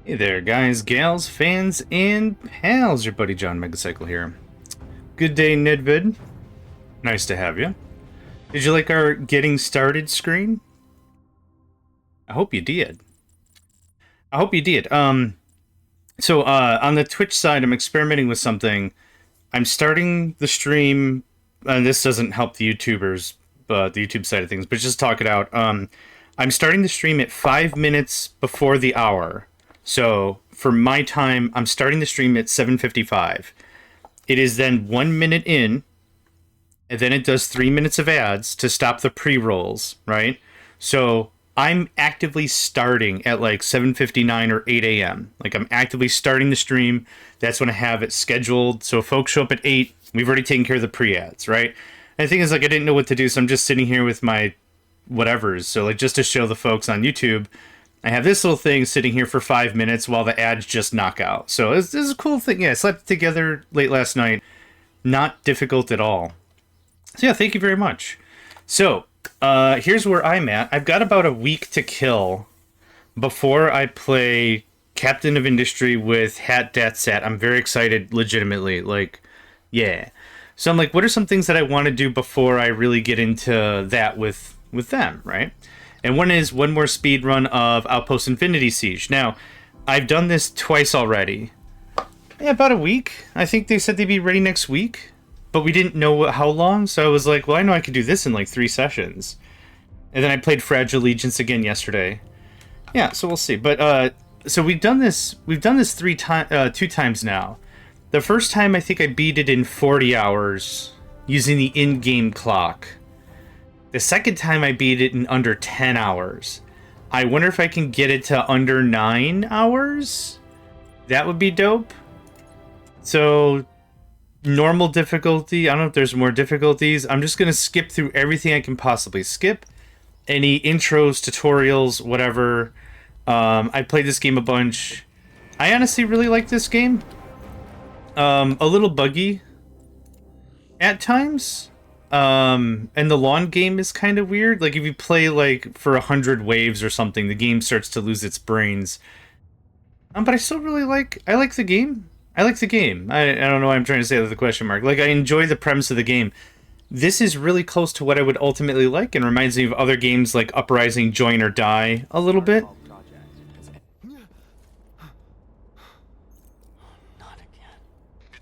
Hey there, guys, gals, fans, and pals. Your buddy JohnMegacycle here. Good day, Nedvid. Nice to have you. Did you like our getting started screen? I hope you did. I hope you did. On the Twitch side, I'm experimenting with something. I'm starting the stream, and this doesn't help the YouTubers, but the YouTube side of things, but just talk it out. I'm starting the stream at 5 minutes before the hour. So for my time, I'm starting the stream at 7:55. It is then 1 minute in, and then it does 3 minutes of ads to stop the pre-rolls, right? So I'm actively starting at like 7:59 or 8 a.m. Like I'm actively starting the stream. That's when I have it scheduled. So if folks show up at 8, we've already taken care of the pre-ads, right? And the thing is, like, I didn't know what to do, so I'm just sitting here with my whatevers. So like just to show the folks on YouTube, I have this little thing sitting here for 5 minutes while the ads just knock out. So this is a cool thing. Yeah, I slept together late last night. Not difficult at all. So yeah, thank you very much. So here's where I'm at. I've got about a week to kill before I play Captain of Industry with Hat Dat Sat. I'm very excited, legitimately. Like, yeah. So I'm like, what are some things that I want to do before I really get into that with them, right? And one is one more speed run of Outpost Infinity Siege. Now, I've done this twice already. Yeah, about a week. I think they said they'd be ready next week, but we didn't know how long, so I was like, well, I know I could do this in like 3 sessions. And then I played Fragile Allegiance again yesterday. Yeah, so we'll see. But so we've done this 2 times now. The first time I think I beat it in 40 hours using the in-game clock. The second time I beat it in under 10 hours. I wonder if I can get it to under 9 hours? That would be dope. So, normal difficulty. I don't know if there's more difficulties. I'm just going to skip through everything I can possibly skip. Any intros, tutorials, whatever. I played this game a bunch. I honestly really like this game. A little buggy at times. And the lawn game is kind of weird. Like if you play like for 100 waves or something, the game starts to lose its brains. But I still really like the game. I like the game. I don't know why I'm trying to say that with a question mark. Like I enjoy the premise of the game. This is really close to what I would ultimately like and reminds me of other games like Uprising, Join or Die a little bit.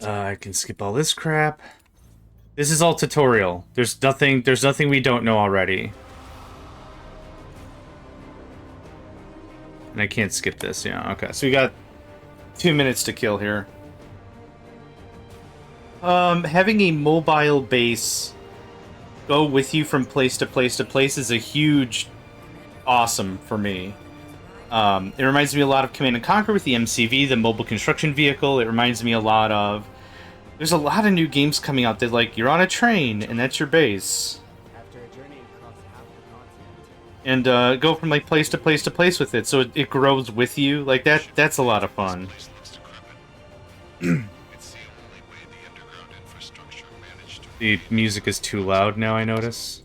I can skip all this crap. This is all tutorial. There's nothing we don't know already. And I can't skip this, yeah, okay. So we got 2 minutes to kill here. Having a mobile base go with you from place to place to place is a huge awesome for me. It reminds me a lot of Command & Conquer with the MCV, the mobile construction vehicle. It reminds me a lot of... There's a lot of new games coming out that, like, you're on a train, and that's your base. And go from, like, place to place to place with it, so it grows with you. Like, that's a lot of fun. The music is too loud now, I notice.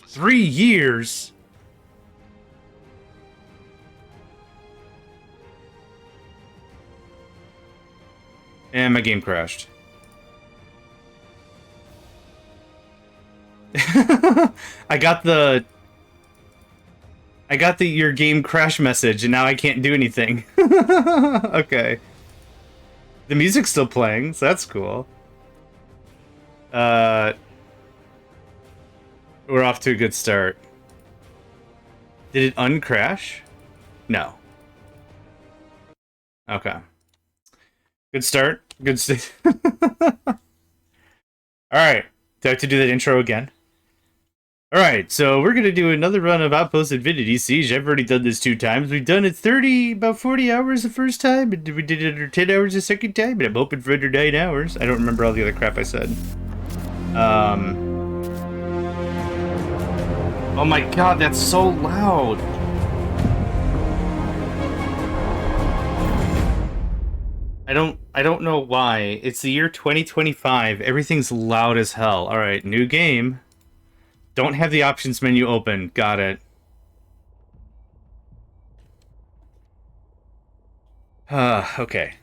3 years? And my game crashed. I got the your game crash message and now I can't do anything. Okay. The music's still playing, so that's cool. We're off to a good start. Did it uncrash? No. Okay. Good start. Good st Alright. Do I have to do that intro again? Alright, so we're gonna do another run of Outpost Infinity Siege. I've already done this 2 times. We've done it about 40 hours the first time, and we did it under 10 hours the second time, and I'm hoping for under 9 hours. I don't remember all the other crap I said. Oh my god, that's so loud! I don't know why. It's the year 2025. Everything's loud as hell. Alright, new game. Don't have the options menu open. Got it. Okay.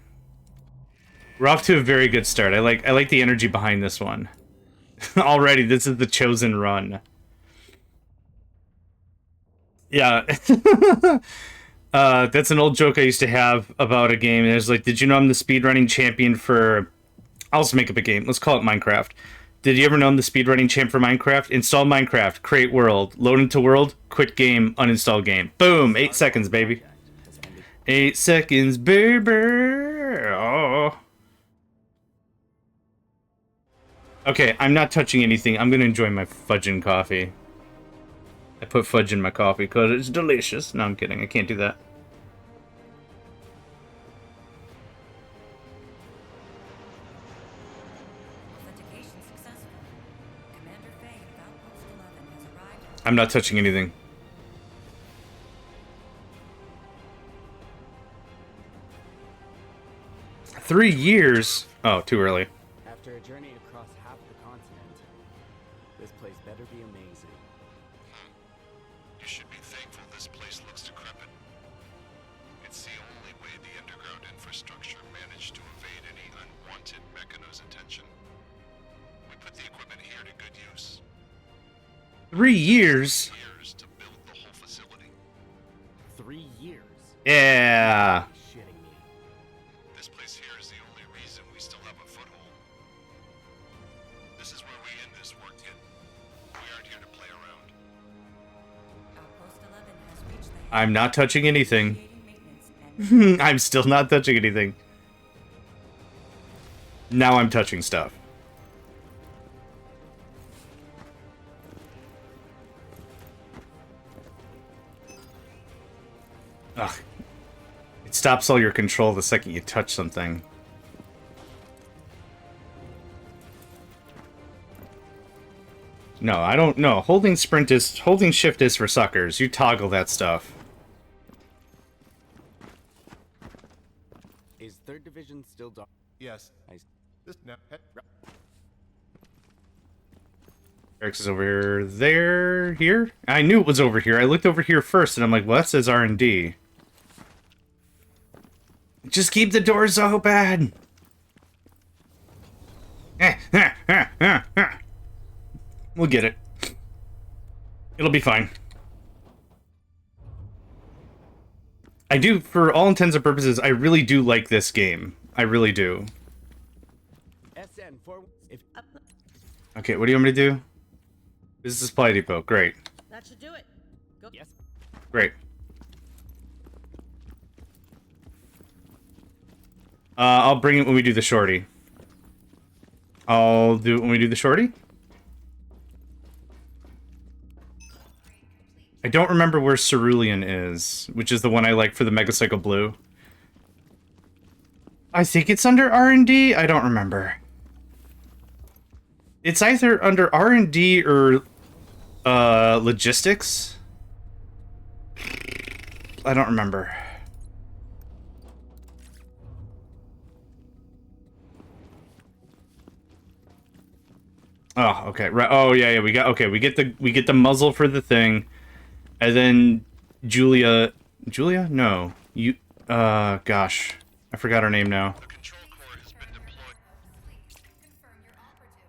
We're off to a very good start. I like the energy behind this one. Already, this is the chosen run. Yeah. That's an old joke I used to have about a game. It's like, did you know I'm the speedrunning champion for... I'll just make up a game. Let's call it Minecraft. Did you ever know I'm the speedrunning champ for Minecraft? Install Minecraft, create world, load into world, quit game, uninstall game. Boom! 8 seconds, baby. 8 seconds, baby! Oh. Okay, I'm not touching anything. I'm gonna enjoy my fudging coffee. I put fudge in my coffee because it's delicious. No, I'm kidding. I can't do that. I'm not touching anything. Three years? Oh, too early. After a journey across half the continent, this place better be amazing. You should be thankful this place looks decrepit. It's the only way the underground infrastructure managed to evade any unwanted Mechanos' attention. We put the equipment here to good use. 3 years? 3 years to build the whole facility. 3 years? Yeah. Shitting me. This place here is the only reason we still have a foothold. This is where we end this work, kid. We aren't here to play around. Outpost 11 has reached the I'm not touching anything. creating maintenance and I'm still not touching anything. Now I'm touching stuff. Ugh. It stops all your control the second you touch something. No, I don't know. Holding shift is for suckers. You toggle that stuff. Is 3rd Division still dark? Yes. This now. Eric's is over there, here? I knew it was over here. I looked over here first, and I'm like, well, that says R&D. Just keep the doors open! We'll get it. It'll be fine. I do, for all intents and purposes, I really do like this game. I really do. SN4... If... Okay, what do you want me to do? This is Supply Depot. Great. that should do it. Go. Yes. Great. I'll bring it when we do the shorty. I'll do it when we do the shorty? I don't remember where Cerulean is, which is the one I like for the Megacycle Blue. I think it's under R&D? I don't remember. It's either under R&D or logistics. I don't remember. Oh, okay. Right. Oh, yeah. We get the muzzle for the thing, and then Julia. No, you. Gosh, I forgot her name now. The control core has been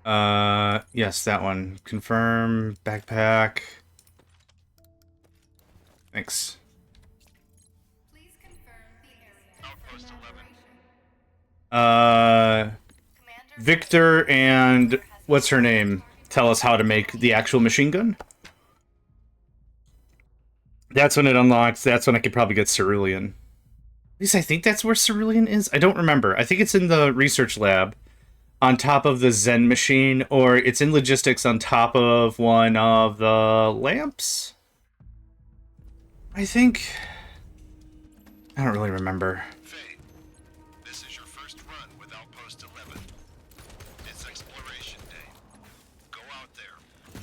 deployed. Yes, that one. Confirm backpack. Thanks. Please confirm the area. Outpost 11. Commander Victor and what's her name tell us how to make the actual machine gun. That's when it unlocks. That's when I could probably get Cerulean. At least I think that's where Cerulean is. I don't remember. I think it's in the research lab on top of the Zen machine, or it's in logistics on top of one of the lamps. I think. I don't really remember. Faye, this is your first run with Outpost 11. It's exploration day. Go out there,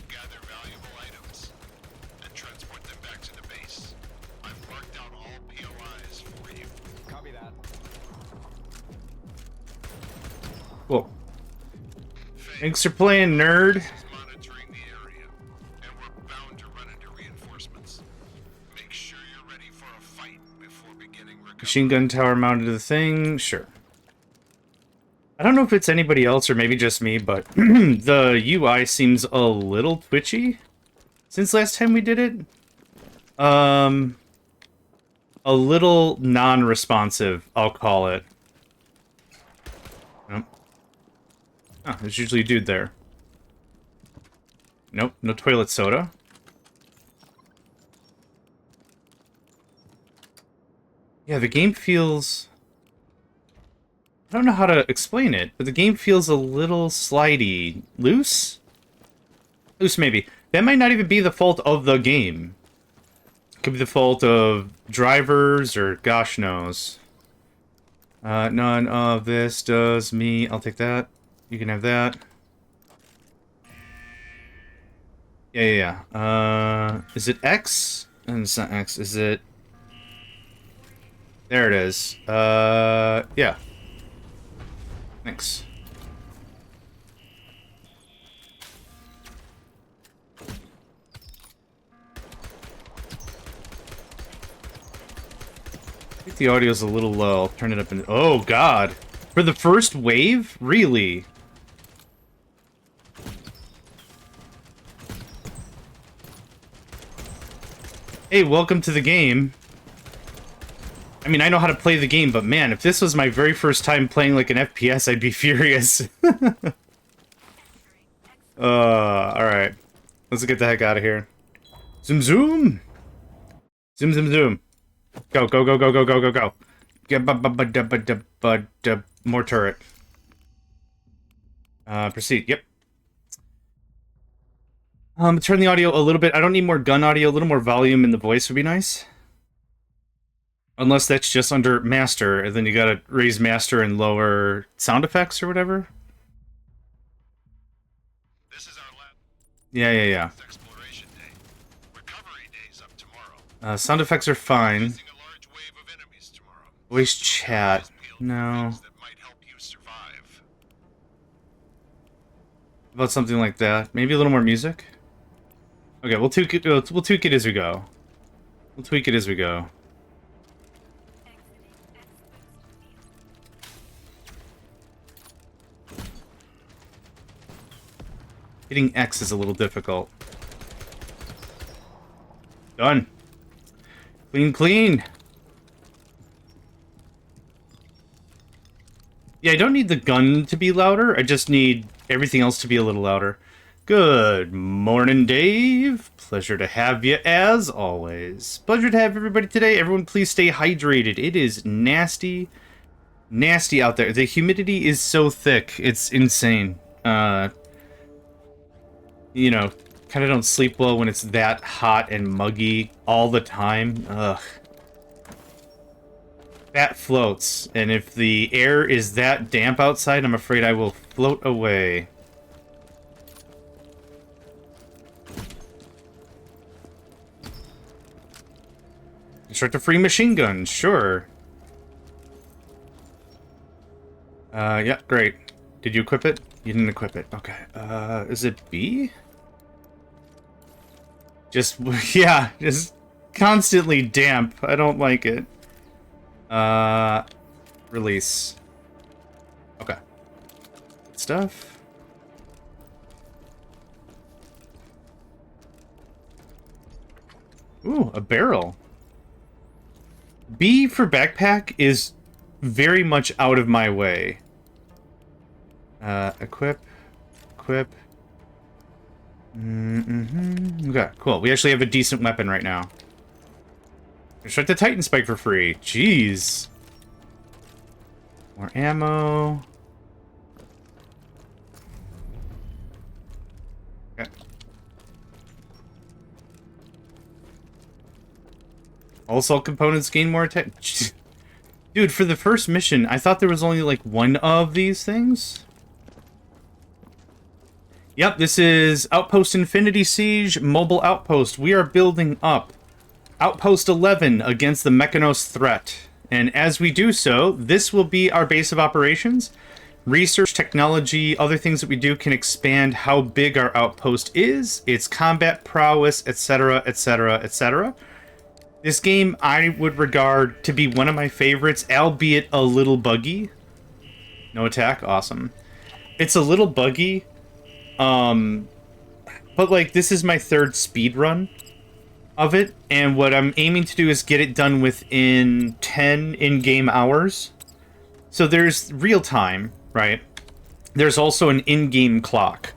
gather valuable items, and transport them back to the base. I've marked out all POIs for you. Copy that. Cool. Faye, Thanks for playing, nerd. this is monitoring the area, and Machine gun tower mounted to the thing. Sure. I don't know if it's anybody else or maybe just me, but the UI seems a little twitchy since last time we did it. A little non-responsive, I'll call it. Nope. Oh, there's usually a dude there. Nope, no toilet soda. Yeah, the game feels... I don't know how to explain it, but the game feels a little slidey. Loose? Loose, maybe. That might not even be the fault of the game. It could be the fault of drivers, or gosh knows. None of this does me... I'll take that. You can have that. Yeah. Is it X? And it's not X, is it... There it is. Yeah. Thanks. I think the audio's a little low. I'll turn it up in... Oh, God! For the first wave? Really? Hey, welcome to the game. I mean, I know how to play the game, but man, if this was my very first time playing like an FPS, I'd be furious. Alright. Let's get the heck out of here. Zoom, zoom! Zoom, zoom, zoom. Go, go, go, go, go, go, go, go. More turret. Proceed, yep. Turn the audio a little bit. I don't need more gun audio. A little more volume in the voice would be nice. Unless that's just under master, and then you gotta raise master and lower sound effects or whatever. This is our lab. Yeah. Exploration day. Recovery days up tomorrow. Sound effects are fine. Facing a large wave of enemies tomorrow. Voice chat. No. Things that might help you survive. About something like that. Maybe a little more music? Okay, we'll tweak it as we go. We'll tweak it as we go. Hitting X is a little difficult. Done. Clean, clean. Yeah, I don't need the gun to be louder. I just need everything else to be a little louder. Good morning, Dave. Pleasure to have you, as always. Pleasure to have everybody today. Everyone, please stay hydrated. It is nasty, nasty out there. The humidity is so thick. It's insane. You know, kind of don't sleep well when it's that hot and muggy all the time. Ugh. That floats, and if the air is that damp outside, I'm afraid I will float away. Construct a free machine gun, sure. Yeah, great. Did you equip it? You didn't equip it. Okay. Is it B? Just, yeah, just constantly damp. I don't like it. Release. Okay. Stuff. Ooh, a barrel. B for backpack is very much out of my way. Equip. Okay, cool. We actually have a decent weapon right now. Construct the Titan Spike for free. Jeez. More ammo. Okay. All assault components gain more attack. Dude, for the first mission, I thought there was only like one of these things. Yep, this is Outpost Infinity Siege, mobile outpost. We are building up Outpost 11 against the Mechanos threat. And as we do so, this will be our base of operations. Research, technology, other things that we do can expand how big our outpost is, its combat prowess, etc., etc., etc. This game I would regard to be one of my favorites, albeit a little buggy. No attack, awesome. It's a little buggy, but like this is my third speed run of it, and what I'm aiming to do is get it done within 10 in-game hours. So there's real time, right? There's also an in-game clock.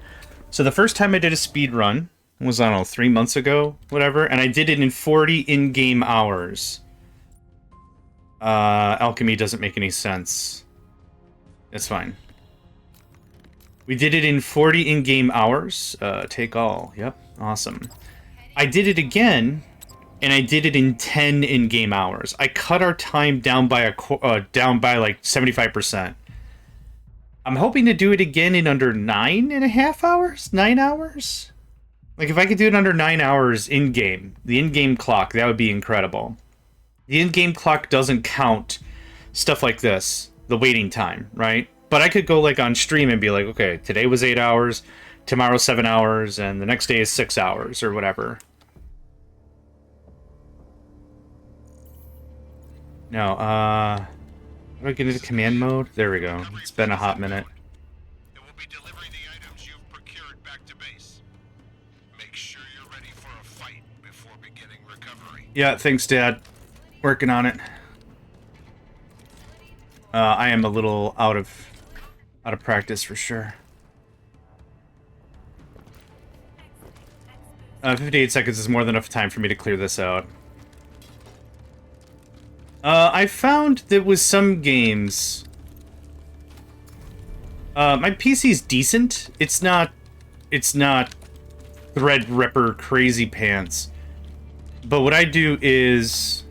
So the first time I did a speed run was, I don't know, 3 months ago, whatever, and I did it in 40 in-game hours. Alchemy doesn't make any sense. That's fine. We did it in 40 in-game hours. Take all. Yep, awesome. I did it again, and I did it in 10 in-game hours. I cut our time down by like 75%. I'm hoping to do it again in under 9.5 hours? 9 hours? Like, if I could do it under 9 hours in-game, the in-game clock, that would be incredible. The in-game clock doesn't count stuff like this, the waiting time, right? But I could go, like, on stream and be like, okay, today was 8 hours, tomorrow 7 hours, and the next day is 6 hours, or whatever. No, how do I get into command mode? There we go. It's been a hot minute. It will be delivering the items you've procured back to base. Make sure you're ready for a fight before beginning recovery. Yeah, thanks, Dad. Working on it. I am a little out of practice for sure. 58 seconds is more than enough time for me to clear this out. I found that with some games, my PC's decent. It's not Threadripper crazy pants. But what I do is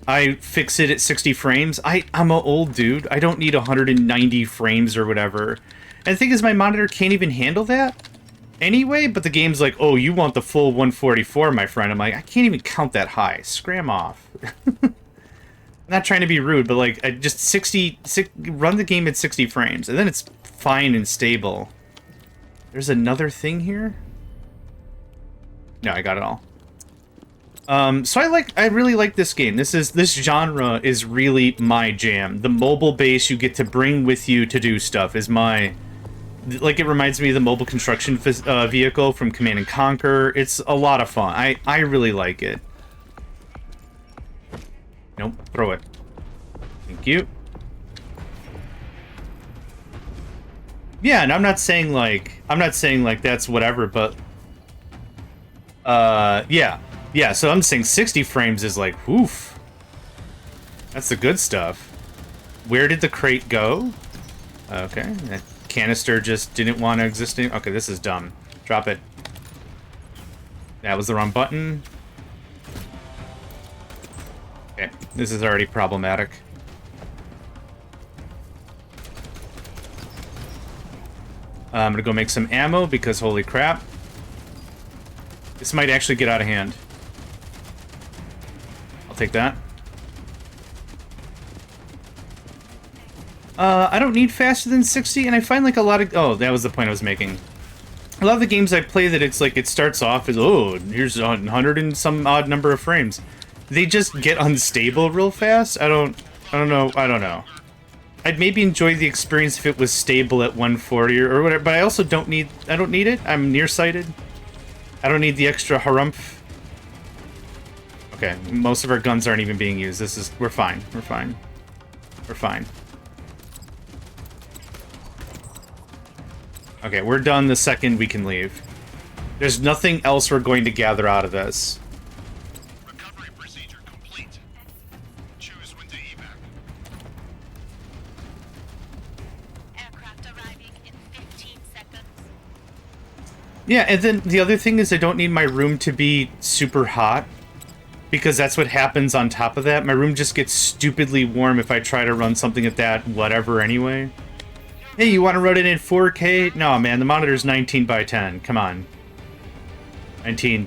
I fix it at 60 frames. I'm an old dude. I don't need 190 frames or whatever. And the thing is, my monitor can't even handle that anyway, but the game's like, oh, you want the full 144, my friend. I'm like, I can't even count that high. Scram off. Not trying to be rude, but like, I just run the game at 60 frames, and then it's fine and stable. There's another thing here? No, I got it all. So I really like this game. This genre is really my jam. The mobile base you get to bring with you to do stuff is my... Like, it reminds me of the mobile construction vehicle from Command & Conquer. It's a lot of fun. I really like it. Nope, throw it. Thank you. Yeah, and I'm not saying like that's whatever, but yeah, so I'm saying 60 frames is like, oof. That's the good stuff. Where did the crate go? Okay, that canister just didn't want to exist. Okay, this is dumb. Drop it. That was the wrong button. Okay, this is already problematic. I'm gonna go make some ammo because holy crap. This might actually get out of hand. I'll take that. I don't need faster than 60, and I find like a lot of... Oh, that was the point I was making. A lot of the games I play that it's like it starts off as, oh, here's 100 and some odd number of frames. They just get unstable real fast. I don't know. I'd maybe enjoy the experience if it was stable at 140 or whatever, but I also don't need it. I'm nearsighted. I don't need the extra harumph. Okay, most of our guns aren't even being used. We're fine. We're fine. We're fine. Okay, we're done the second we can leave. There's nothing else we're going to gather out of this. Recovery procedure complete. Choose when to evac. Aircraft arriving in 15 seconds. Yeah, and then the other thing is I don't need my room to be super hot, because that's what happens on top of that. My room just gets stupidly warm if I try to run something at that whatever anyway. Hey, you want to run it in 4K? No, man, the monitor's 19 by 10. Come on. 19,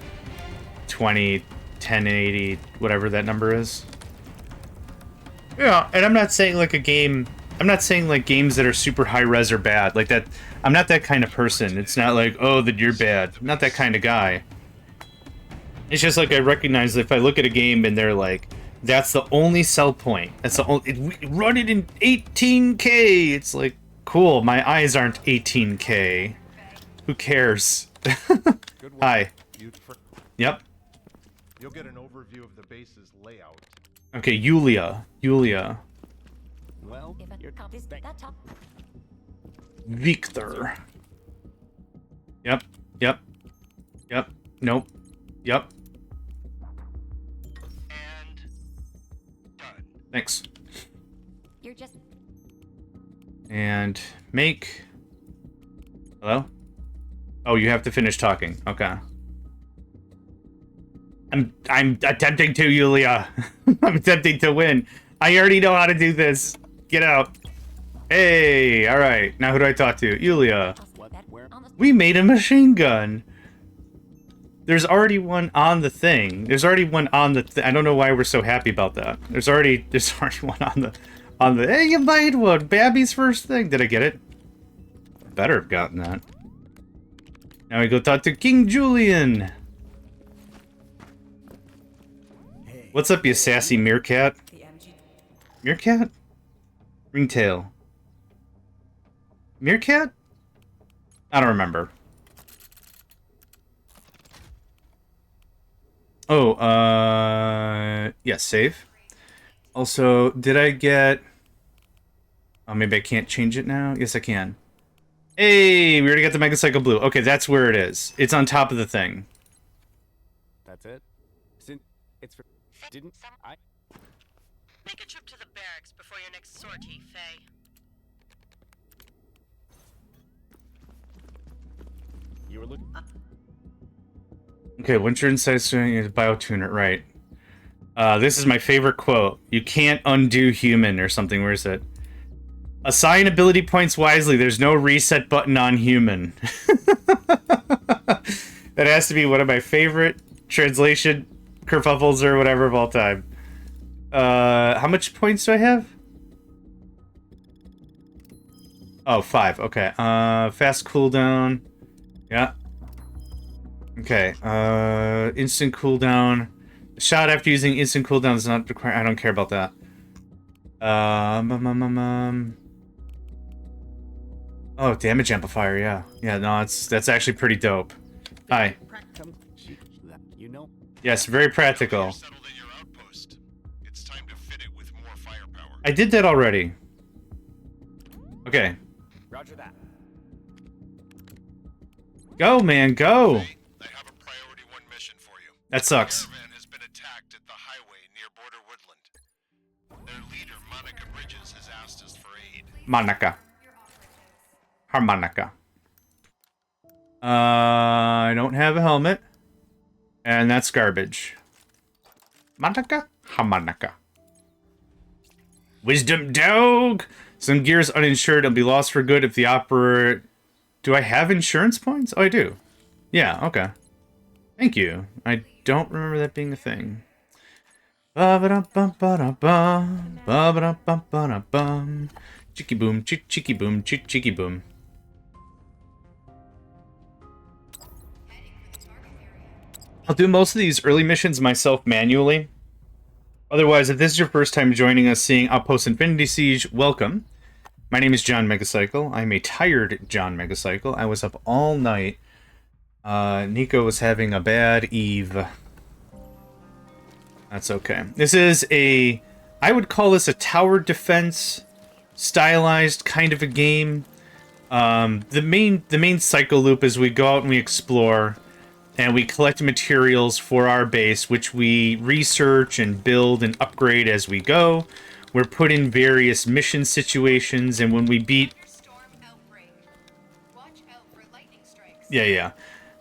20, 1080, whatever that number is. Yeah, and I'm not saying like a game... I'm not saying like games that are super high-res are bad. Like that... I'm not that kind of person. It's not like, oh, that you're bad. I'm not that kind of guy. It's just like I recognize if I look at a game and they're like, that's the only sell point. That's the only run it in 18K. It's like, cool. My eyes aren't 18K. Who cares? Good work. Hi. Yep. You'll get an overview of the base's layout. Okay, Yulia. Well, you're Victor. Yep. Nope. Yep. And done. Thanks. You're just And make... Hello? Oh, you have to finish talking. Okay. I'm attempting to, Yulia. I'm attempting to win. I already know how to do this. Get out. Hey, alright. Now who do I talk to? Yulia. We made a machine gun. There's already one on the thing. There's already one on the I don't know why we're so happy about that. There's already one on the hey, you made one. Babby's first thing. Did I get it? I better have gotten that. Now we go talk to King Julian. What's up, you sassy meerkat? the MG. Meerkat? Ringtail. Meerkat? I don't remember. Oh, yes, save. Also, did I get... Oh, maybe I can't change it now? Yes, I can. Hey, we already got the Megacycle blue. Okay, that's where it is. It's on top of the thing. That's it. It's for. Didn't I? Make a trip to the barracks before your next sortie, Faye. You were looking. Okay, once you're inside, biotuner, right. This is my favorite quote. You can't undo human or something. Where is it? Assign ability points wisely. There's no reset button on human. That has to be one of my favorite translation kerfuffles or whatever of all time. How much points do I have? Oh, 5. Okay. Fast cooldown. Yeah. Okay. Instant cooldown. Shot after using instant cooldown is not required. I don't care about that. Oh, damage amplifier. Yeah. Yeah. No, that's actually pretty dope. Hi. You know. Yes, very practical. You're settled in your outpost. It's time to fit it with more firepower. I did that already. Okay. Roger that. Go, man, go. Hey, I have a priority 1 mission for you. That sucks. The caravan has been attacked at the highway near Border Woodland. Their leader, Monica Bridges, has asked us for aid. Monica. Harmonica. I don't have a helmet. And that's garbage. Monica? Harmonica. Wisdom dog! Some gear is uninsured and will be lost for good if the operator... Do I have insurance points? Oh, I do. Yeah, okay. Thank you. I don't remember that being a thing. Ba-ba-dum-bum-ba-dum-bum. Ba-ba-dum-bum-ba-dum-bum. Chicky boom, chicky boom, chicky boom. I'll do most of these early missions myself manually. Otherwise, if this is your first time joining us seeing Outpost Infinity Siege, welcome. My name is JohnMegacycle. I'm a tired JohnMegacycle. I was up all night. Nico was having a bad eve. That's okay. This is a... I would call this a tower defense stylized kind of a game. The main cycle loop is we go out and we explore, and we collect materials for our base, which we research and build and upgrade as we go. We're put in various mission situations, and when we beat... Storm outbreak. Watch out for lightning strikes. Yeah.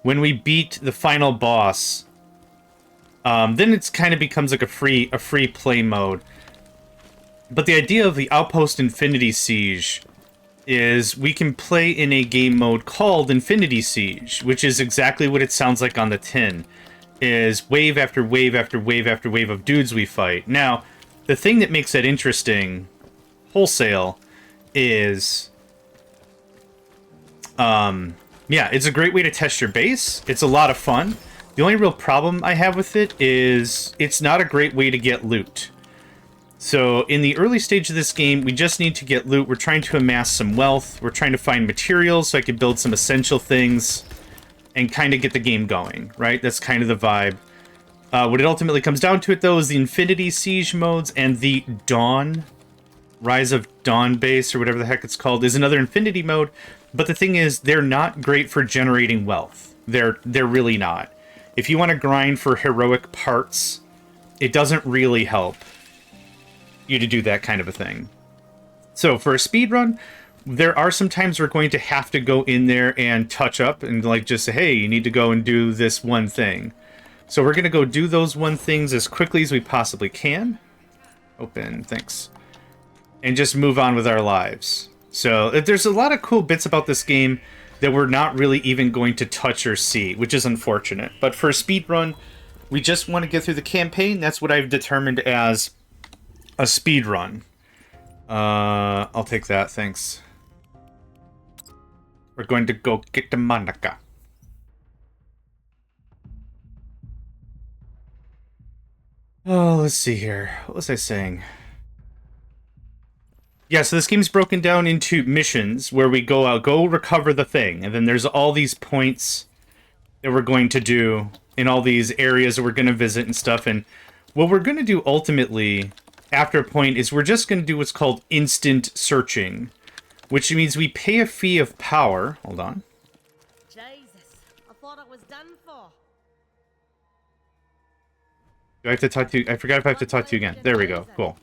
When we beat the final boss, then it kind of becomes like a free play mode. But the idea of the Outpost Infinity Siege is we can play in a game mode called Infinity Siege, which is exactly what it sounds like on the tin. Is wave after wave after wave after wave of dudes we fight. Now, the thing that makes that interesting, wholesale, is... yeah, it's a great way to test your base. It's a lot of fun. The only real problem I have with it is it's not a great way to get loot. So in the early stage of this game, we just need to get loot. We're trying to amass some wealth. We're trying to find materials so I can build some essential things and kind of get the game going, right? That's kind of the vibe. What it ultimately comes down to it, though, is the Infinity Siege modes and the Dawn, Rise of Dawn base, or whatever the heck it's called, is another Infinity mode. But the thing is, they're not great for generating wealth. They're really not. If you want to grind for heroic parts, it doesn't really help you to do that kind of a thing. So for a speed run, there are some times we're going to have to go in there and touch up and like just say, hey, you need to go and do this one thing. So we're going to go do those one things as quickly as we possibly can. Open, thanks. And just move on with our lives. So there's a lot of cool bits about this game that we're not really even going to touch or see, which is unfortunate. But for a speed run, we just want to get through the campaign. That's what I've determined as a speed run. I'll take that, thanks. We're going to go get the Monica. Oh, let's see here. What was I saying? Yeah, so this game's broken down into missions where we go out, go recover the thing, and then there's all these points that we're going to do in all these areas that we're going to visit and stuff. And what we're going to do ultimately after a point is we're just going to do what's called instant searching, which means we pay a fee of power. Hold on. Jesus, I thought it was done for. Do I have to talk to you? I forgot if I have to talk to you again. There we go. Cool.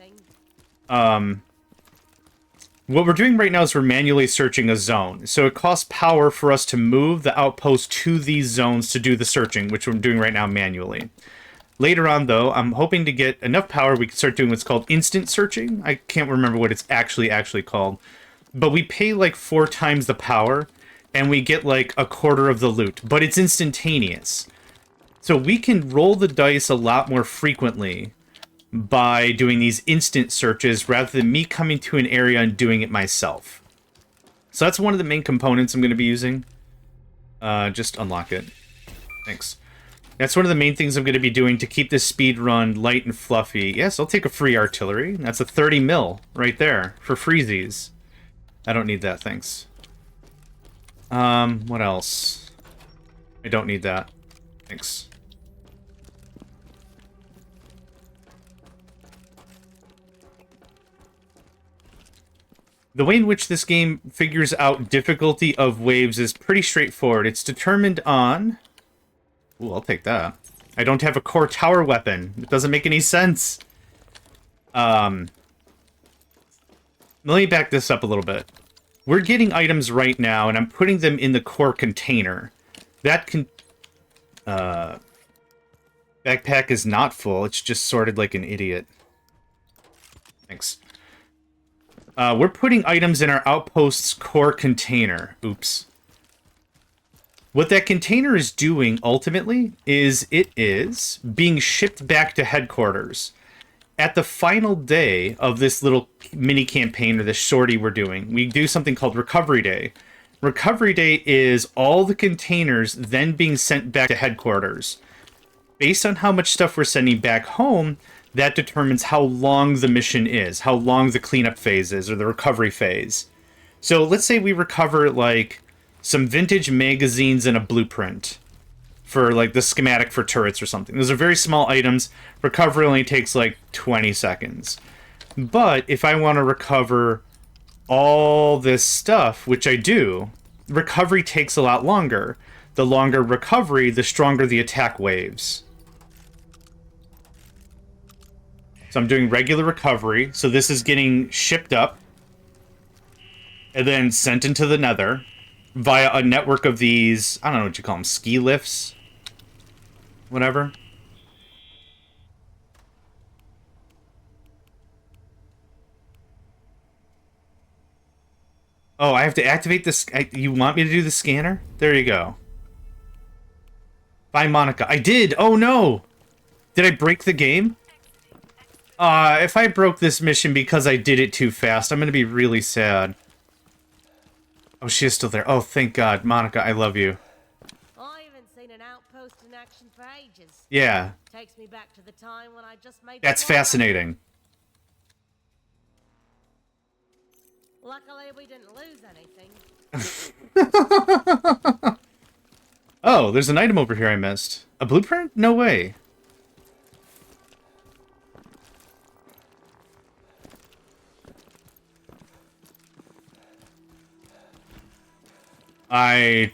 What we're doing right now is we're manually searching a zone. So it costs power for us to move the outpost to these zones to do the searching, which we're doing right now manually. Later on, though, I'm hoping to get enough power we can start doing what's called instant searching. I can't remember what it's actually called. But we pay like 4 times the power, and we get like a quarter of the loot. But it's instantaneous. So we can roll the dice a lot more frequently by doing these instant searches rather than me coming to an area and doing it myself. So that's one of the main components I'm going to be using. Just unlock it. Thanks. That's one of the main things I'm going to be doing to keep this speed run light and fluffy. Yes, I'll take a free artillery. That's a 30 mil right there for freezies. I don't need that, thanks. What else? I don't need that. Thanks. The way in which this game figures out difficulty of waves is pretty straightforward. It's determined on... Ooh, I'll take that. I don't have a core tower weapon. It doesn't make any sense. Let me back this up a little bit. We're getting items right now, and I'm putting them in the core container. That backpack is not full. It's just sorted like an idiot. Thanks. We're putting items in our outpost's core container. Oops. What that container is doing, ultimately, is it is being shipped back to headquarters. At the final day of this little mini-campaign, or this shorty we're doing, we do something called Recovery Day. Recovery Day is all the containers then being sent back to headquarters. Based on how much stuff we're sending back home, that determines how long the mission is, how long the cleanup phase is, or the recovery phase. So let's say we recover, like, some vintage magazines and a blueprint for, like, the schematic for turrets or something. Those are very small items. Recovery only takes, like, 20 seconds. But if I want to recover all this stuff, which I do, recovery takes a lot longer. The longer recovery, the stronger the attack waves. So I'm doing regular recovery. So this is getting shipped up and then sent into the nether via a network of these, I don't know what you call them, ski lifts? Whatever. Oh, I have to activate this. You want me to do the scanner? There you go. Find Monica. I did! Oh no! Did I break the game? If I broke this mission because I did it too fast, I'm gonna be really sad. Oh, she is still there. Oh, thank God. Monica, I love you. I haven't seen an outpost in action for ages. Yeah, Takes me back to the time when I just made. that's fascinating. Luckily, we didn't lose anything. Oh, there's an item over here I missed. A blueprint? No way. I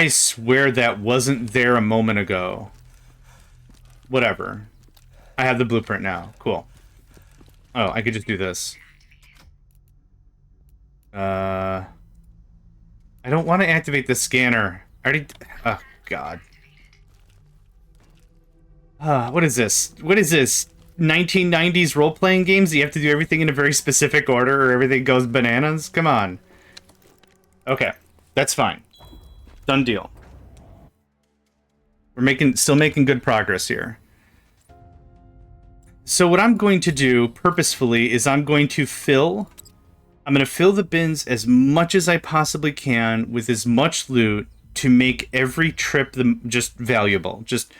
swear that wasn't there a moment ago. Whatever. I have the blueprint now. Cool. Oh, I could just do this. I don't want to activate the scanner. I already... Oh, God. What is this? What is this? 1990s role-playing games? You have to do everything in a very specific order or everything goes bananas? Come on. Okay. That's fine. Done deal. We're still making good progress here. So what I'm going to do purposefully is I'm going to fill the bins as much as I possibly can with as much loot to make every trip just valuable. Just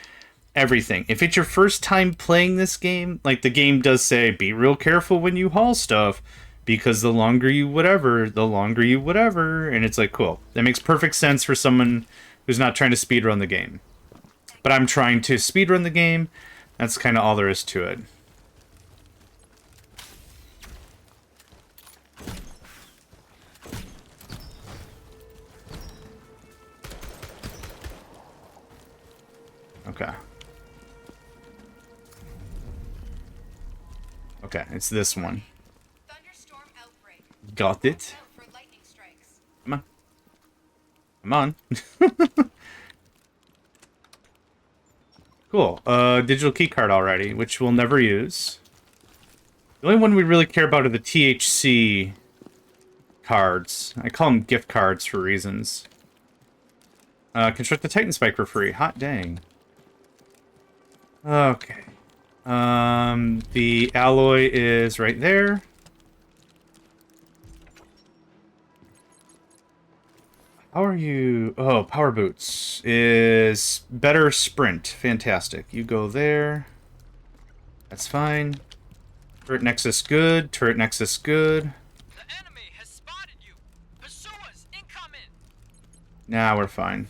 everything. If it's your first time playing this game, like the game does say, be real careful when you haul stuff, because the longer you whatever, and it's like, cool. That makes perfect sense for someone who's not trying to speedrun the game. But I'm trying to speedrun the game. That's kind of all there is to it. Okay. Okay, it's this one. Thunderstorm outbreak. Got it. For lightning strikes. Come on. Come on. Cool. Digital keycard already, which we'll never use. The only one we really care about are the THC cards. I call them gift cards for reasons. Construct the Titan Spike for free. Hot dang. Okay. The alloy is right there. How are you? Oh, power boots is better sprint. Fantastic. You go there. That's fine. Turret nexus good. Turret nexus good. The enemy has spotted you. Pursue us. Incoming. Nah, we're fine.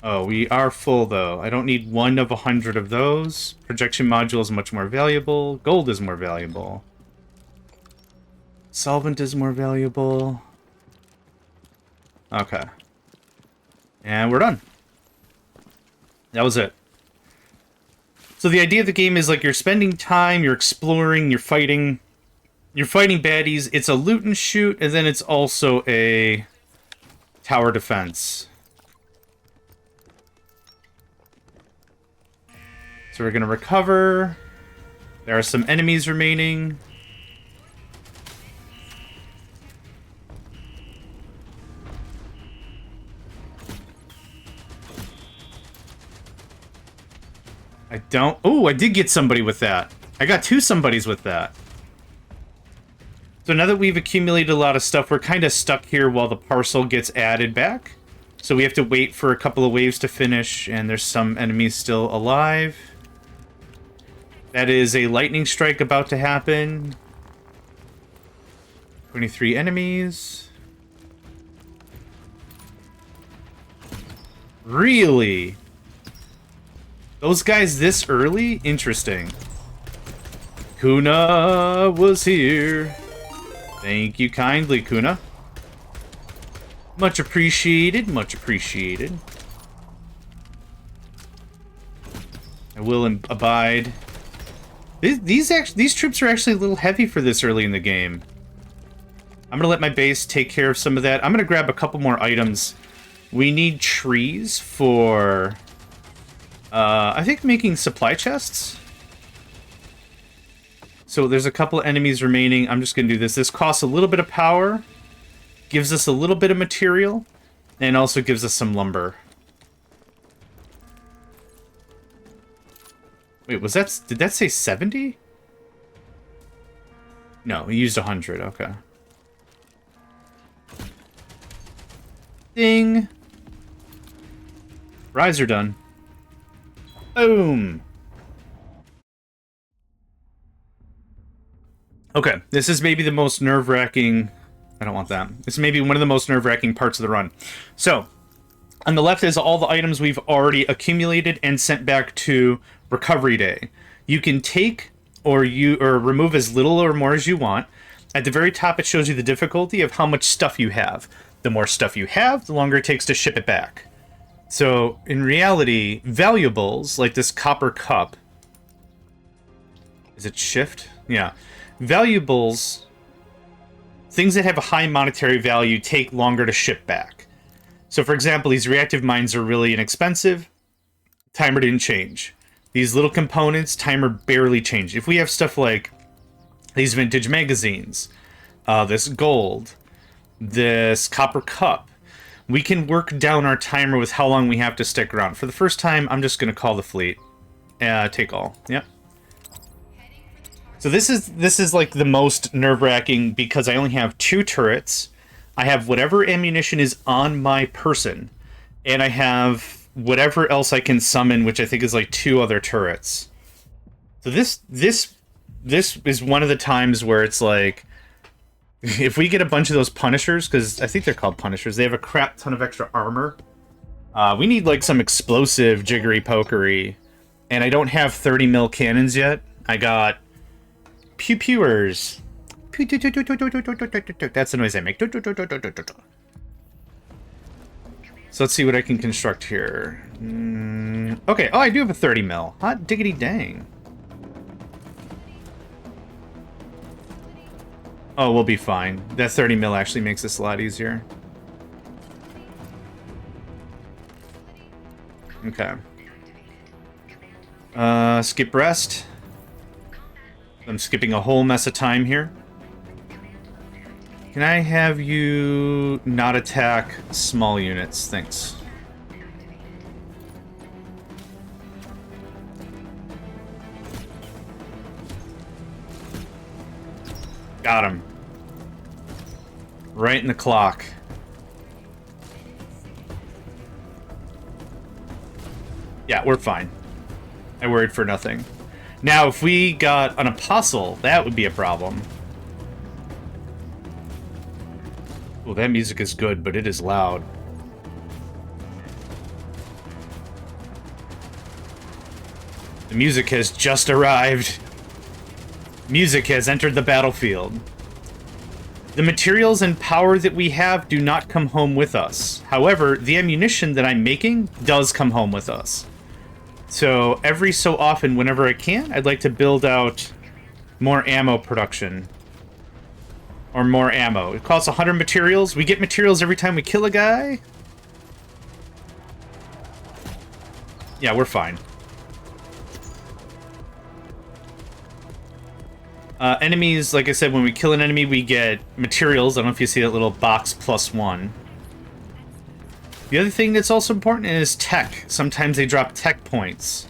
Oh, we are full though. I don't need 1 of 100 of those. Projection module is much more valuable. Gold is more valuable. Solvent is more valuable. Okay. And we're done. That was it. So the idea of the game is like you're spending time, you're exploring, you're fighting baddies. It's a loot and shoot, and then it's also a tower defense. So we're gonna recover. There are some enemies remaining. I don't... Oh, I did get somebody with that. I got 2 somebodies with that. So now that we've accumulated a lot of stuff, we're kind of stuck here while the parcel gets added back. So we have to wait for a couple of waves to finish, and there's some enemies still alive. That is a lightning strike about to happen. 23 enemies. Really? Those guys this early? Interesting. Kuna was here. Thank you kindly, Kuna. Much appreciated, much appreciated. I will abide. These troops are actually a little heavy for this early in the game. I'm gonna let my base take care of some of that. I'm gonna grab a couple more items. We need trees for... I think making supply chests. So there's a couple of enemies remaining. I'm just going to do this. This costs a little bit of power, gives us a little bit of material, and also gives us some lumber. Wait, was that... Did that say 70? No, we used 100. Okay. Ding. Riser done. Boom. Okay, this is maybe the most nerve-wracking... I don't want that. This is maybe one of the most nerve-wracking parts of the run. So, on the left is all the items we've already accumulated and sent back to Recovery Day. You can take or remove as little or more as you want. At the very top, it shows you the difficulty of how much stuff you have. The more stuff you have, the longer it takes to ship it back. So, in reality, valuables, like this copper cup... Is it shift? Yeah. Valuables, things that have a high monetary value, take longer to ship back. So, for example, these reactive mines are really inexpensive. Timer didn't change. These little components, timer barely changed. If we have stuff like these vintage magazines, this gold, this copper cup, we can work down our timer with how long we have to stick around. For the first time, I'm just going to call the fleet. Take all. Yep. So this is like the most nerve-wracking because I only have 2 turrets. I have whatever ammunition is on my person, and I have whatever else I can summon, which I think is like 2 other turrets. So this is one of the times where it's like, if we get a bunch of those Punishers, because I think they're called Punishers, they have a crap ton of extra armor. We need like some explosive jiggery pokery, and I don't have 30 mil cannons yet. I got pew-pewers. That's the noise I make. So let's see what I can construct here. Okay, oh, I do have a 30 mil. Hot diggity dang. Oh, we'll be fine. That 30 mil actually makes this a lot easier. Okay. Skip rest. I'm skipping a whole mess of time here. Can I have you not attack small units? Thanks. Got him. Right in the clock. Yeah, we're fine. I worried for nothing. Now, if we got an apostle, that would be a problem. Well, that music is good, but it is loud. The music has just arrived. Music has entered the battlefield. The materials and power that we have do not come home with us. However, the ammunition that I'm making does come home with us. So, every so often, whenever I can, I'd like to build out more ammo production. Or more ammo. It costs 100 materials. We get materials every time we kill a guy. Yeah, we're fine. Enemies, like I said, when we kill an enemy, we get materials. I don't know if you see that little box +1. The other thing that's also important is tech. Sometimes they drop tech points.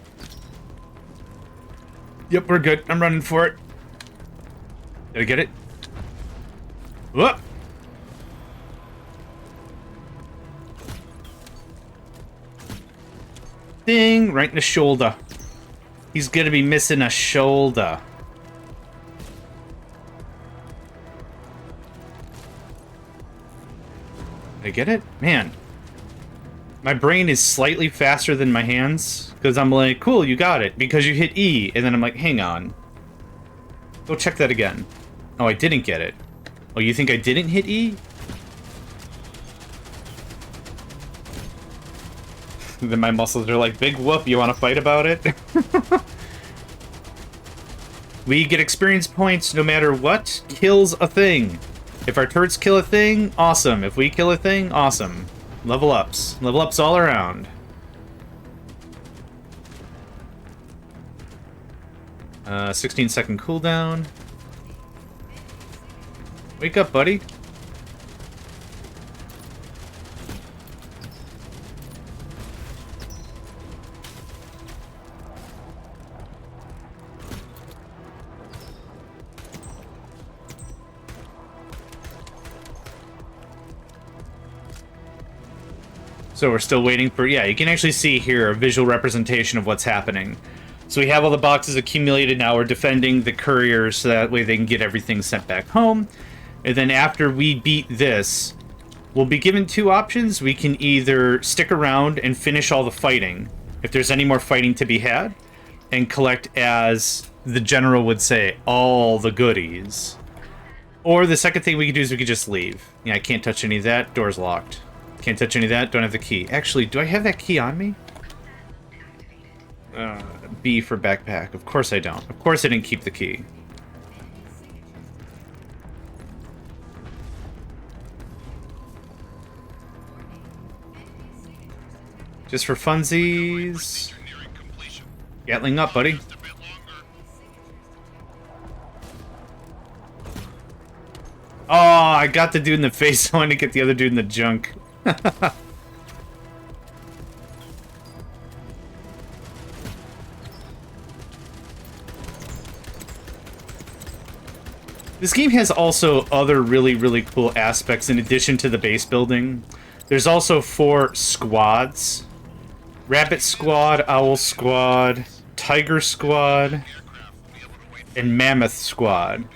Yep, we're good. I'm running for it. Did I get it? Whoop! Ding! Right in the shoulder. He's gonna be missing a shoulder. Did I get it? Man. My brain is slightly faster than my hands, because I'm like, cool, you got it, because you hit E, and then I'm like, hang on. Go check that again. Oh, I didn't get it. Oh, you think I didn't hit E? Then my muscles are like, big whoop, you want to fight about it? We get experience points no matter what kills a thing. If our turrets kill a thing, awesome. If we kill a thing, awesome. Level ups. Level ups all around. 16-second cooldown. Wake up, buddy. So we're still waiting for... Yeah, you can actually see here a visual representation of what's happening. So we have all the boxes accumulated. Now we're defending the couriers so that way they can get everything sent back home. And then after we beat this, we'll be given two options. We can either stick around and finish all the fighting, if there's any more fighting to be had, and collect, as the general would say, all the goodies. Or the second thing we could do is we could just leave. Yeah, I can't touch any of that. Door's locked. Can't touch any of that. Don't have the key. Actually, do I have that key on me? B for backpack. Of course I don't. Of course I didn't keep the key. Just for funsies. Gatling up, buddy. Oh, I got the dude in the face. I wanted to get the other dude in the junk. This game has also other really, really cool aspects in addition to the base building. There's also 4 squads. Rabbit Squad, Owl Squad, Tiger Squad, and Mammoth Squad.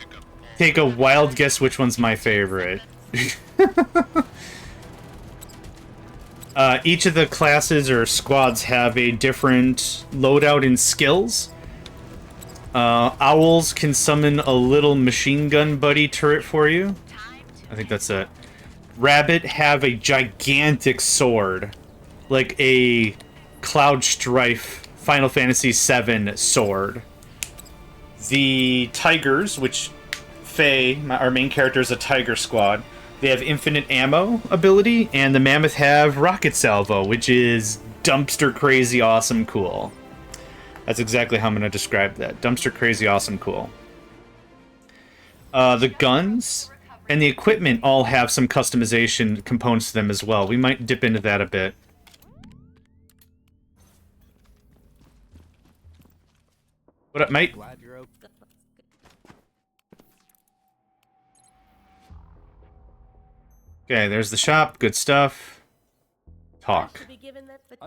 Take a wild guess which one's my favorite. Each of the classes or squads have a different loadout and skills. Owls can summon a little machine gun buddy turret for you. I think that's it. Rabbit have a gigantic sword. Like a Cloud Strife Final Fantasy VII sword. The Tigers, which Faye, our main character, is a Tiger Squad. They have infinite ammo ability, and the Mammoth have rocket salvo, which is dumpster crazy awesome cool. That's exactly how I'm going to describe that. Dumpster crazy awesome cool. The guns and the equipment all have some customization components to them as well. We might dip into that a bit. What up, mate? Glad you're okay. Okay, there's the shop. Good stuff. Talk. To be given that, but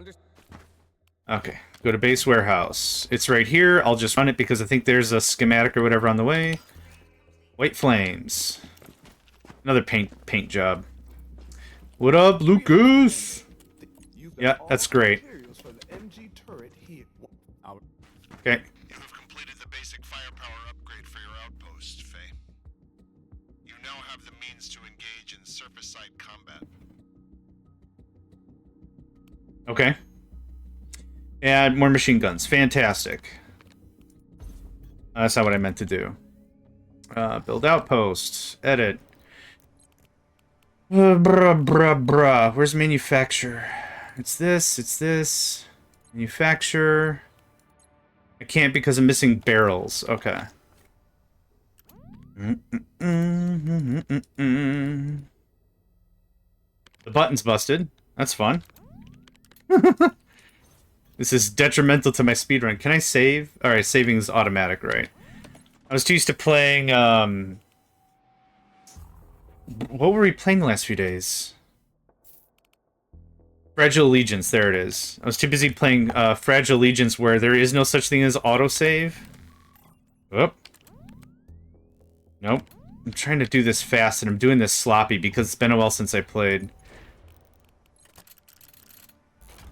Okay, go to base warehouse. It's right here. I'll just run it because I think there's a schematic or whatever on the way. White flames. Another paint job. What up, Lucas? Yeah, that's great. Okay. You have completed the basic firepower upgrade for your outpost, Faye. You now have the means to engage in surface-side combat. Okay. Add more machine guns. Fantastic. That's not what I meant to do. Build outposts. Edit. Bruh. Where's manufacture? It's this. It's this. Manufacture. I can't because I'm missing barrels. Okay. The button's busted. That's fun. This is detrimental to my speedrun. Can I save? Alright, saving is automatic, right? I was too used to playing, what were we playing the last few days? Fragile Allegiance, there it is. I was too busy playing Fragile Allegiance where there is no such thing as autosave. Oh. Nope. I'm trying to do this fast and I'm doing this sloppy because it's been a while since I played.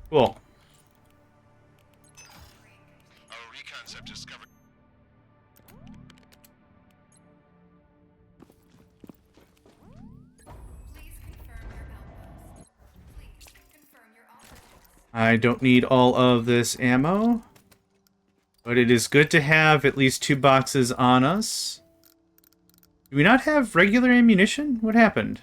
Cool. Our recons have discovered... I don't need all of this ammo, but it is good to have at least 2 boxes on us. Do we not have regular ammunition? What happened?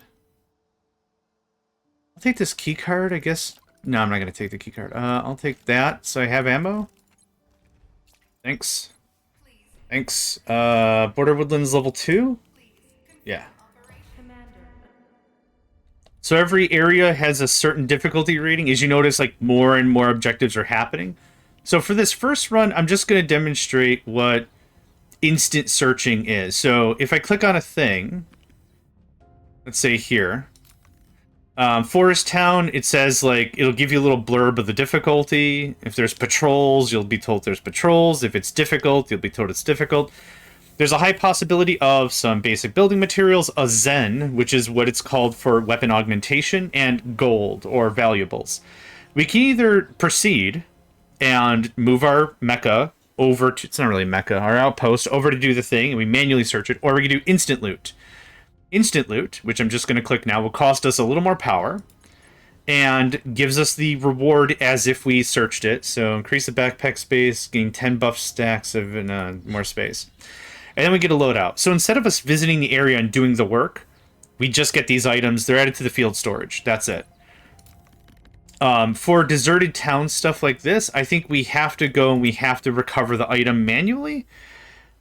I'll take this key card, I guess. No, I'm not going to take the key card. I'll take that so I have ammo. Thanks. Thanks. Border Woodlands level 2? Yeah. So every area has a certain difficulty rating. As you notice, like, more and more objectives are happening. So for this first run, I'm just going to demonstrate what instant searching is. So if I click on a thing, let's say here, Forest Town, it says, like, it'll give you a little blurb of the difficulty. If there's patrols, you'll be told there's patrols. If it's difficult, you'll be told it's difficult. There's a high possibility of some basic building materials, a Zen, which is what it's called for weapon augmentation, and gold, or valuables. We can either proceed and move our mecha over to, it's not really mecha, our outpost, over to do the thing, and we manually search it, or we can do instant loot. Instant loot, which I'm just going to click now, will cost us a little more power, and gives us the reward as if we searched it. So increase the backpack space, gain 10 buff stacks of more space. And then we get a loadout. So instead of us visiting the area and doing the work, we just get these items. They're added to the field storage. That's it. For deserted town stuff like this, I think we have to go and we have to recover the item manually.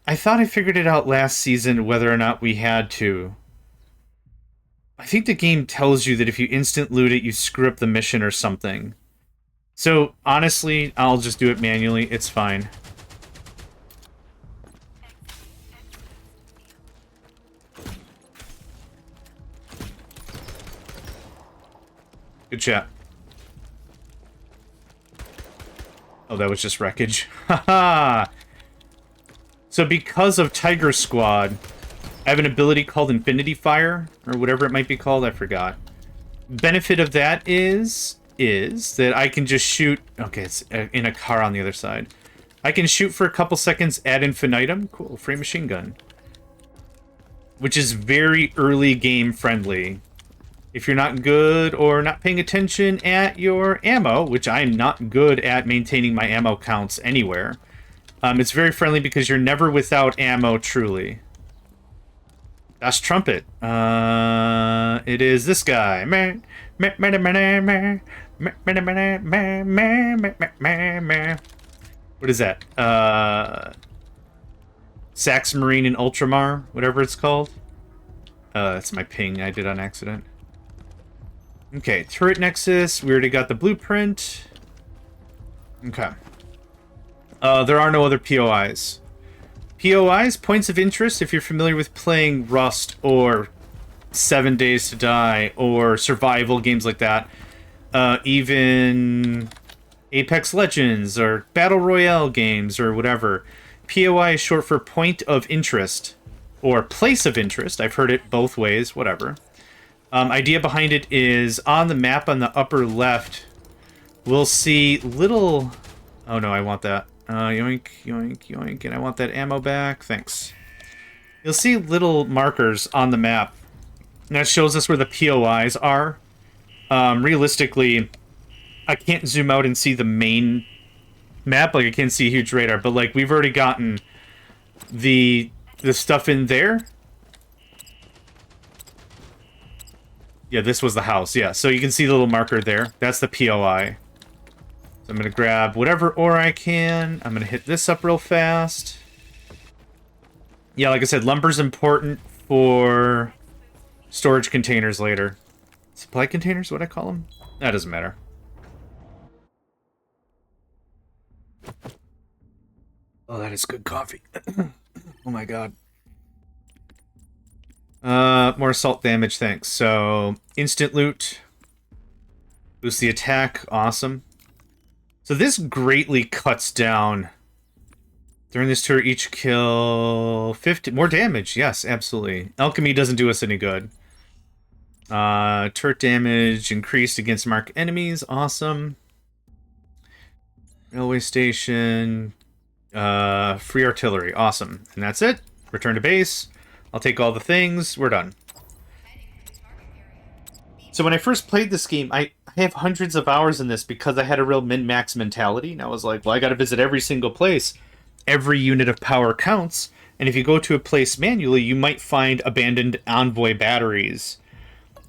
I thought I figured it out last season whether or not we had to. I think the game tells you that if you instant loot it, you screw up the mission or something. So, honestly, I'll just do it manually. It's fine. Good chat. Oh, that was just wreckage. Haha! So because of Tiger Squad, I have an ability called Infinity Fire, or whatever it might be called, I forgot. Benefit of that is that I can just shoot... Okay, it's in a car on the other side. I can shoot for a couple seconds ad infinitum. Cool, free machine gun. Which is very early game friendly. If you're not good or not paying attention at your ammo, which I'm not good at maintaining my ammo counts anywhere, it's very friendly because you're never without ammo, truly. Das Trumpet. It is this guy. What is that? Sax Marine and Ultramar, whatever it's called. That's my ping I did on accident. Okay, turret nexus. We already got the blueprint. Okay. There are no other POIs. POIs, points of interest, if you're familiar with playing Rust or 7 Days to Die or survival games like that. Even Apex Legends or Battle Royale games or whatever. POI is short for point of interest or place of interest. I've heard it both ways, whatever. Idea behind it is on the map on the upper left, we'll see little... Oh no, I want that. Yoink, yoink, yoink, and I want that ammo back. Thanks. You'll see little markers on the map. And that shows us where the POIs are. Realistically, I can't zoom out and see the main map. Like, I can't see a huge radar. But, like, we've already gotten the stuff in there. Yeah, this was the house. Yeah, so you can see the little marker there. That's the POI. So I'm going to grab whatever ore I can. I'm going to hit this up real fast. Yeah, like I said, lumber's important for storage containers later. Supply containers, what I call them? That doesn't matter. Oh, that is good coffee. Oh my god. More assault damage, thanks. So, instant loot. Boost the attack, awesome. So this greatly cuts down. During this tour, each kill 50... More damage, yes, absolutely. Alchemy doesn't do us any good. Turret damage increased against marked enemies, awesome. Railway station. Free artillery, awesome. And that's it. Return to base. I'll take all the things. We're done. So when I first played this game, I have hundreds of hours in this because I had a real min-max mentality. And I was like, well, I got to visit every single place. Every unit of power counts. And if you go to a place manually, you might find abandoned Envoy batteries.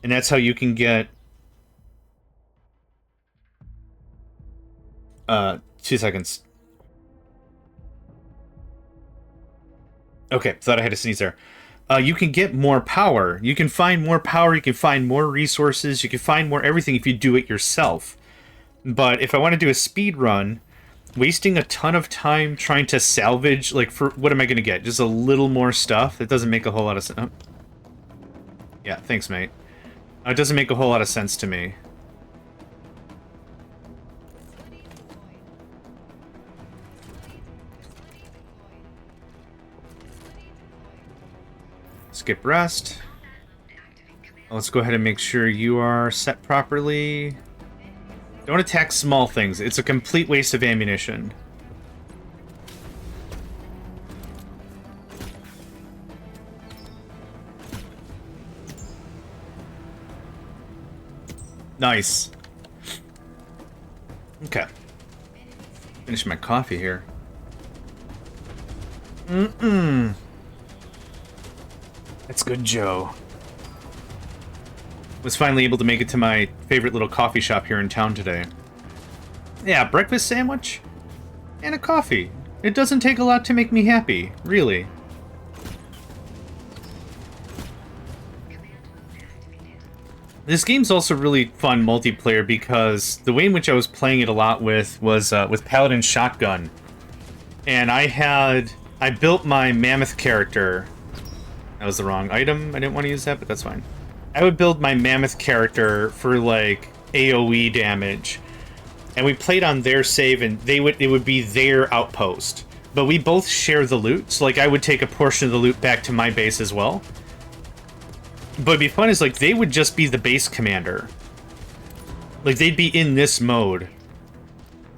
And that's how you can get... 2 seconds. Okay, thought I had to sneeze there. You can get more power. You can find more power, you can find more resources, you can find more everything if you do it yourself. But if I want to do a speed run, wasting a ton of time trying to salvage, like, for what am I going to get? Just a little more stuff? That doesn't make a whole lot of sense. Oh. Yeah, thanks, mate. It doesn't make a whole lot of sense to me. Skip rest. Let's go ahead and make sure you are set properly. Don't attack small things. It's a complete waste of ammunition. Nice. Okay. Finish my coffee here. That's good, Joe. Was finally able to make it to my favorite little coffee shop here in town today. Yeah, breakfast sandwich and a coffee. It doesn't take a lot to make me happy, really. This game's also really fun multiplayer because the way in which I was playing it a lot with was with Paladin Shotgun. And I built my Mammoth character. That was the wrong item. I didn't want to use that, but that's fine. I would build my Mammoth character for, like, AoE damage. And we played on their save, and it would be their outpost. But we both share the loot, so, like, I would take a portion of the loot back to my base as well. But it'd be fun is, like, they would just be the base commander. Like, they'd be in this mode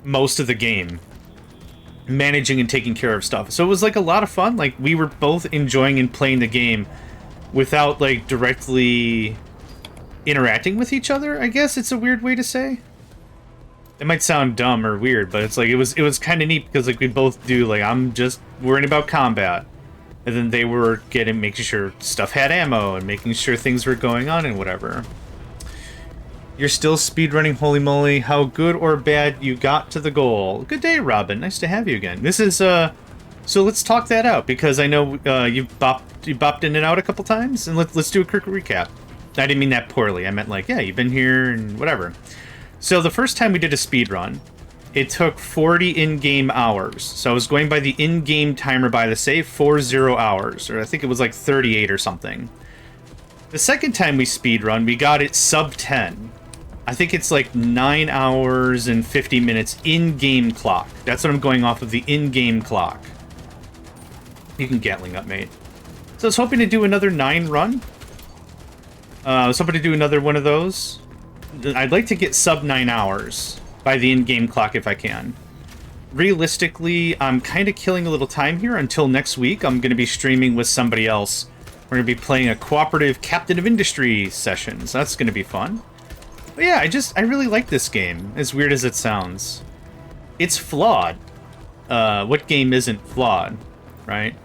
most of the game, managing and taking care of stuff. So it was, like, a lot of fun. Like, we were both enjoying and playing the game without, like, directly interacting with each other, I guess it's a weird way to say. It might sound dumb or weird, but it's like, it was kind of neat because, like, we both do, like, I'm just worrying about combat. And then they were making sure stuff had ammo and making sure things were going on and whatever. You're still speedrunning, holy moly. How good or bad you got to the goal. Good day, Robin. Nice to have you again. This is, so let's talk that out, because I know you bopped in and out a couple times, and let's do a quick recap. I didn't mean that poorly. I meant, like, yeah, you've been here and whatever. So the first time we did a speedrun, it took 40 in-game hours. So I was going by the in-game timer by the save, 40 hours. Or I think it was like 38 or something. The second time we speedrun, we got it sub 10. I think it's like 9 hours and 50 minutes in-game clock. That's what I'm going off of, the in-game clock. You can Gatling up, mate. So I was hoping to do another 9 run. I was hoping to do another one of those. I'd like to get sub 9 hours by the in-game clock if I can. Realistically, I'm kind of killing a little time here until next week. I'm going to be streaming with somebody else. We're going to be playing a cooperative Captain of Industry session, so that's going to be fun. But yeah, I really like this game, as weird as it sounds. It's flawed. What game isn't flawed, right?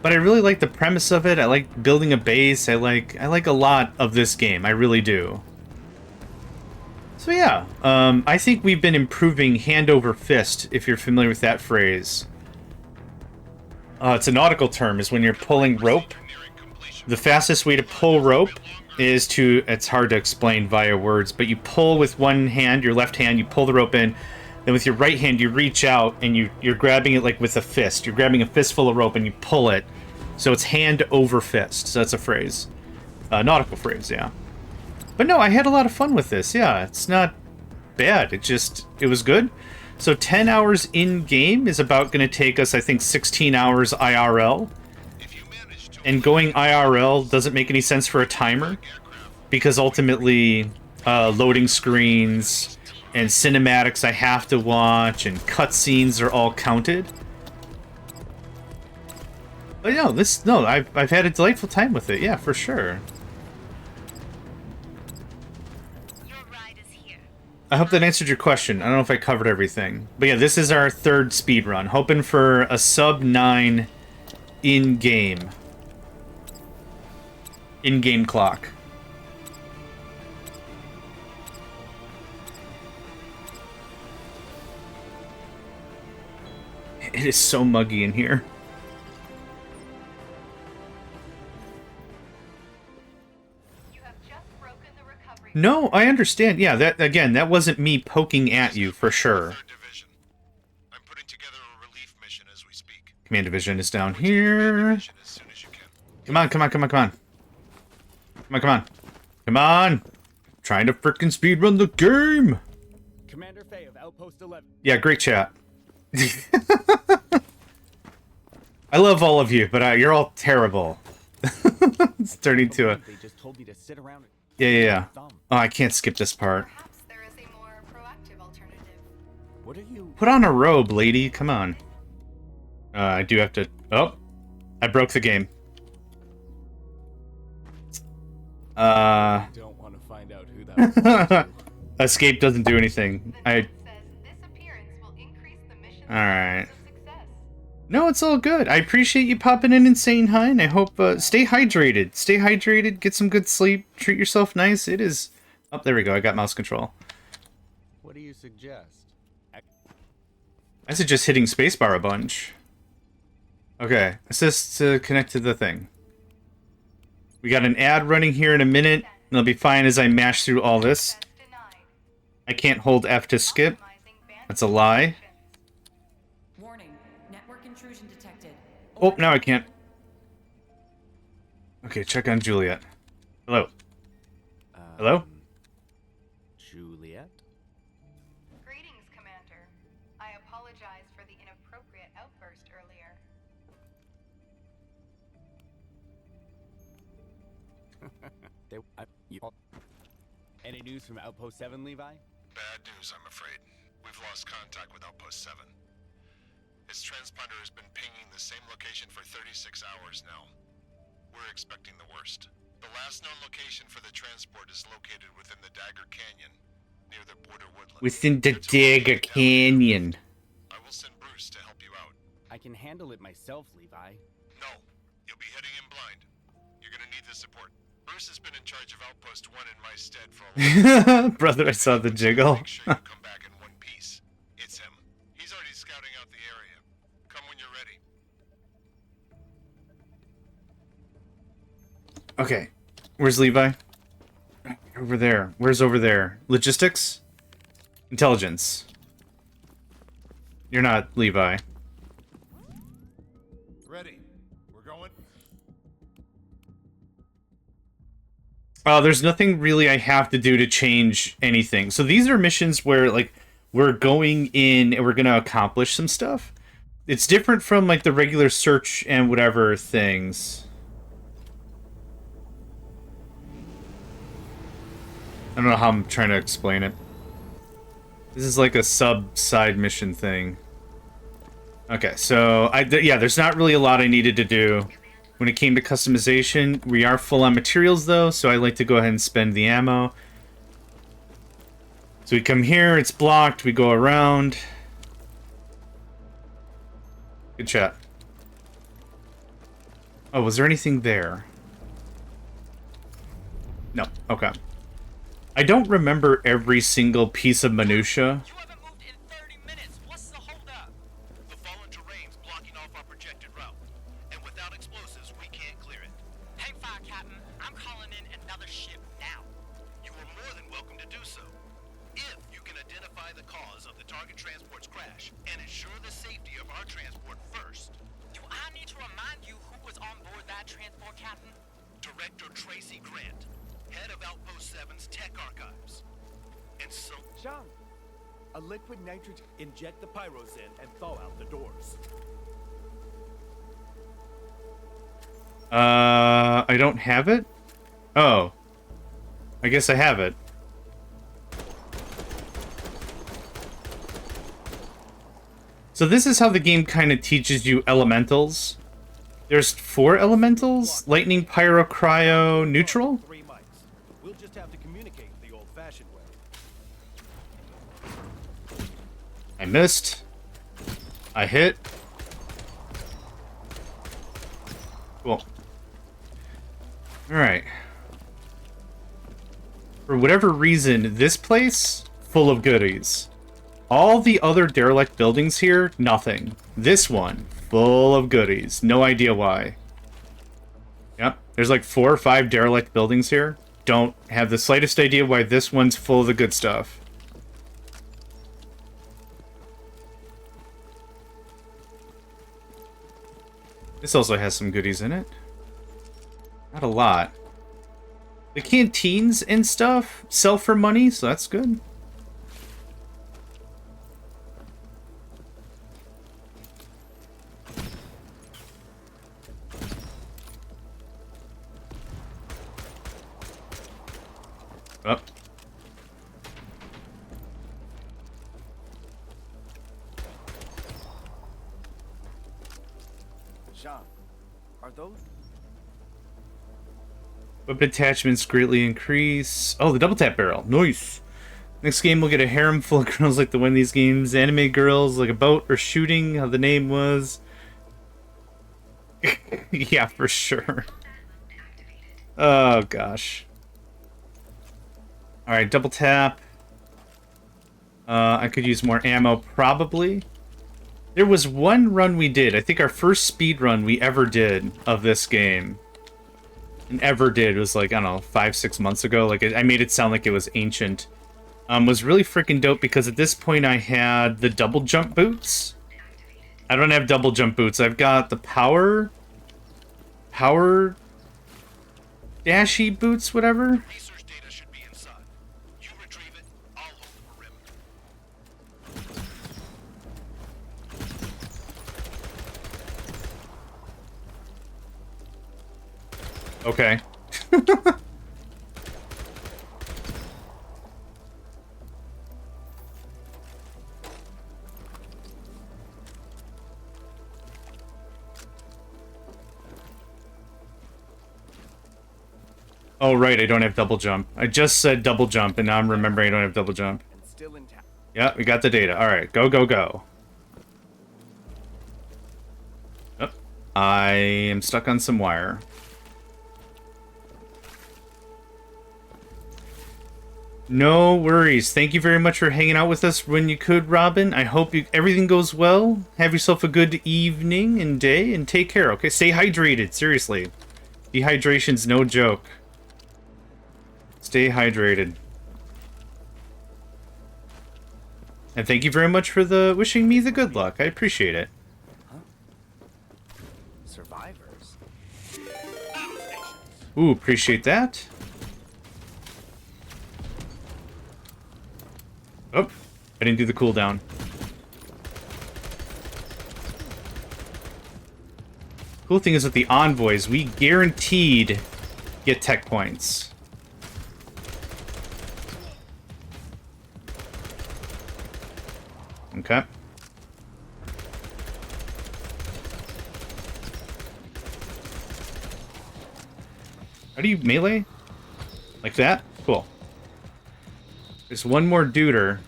But I really like the premise of it. I like building a base. I like a lot of this game. I really do. So yeah, I think we've been improving hand over fist, if you're familiar with that phrase. It's a nautical term, is when you're pulling rope. The fastest way to pull rope is to, it's hard to explain via words, but you pull with one hand, your left hand, you pull the rope in, then with your right hand you reach out and you're grabbing it like with a fist. You're grabbing a fistful of rope and you pull it. So it's hand over fist, so that's a phrase. Nautical phrase, yeah. But no, I had a lot of fun with this, yeah. It's not bad, it was good. So 10 hours in-game is about going to take us, I think, 16 hours IRL. And going IRL doesn't make any sense for a timer, because ultimately loading screens and cinematics I have to watch and cutscenes are all counted. But no, I've had a delightful time with it, yeah, for sure. I hope that answered your question. I don't know if I covered everything. But yeah, this is our third speed run. Hoping for a sub 9 in-game. In-game clock. It is so muggy in here. No, I understand. Yeah, that wasn't me poking at you, for sure. I'm putting together a relief mission as we speak. Command division is down here. Come on, come on, come on, come on. Come on, come on. Come on! Trying to frickin' speedrun the game! Commander Fay of Outpost 11. Yeah, great chat. I love all of you, but you're all terrible. It's turning to a... They just told me to sit around. Yeah. Oh, I can't skip this part. Perhaps there is a more proactive alternative. What are you? Put on a robe, lady. Come on. I do have to... Oh. I broke the game. Don't want to find out who that was. Escape doesn't do anything. Says this appearance will increase the mission's Alright. chances of success. No, it's all good. I appreciate you popping in and saying hi, and I hope... stay hydrated. Stay hydrated, get some good sleep, treat yourself nice. It is... Oh, there we go. I got mouse control. What do you suggest? I suggest hitting spacebar a bunch. Okay. Assist to connect to the thing. We got an ad running here in a minute, and it'll be fine as I mash through all this. Access denied. I can't hold F to skip. Compromising That's a lie. Warning. Network intrusion detected. Oh, now I can't. Okay, check on Juliet. Hello. Hello? Juliet? Greetings, Commander. I apologize for the inappropriate outburst earlier. Any news from Outpost 7, Levi? Bad news, I'm afraid. We've lost contact with Outpost 7. Its transponder has been pinging the same location for 36 hours now. We're expecting the worst. The last known location for the transport is located within the Dagger Canyon, near the border woodlands. Within the Until we Dagger get down there, Canyon. I will send Bruce to help you out. I can handle it myself, Levi. No, you'll be heading in blind. You're gonna need the support. Bruce has been in charge of Outpost 1 in my stead for a long time. Brother, I saw the jiggle. Make sure you come back in one piece. It's him. He's already scouting out the area. Come when you're ready. Okay. Where's Levi? Over there. Where's over there? Logistics? Intelligence. You're not Levi. Ready. We're going. There's nothing really I have to do to change anything. So these are missions where, like, we're going in and we're going to accomplish some stuff. It's different from, like, the regular search and whatever things. I don't know how I'm trying to explain it. This is like a sub-side mission thing. Okay, so, yeah, there's not really a lot I needed to do. When it came to customization, we are full on materials though, so I like to go ahead and spend the ammo. So we come here, it's blocked, we go around. Good chat. Oh, was there anything there? No, okay. I don't remember every single piece of minutia. You haven't moved in 30 minutes. What's the holdup? The fallen terrain's blocking off our projected route. And without explosives, we can't clear it. Hang fire, Captain. I'm calling in another ship now. You are more than welcome to do so. If you can identify the cause of the target transport's crash and ensure the safety of our transport first. Do I need to remind you who was on board that transport, Captain? Director Tracy Grant, head of Outpost 7's tech archives. And so... John! A liquid nitrogen. Inject the pyros in and thaw out the doors. I don't have it? Oh. I guess I have it. So this is how the game kind of teaches you elementals. There's 4 elementals? Lightning, Pyro, Cryo, Neutral? 3 mics. We'll just have to communicate the old-fashioned way. I missed. I hit. Cool. Alright. For whatever reason, this place, full of goodies. All the other derelict buildings here, nothing. This one, full of goodies. No idea why. Yep, there's like 4 or 5 derelict buildings here. Don't have the slightest idea why this one's full of the good stuff. This also has some goodies in it. Not a lot. The canteens and stuff sell for money, so that's good. Oh. Jean, are those? Weapon attachments greatly increase. Oh, the double tap barrel. Nice. Next game, we'll get a harem full of girls like the one in these games. Anime girls, like a boat or shooting, how the name was. Yeah, for sure. Oh, gosh. Alright, double tap. I could use more ammo, probably. There was one run we did. I think our first speed run we ever did of this game. And ever did was like, I don't know, 5-6 months ago. Like, I made it sound like it was ancient. Was really freaking dope because at this point I had the double jump boots. I don't have double jump boots. I've got the power dashy boots, whatever. Research data should be inside. You retrieve it, I'll hold the perimeter. Okay. Oh, right, I don't have double jump. I just said double jump, and now I'm remembering I don't have double jump. And still intact. Yeah, we got the data. Alright, go, go, go. Oh, I am stuck on some wire. No worries. Thank you very much for hanging out with us when you could, Robin. I hope everything goes well. Have yourself a good evening and day, and take care, okay? Stay hydrated, seriously. Dehydration's no joke. Stay hydrated. And thank you very much for the wishing me the good luck. I appreciate it. Survivors. Ooh, appreciate that. Oh, I didn't do the cooldown. Cool thing is with the envoys, we guaranteed get tech points. Okay. How do you melee? Like that? Cool. There's one more duder.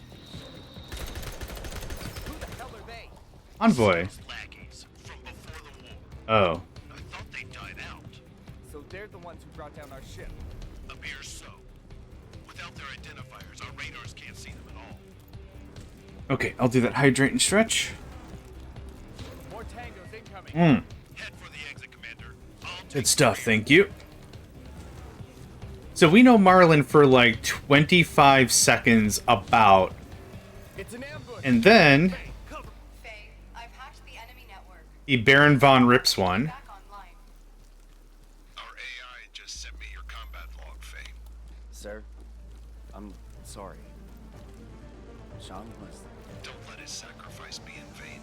Who the hell are they? Envoy. Laggies from before the war. Oh. I thought they died out. So they're the ones who brought down our ship. Appears so. Without their identifiers, our radars can't see them at all. Okay, I'll do that hydrate and stretch. More tangos incoming. Head for the exit, Commander. Good stuff, thank you. So we know Marlin for like 25 seconds about. It's an ambush. And then Faye, I've hacked the enemy network. the Baron Von Rips one. Back online. Our AI just sent me your combat log, Faye. Sir, I'm sorry. Sean was... Don't let his sacrifice be in vain.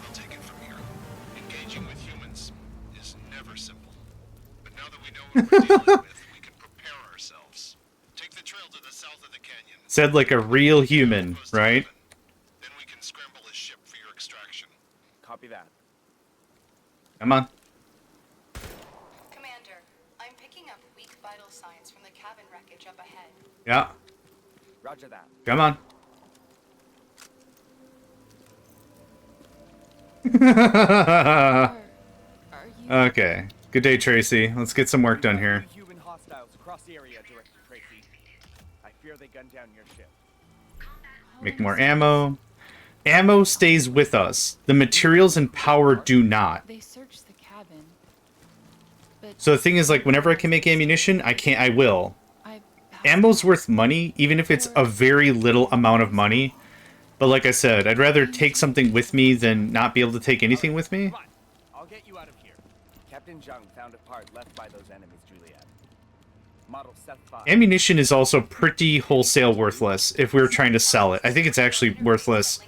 I'll take it from here. Engaging with humans is never simple. But now that we know what we're dealing with, we can prepare ourselves. Take the trail to the south of the canyon. Said like a real human, Outpost right? 11. Then we can scramble his ship for your extraction. Copy that. Come on. Commander, I'm picking up weak vital signs from the cabin wreckage up ahead. Yeah, Roger that. come on. Okay. Good day, Tracy. Let's get some work done here. Human hostiles across the area, Director Tracy. I fear they gunned down your ship. Make more ammo. Ammo stays with us. The materials and power do not. They searched the cabin. But So the thing is, like, whenever I can make ammunition, I will. I Ammo's worth money, even if it's a very little amount of money. But like I said, I'd rather take something with me than not be able to take anything with me. Come on, I'll get you out of here. Captain Jung found a part left by those enemies, Juliet. Model Seth 5. Ammunition is also pretty wholesale worthless if we were trying to sell it. I think it's actually worthless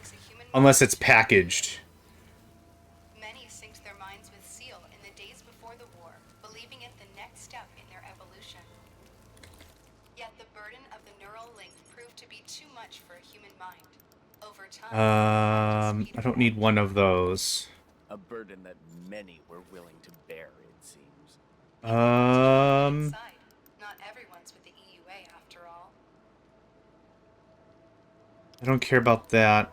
unless it's packaged. Many synced their minds with SEAL in the days before the war, believing it the next step in their evolution. Yet the burden of the neural link proved to be too much for a human mind. Over time, I don't need one of those. A burden that many were willing to bear, it seems. inside. Not everyone's with the EUA after all. I don't care about that.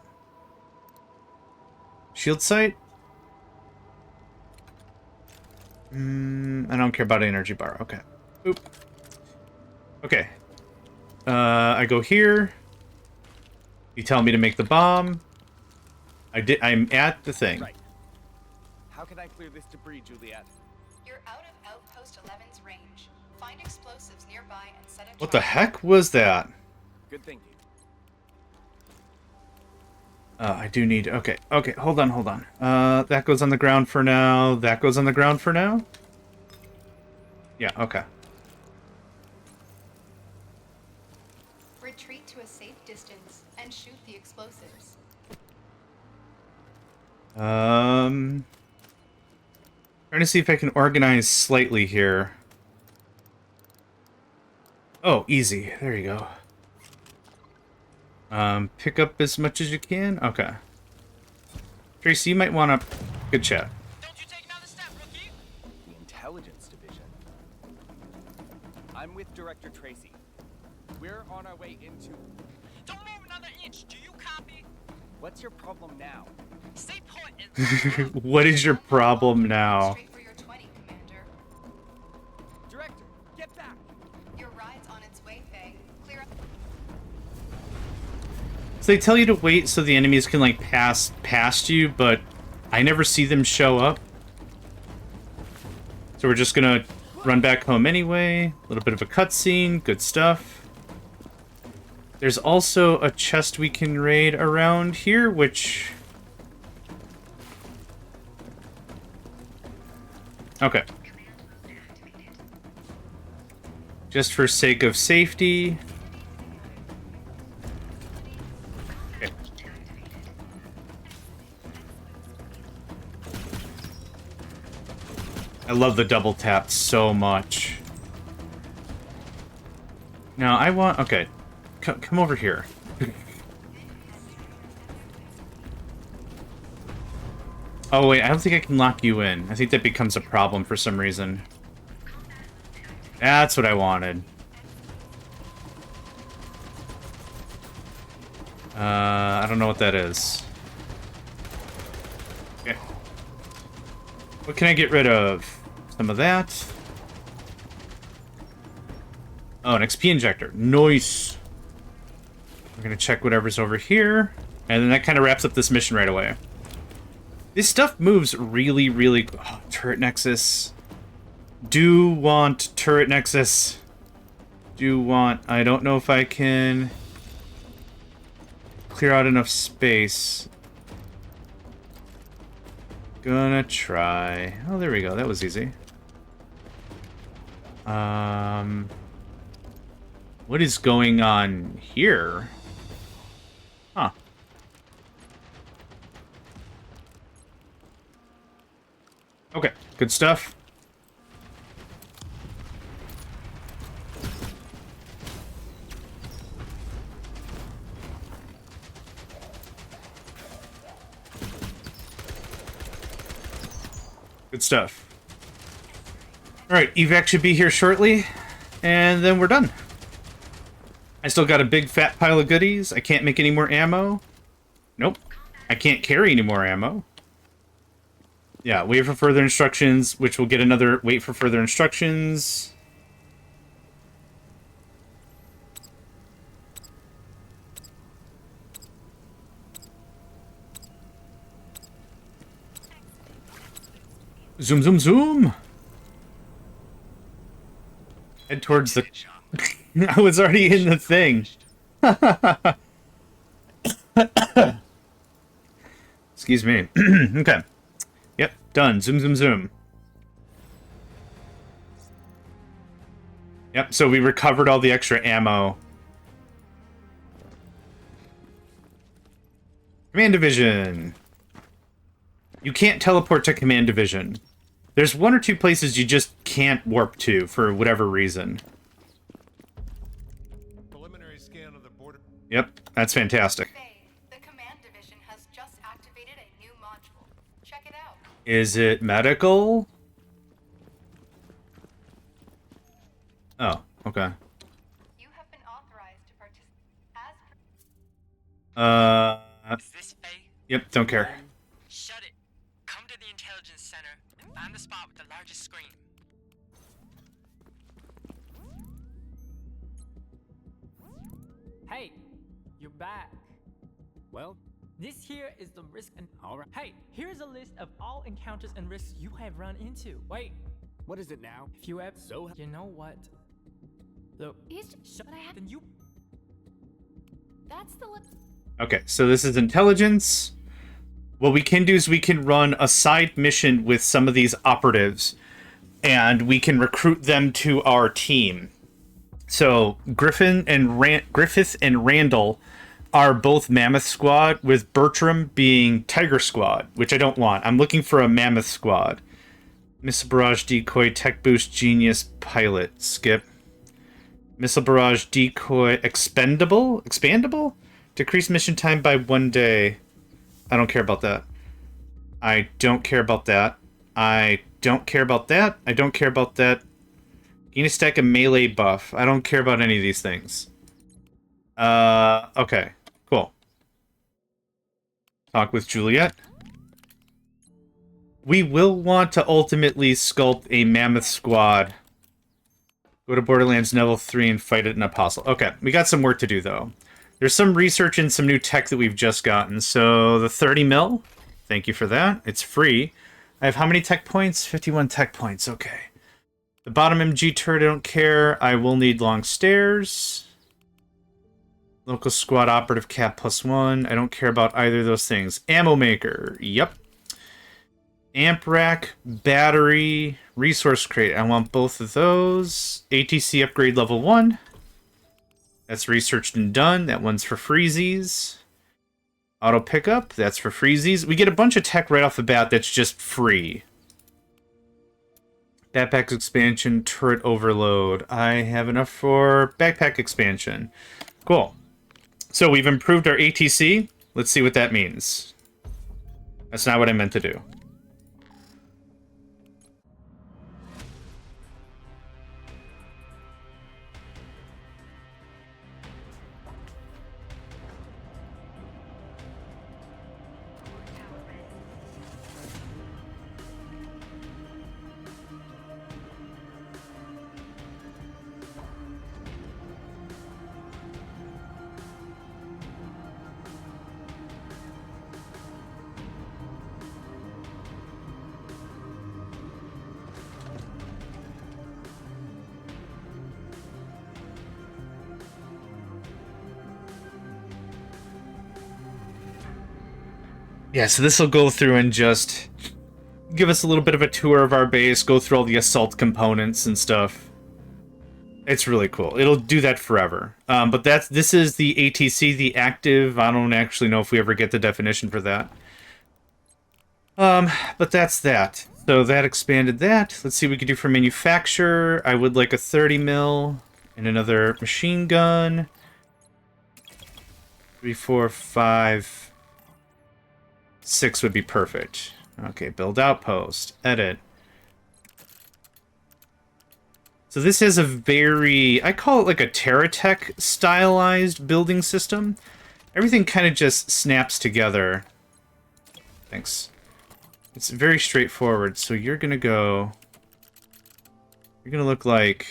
Shield sight? I don't care about energy bar. Okay. Oop. Okay. I go here. You tell me to make the bomb. I'm at the thing. Right. How can I clear this debris, Juliet? You're out of Outpost 11's range. Find explosives nearby and set a What the trap. heck was that? Good thinking. I do need... Okay, hold on. That goes on the ground for now. That goes on the ground for now? Yeah, okay. Retreat to a safe distance and shoot the explosives. Trying to see if I can organize slightly here. Oh, easy. There you go. Pick up as much as you can? Okay. Tracy, you might want to... Good chat. Don't you take another step, rookie? The Intelligence Division. I'm with Director Tracy. We're on our way into... Don't move another inch. Do you copy? What's your problem now? Stay put and... What is your problem now? Straight for your 20, Commander. Director, get back! Your ride's on its way, Faye. Clear up. So they tell you to wait so the enemies can, like, pass past you, but I never see them show up. So we're just gonna run back home anyway. A little bit of a cutscene. Good stuff. There's also a chest we can raid around here, which... Okay. Just for sake of safety. Okay. I love the double tap so much. Now I want... Okay. Come over here. Oh wait, I don't think I can lock you in. I think that becomes a problem for some reason. That's what I wanted. I don't know what that is. Okay. What can I get rid of? Some of that. Oh, an XP injector. Nice. We're gonna check whatever's over here. And then that kind of wraps up this mission right away. This stuff moves really, really... Oh, turret nexus. Do want turret nexus. Do want... I don't know if I can... clear out enough space. Gonna try. Oh, there we go. That was easy. What is going on here? Huh. Okay, good stuff. Good stuff. Alright, evac should be here shortly, and then we're done. I still got a big fat pile of goodies. I can't make any more ammo. Nope. I can't carry any more ammo. Yeah, wait for further instructions, which will get another wait for further instructions. Zoom, zoom, zoom! Head towards the... I was already in the thing. Excuse me. Okay. Yep, done. Zoom, zoom, zoom. Yep, so we recovered all the extra ammo. Command Division. You can't teleport to Command Division. There's one or two places you just can't warp to for whatever reason. Preliminary scan of the border. Yep, that's fantastic. Faye, the command division has just activated a new module. Check it out. Is it medical? Oh, okay. You have been authorized to participate as Is this Faye? Yep, don't care. Shut it. Come to the intelligence center and find the spot with the largest screen. Hey, you're back. Well, this here is the risk and alright. Hey, here's a list of all encounters and risks you have run into. Wait, what is it now? If you have you know what? Look, shut but I have- then you That's the Okay, so this is intelligence. What we can do is we can run a side mission with some of these operatives, and we can recruit them to our team. So Griffith and Randall are both Mammoth Squad, with Bertram being Tiger Squad, which I don't want. I'm looking for a Mammoth Squad. Missile Barrage Decoy, Tech Boost Genius Pilot. Skip. Missile Barrage Decoy Expandable? Decrease mission time by 1 day. I don't care about that. I don't care about that. I don't care about that. I don't care about that. Gain a stack of melee buff. I don't care about any of these things. Okay. Cool. Talk with Juliet. We will want to ultimately sculpt a Mammoth Squad. Go to Borderlands level 3 and fight it in Apostle. Okay, we got some work to do, though. There's some research and some new tech that we've just gotten. So, the 30 mil. Thank you for that. It's free. I have how many tech points? 51 tech points. Okay. The bottom MG turret, I don't care. I will need long stairs. Local squad operative cap +1. I don't care about either of those things. Ammo maker. Yep. Amp rack, battery, resource crate. I want both of those. ATC upgrade level 1. That's researched and done. That one's for freezies. Auto pickup. That's for freezies. We get a bunch of tech right off the bat that's just free. Backpack expansion, turret overload. I have enough for backpack expansion. Cool. So we've improved our ATC. Let's see what that means. That's not what I meant to do. Yeah, so this will go through and just give us a little bit of a tour of our base, go through all the assault components and stuff. It's really cool. It'll do that forever. But this is the ATC, the active. I don't actually know if we ever get the definition for that. But that's that. So that expanded that. Let's see what we can do for manufacture. I would like a 30 mil and another machine gun. 3, 4, 5... 6 would be perfect. Okay, build outpost. Edit. So this has a very... I call it like a Terratech stylized building system. Everything kind of just snaps together. Thanks. It's very straightforward. So you're going to go... You're going to look like...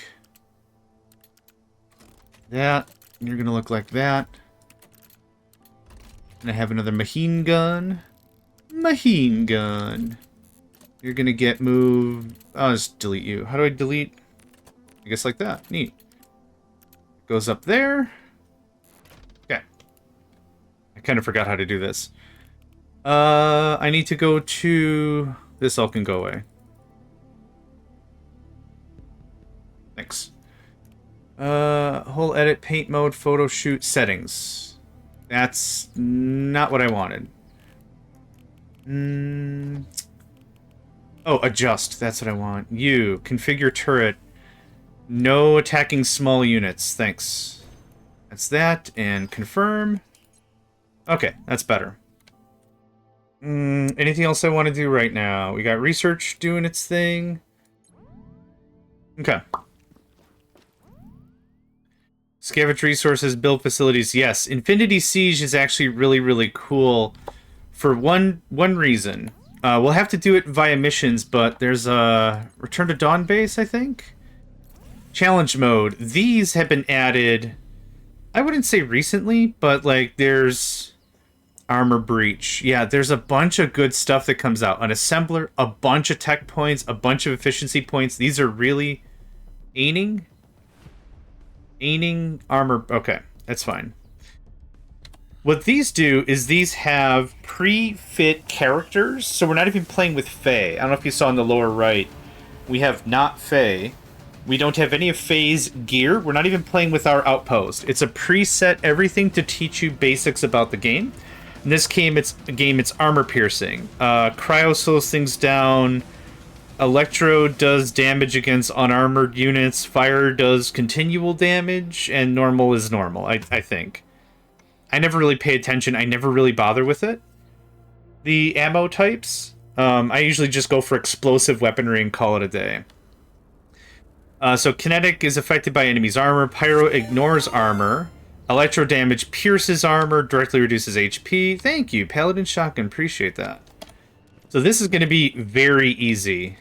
that. And you're going to look like that. And I have another machine gun. Machine gun. You're gonna get moved. I'll just delete you. How do I delete? I guess like that. Neat. Goes up there. Okay. I kind of forgot how to do this. I need to go to... This all can go away. Thanks. Whole edit, paint mode, photo shoot, settings. That's not what I wanted. Oh, adjust. That's what I want. You, configure turret. No attacking small units. Thanks. That's that. And confirm. Okay, that's better. Anything else I want to do right now? We got research doing its thing. Okay. Scavenge resources, build facilities. Yes, Infinity Siege is actually really, really cool for one reason. We'll have to do it via missions, but there's a Return to Dawn base, I think? Challenge mode. These have been added, I wouldn't say recently, but like there's armor breach. Yeah, there's a bunch of good stuff that comes out. An assembler, a bunch of tech points, a bunch of efficiency points. These are really aiming armor. Okay, that's fine. What these do is these have pre-fit characters, so we're not even playing with Faye. I don't know if you saw in the lower right. We have not Faye. We don't have any of Faye's gear. We're not even playing with our outpost. It's a preset everything to teach you basics about the game. In this game, it's armor piercing. Cryo slows things down. Electro does damage against unarmored units. Fire does continual damage, and normal is normal, I think. I never really pay attention. I never really bother with it. The ammo types, I usually just go for explosive weaponry and call it a day. So kinetic is affected by enemies' armor. Pyro ignores armor. Electro damage pierces armor, directly reduces HP. Thank you, Paladin Shotgun. Appreciate that. So this is going to be very easy.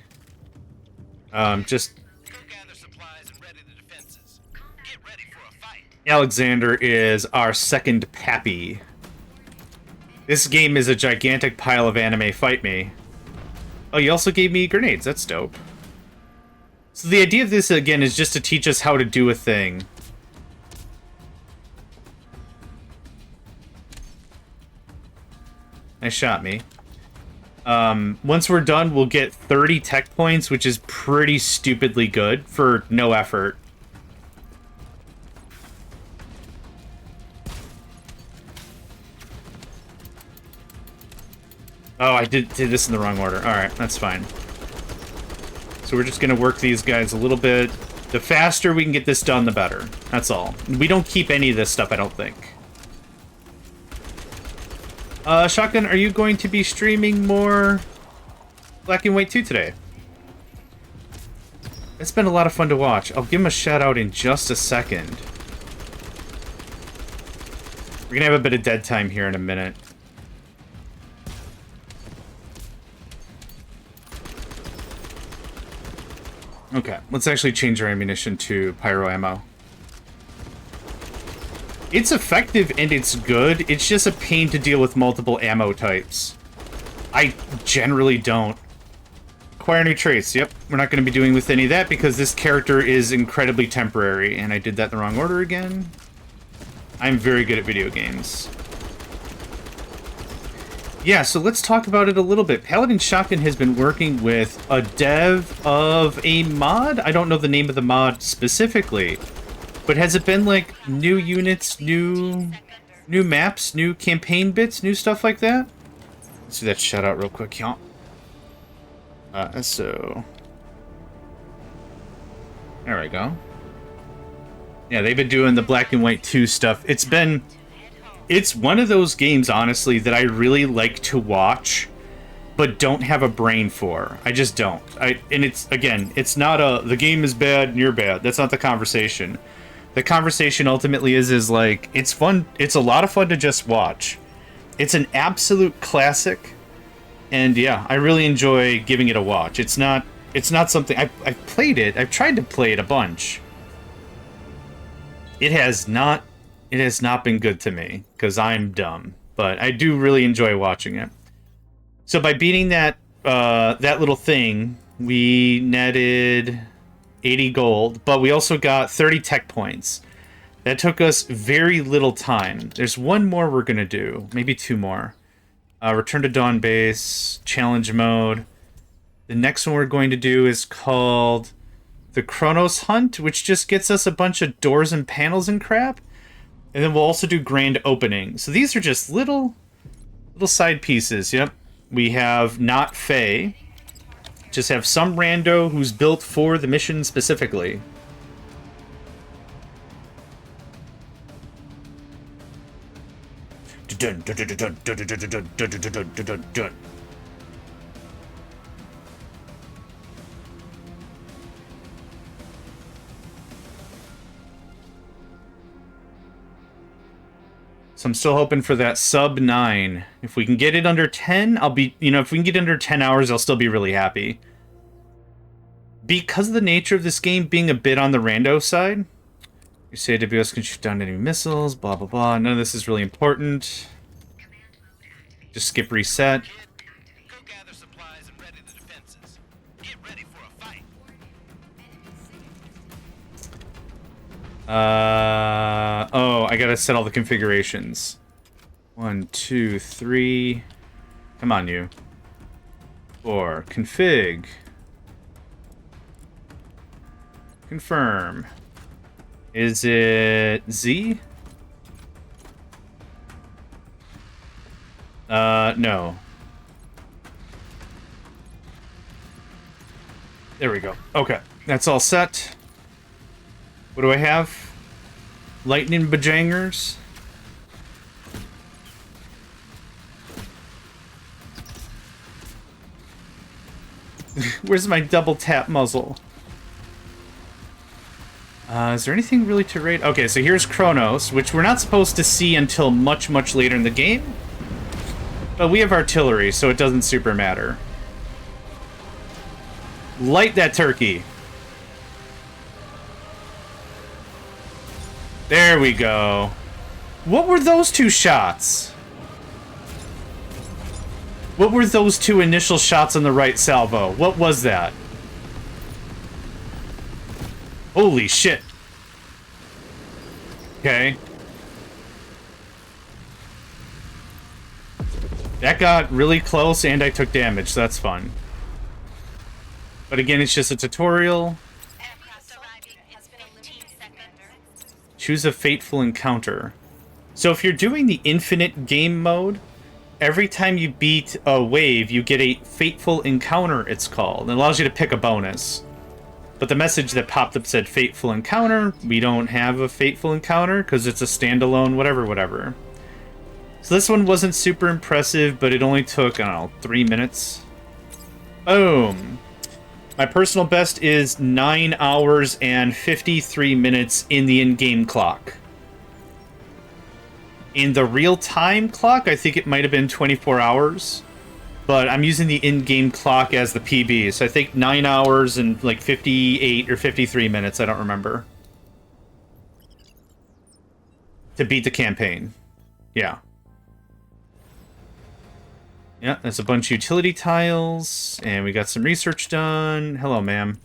Just Go gather supplies and ready the defenses. Get ready for a fight. Alexander is our second Pappy. This game is a gigantic pile of anime. Fight me. Oh, you also gave me grenades. That's dope. So the idea of this, again, is just to teach us how to do a thing. Nice shot, me. Once we're done, we'll get 30 tech points, which is pretty stupidly good for no effort. Oh, I did this in the wrong order. Alright, that's fine. So we're just going to work these guys a little bit. The faster we can get this done, the better. That's all. We don't keep any of this stuff, I don't think. Shotgun, are you going to be streaming more Black and White 2 today? It's been a lot of fun to watch. I'll give him a shout out in just a second. We're going to have a bit of dead time here in a minute. Okay, let's actually change our ammunition to pyro ammo. It's effective and it's good. It's just a pain to deal with multiple ammo types. I generally don't. Acquire new traits. Yep, we're not going to be doing with any of that because this character is incredibly temporary. And I did that in the wrong order again. I'm very good at video games. Yeah, so let's talk about it a little bit. Paladin Shotgun has been working with a dev of a mod. I don't know the name of the mod specifically. But has it been like new units, new maps, new campaign bits, new stuff like that? Let's do that shout out real quick, y'all. So there we go. Yeah, they've been doing the Black and White 2 stuff. It's one of those games, honestly, that I really like to watch, but don't have a brain for. I just don't. And it's, again, it's not a, the game is bad and you're bad. That's not the conversation. The conversation ultimately is like, it's fun. It's a lot of fun to just watch. It's an absolute classic. And yeah, I really enjoy giving it a watch. It's not something, I've played it. I've tried to play it a bunch. It has not been good to me, because I'm dumb. But I do really enjoy watching it. So by beating that little thing, we netted 80 gold, but we also got 30 tech points. That took us very little time. There's one more we're going to do. Maybe two more. Return to Dawn base, challenge mode. The next one we're going to do is called the Kronos Hunt, which just gets us a bunch of doors and panels and crap. And then we'll also do Grand Opening. So these are just little side pieces. Yep. We have Not Faye. Just have some rando who's built for the mission specifically. Dun, dun, dun, dun, dun, dun, dun, dun, dun, dun, dun, dun, dun. So I'm still hoping for that sub 9. If we can get it under 10, I'll be, if we can get it under 10 hours, I'll still be really happy. Because of the nature of this game being a bit on the rando side, you say AWS can shoot down enemy missiles, blah, blah, blah. None of this is really important. Just skip reset. Go gather supplies and ready the defenses. Get ready for a fight. Oh, I gotta set all the configurations. 1, 2, 3. Come on, you. 4. Config. Confirm. Is it Z? No. There we go. Okay, that's all set. What do I have? Lightning Bajangers. Where's my double tap muzzle? Is there anything really to raid? Okay, so here's Kronos, which we're not supposed to see until much, much later in the game. But we have artillery, so it doesn't super matter. Light that turkey. There we go. What were those two shots? What were those two initial shots on the right salvo? What was that? Holy shit. Okay. That got really close and I took damage, so that's fun. But again, it's just a tutorial. Choose a fateful encounter. So if you're doing the infinite game mode, every time you beat a wave, you get a fateful encounter, it's called. It allows you to pick a bonus. But the message that popped up said fateful encounter. We don't have a fateful encounter because it's a standalone whatever. So this one wasn't super impressive, but it only took, I don't know, 3 minutes. Boom. My personal best is 9 hours and 53 minutes in the in-game clock. In the real-time clock, I think it might have been 24 hours. But I'm using the in-game clock as the PB, so I think 9 hours and like 58 or 53 minutes, I don't remember. To beat the campaign. Yeah. Yeah, that's a bunch of utility tiles, and we got some research done. Hello, ma'am.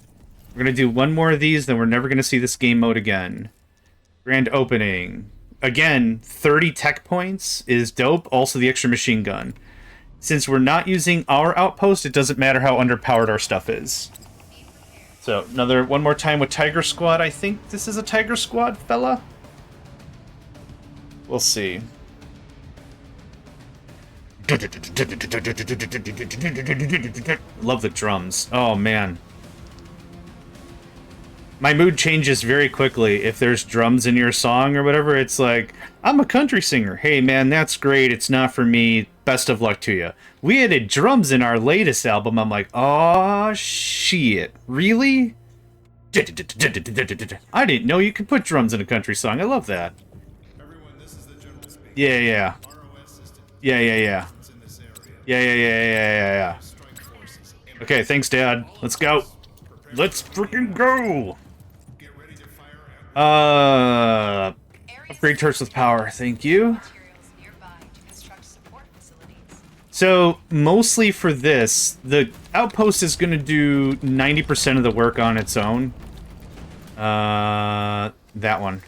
We're going to do one more of these, then we're never going to see this game mode again. Grand opening. Again, 30 tech points is dope, also the extra machine gun. Since we're not using our outpost, it doesn't matter how underpowered our stuff is. So, one more time with Tiger Squad. I think this is a Tiger Squad, fella? We'll see. Love the drums. Oh, man. My mood changes very quickly if there's drums in your song or whatever. It's like, I'm a country singer. Hey, man, that's great. It's not for me. Best of luck to you. We added drums in our latest album. I'm like, oh, shit. Really? I didn't know you could put drums in a country song. I love that. Everyone, this is the general speaker. Yeah. Yeah. Okay, thanks, Dad. Let's go. Let's freaking go! Upgrade turrets with power. Thank you. So, mostly for this, the outpost is going to do 90% of the work on its own. That one.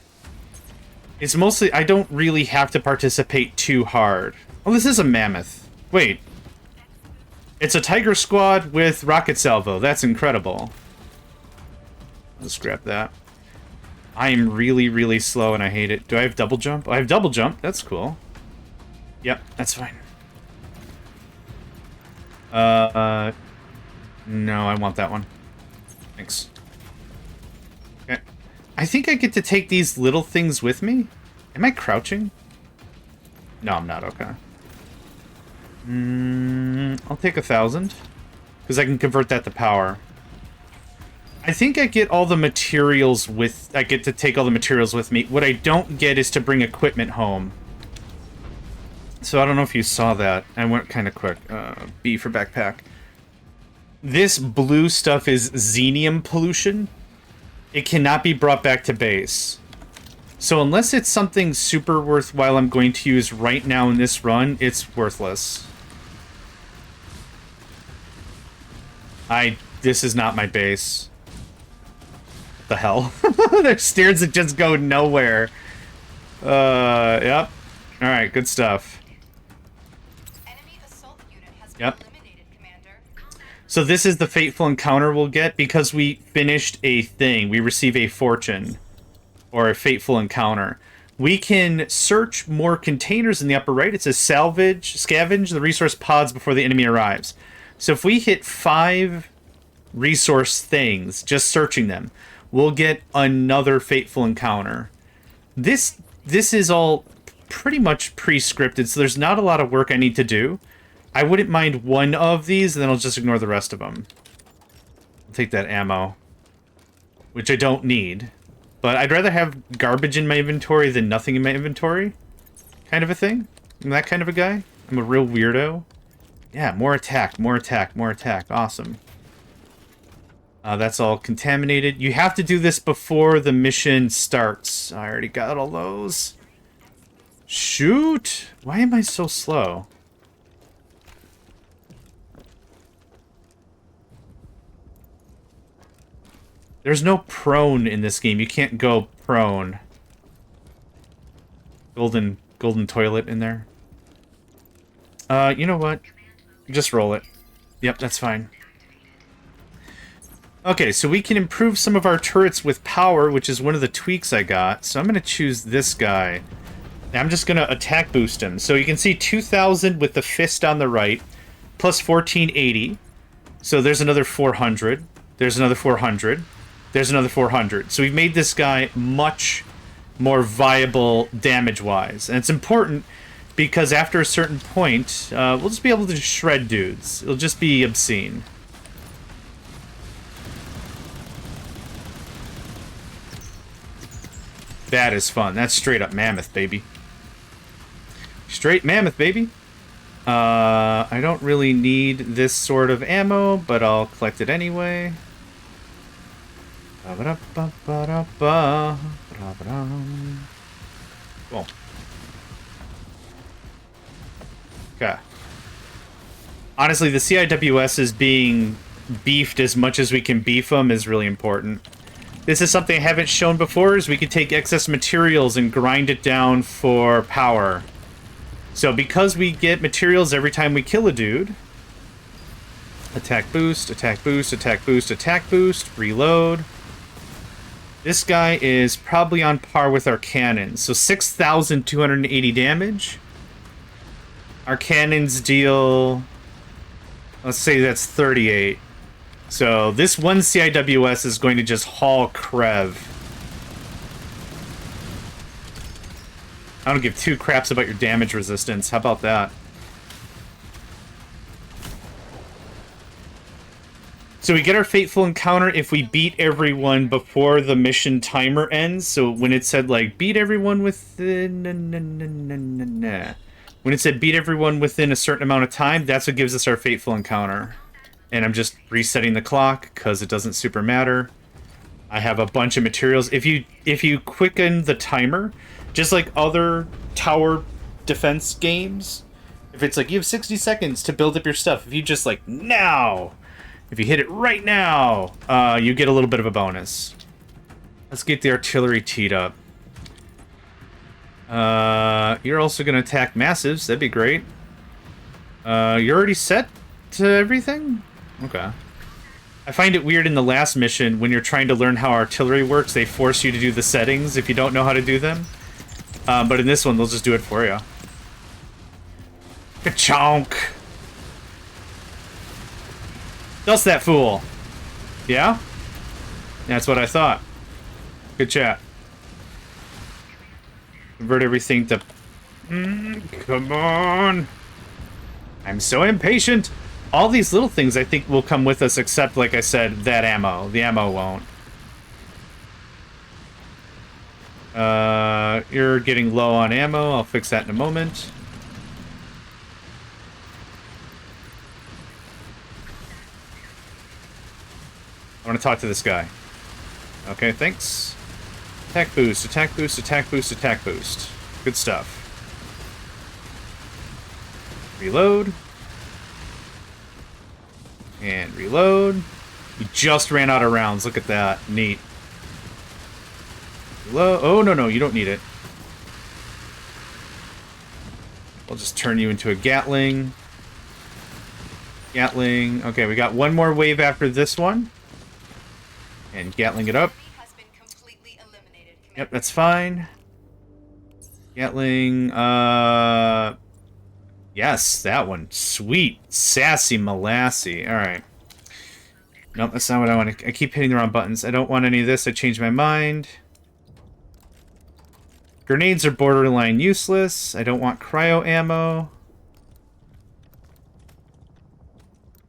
It's mostly, I don't really have to participate too hard. Oh, this is a mammoth. Wait. It's a Tiger Squad with rocket salvo. That's incredible. Let's grab that. I am really, really slow and I hate it. Do I have double jump? Oh, I have double jump. That's cool. Yep, that's fine. No, I want that one. Thanks. Okay. I think I get to take these little things with me. Am I crouching? No, I'm not. Okay. I'll take 1,000. Because I can convert that to power. I think I get all the materials with... I get to take all the materials with me. What I don't get is to bring equipment home. So I don't know if you saw that. I went kind of quick. B for backpack. This blue stuff is xenium pollution. It cannot be brought back to base. So unless it's something super worthwhile I'm going to use right now in this run, it's worthless. This is not my base. The hell? There's stairs that just go nowhere. Yep. Alright, good stuff. Enemy assault unit has been Yep. eliminated, Commander. So this is the fateful encounter we'll get because we finished a thing. We receive a fortune. Or a fateful encounter. We can search more containers in the upper right. It says scavenge the resource pods before the enemy arrives. So if we hit 5 resource things, just searching them, we'll get another fateful encounter. This is all pretty much pre-scripted, so there's not a lot of work I need to do. I wouldn't mind one of these, and then I'll just ignore the rest of them. I'll take that ammo, which I don't need. But I'd rather have garbage in my inventory than nothing in my inventory. Kind of a thing. I'm that kind of a guy. I'm a real weirdo. Yeah, more attack, more attack, more attack. Awesome. That's all contaminated. You have to do this before the mission starts. I already got all those. Shoot! Why am I so slow? There's no prone in this game. You can't go prone. Golden toilet in there. You know what? Just roll it. Yep, that's fine. Okay, so we can improve some of our turrets with power, which is one of the tweaks I got. So I'm going to choose this guy. And I'm just going to attack boost him. So you can see 2,000 with the fist on the right, plus 1,480. So there's another 400. There's another 400. There's another 400. So we've made this guy much more viable damage-wise. And it's important because after a certain point, we'll just be able to shred dudes. It'll just be obscene. That is fun. That's straight up mammoth, baby. Straight mammoth, baby. I don't really need this sort of ammo, but I'll collect it anyway. Cool. Okay. Honestly, the CIWS is being beefed as much as we can beef them is really important. This is something I haven't shown before, is we could take excess materials and grind it down for power. So because we get materials every time we kill a dude, attack boost, attack boost, attack boost, attack boost, reload. This guy is probably on par with our cannons. So 6,280 damage. Our cannons deal, let's say that's 38. So this one CIWS is going to just haul Krev. I don't give 2 craps about your damage resistance. How about that? So we get our fateful encounter if we beat everyone before the mission timer ends. So when it said like beat everyone within when it said beat everyone within a certain amount of time, that's what gives us our fateful encounter. And I'm just resetting the clock because it doesn't super matter. I have a bunch of materials. If you quicken the timer, just like other tower defense games, if it's like you have 60 seconds to build up your stuff, if you just like now, if you hit it right now, you get a little bit of a bonus. Let's get the artillery teed up. You're also going to attack massives. That'd be great. You're already set to everything? Okay. I find it weird in the last mission when you're trying to learn how artillery works, they force you to do the settings if you don't know how to do them. But in this one, they'll just do it for you. Ka-chonk! Dust that fool! Yeah? That's what I thought. Good chat. Convert everything to... come on! I'm so impatient! All these little things I think will come with us, except, like I said, that ammo. The ammo won't. You're getting low on ammo. I'll fix that in a moment. I want to talk to this guy. Okay, thanks. Attack boost, attack boost, attack boost, attack boost. Good stuff. Reload. And reload. We just ran out of rounds. Look at that. Neat. Reload. Oh, no, you don't need it. I'll just turn you into a Gatling. Gatling. Okay, we got one more wave after this one. And Gatling it up. Yep, that's fine. Gatling, yes, that one. Sweet. Sassy Molassy. Alright. Nope, that's not what I want. I keep hitting the wrong buttons. I don't want any of this. I changed my mind. Grenades are borderline useless. I don't want cryo ammo.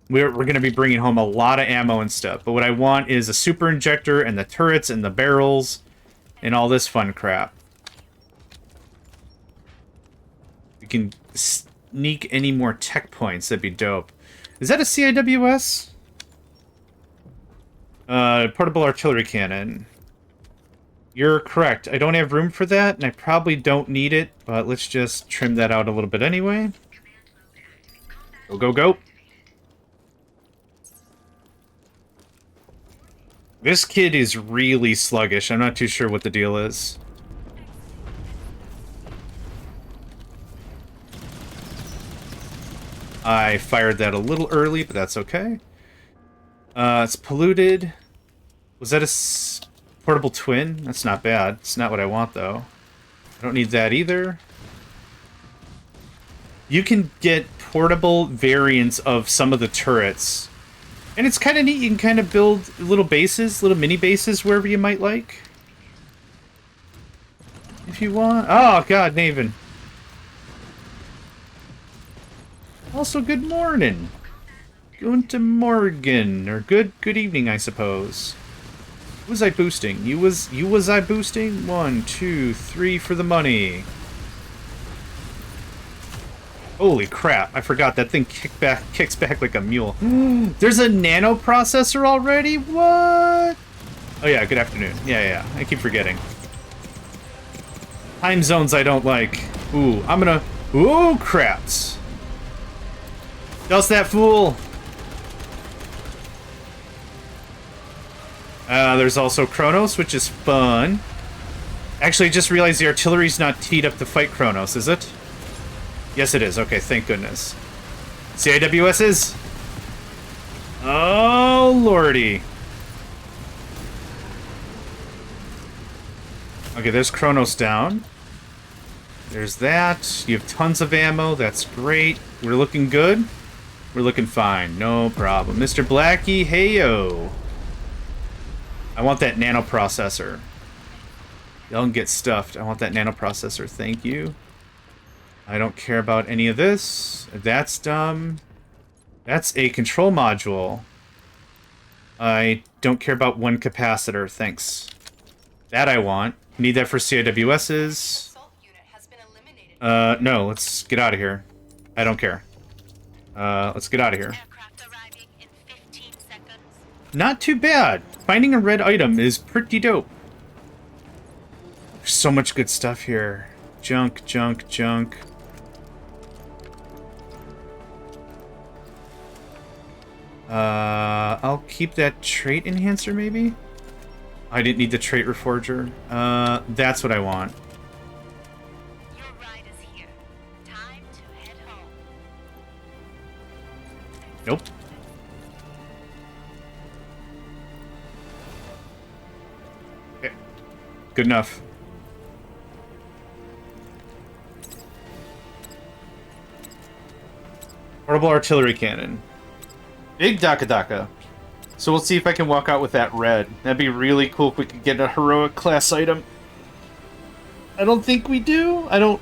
We're going to be bringing home a lot of ammo and stuff. But what I want is a super injector and the turrets and the barrels and all this fun crap. We can sneak any more tech points. That'd be dope. Is that a CIWS? Portable artillery cannon. You're correct. I don't have room for that, and I probably don't need it, but let's just trim that out a little bit anyway. Go, go, go. This kid is really sluggish. I'm not too sure what the deal is. I fired that a little early, but that's okay. It's polluted. Was that a portable twin? That's not bad. It's not what I want, though. I don't need that either. You can get portable variants of some of the turrets. And it's kind of neat. You can kind of build little bases, little mini bases, wherever you might like. If you want. Oh, God, Naven. Also, good morning. Going to Morgan. Or good evening, I suppose. Who was I boosting? You was I boosting? 1, 2, 3 for the money. Holy crap, I forgot that thing kicks back like a mule. There's a nano processor already? What? Oh yeah, good afternoon. Yeah, I keep forgetting. Time zones I don't like. Ooh, I'm gonna... Ooh, craps. Dust that fool. There's also Kronos, which is fun. Actually, I just realized the artillery's not teed up to fight Kronos, is it? Yes, it is. Okay, thank goodness. CIWS's? Oh, lordy. Okay, there's Kronos down. There's that. You have tons of ammo. That's great. We're looking good. We're looking fine. No problem. Mr. Blackie, heyo. I want that nano processor. Y'all can get stuffed. I want that nano processor. Thank you. I don't care about any of this. That's dumb. That's a control module. I don't care about one capacitor. Thanks. That I want. Need that for CIWS's. No, let's get out of here. I don't care. Let's get out of here. Not too bad. Finding a red item is pretty dope. There's so much good stuff here. Junk, junk, junk. I'll keep that trait enhancer, maybe? I didn't need the trait reforger. That's what I want. Your ride is here. Time to head home. Nope. Good enough. Portable artillery cannon. Big Daka Daka. So we'll see if I can walk out with that red. That'd be really cool if we could get a heroic class item. I don't think we do. I don't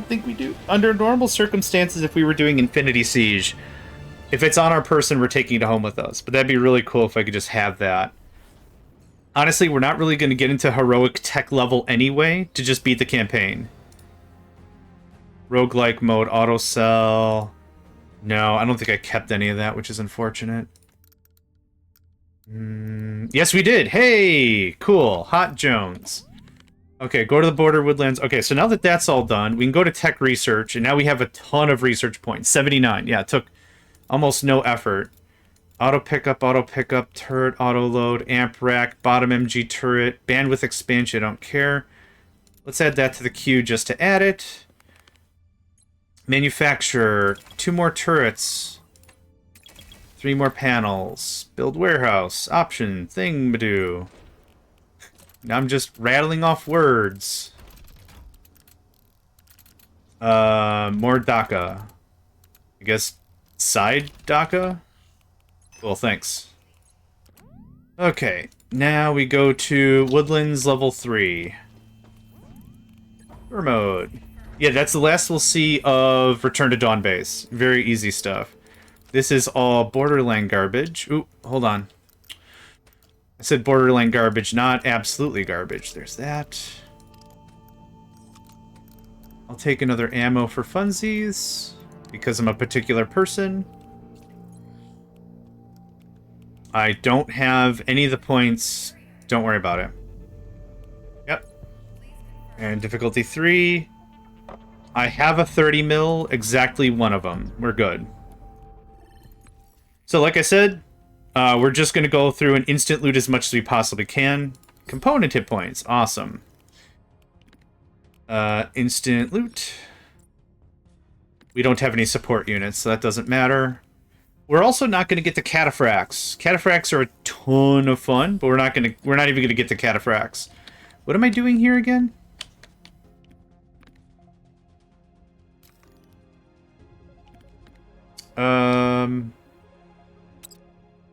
think we do. Under normal circumstances, if we were doing Infinity Siege, if it's on our person, we're taking it home with us. But that'd be really cool if I could just have that. Honestly, we're not really going to get into heroic tech level anyway to just beat the campaign. Roguelike mode, auto sell. No, I don't think I kept any of that, which is unfortunate. Yes, we did. Hey, cool. Hot Jones. Okay, go to the border woodlands. Okay, so now that that's all done, we can go to tech research, and now we have a ton of research points. 79. Yeah, it took almost no effort. Auto pickup, turret, auto load, amp rack, bottom MG turret, bandwidth expansion. I don't care. Let's add that to the queue just to add it. Manufacture 2 more turrets, 3 more panels, build warehouse, option, thing-badoo. Now I'm just rattling off words. More DACA. I guess side DACA? Cool, thanks. Okay, now we go to Woodlands level 3. Tour mode. Yeah, that's the last we'll see of Return to Dawn base. Very easy stuff. This is all Borderland garbage. Ooh, hold on. I said Borderland garbage, not absolutely garbage. There's that. I'll take another ammo for funsies, because I'm a particular person. I don't have any of the points. Don't worry about it. Yep. And difficulty 3. I have a 30 mil, exactly one of them. We're good. So like I said, we're just going to go through and instant loot as much as we possibly can. Component hit points. Awesome. Instant loot. We don't have any support units, so that doesn't matter. We're also not going to get the cataphracts. Cataphracts are a ton of fun, but we're not even going to get the cataphracts. What am I doing here again?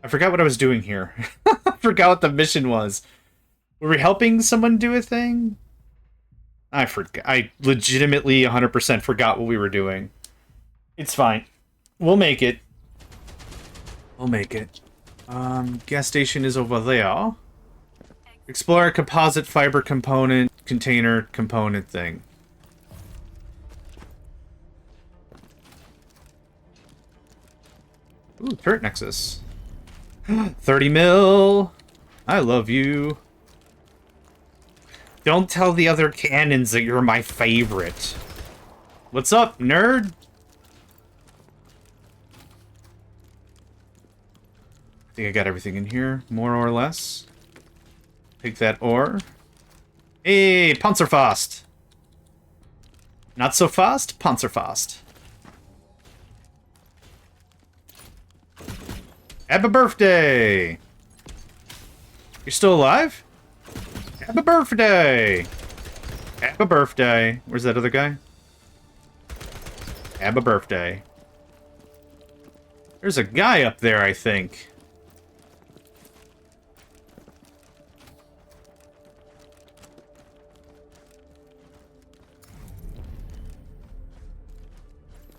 I forgot what I was doing here. I forgot what the mission was. Were we helping someone do a thing? I forgot. I legitimately 100% forgot what we were doing. It's fine. We'll make it. We'll make it. Gas station is over there. Explore a composite fiber component, container component thing. Ooh, turret nexus. 30 mil. I love you. Don't tell the other cannons that you're my favorite. What's up, nerd? I think I got everything in here, more or less. Take that ore. Hey, Panzerfaust. Not so fast, Panzerfaust. Happy birthday! You're still alive? Happy birthday! Happy birthday. Where's that other guy? Happy birthday. There's a guy up there, I think.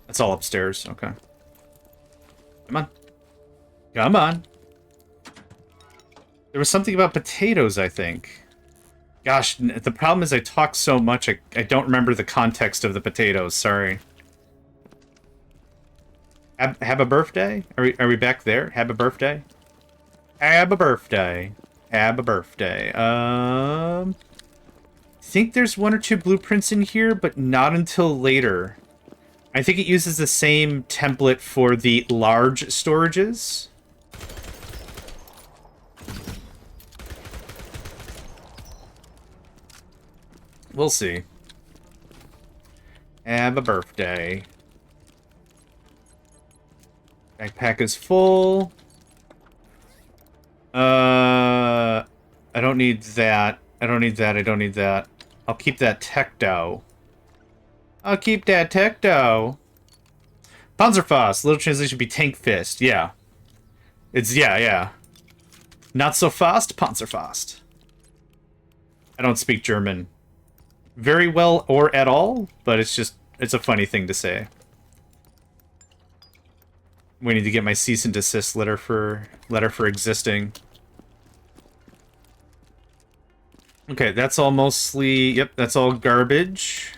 That's all upstairs. Okay. Come on. Come on. There was something about potatoes, I think. Gosh, the problem is I talk so much, I don't remember the context of the potatoes. Sorry. Have a birthday? Are we back there? Have a birthday? Have a birthday. Have a birthday. I think there's 1 or 2 blueprints in here, but not until later. I think it uses the same template for the large storages. We'll see. Have a birthday. Backpack is full. I don't need that. I don't need that. I don't need that. I'll keep that tech dough. I'll keep that tech dough. Panzerfaust. Little translation would be tank fist. Yeah. It's, yeah. Not so fast, Panzerfaust. I don't speak German very well or at all, but it's just, it's a funny thing to say. I'm waiting to get my cease and desist letter for existing. Okay, that's all mostly, yep, that's all garbage.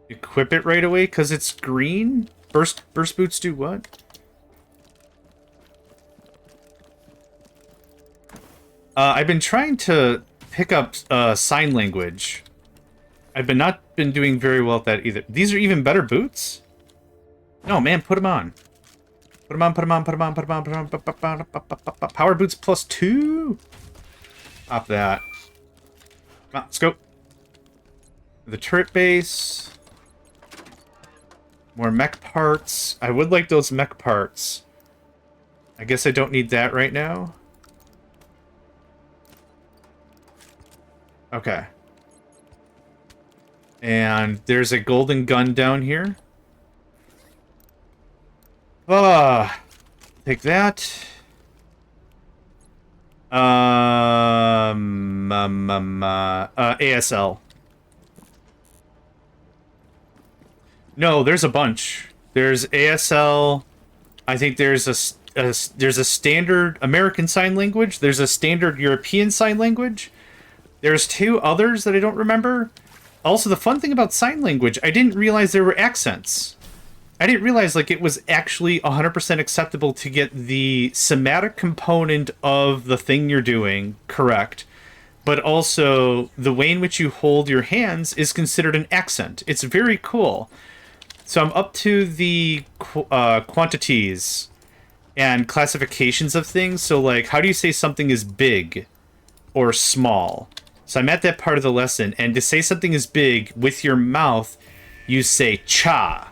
Equip it right away because it's green? Burst boots do what? I've been trying to pick up sign language. I've not been doing very well at that either. These are even better boots? No, man, put them on. Put them on, put them on, put them on, put them on, put them on. Power boots +2. Pop that. Come on, let's go. The turret base. More mech parts. I would like those mech parts. I guess I don't need that right now. Okay. And there's a golden gun down here. Take that. ASL. No, there's a bunch. There's ASL. I think there's a standard American Sign Language. There's a standard European Sign Language. There's 2 others that I don't remember. Also, the fun thing about sign language, I didn't realize there were accents. I didn't realize like it was actually 100% acceptable to get the somatic component of the thing you're doing correct, but also the way in which you hold your hands is considered an accent. It's very cool. So I'm up to the quantities and classifications of things. So like, how do you say something is big or small? So I'm at that part of the lesson, and to say something is big with your mouth, you say cha.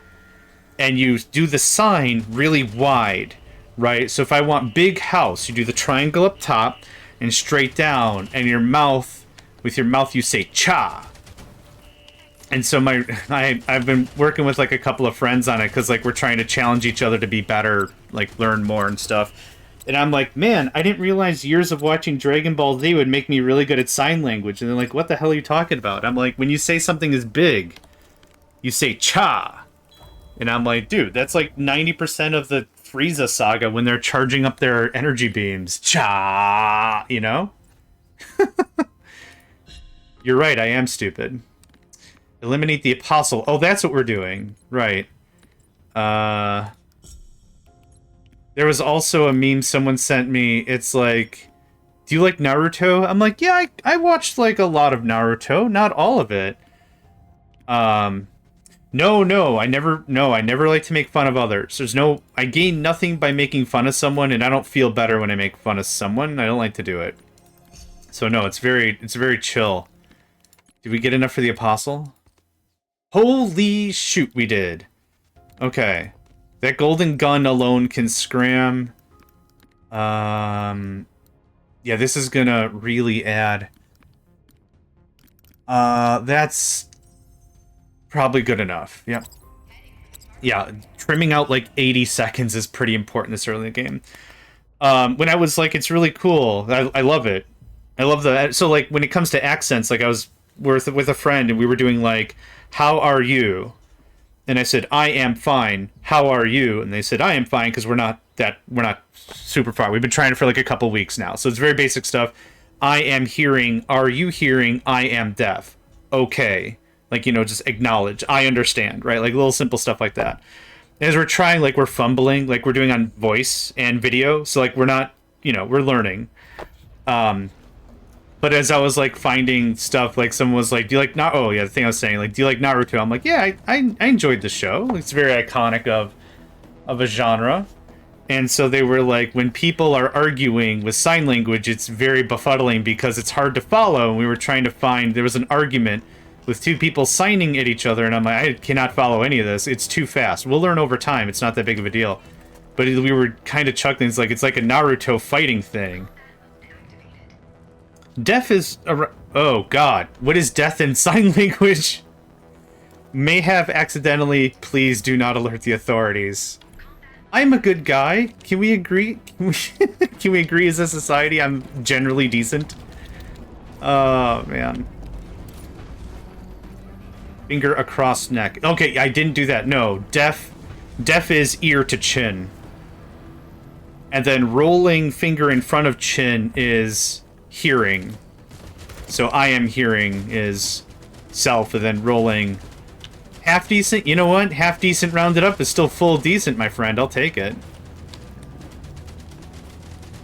And you do the sign really wide, right? So if I want big house, you do the triangle up top and straight down, and your mouth, with your mouth you say cha. And so I've been working with like a couple of friends on it because like we're trying to challenge each other to be better, like learn more and stuff. And I'm like, man, I didn't realize years of watching Dragon Ball Z would make me really good at sign language. And they're like, what the hell are you talking about? I'm like, when you say something is big, you say cha. And I'm like, dude, that's like 90% of the Frieza saga when they're charging up their energy beams. Cha, you know? You're right, I am stupid. Eliminate the apostle. Oh, that's what we're doing. Right. There was also a meme someone sent me. It's like, do you like Naruto? I'm like, yeah, I watched like a lot of Naruto, not all of it. No, I never like to make fun of others. I gain nothing by making fun of someone, and I don't feel better when I make fun of someone. I don't like to do it. So no, it's very chill. Did we get enough for the apostle? Holy shoot, we did. Okay. That golden gun alone can scram. Yeah, this is gonna really add. That's probably good enough. Yep. Yeah, trimming out like 80 seconds is pretty important this early in the game. When I was like, it's really cool. I love it. I love the... So like when it comes to accents, like I was with a friend and we were doing like, how are you? And I said, I am fine. How are you? And they said, I am fine because we're not super far. We've been trying it for like a couple weeks now. So it's very basic stuff. I am hearing. Are you hearing? I am deaf. Okay. Like, you know, just acknowledge. I understand, right? Like little simple stuff like that. As we're trying, like we're fumbling, like we're doing on voice and video. So like we're not, you know, we're learning. But as I was like finding stuff, like someone was like, do you like Oh yeah, the thing I was saying, like, do you like Naruto? I'm like, yeah, I enjoyed the show. It's very iconic of a genre. And so they were like, when people are arguing with sign language, it's very befuddling because it's hard to follow. And we were trying to find, there was an argument with 2 people signing at each other, and I'm like, I cannot follow any of this. It's too fast. We'll learn over time. It's not that big of a deal. But we were kind of chuckling. It's like a Naruto fighting thing. Death is... Oh, God. What is death in sign language? May have accidentally. Please do not alert the authorities. I'm a good guy. Can we agree? Can we agree as a society I'm generally decent? Oh, man. Finger across neck. Okay, I didn't do that. No, deaf is ear to chin. And then rolling finger in front of chin is hearing. So I am hearing is self, and then rolling half decent. You know what? Half decent rounded up is still full decent, my friend. I'll take it.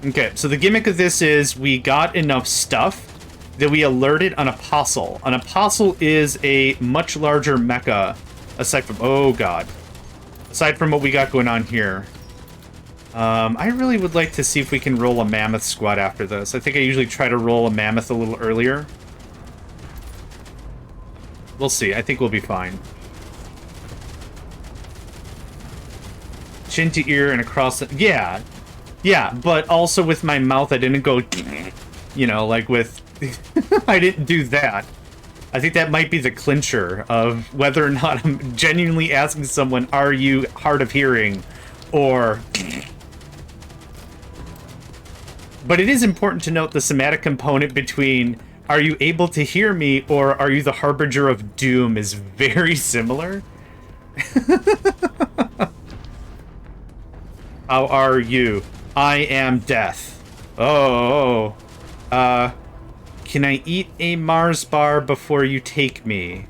Okay, so the gimmick of this is we got enough stuff that we alerted an apostle. An apostle is a much larger mecha, aside from... Oh, God. Aside from what we got going on here. I really would like to see if we can roll a mammoth squad after this. I think I usually try to roll a mammoth a little earlier. We'll see. I think we'll be fine. Chin to ear and across the... Yeah. Yeah, but also with my mouth, I didn't go... You know, like with... I didn't do that. I think that might be the clincher of whether or not I'm genuinely asking someone, are you hard of hearing? Or... But it is important to note the somatic component between are you able to hear me or are you the harbinger of doom is very similar. How are you? I am death. Oh. Can I eat a Mars bar before you take me?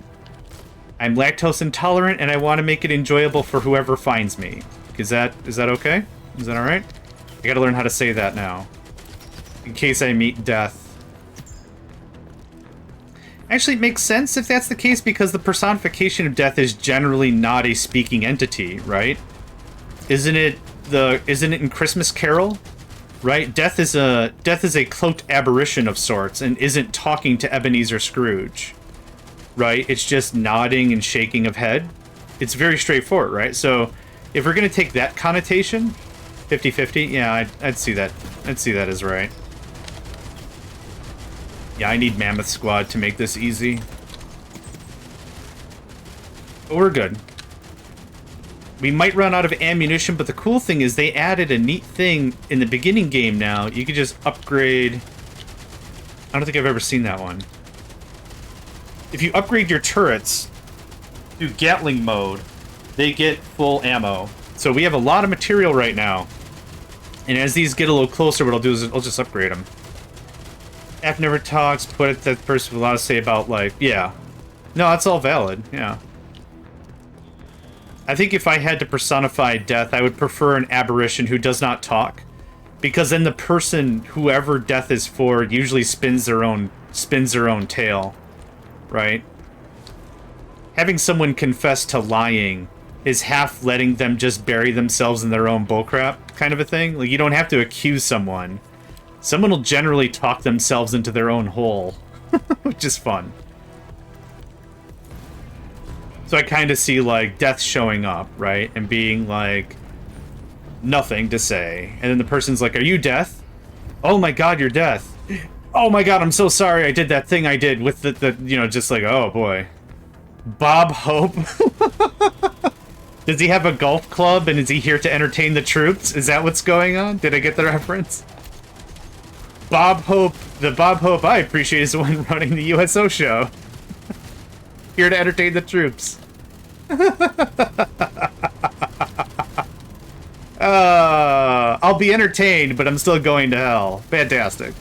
I'm lactose intolerant and I want to make it enjoyable for whoever finds me. Is that okay? Is that alright? I gotta learn how to say that now. In case I meet death. Actually, it makes sense if that's the case because the personification of death is generally not a speaking entity, right? Isn't it in Christmas Carol? Right? Death is a cloaked apparition of sorts and isn't talking to Ebenezer Scrooge. Right? It's just nodding and shaking of head. It's very straightforward, right? So if we're gonna take that connotation, 50-50, yeah, I'd see that. I'd see that as right. Yeah, I need Mammoth Squad to make this easy. But we're good. We might run out of ammunition, but the cool thing is they added a neat thing in the beginning game now. You could just upgrade... I don't think I've ever seen that one. If you upgrade your turrets through Gatling mode, they get full ammo. So we have a lot of material right now. And as these get a little closer, what I'll do is I'll just upgrade them. F never talks, put it that person with a lot to say about life. Yeah. No, that's all valid, yeah. I think if I had to personify death, I would prefer an apparition who does not talk. Because then the person, whoever death is for, usually spins their own tale. Right? Having someone confess to lying is half letting them just bury themselves in their own bullcrap kind of a thing. Like, you don't have to accuse someone. Someone will generally talk themselves into their own hole, which is fun. So I kind of see, like, death showing up, right? And being like, nothing to say. And then the person's like, are you death? Oh my god, you're death. Oh my god, I'm so sorry I did that thing I did with the you know, just like, oh boy. Bob Hope? Does he have a golf club and is he here to entertain the troops? Is that what's going on? Did I get the reference? Bob Hope, the Bob Hope I appreciate is the one running the USO show. Here to entertain the troops. I'll be entertained, but I'm still going to hell. Fantastic.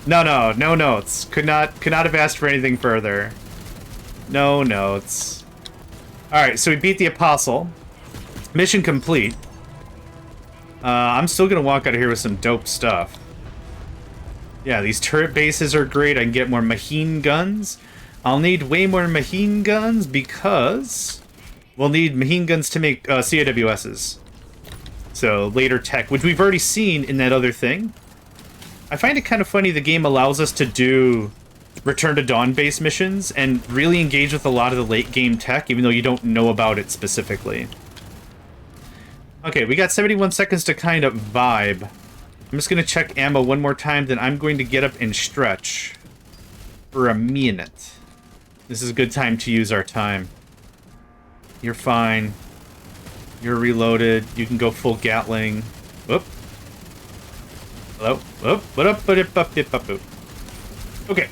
No notes. Could not have asked for anything further. No notes. Alright, so we beat the Apostle. Mission complete. I'm still gonna walk out of here with some dope stuff. Yeah, these turret bases are great. I can get more machine guns. I'll need way more machine guns because we'll need machine guns to make CAWSs. So later tech, which we've already seen in that other thing. I find it kind of funny the game allows us to do Return to Dawn based missions and really engage with a lot of the late game tech, even though you don't know about it specifically. Okay, we got 71 seconds to kind of vibe. I'm just gonna check ammo one more time, then I'm going to get up and stretch for a minute. This is a good time to use our time. You're fine. You're reloaded. You can go full Gatling. Whoop. Hello? Whoop. What up? Okay.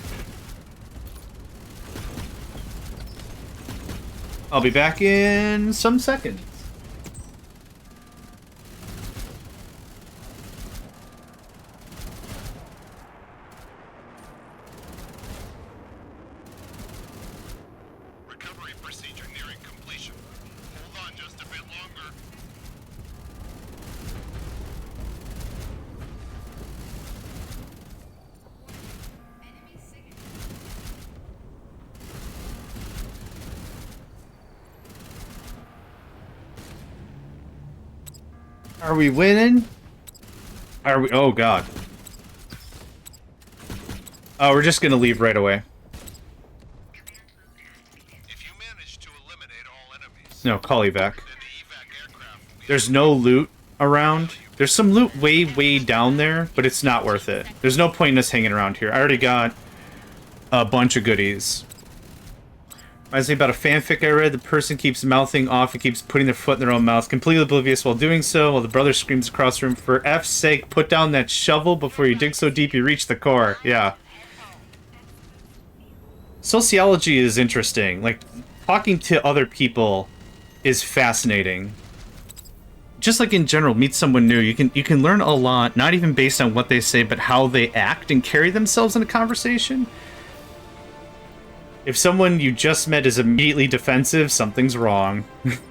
I'll be back in some seconds. Recovery procedure nearing completion. Hold on just a bit longer. Enemy signature. Are we winning? Are we? Oh, God. Oh, we're just gonna leave right away. If you manage to eliminate all enemies, No, call evac. then the evac aircraft will be There's no loot around. There's some loot way, way down there, but it's not worth it. There's no point in us hanging around here. I already got a bunch of goodies. Reminds me about a fanfic I read. The person keeps mouthing off and keeps putting their foot in their own mouth, completely oblivious while doing so, while the brother screams across the room, "For F's sake, put down that shovel before you dig so deep you reach the core." Yeah. Sociology is interesting. Like, talking to other people is fascinating. Just like in general, meet someone new. You can learn a lot, not even based on what they say, but how they act and carry themselves in a conversation. If someone you just met is immediately defensive, something's wrong.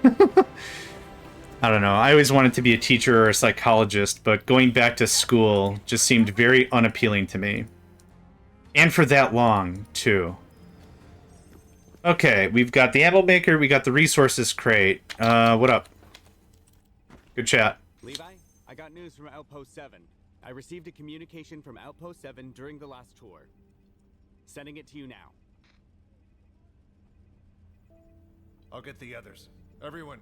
I don't know. I always wanted to be a teacher or a psychologist, but going back to school just seemed very unappealing to me. And for that long, too. Okay, we've got the ammo maker, we got the resources crate. What up? Good chat. Levi, I got news from Outpost 7. I received a communication from Outpost 7 during the last tour. Sending it to you now. I'll get the others. Everyone,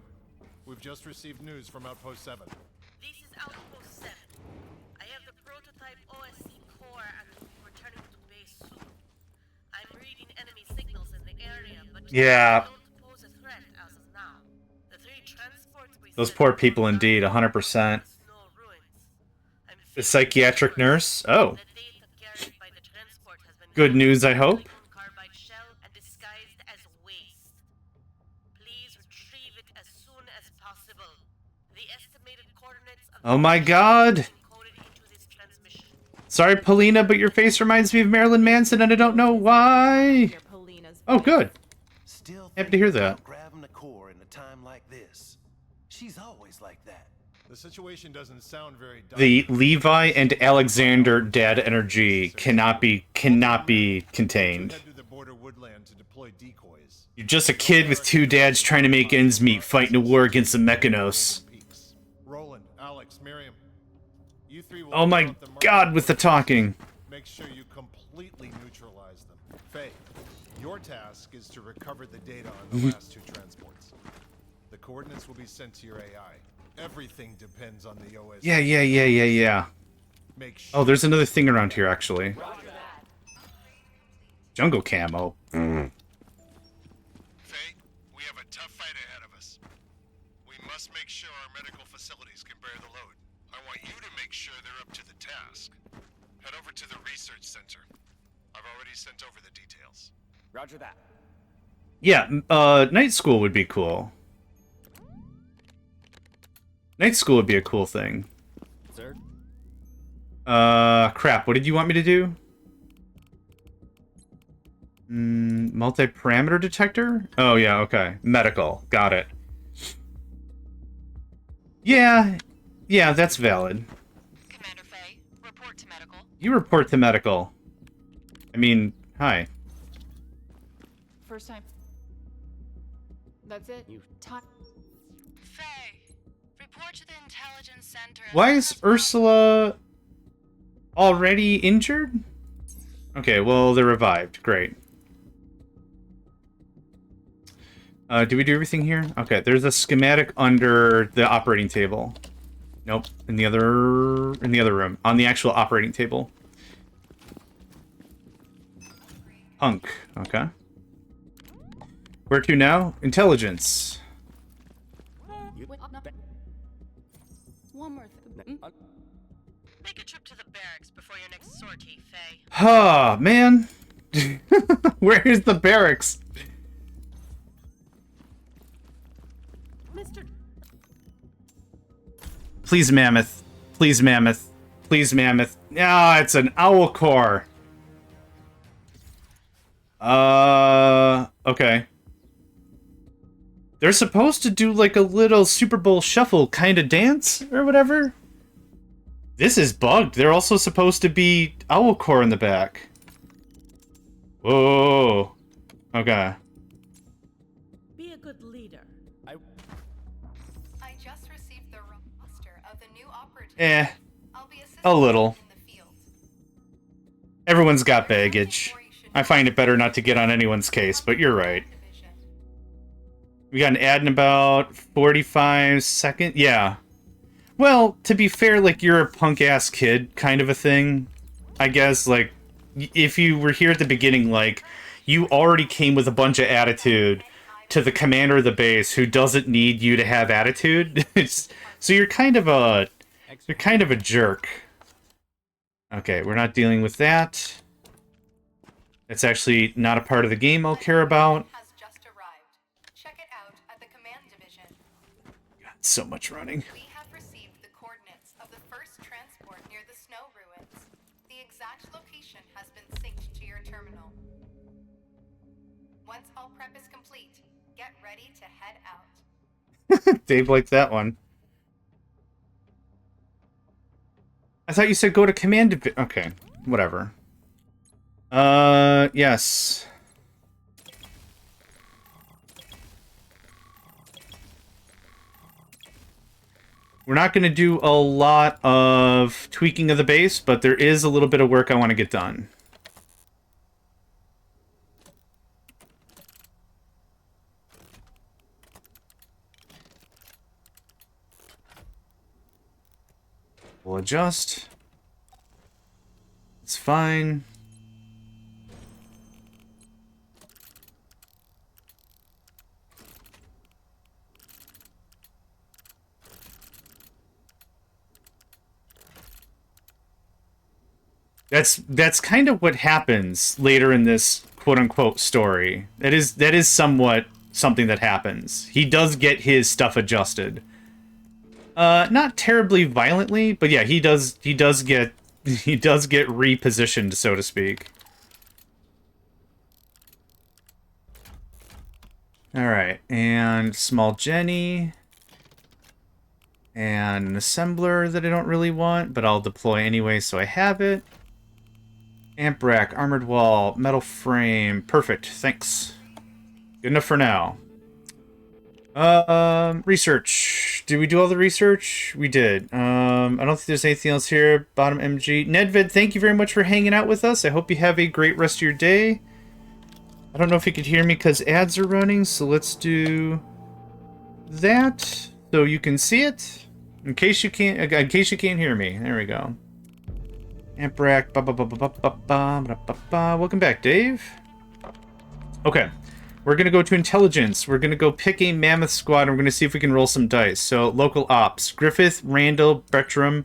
we've just received news from Outpost 7. This is Outpost 7. I have the prototype OSC core and will be returning to base soon. I'm reading enemy signals in the area, but Yeah. they don't pose a threat as of now. The 3 transports we Those sent poor are people down indeed, in 100%. snow ruins. I'm The psychiatric nurse? Oh. The data carried by the transport has been Good news, I hope. silicon carbide shell and disguised as waste. Please retrieve it as soon as possible. The estimated coordinates of Oh my God. encoded into this transmission. Sorry, Paulina, but your face reminds me of Marilyn Manson, and I don't know why. Oh, good. Still Happy to hear that. about grabbing the core in a time like this. She's always like that. The situation doesn't sound very The Levi and Alexander dad energy cannot be contained. Head to the border woodland to deploy decoys. You're just a kid with 2 dads trying to make ends meet, fighting a war against the Mechanos. Peaks. Roland, Alex, Miriam. You 3 will Oh my pick up the mark- God, with the talking. Make sure you completely neutralize them. Faye, your task is to recover the data on the last 2 transports. The coordinates will be sent to your AI. Everything depends on the OS. Yeah. Make sure Oh, there's another thing around here, actually. Jungle camo. Faye, we have a tough fight ahead of us. We must make sure our medical facilities can bear the load. I want you to make sure they're up to the task. Head over to the research center. I've already sent over the details. Roger that. Yeah, night school would be cool. Night school would be a cool thing. Sir? Crap, what did you want me to do? Multi-parameter detector? Oh, yeah, okay. Medical. Got it. Yeah, that's valid. Commander Faye, report to medical. You report to medical. I mean, hi. First time. That's it? You Time. Faye, report to the intelligence center. Why is Ursula already injured? Okay, well, they're revived. Great. Did we do everything here? Okay, there's a schematic under the operating table. Nope, in the other room, on the actual operating table. Punk, okay. Where to now? Intelligence. One more thing. Make a trip to the barracks before your next sortie, Faye. Ah, man. Where's the barracks? Mr. Please, Mammoth. Please, Mammoth. Please, Mammoth. Ah, it's an owl core. Okay. They're supposed to do like a little Super Bowl shuffle kind of dance or whatever. This is bugged. They're also supposed to be owl core in the back. Whoa. Okay. Be a good leader. I just received the roster of the new operatives. I'll be assisting A little. in the field. Everyone's got baggage. I find it better not to get on anyone's case, but you're right. We got an ad in about 45 seconds. Yeah. Well, to be fair, like, you're a punk-ass kid kind of a thing. I guess, like, if you were here at the beginning, like, you already came with a bunch of attitude to the commander of the base who doesn't need you to have attitude. So you're kind of a jerk. Okay, we're not dealing with that. It's actually not a part of the game I'll care about. Has just arrived. Check it out at the command division. God, so much running. We have received the coordinates of the first transport near the snow ruins. The exact location has been synced to your terminal. Once all prep is complete, get ready to head out. Dave liked that one. I thought you said go to command division. Okay, whatever. Yes. We're not going to do a lot of tweaking of the base, but there is a little bit of work I want to get done. We'll adjust. It's fine. That's kind of what happens later in this quote-unquote story. That is somewhat something that happens. He does get his stuff adjusted. Not terribly violently, but yeah, he does get repositioned, so to speak. Alright, and small Jenny. And an assembler that I don't really want, but I'll deploy anyway, so I have it. Amp rack, armored wall, metal frame. Perfect, thanks. Good enough for now. Research. Did we do all the research? We did. I don't think there's anything else here. Bottom MG. Nedvid, thank you very much for hanging out with us. I hope you have a great rest of your day. I don't know if you could hear me because ads are running, so let's do that so you can see it. In case you can't hear me. There we go. Amp rack. Welcome back, Dave. Okay. We're going to go to intelligence. We're going to go pick a mammoth squad, and we're going to see if we can roll some dice. So, local ops. Griffith, Randall, Bertram.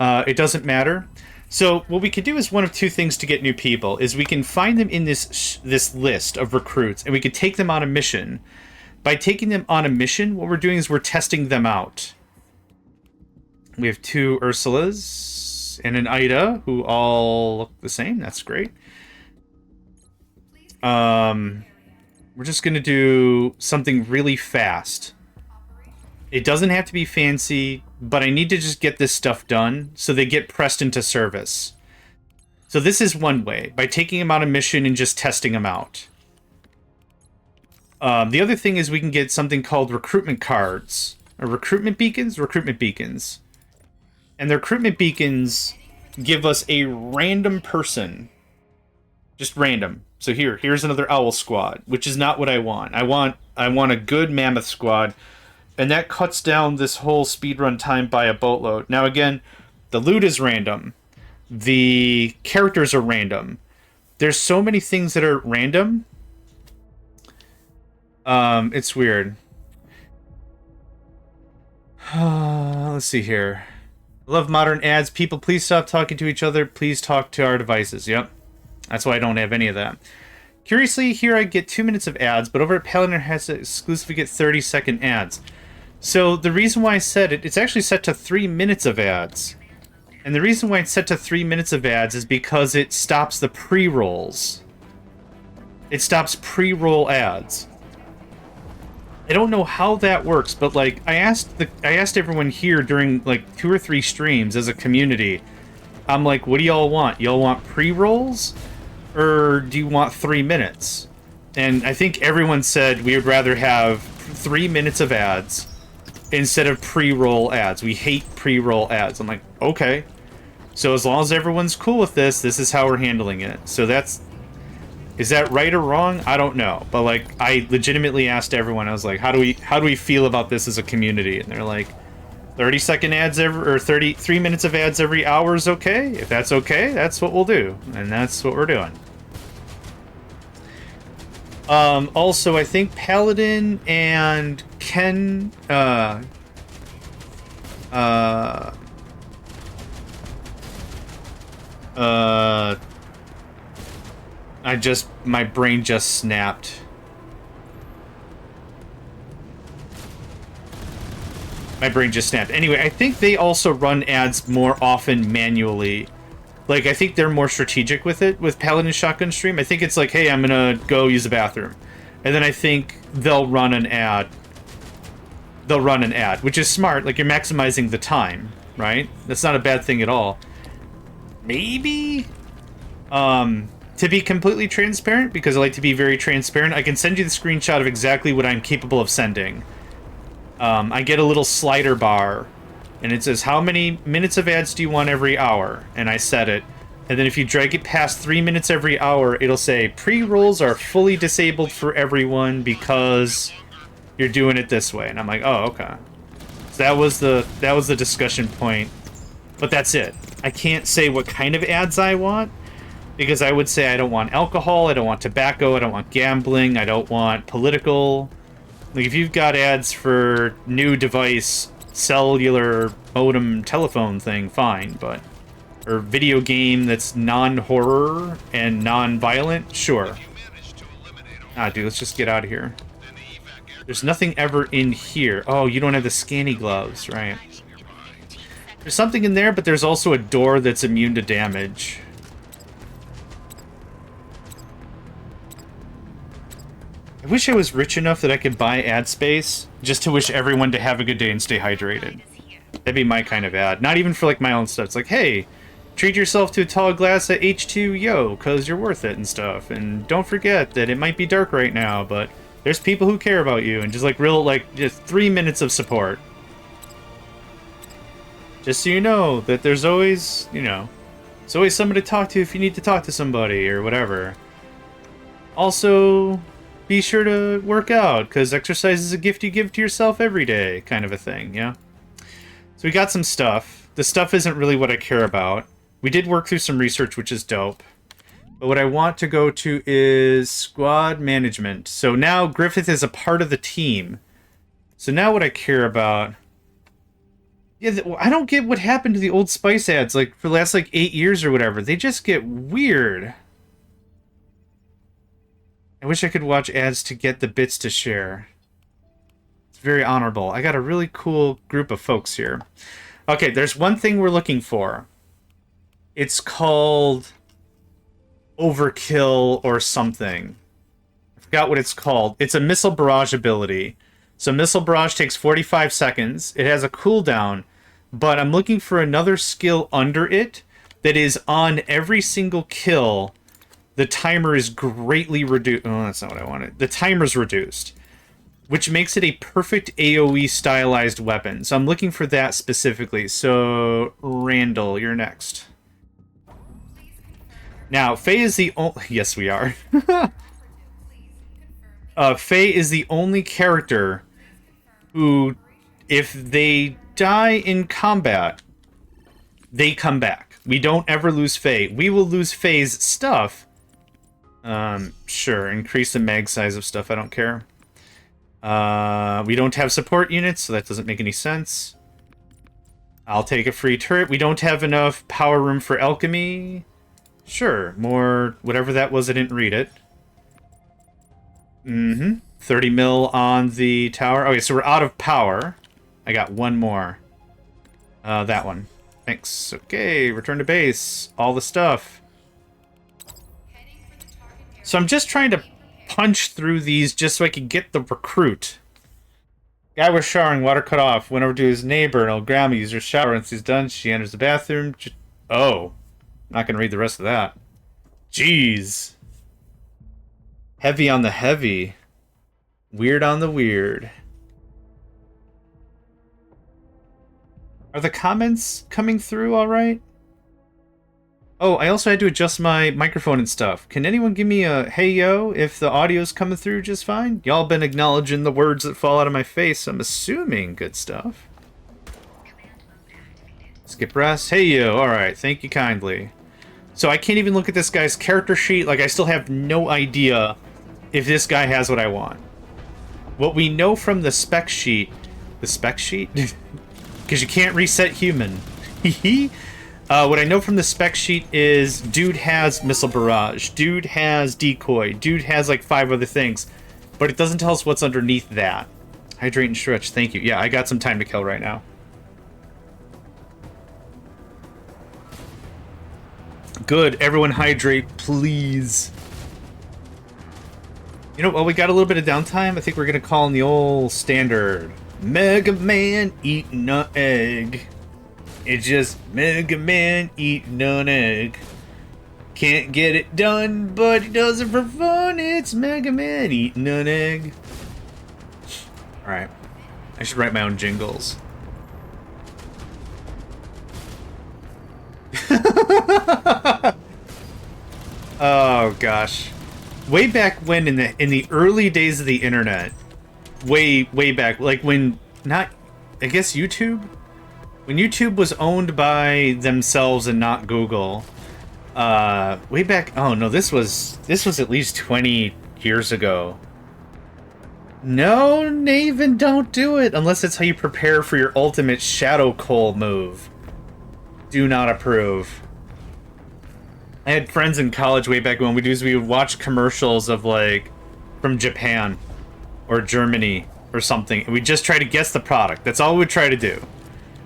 It doesn't matter. So, what we could do is one of two things to get new people. Is we can find them in this list of recruits, and we could take them on a mission. By taking them on a mission, what we're doing is we're testing them out. We have two Ursulas and an Ida, who all look the same. That's great. We're just going to do something really fast. It doesn't have to be fancy, but I need to just get this stuff done so they get pressed into service. So this is one way, by taking them on a mission and just testing them out. The other thing is we can get something called recruitment cards. Or recruitment beacons? Recruitment beacons. And the recruitment beacons give us a random person. Just random. So here's another owl squad, which is not what I want. I want I want a good mammoth squad. And that cuts down this whole speedrun time by a boatload. Now again, the loot is random. The characters are random. There's so many things that are random. It's weird. Let's see here. I love modern ads. People, please stop talking to each other. Please talk to our devices. Yep. That's why I don't have any of that. Curiously, here I get 2 minutes of ads, but over at Paladin it has to exclusively get 30-second ads. So the reason why I said it, it's actually set to 3 minutes of ads. And the reason why it's set to 3 minutes of ads is because it stops the pre-rolls. It stops pre-roll ads. I don't know how that works, but like I asked everyone here during like 2 or 3 streams as a community. I'm like, what do y'all want? Y'all want pre-rolls? Or do you want 3 minutes? And I think everyone said we would rather have 3 minutes of ads instead of pre-roll ads. We hate pre-roll ads. I'm like, okay. So as long as everyone's cool with this, this is how we're handling it. So that's... Is that right or wrong? I don't know. But like, I legitimately asked everyone, I was like, how do we feel about this as a community? And they're like, 30-second ads every, or 3 minutes of ads every hour is okay? If that's okay, that's what we'll do. And that's what we're doing. Also, I think Paladin and Ken, my brain just snapped. My brain just snapped. Anyway, I think they also run ads more often manually. Like, I think they're more strategic with it, with Paladin Shotgun Stream. I think it's like, hey, I'm gonna go use the bathroom. And then I think they'll run an ad. They'll run an ad, which is smart. Like, you're maximizing the time, right? That's not a bad thing at all. Maybe? To be completely transparent, because I like to be very transparent, I can send you the screenshot of exactly what I'm capable of sending. I get a little slider bar, and it says, how many minutes of ads do you want every hour? And I set it. And then if you drag it past 3 minutes every hour, it'll say, pre-rolls are fully disabled for everyone because you're doing it this way. And I'm like, oh, okay. So that was the discussion point. But that's it. I can't say what kind of ads I want, because I would say I don't want alcohol, I don't want tobacco, I don't want gambling, I don't want political. Like, if you've got ads for new device, cellular modem telephone thing, fine, but... Or video game that's non-horror and non-violent, sure. Ah, dude, let's just get out of here. There's nothing ever in here. Oh, you don't have the scanny gloves, right. There's something in there, but there's also a door that's immune to damage. I wish I was rich enough that I could buy ad space, just to wish everyone to have a good day and stay hydrated. That'd be my kind of ad. Not even for, like, my own stuff. It's like, hey, treat yourself to a tall glass of H2O, because you're worth it and stuff. And don't forget that it might be dark right now, but there's people who care about you. And just, like, real, like, just 3 minutes of support. Just so you know that there's always, you know, there's always somebody to talk to if you need to talk to somebody or whatever. Also... be sure to work out, because exercise is a gift you give to yourself every day, kind of a thing, yeah? So we got some stuff. The stuff isn't really what I care about. We did work through some research, which is dope. But what I want to go to is squad management. So now Griffith is a part of the team. So now what I care about... Yeah, I don't get what happened to the Old Spice ads, like, for the last, like, 8 years or whatever. They just get weird. I wish I could watch ads to get the bits to share. It's very honorable. I got a really cool group of folks here. Okay, there's one thing we're looking for. It's called Overkill or something. I forgot what it's called. It's a missile barrage ability. So missile barrage takes 45 seconds. It has a cooldown, but I'm looking for another skill under it that is on every single kill. The timer is greatly reduced. Oh, that's not what I wanted. The timer's reduced, which makes it a perfect AoE stylized weapon. So I'm looking for that specifically. So, Randall, you're next. Now, Faye is the only... Yes, we are. Faye is the only character who, if they die in combat, they come back. We don't ever lose Faye. We will lose Faye's stuff. Sure, increase the mag size of stuff, I don't care. We don't have support units, so that doesn't make any sense. I'll take a free turret. We don't have enough power room for alchemy. Sure, more whatever that was, I didn't read it. 30 mil on the tower. Okay, so we're out of power. I got one more. That one. Thanks. Okay, return to base. All the stuff. So I'm just trying to punch through these just so I can get the recruit. Guy was showering, water cut off. Went over to his neighbor, an old grandma, used her shower. Once he's done, she enters the bathroom. Oh. Not gonna read the rest of that. Jeez. Heavy on the heavy. Weird on the weird. Are the comments coming through alright? Oh, I also had to adjust my microphone and stuff. Can anyone give me a hey yo if the audio's coming through just fine? Y'all been acknowledging the words that fall out of my face. I'm assuming good stuff. Skip rest. Hey yo, alright, thank you kindly. So I can't even look at this guy's character sheet. Like, I still have no idea if this guy has what I want. What we know from the spec sheet... The spec sheet? Because you can't reset human. What I know from the spec sheet is dude has missile barrage, dude has decoy, dude has like 5 other things. But it doesn't tell us what's underneath that. Hydrate and stretch, thank you. Yeah, I got some time to kill right now. Good, everyone hydrate, please. You know, well, we got a little bit of downtime. I think we're gonna call in the old standard. Mega Man eating an egg. It's just Mega Man eating an egg. Can't get it done, but he does it for fun. It's Mega Man eating an egg. Alright. I should write my own jingles. Oh gosh, way back when in the early days of the internet, way back, like when I guess YouTube, when YouTube was owned by themselves and not Google, way back. Oh no, this was at least 20 years ago. No, Naven, don't do it unless it's how you prepare for your ultimate Shadow Coal move. Do not approve. I had friends in college way back when we would watch commercials of like from Japan or Germany or something, and we just try to guess the product. That's all we would try to do.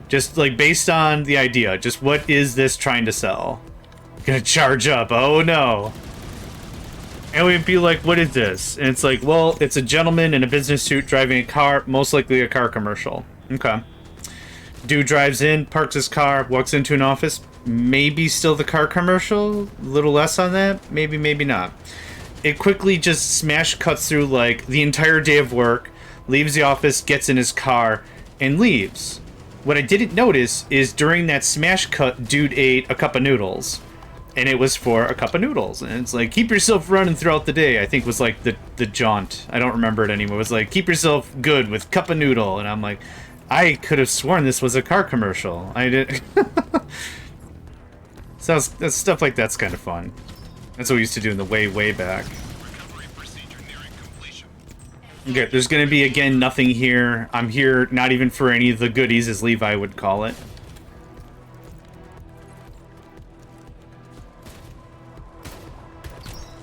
Just like based on the idea, just what is this trying to sell? Gonna charge up, oh no. And we'd be like, what is this? And it's like, well, it's a gentleman in a business suit driving a car, most likely a car commercial. Okay. Dude drives in, parks his car, walks into an office. Maybe still the car commercial? A little less on that? Maybe, maybe not. It quickly just smash cuts through like the entire day of work, leaves the office, gets in his car, and leaves. What I didn't notice is during that smash cut, dude ate a cup of noodles. And it was for a cup of noodles. And it's like, keep yourself running throughout the day. I think was like the jaunt. I don't remember it anymore. It was like, keep yourself good with cup of noodle. And I'm like, I could have sworn this was a car commercial. I did. So that's stuff like that's kind of fun. That's what we used to do in the way back. Okay, there's gonna be again nothing here. I'm here not even for any of the goodies, as Levi would call it.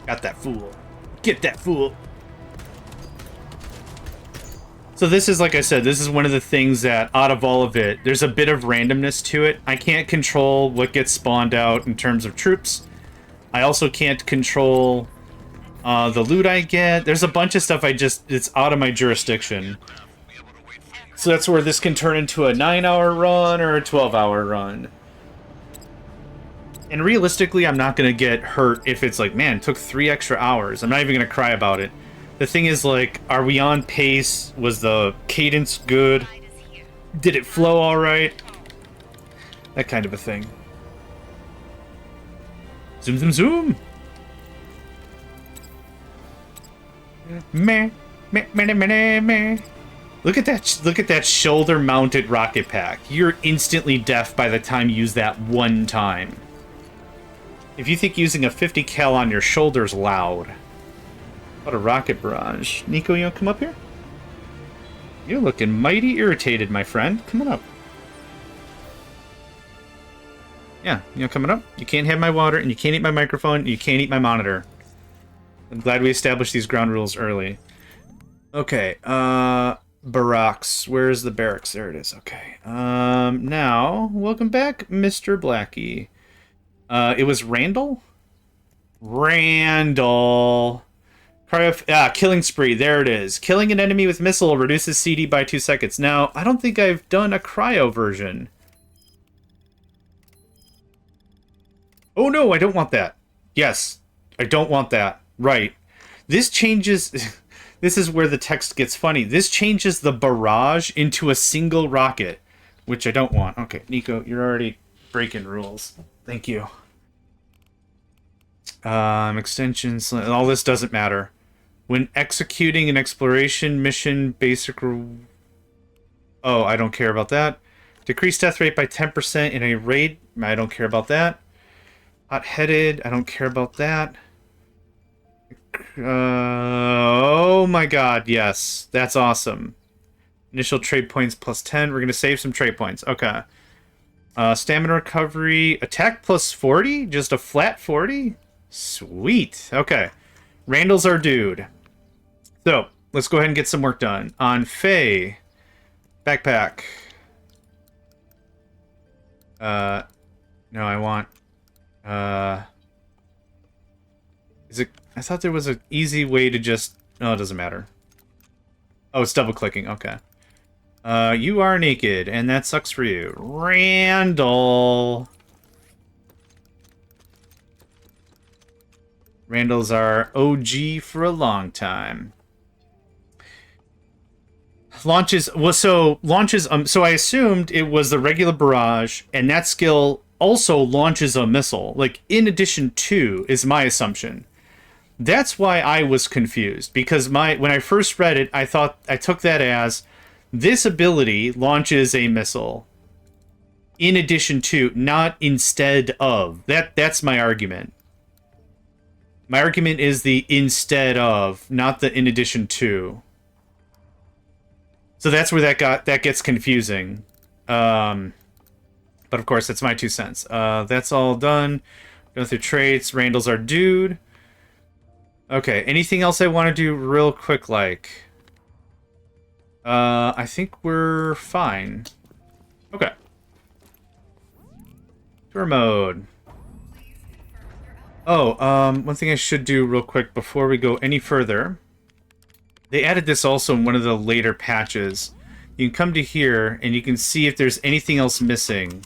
Got that fool. Get that fool. So this is, like I said, this is one of the things that, out of all of it, there's a bit of randomness to it. I can't control what gets spawned out in terms of troops. I also can't control the loot I get. There's a bunch of stuff it's out of my jurisdiction. So that's where this can turn into a 9-hour run or a 12-hour run. And realistically, I'm not going to get hurt if it's like, man, it took 3 extra hours. I'm not even going to cry about it. The thing is, like, are we on pace? Was the cadence good? Did it flow alright? That kind of a thing. Zoom, zoom, zoom! Meh, meh, meh, meh, meh. Look at that shoulder-mounted rocket pack. You're instantly deaf by the time you use that one time. If you think using a 50 cal on your shoulder's loud. What a rocket barrage. Nico, you want to come up here? You're looking mighty irritated, my friend. Come on up. Yeah, you know, coming up. You can't have my water, and you can't eat my microphone, and you can't eat my monitor. I'm glad we established these ground rules early. Okay, barracks. Where's the barracks? There it is. Okay. Now, welcome back, Mr. Blackie. It was Randall? Randall. Killing spree. There it is. Killing an enemy with missile reduces CD by 2 seconds. Now, I don't think I've done a cryo version. Oh no, I don't want that. Yes, I don't want that. Right. This changes... This is where the text gets funny. This changes the barrage into a single rocket, which I don't want. Okay, Nico, you're already breaking rules. Thank you. Extensions... All this doesn't matter. When executing an exploration mission, basic... Oh, I don't care about that. Decrease death rate by 10% in a raid. I don't care about that. Hot-headed. I don't care about that. Oh my god, yes. That's awesome. Initial trade points plus 10. We're going to save some trade points. Okay. Stamina recovery. Attack plus 40? Just a flat 40? Sweet. Okay. Randall's our dude. So, let's go ahead and get some work done. On Faye. Backpack. No, I want... Is it... I thought there was an easy way to just... Oh, it doesn't matter. Oh, it's double-clicking. Okay. You are naked, and that sucks for you. Randall! Randall's our OG for a long time. Launches... Well, so, launches... so I assumed it was the regular barrage, and that skill also launches a missile. Like, in addition to, is my assumption. That's why I was confused, because when I first read it, I took that as this ability launches a missile in addition to, not instead of. That's my argument. My argument is the instead of, not the in addition to. So that's where that gets confusing. But of course, that's my 2 cents. That's all done. Go through traits. Randall's our dude. Okay, anything else I want to do real quick, like? I think we're fine. Okay. Tour mode. Oh, one thing I should do real quick before we go any further. They added this also in one of the later patches. You can come to here, and you can see if there's anything else missing.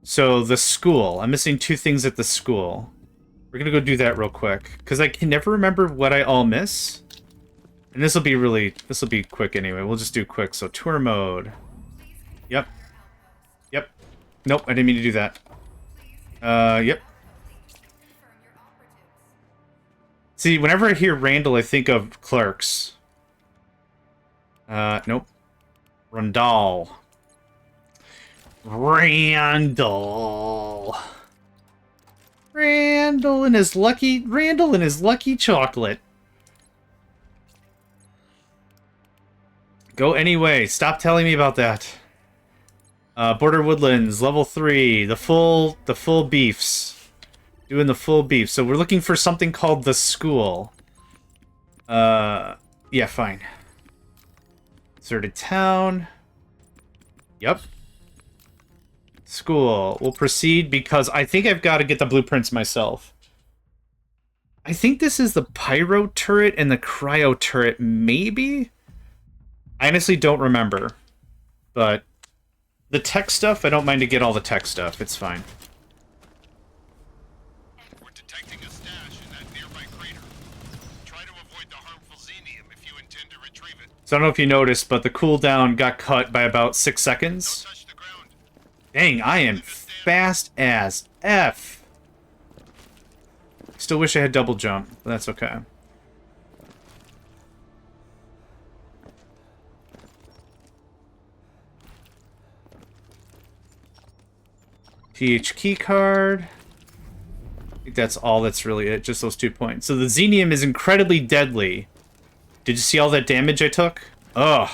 So, the school. I'm missing 2 things at the school. We're gonna go do that real quick, because I can never remember what I all miss. And this will be quick anyway. We'll just do quick. So tour mode. Yep. Yep. Nope, I didn't mean to do that. Yep. See, whenever I hear Randall, I think of Clerks. Nope. Randall. Randall and his lucky chocolate. Go anyway. Stop telling me about that. Border Woodlands, level 3, the full beefs. Doing the full beef. So we're looking for something called the school. Yeah, fine. Deserted town. Yep. School. We'll proceed because I think I've got to get the blueprints myself. I think this is the pyro turret and the cryo turret, maybe? I honestly don't remember. But the tech stuff, I don't mind to get all the tech stuff. It's fine. We're detecting a stash in that nearby crater. Try to avoid the harmful xenium if you intend to retrieve it. So I don't know if you noticed, but the cooldown got cut by about 6 seconds. Don't touch the ground. Dang, I am fast as F. Still wish I had double jump, but that's okay. TH key card. I think that's all that's really it, just those 2 points. So the Xenium is incredibly deadly. Did you see all that damage I took? Ugh.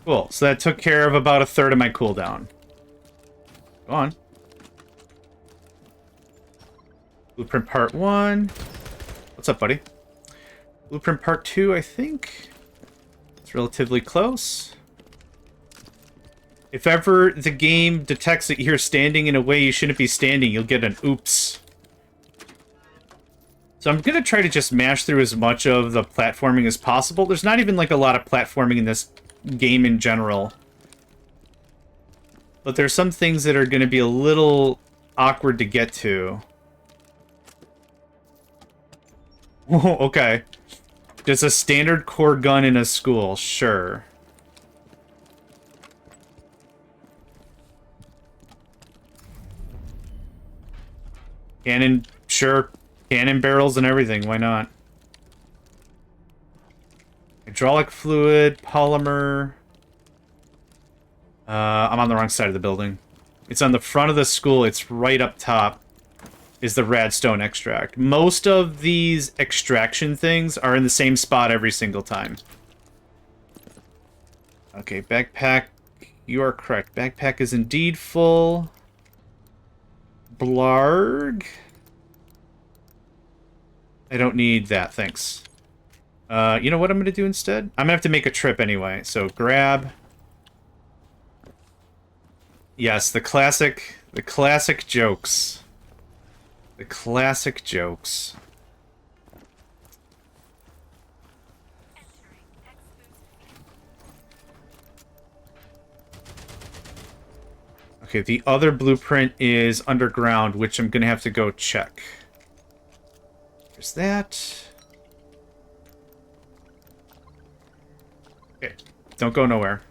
Cool, so that took care of about 1/3 of my cooldown. Go on. Blueprint part 1. What's up, buddy? Blueprint part 2, I think. It's relatively close. If ever the game detects that you're standing in a way you shouldn't be standing, you'll get an oops. So I'm gonna try to just mash through as much of the platforming as possible. There's not even like a lot of platforming in this game in general. But there's some things that are going to be a little awkward to get to. Oh, okay. Just a standard core gun in a school, sure. Cannon, sure. Cannon barrels and everything, why not? Hydraulic fluid, polymer. I'm on the wrong side of the building. It's on the front of the school. It's right up top is the radstone extract. Most of these extraction things are in the same spot every single time. Okay, backpack. You are correct. Backpack is indeed full. Blarg. I don't need that, thanks. You know what I'm going to do instead? I'm going to have to make a trip anyway, so grab... Yes, the classic jokes. The classic jokes. Okay, the other blueprint is underground, which I'm going to have to go check. There's that. Okay, don't go nowhere.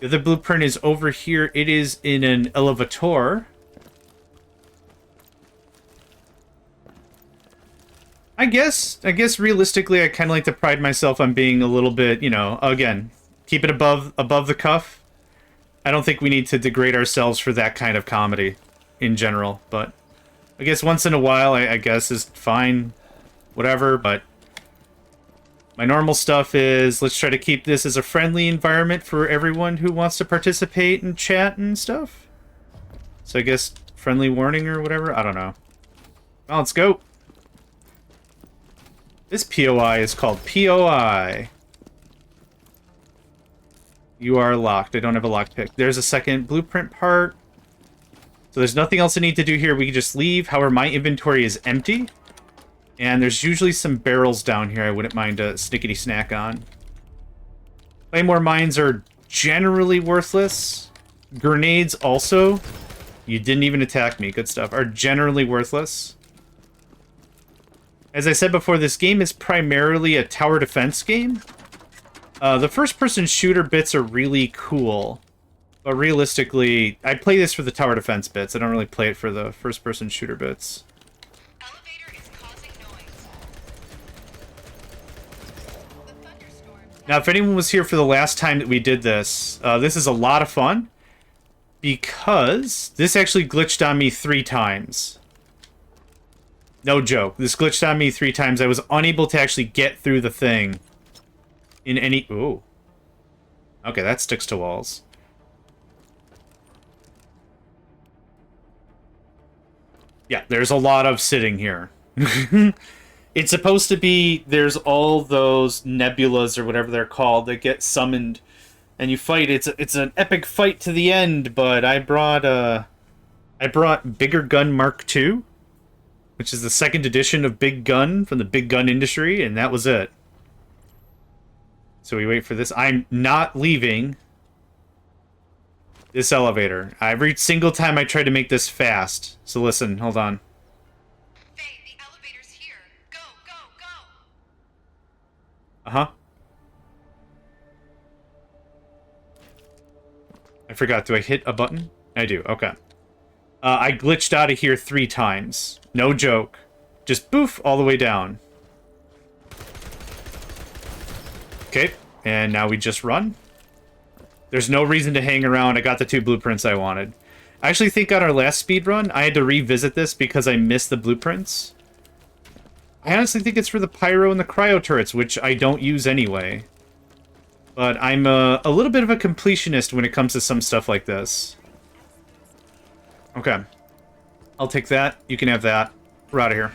The other blueprint is over here. It is in an elevator. I guess realistically, I kind of like to pride myself on being a little bit, you know, again, keep it above the cuff. I don't think we need to degrade ourselves for that kind of comedy in general, but I guess once in a while, I guess is fine, whatever, but my normal stuff is, let's try to keep this as a friendly environment for everyone who wants to participate and chat and stuff. So I guess friendly warning or whatever? I don't know. Well, let's go. This POI is called POI. You are locked. I don't have a lockpick. There's a second blueprint part. So there's nothing else I need to do here. We can just leave. However, my inventory is empty. And there's usually some barrels down here I wouldn't mind a snickety snack on. Claymore mines are generally worthless. Grenades also. You didn't even attack me. Good stuff. Are generally worthless. As I said before, this game is primarily a tower defense game. The first-person shooter bits are really cool. But realistically, I play this for the tower defense bits. I don't really play it for the first-person shooter bits. Now, if anyone was here for the last time that we did this, this is a lot of fun. Because this actually glitched on me 3 times. No joke. This glitched on me 3 times. I was unable to actually get through the thing. In any... Ooh. Okay, that sticks to walls. Yeah, there's a lot of sitting here. It's supposed to be, there's all those nebulas or whatever they're called that get summoned and you fight. It's an epic fight to the end, but I brought Bigger Gun Mark II, which is the 2nd edition of Big Gun from the big gun industry, and that was it. So we wait for this. I'm not leaving this elevator. Every single time I try to make this fast. So listen, hold on. Uh-huh. I forgot. Do I hit a button? I do. Okay. I glitched out of here 3 times. No joke. Just boof all the way down. Okay, and now we just run. There's no reason to hang around. I got the 2 blueprints I wanted. I actually think on our last speed run, I had to revisit this because I missed the blueprints. I honestly think it's for the pyro and the cryo turrets, which I don't use anyway. But I'm a little bit of a completionist when it comes to some stuff like this. Okay. I'll take that. You can have that. We're out of here.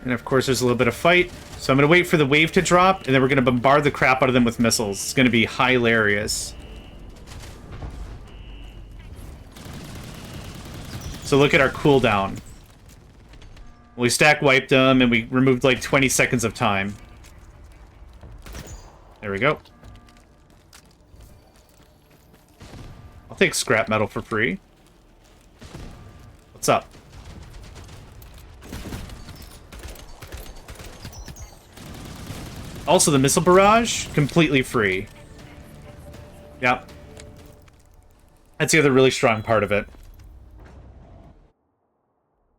And of course, there's a little bit of fight. So I'm going to wait for the wave to drop, and then we're going to bombard the crap out of them with missiles. It's going to be hilarious. So look at our cooldown. We stack wiped them, and we removed like 20 seconds of time. There we go. I'll take scrap metal for free. What's up? Also, the missile barrage, completely free. Yep. That's the other really strong part of it.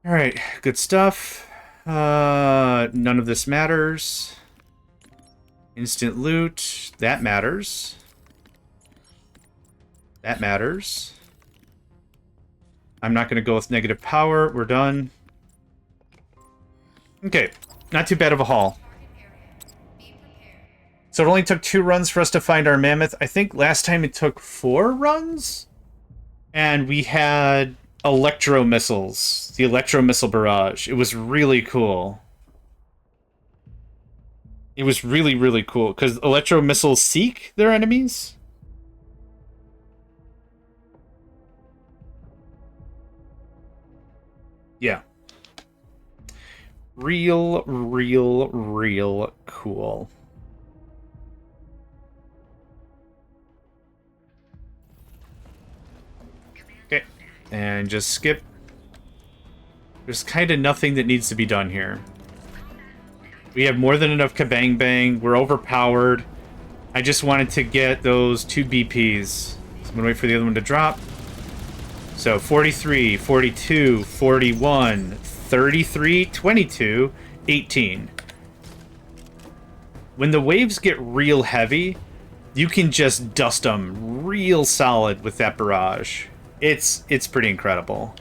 Alright, good stuff. None of this matters. Instant loot, that matters. That matters. I'm not going to go with negative power, we're done. Okay, not too bad of a haul. So it only took 2 runs for us to find our mammoth. I think last time it took 4 runs? And we had electro missiles. The electro missile barrage. It was really cool. It was really, really cool. Because electro missiles seek their enemies? Yeah. Real cool. Okay, and just skip. There's kind of nothing that needs to be done here. We have more than enough kabang bang. We're overpowered. I just wanted to get those 2 BPs. So I'm gonna wait for the other one to drop. So 43, 42, 41, 33, 22, 18. When the waves get real heavy, you can just dust them real solid with that barrage. It's pretty incredible.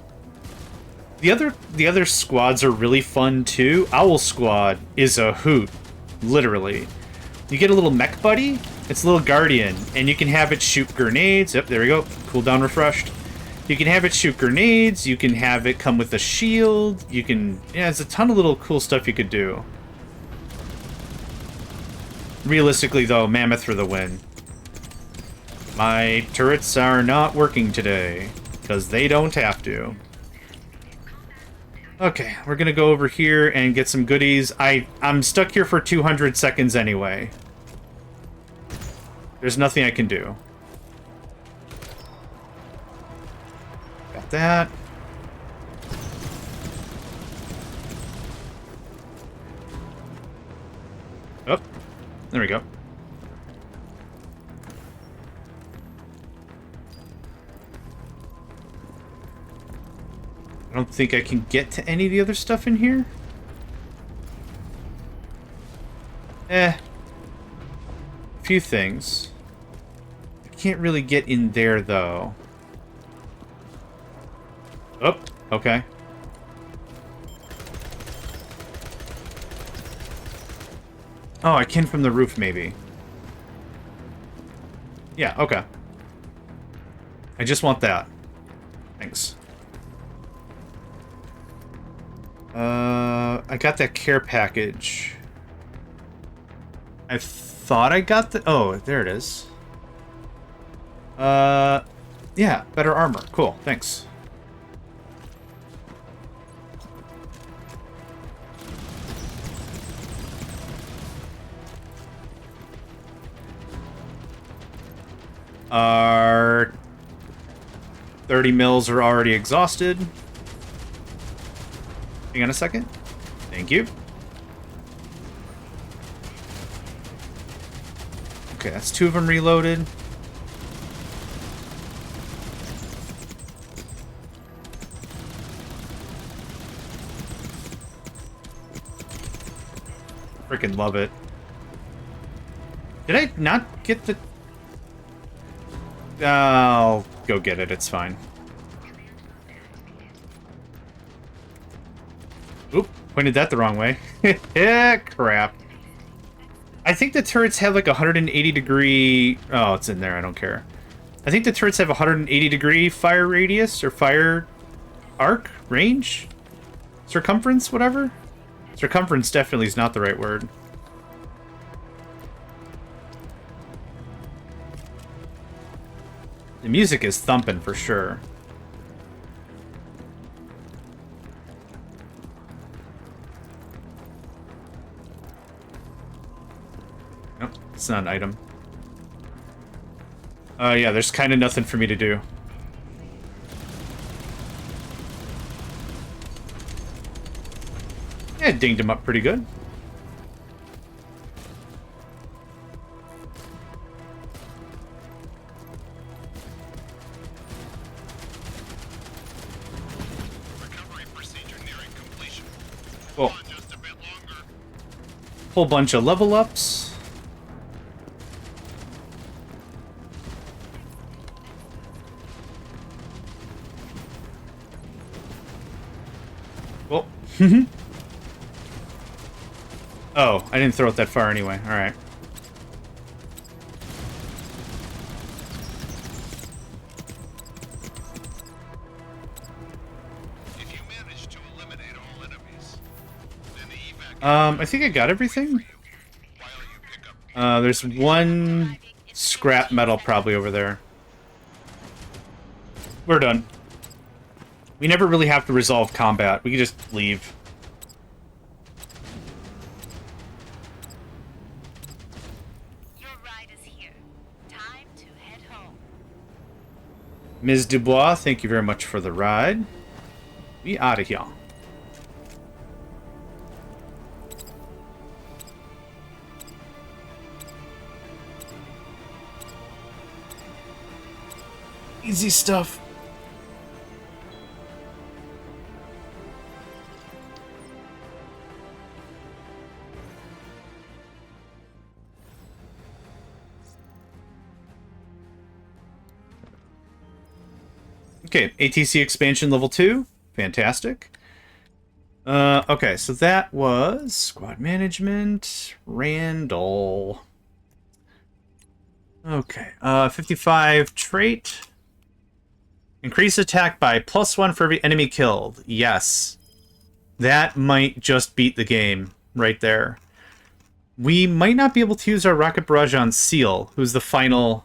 The other squads are really fun too. Owl Squad is a hoot, literally. You get a little mech buddy, it's a little guardian, and you can have it shoot grenades. Yep, there we go. Cooldown refreshed. You can have it shoot grenades, you can have it come with a shield, you can... Yeah, there's a ton of little cool stuff you could do. Realistically though, Mammoth for the win. My turrets are not working today, because they don't have to. Okay, we're gonna go over here and get some goodies. I'm stuck here for 200 seconds anyway. There's nothing I can do. Got that. Oh, there we go. I don't think I can get to any of the other stuff in here. A few things. I can't really get in there, though. Oh, okay. Oh, I can from the roof, maybe. Yeah, okay. I just want that. Thanks. I got that care package. I thought I got the... Oh, there it is. Yeah, better armor. Cool, thanks. Our 30 mils are already exhausted. Hang on a second. Thank you. Okay, that's 2 of them reloaded. fucking love it. Did I not get the... I'll go get it, it's fine. Oop, pointed that the wrong way. Crap. I think the turrets have like a 180 degree... Oh, it's in there, I don't care. I think the turrets have a 180 degree fire radius, or fire arc? Range? Circumference, whatever? Circumference definitely is not the right word. The music is thumping for sure. Nope, it's not an item. Yeah, there's kind of nothing for me to do. Yeah, dinged him up pretty good. Recovery procedure nearing completion. Cool. Hold on just a bit longer. Whole bunch of level ups. Well, oh, I didn't throw it that far anyway. All right. If you manage to eliminate all enemies, then the evac I think I got everything. while you pick up There's one scrap metal probably over there. We're done. We never really have to resolve combat. We can just leave. Your ride is here. Time to head home. Ms. Dubois, thank you very much for the ride. We out of here. Easy stuff. Okay, ATC expansion level 2. Fantastic. Okay, so that was squad management, Randall. Okay, 55 trait. Increase attack by +1 for every enemy killed. Yes. That might just beat the game right there. We might not be able to use our rocket barrage on Seal, who's the final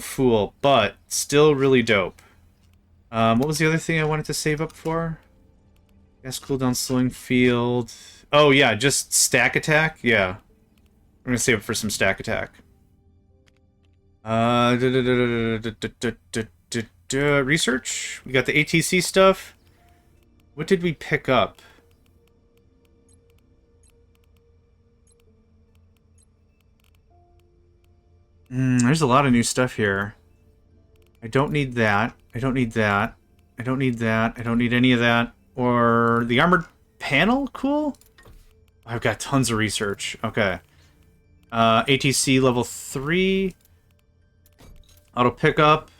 fool, but still really dope. What was the other thing I wanted to save up for? Gas cooldown, slowing field. Oh yeah, just stack attack. Yeah, I'm gonna save up for some stack attack. Research. We got the ATC stuff. What did we pick up? There's a lot of new stuff here. I don't need that. I don't need that. I don't need that. I don't need any of that. Or the armored panel? Cool. I've got tons of research. Okay. ATC level 3. Auto pickup.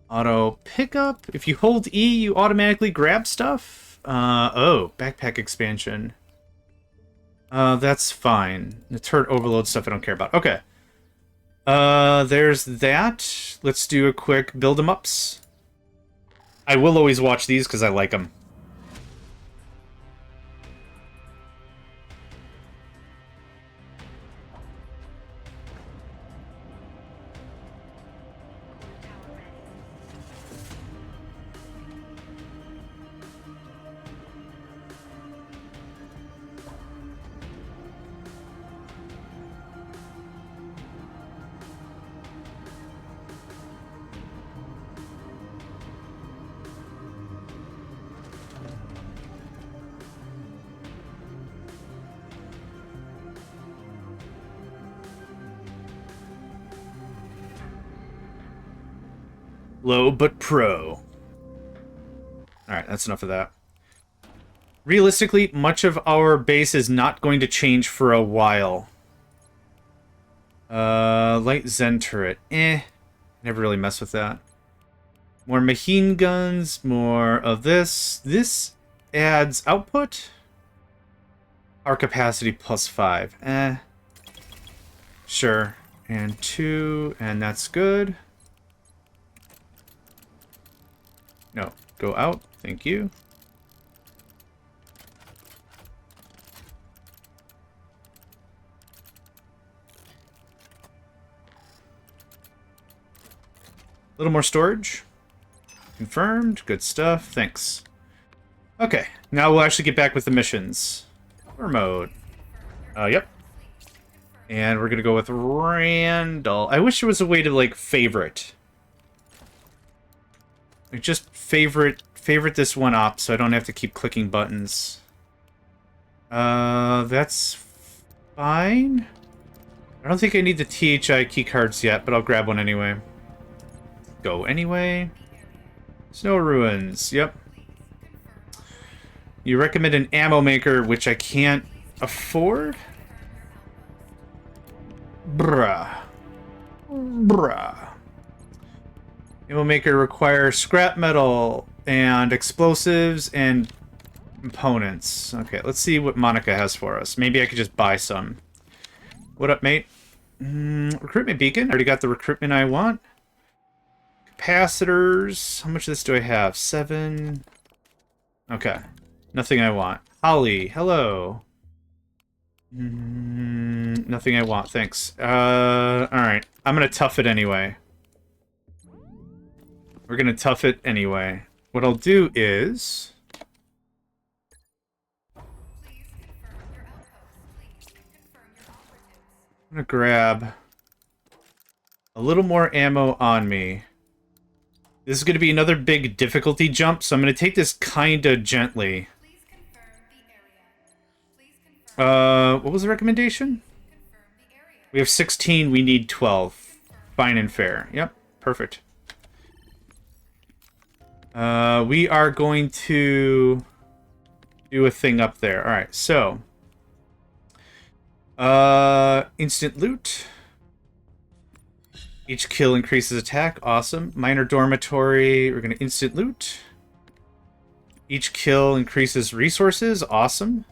Auto pickup. If you hold E, you automatically grab stuff. Oh, backpack expansion. That's fine. The turret overload stuff I don't care about. Okay. There's that. Let's do a quick build 'em ups. I will always watch these because I like them. Low but pro. Alright, that's enough of that. realistically, much of our base is not going to change for a while. Light Zen turret. Never really mess with that. More machine guns, more of this. This adds output. Our capacity +5. Sure. And 2, and that's good. No, go out. Thank you. A little more storage. Confirmed. Good stuff. Thanks. Okay, now we'll actually get back with the missions. Tour mode. Yep. And we're gonna go with Randall. I wish there was a way to, like, favorite. Like, just favorite this one up so I don't have to keep clicking buttons. That's fine. I don't think I need the THI keycards yet, but I'll grab one anyway. Go anyway. Snow ruins. Yep. You recommend an ammo maker, which I can't afford? Bruh. Ammo maker requires scrap metal and explosives and components. Okay, let's see what Monica has for us. Maybe I could just buy some. What up, mate? Recruitment beacon. I already got the recruitment I want. Capacitors. How much of this do I have? 7. Okay. Nothing I want. Holly, hello. Nothing I want, thanks. Alright. I'm gonna tough it anyway. We're gonna tough it anyway. What I'll do is... I'm gonna grab a little more ammo on me. This is going to be another big difficulty jump, so I'm going to take this kinda gently. What was the recommendation? We have 16, we need 12. Fine and fair. Yep, perfect. We are going to do a thing up there. Alright, so... instant loot. Each kill increases attack. Awesome. Minor dormitory. We're going to instant loot. Each kill increases resources. Awesome.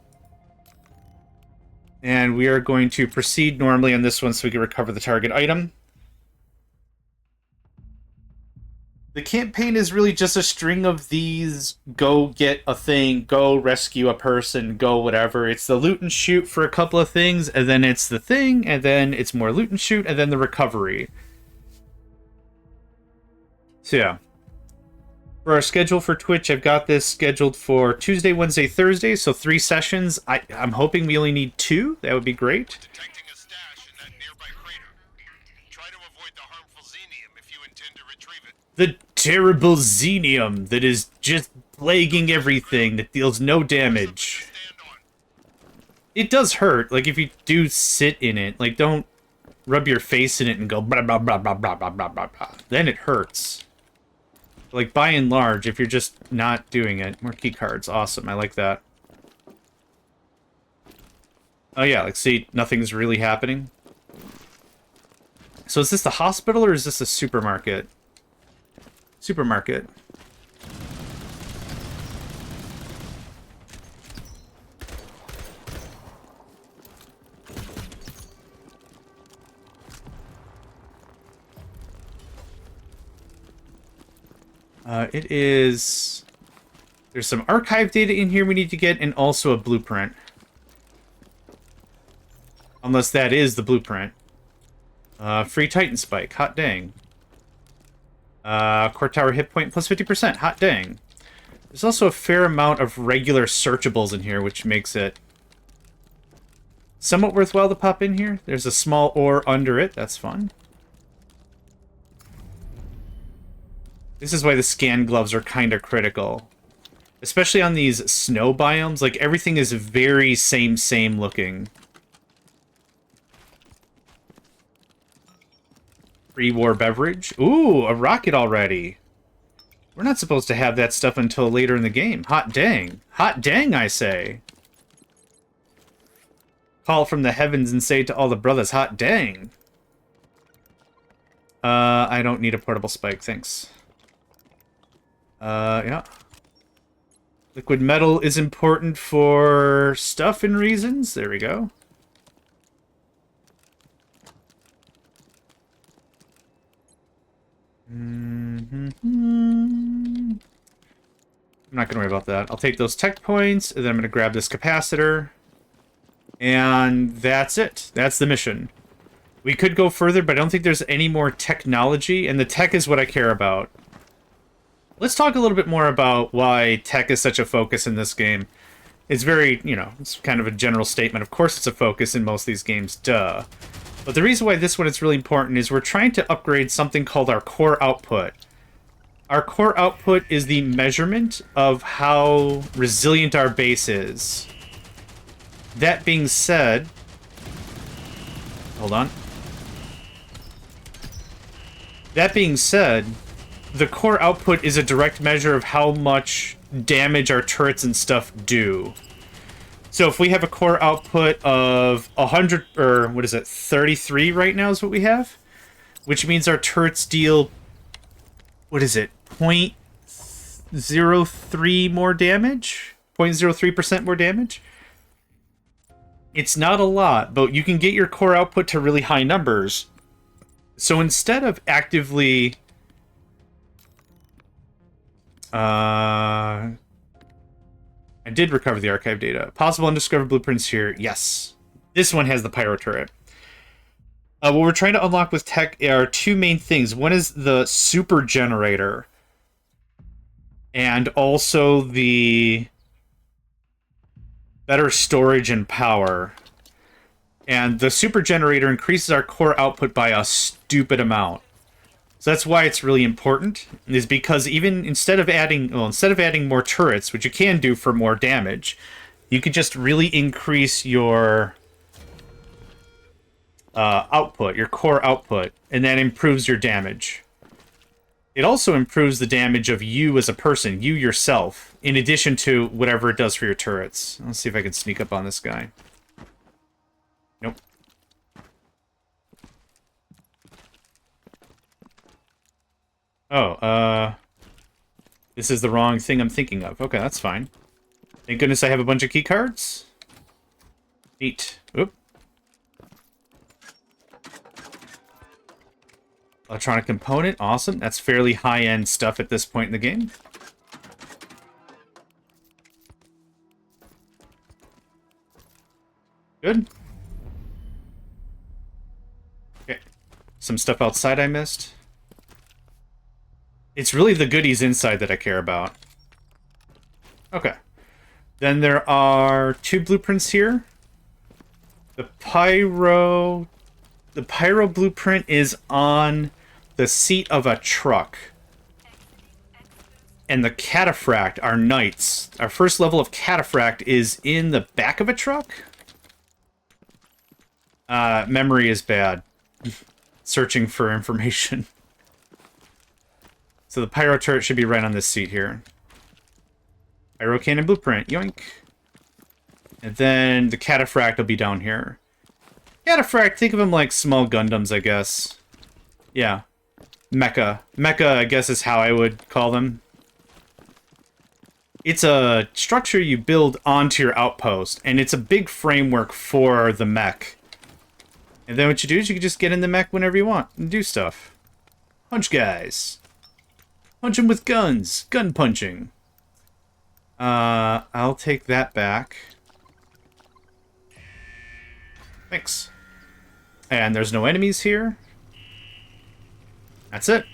And we are going to proceed normally on this one so we can recover the target item. The campaign is really just a string of these go get a thing, go rescue a person, go whatever. It's the loot and shoot for a couple of things, and then it's the thing, and then it's more loot and shoot, and then the recovery. So yeah, for our schedule for Twitch, I've got this scheduled for Tuesday, Wednesday, Thursday, so 3 sessions. I'm hoping we only need 2. That would be great. Detecting a stash in that nearby crater. Try to avoid the harmful xenium if you intend to retrieve it. The terrible xenium that is just plaguing everything, that deals no damage. It does hurt, like if you do sit in it, like don't rub your face in it and go blah blah blah blah blah blah blah blah. Then it hurts. Like, by and large, if you're just not doing it. More key cards. Awesome. I like that. Oh, yeah. Like, see, nothing's really happening. So is this the hospital or is this a supermarket? Supermarket. It is... There's some archive data in here we need to get, and also a blueprint. Unless that is the blueprint. Free Titan Spike. Hot dang. Core Tower hit point plus 50%. Hot dang. There's also a fair amount of regular searchables in here, which makes it somewhat worthwhile to pop in here. There's a small ore under it. That's fun. This is why the scan gloves are kind of critical. Especially on these snow biomes. Like, everything is very same looking. Pre-war beverage. Ooh, a rocket already. We're not supposed to have that stuff until later in the game. Hot dang. Hot dang, I say. Call from the heavens and say to all the brothers, hot dang. I don't need a portable spike, thanks. Yeah. Liquid metal is important for stuff and reasons. There we go. I'm not going to worry about that. I'll take those tech points, and then I'm going to grab this capacitor. And that's it. That's the mission. We could go further, but I don't think there's any more technology, and the tech is what I care about. Let's talk a little bit more about why tech is such a focus in this game. It's very, you know, it's kind of a general statement. Of course it's a focus in most of these games, duh. But the reason why this one is really important is we're trying to upgrade something called our core output. Our core output is the measurement of how resilient our base is. That being said... Hold on. That being said, the core output is a direct measure of how much damage our turrets and stuff do. So if we have a core output of 100, or what is it, 33 right now is what we have? Which means our turrets deal, what is it, 0.03 more damage? 0.03% more damage? It's not a lot, but you can get your core output to really high numbers. So instead of actively... I did recover the archive data. Possible undiscovered blueprints here. Yes. This one has the pyro turret. What we're trying to unlock with tech are two main things. One is the super generator. And also the better storage and power. And the super generator increases our core output by a stupid amount. So that's why it's really important, is because even instead of adding more turrets, which you can do for more damage, you could just really increase your output, your core output, and that improves your damage. It also improves the damage of you as a person, you yourself, in addition to whatever it does for your turrets. Let's see if I can sneak up on this guy. Nope. Oh, this is the wrong thing I'm thinking of. Okay, that's fine. Thank goodness I have a bunch of key cards. Neat. Oop. Electronic component, awesome. That's fairly high-end stuff at this point in the game. Good. Okay. Some stuff outside I missed. It's really the goodies inside that I care about. Okay. Then there are two blueprints here. The pyro blueprint is on the seat of a truck. And the cataphract, our knights, our first level of cataphract is in the back of a truck? Memory is bad. Searching for information. So the pyro turret should be right on this seat here. Pyro cannon blueprint, yoink. And then the cataphract will be down here. Cataphract, think of them like small Gundams, I guess. Yeah. Mecha. Mecha, I guess, is how I would call them. It's a structure you build onto your outpost, and it's a big framework for the mech. And then what you do is you can just get in the mech whenever you want and do stuff. Punch guys. Punch them with guns. Gun punching. I'll take that back. Thanks. And there's no enemies here. That's it.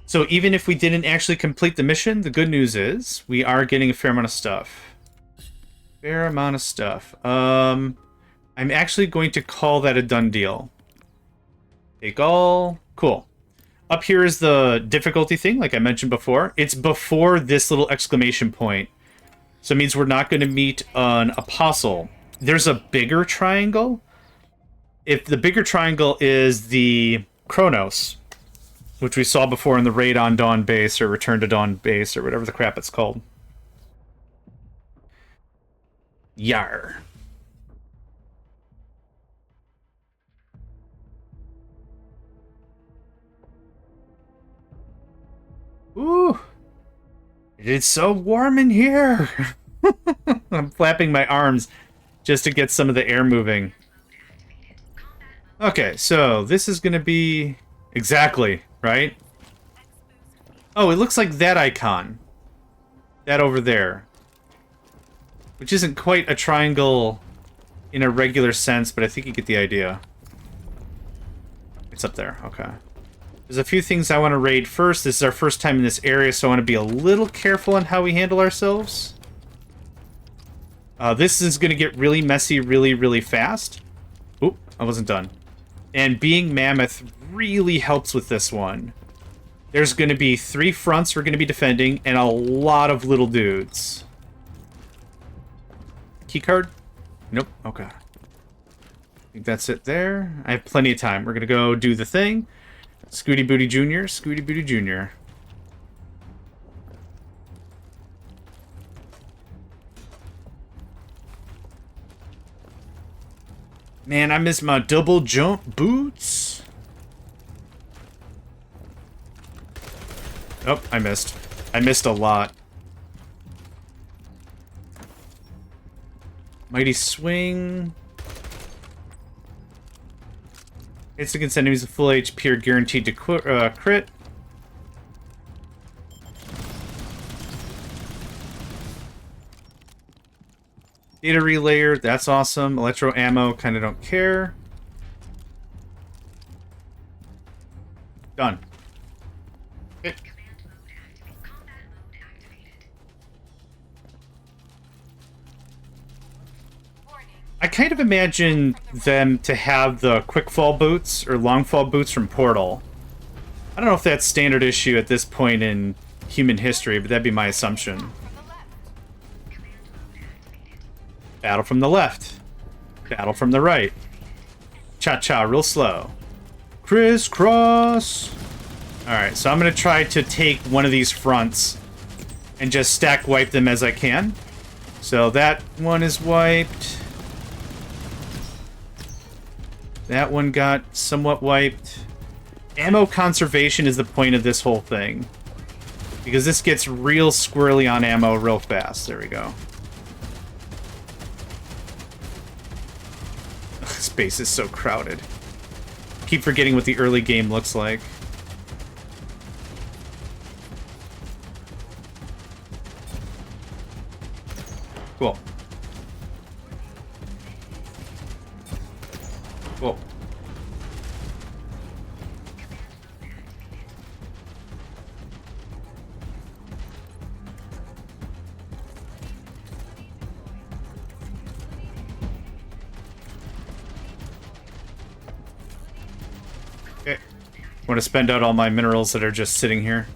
So even if we didn't actually complete the mission, the good news is we are getting a fair amount of stuff. Fair amount of stuff. I'm actually going to call that a done deal. Take all. Cool. Up here is the difficulty thing, like I mentioned before. It's before this little exclamation point. So it means we're not going to meet an apostle. There's a bigger triangle. If the bigger triangle is the Chronos, which we saw before in the Raid on Dawn base, or Return to Dawn base, or whatever the crap it's called. Yar. Ooh. It is so warm in here. I'm flapping my arms just to get some of the air moving. Okay, so this is going to be... Exactly, right? Oh, it looks like that icon. That over there. Which isn't quite a triangle in a regular sense, but I think you get the idea. It's up there, okay. There's a few things I want to raid first. This is our first time in this area, so I want to be a little careful on how we handle ourselves. This is going to get really messy really, really fast. Oop, I wasn't done. And being Mammoth really helps with this one. There's going to be 3 fronts we're going to be defending, and a lot of little dudes. Keycard? Nope, okay. I think that's it there. I have plenty of time. We're going to go do the thing. Scooty Booty Jr., Scooty Booty Jr. Man, I miss my double jump boots. Oh, I missed. I missed a lot. Mighty Swing. Hits against enemies with full HP are guaranteed to crit. Data relayer, that's awesome. Electro ammo, kind of don't care. Done. Okay. I kind of imagine them to have the quick fall boots or long fall boots from Portal. I don't know if that's standard issue at this point in human history, but that'd be my assumption. Battle from the left. Battle from the right. Cha-cha, real slow. Crisscross. Alright, so I'm going to try to take one of these fronts and just stack wipe them as I can. So that one is wiped. That one got somewhat wiped. Ammo conservation is the point of this whole thing. Because this gets real squirrely on ammo real fast. There we go. Space is so crowded. Keep forgetting what the early game looks like. Cool. Cool. Okay. Want to spend out all my minerals that are just sitting here.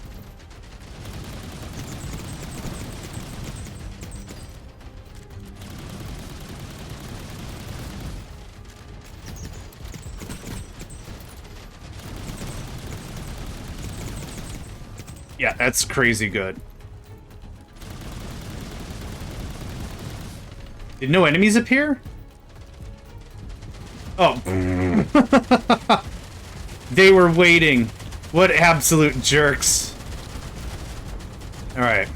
Yeah, that's crazy good. Did no enemies appear? Oh. They were waiting. What absolute jerks. Alright.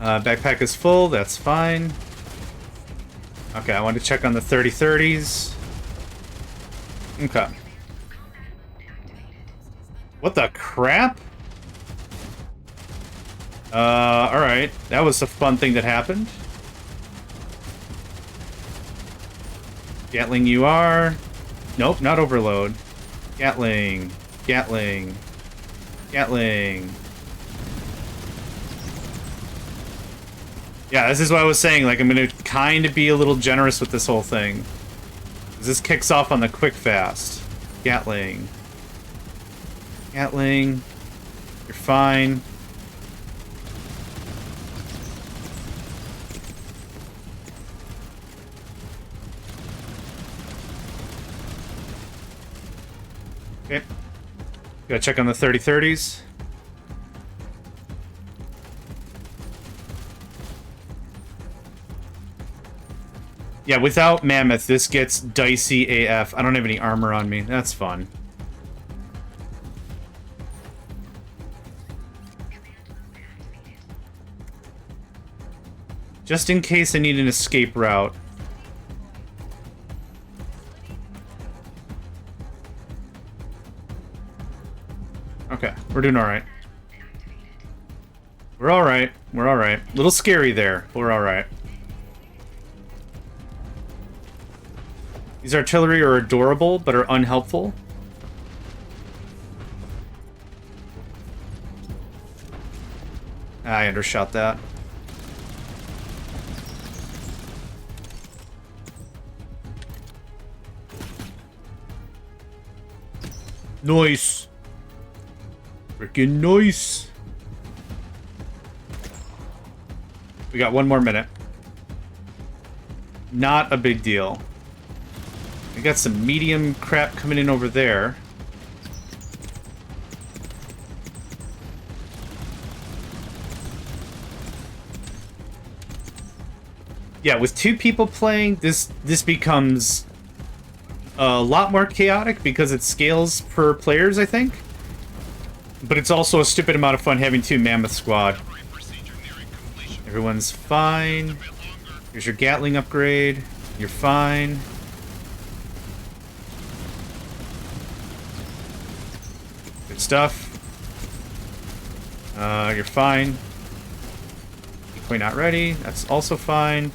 Backpack is full, that's fine. Okay, I want to check on the 30-30s. Okay. What the crap? Alright. That was a fun thing that happened. Gatling you are. Nope, not overload. Gatling. Gatling. Gatling. Yeah, this is what I was saying. Like, I'm gonna kind of be a little generous with this whole thing. This kicks off on the quick fast. Gatling. Gatling. You're fine. Okay. Gotta check on the 30-30s. Yeah, without Mammoth, this gets dicey AF. I don't have any armor on me. That's fun. Just in case I need an escape route. Okay, we're doing alright. We're alright. We're alright. A little scary there, but we're alright. These artillery are adorable, but are unhelpful. I undershot that. Nice. Freaking nice. We got 1 more minute. Not a big deal. We got some medium crap coming in over there. Yeah, with 2 people playing, this becomes a lot more chaotic because it scales per players, I think. But it's also a stupid amount of fun having 2 Mammoth Squad. Everyone's fine. Here's your Gatling upgrade. You're fine. Good stuff. You're fine. Decoy not ready. That's also fine.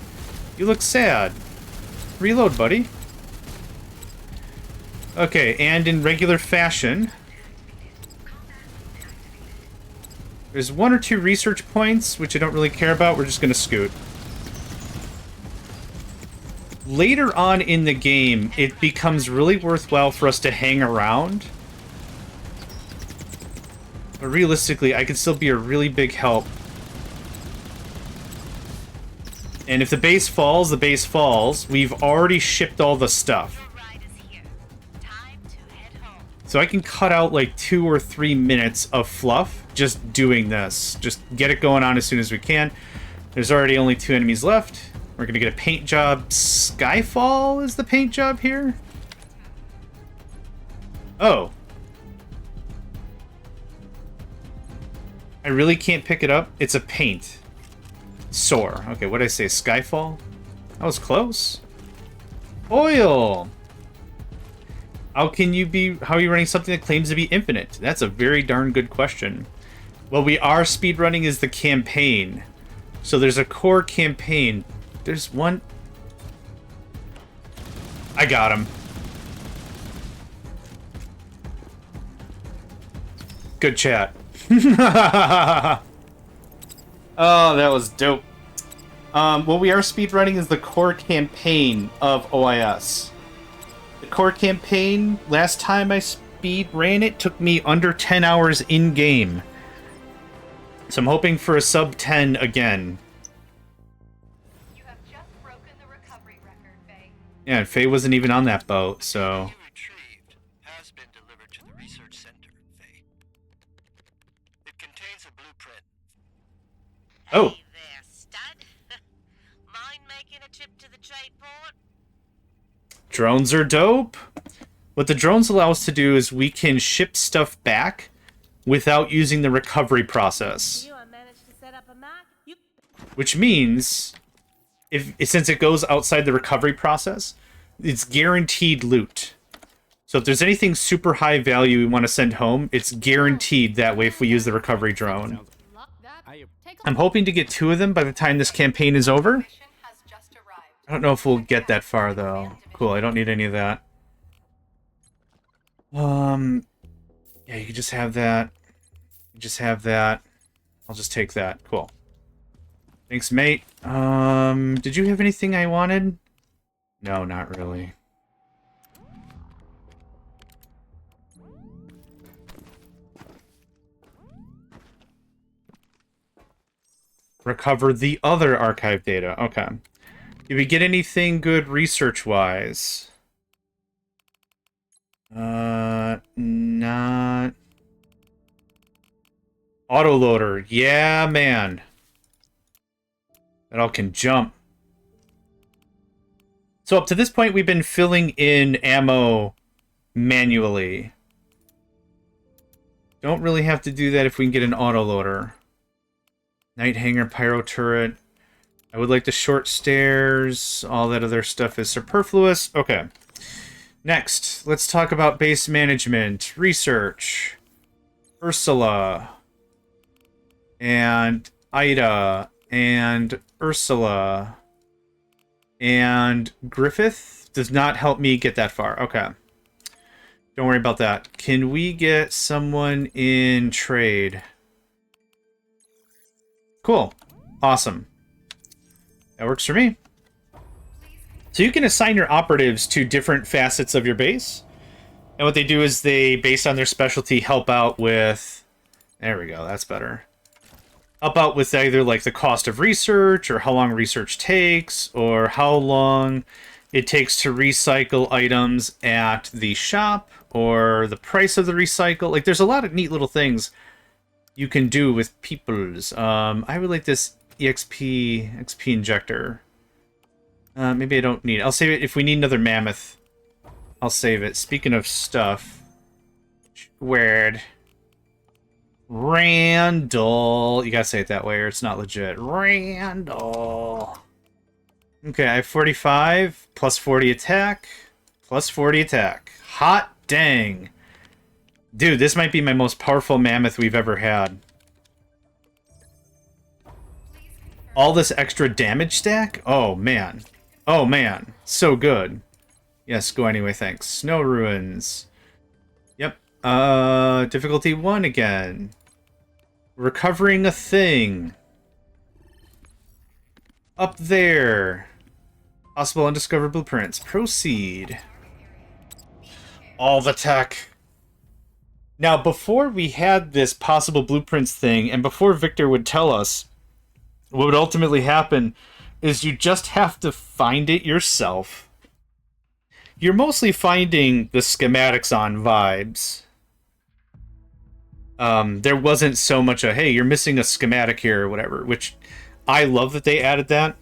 You look sad. Reload, buddy. Okay, and in regular fashion, there's 1 or 2 research points, which I don't really care about. We're just going to scoot. Later on in the game, it becomes really worthwhile for us to hang around. But realistically, I could still be a really big help. And if the base falls, the base falls. We've already shipped all the stuff. So I can cut out like 2 or 3 minutes of fluff just doing this. Just get it going on as soon as we can. There's already only 2 enemies left. We're going to get a paint job. Skyfall is the paint job here? Oh. I really can't pick it up. It's a paint. Soar. Okay, what did I say? Skyfall? That was close. Oil! How are you running something that claims to be infinite? That's a very darn good question. What we are speedrunning is the campaign. So there's a core campaign. There's one... I got him. Good chat. Oh, that was dope. What we are speedrunning is the core campaign of OIS. The core campaign, last time I speed ran it, took me under 10 hours in-game. So I'm hoping for a sub 10 again. You have just broken the recovery record, Faye. Yeah, and Faye wasn't even on that boat, so... Retrieved has been delivered to the research center, Faye. It contains a blueprint. Oh! Hey there, stud. Mind making a trip to the trade port? Drones are dope. What the drones allow us to do is we can ship stuff back without using the recovery process. You managed to set up a map? Which means, since it goes outside the recovery process, it's guaranteed loot. So if there's anything super high value we want to send home, it's guaranteed that way if we use the recovery drone. I'm hoping to get 2 of them by the time this campaign is over. I don't know if we'll get that far, though. Cool, I don't need any of that. Yeah, you can just have that. You just have that. I'll just take that. Cool. Thanks, mate. Did you have anything I wanted? No, not really. Recover the other archive data. Okay. Did we get anything good research-wise? Not Autoloader. Yeah, man. That all can jump. So up to this point, we've been filling in ammo manually. Don't really have to do that if we can get an autoloader. Night hanger, pyro turret. I would like the short stairs. All that other stuff is superfluous. Okay. Next, let's talk about base management, research, Ursula, and Ida, and Ursula, and Griffith does not help me get that far. Okay. Don't worry about that. Can we get someone in trade? Cool. Awesome. That works for me. So you can assign your operatives to different facets of your base. And what they do is they, based on their specialty, help out with... There we go, that's better. Help out with either like the cost of research, or how long research takes, or how long it takes to recycle items at the shop, or the price of the recycle. Like, there's a lot of neat little things you can do with peoples. I would like this XP injector. Maybe I don't need it. I'll save it if we need another mammoth. I'll save it. Speaking of stuff. Weird. Randall. You gotta say it that way or it's not legit. Randall. Okay, I have 45, plus 40 attack, plus 40 attack. Hot dang. Dude, this might be my most powerful mammoth we've ever had. All this extra damage stack? Oh, man. Oh, man. So good. Yes, go anyway, thanks. Snow Ruins. Yep. Difficulty 1 again. Recovering a thing. Up there. Possible undiscovered blueprints. Proceed. All the tech. Now, before we had this possible blueprints thing, and before Victor would tell us, what would ultimately happen is you just have to find it yourself. You're mostly finding the schematics on vibes. There wasn't so much a, hey, you're missing a schematic here or whatever, which I love that they added that.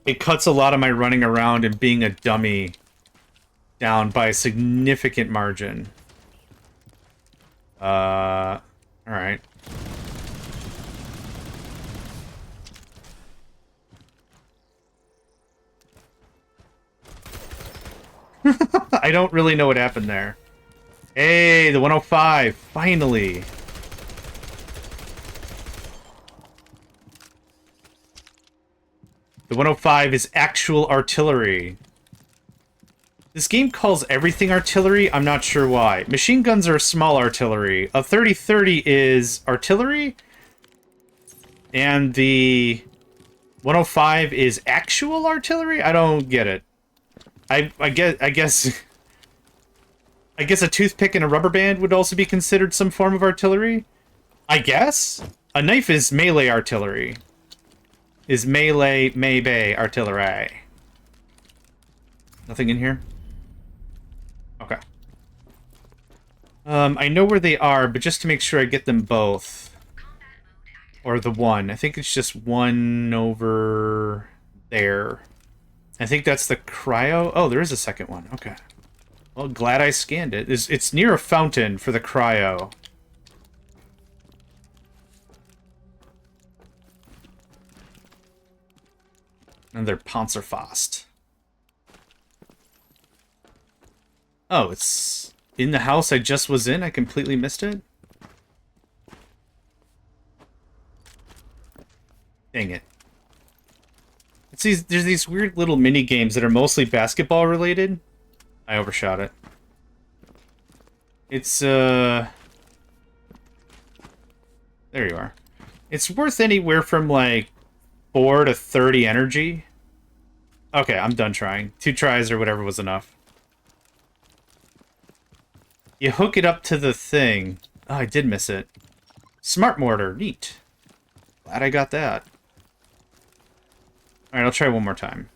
It cuts a lot of my running around and being a dummy down by a significant margin. Alright. I don't really know what happened there. Hey, the 105, finally. The 105 is actual artillery. This game calls everything artillery, I'm not sure why. Machine guns are small artillery. A 30-30 is artillery. And the 105 is actual artillery? I don't get it. I guess a toothpick and a rubber band would also be considered some form of artillery? I guess? A knife is melee artillery. Is melee artillery. Nothing in here? Okay. I know where they are, but just to make sure I get them both. Or the one. I think it's just one over there. I think that's the cryo. Oh, there is a second one. Okay. Well, glad I scanned it. It's near a fountain for the cryo. And they're Panzerfaust. Oh, it's in the house I just was in? I completely missed it? Dang it. There's these weird little mini games that are mostly basketball related. I overshot it. It's there you are. It's worth anywhere from like 4 to 30 energy. Okay, I'm done trying. 2 tries or whatever was enough. You hook it up to the thing. Oh, I did miss it. Smart mortar, neat. Glad I got that. Alright, I'll try one more time.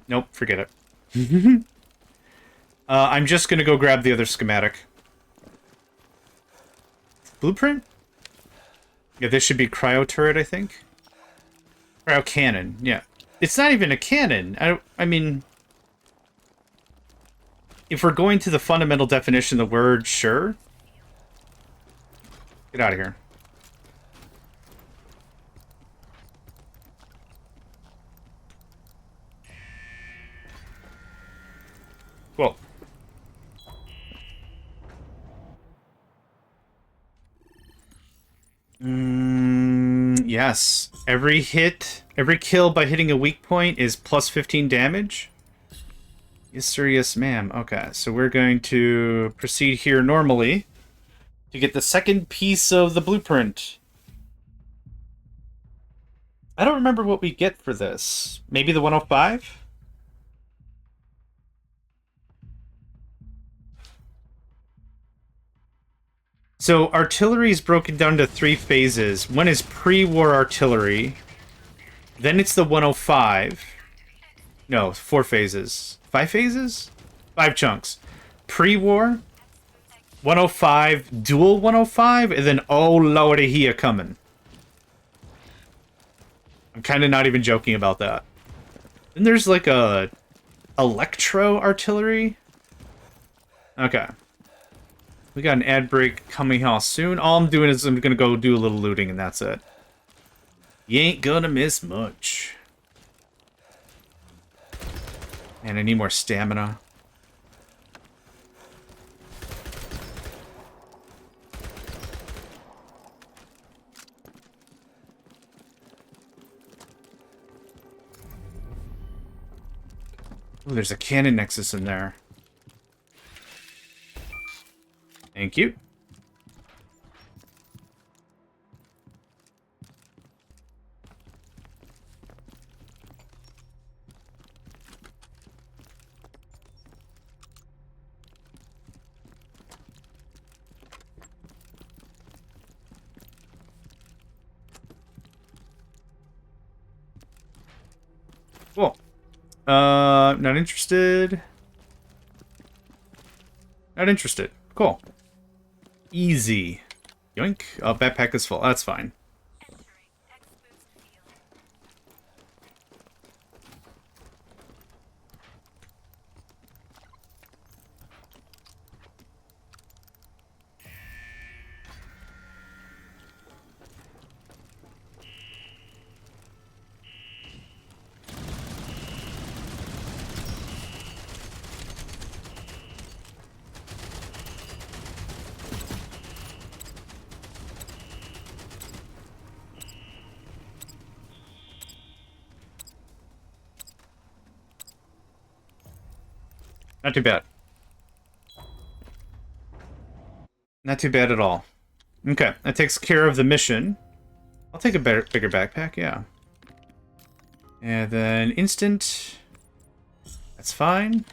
Nope, forget it. I'm just gonna go grab the other schematic. blueprint? Yeah, this should be cryo turret, I think. Cryo cannon, yeah. It's not even a cannon. I mean, if we're going to the fundamental definition of the word, sure. Get out of here. Cool. Yes. Every kill by hitting a weak point is plus 15 damage. Yes, sir, yes, ma'am. Okay, so we're going to proceed here normally to get the second piece of the blueprint. I don't remember what we get for this. Maybe the 105? So artillery is broken down to 3 phases. One is pre-war artillery. Then it's the 105. No, 4 phases. 5 phases? 5 chunks. Pre-war, 105, dual 105, and then oh lordy here coming. I'm kind of not even joking about that. Then there's like a electro artillery. Okay. We got an ad break coming out soon. All I'm doing is I'm gonna go do a little looting and that's it. You ain't gonna miss much. And I need more stamina. Ooh, there's a cannon nexus in there. Thank you. Cool. Not interested. Not interested. Cool. Easy. Yoink. Oh, backpack is full. That's fine. Not too bad. Not too bad at all. Okay, that takes care of the mission. I'll take a bigger backpack, yeah. And then instant. That's fine.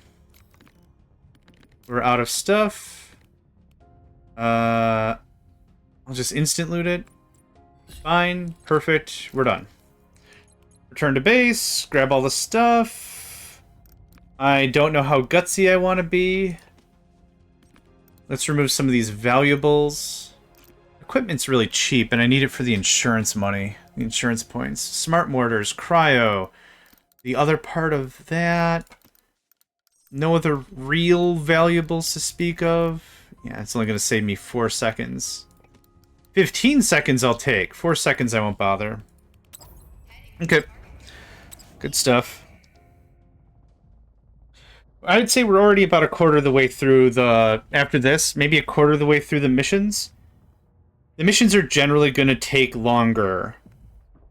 We're out of stuff. I'll just instant loot it. Fine, perfect, we're done. Return to base, grab all the stuff. I don't know how gutsy I want to be. Let's remove some of these valuables. Equipment's really cheap, and I need it for the insurance money. The insurance points. Smart mortars, cryo. The other part of that. No other real valuables to speak of. Yeah, it's only going to save me 4 seconds. 15 seconds I'll take. 4 seconds I won't bother. Okay. Good stuff. I'd say we're already about a quarter of the way through the... After this, maybe a quarter of the way through the missions. The missions are generally going to take longer.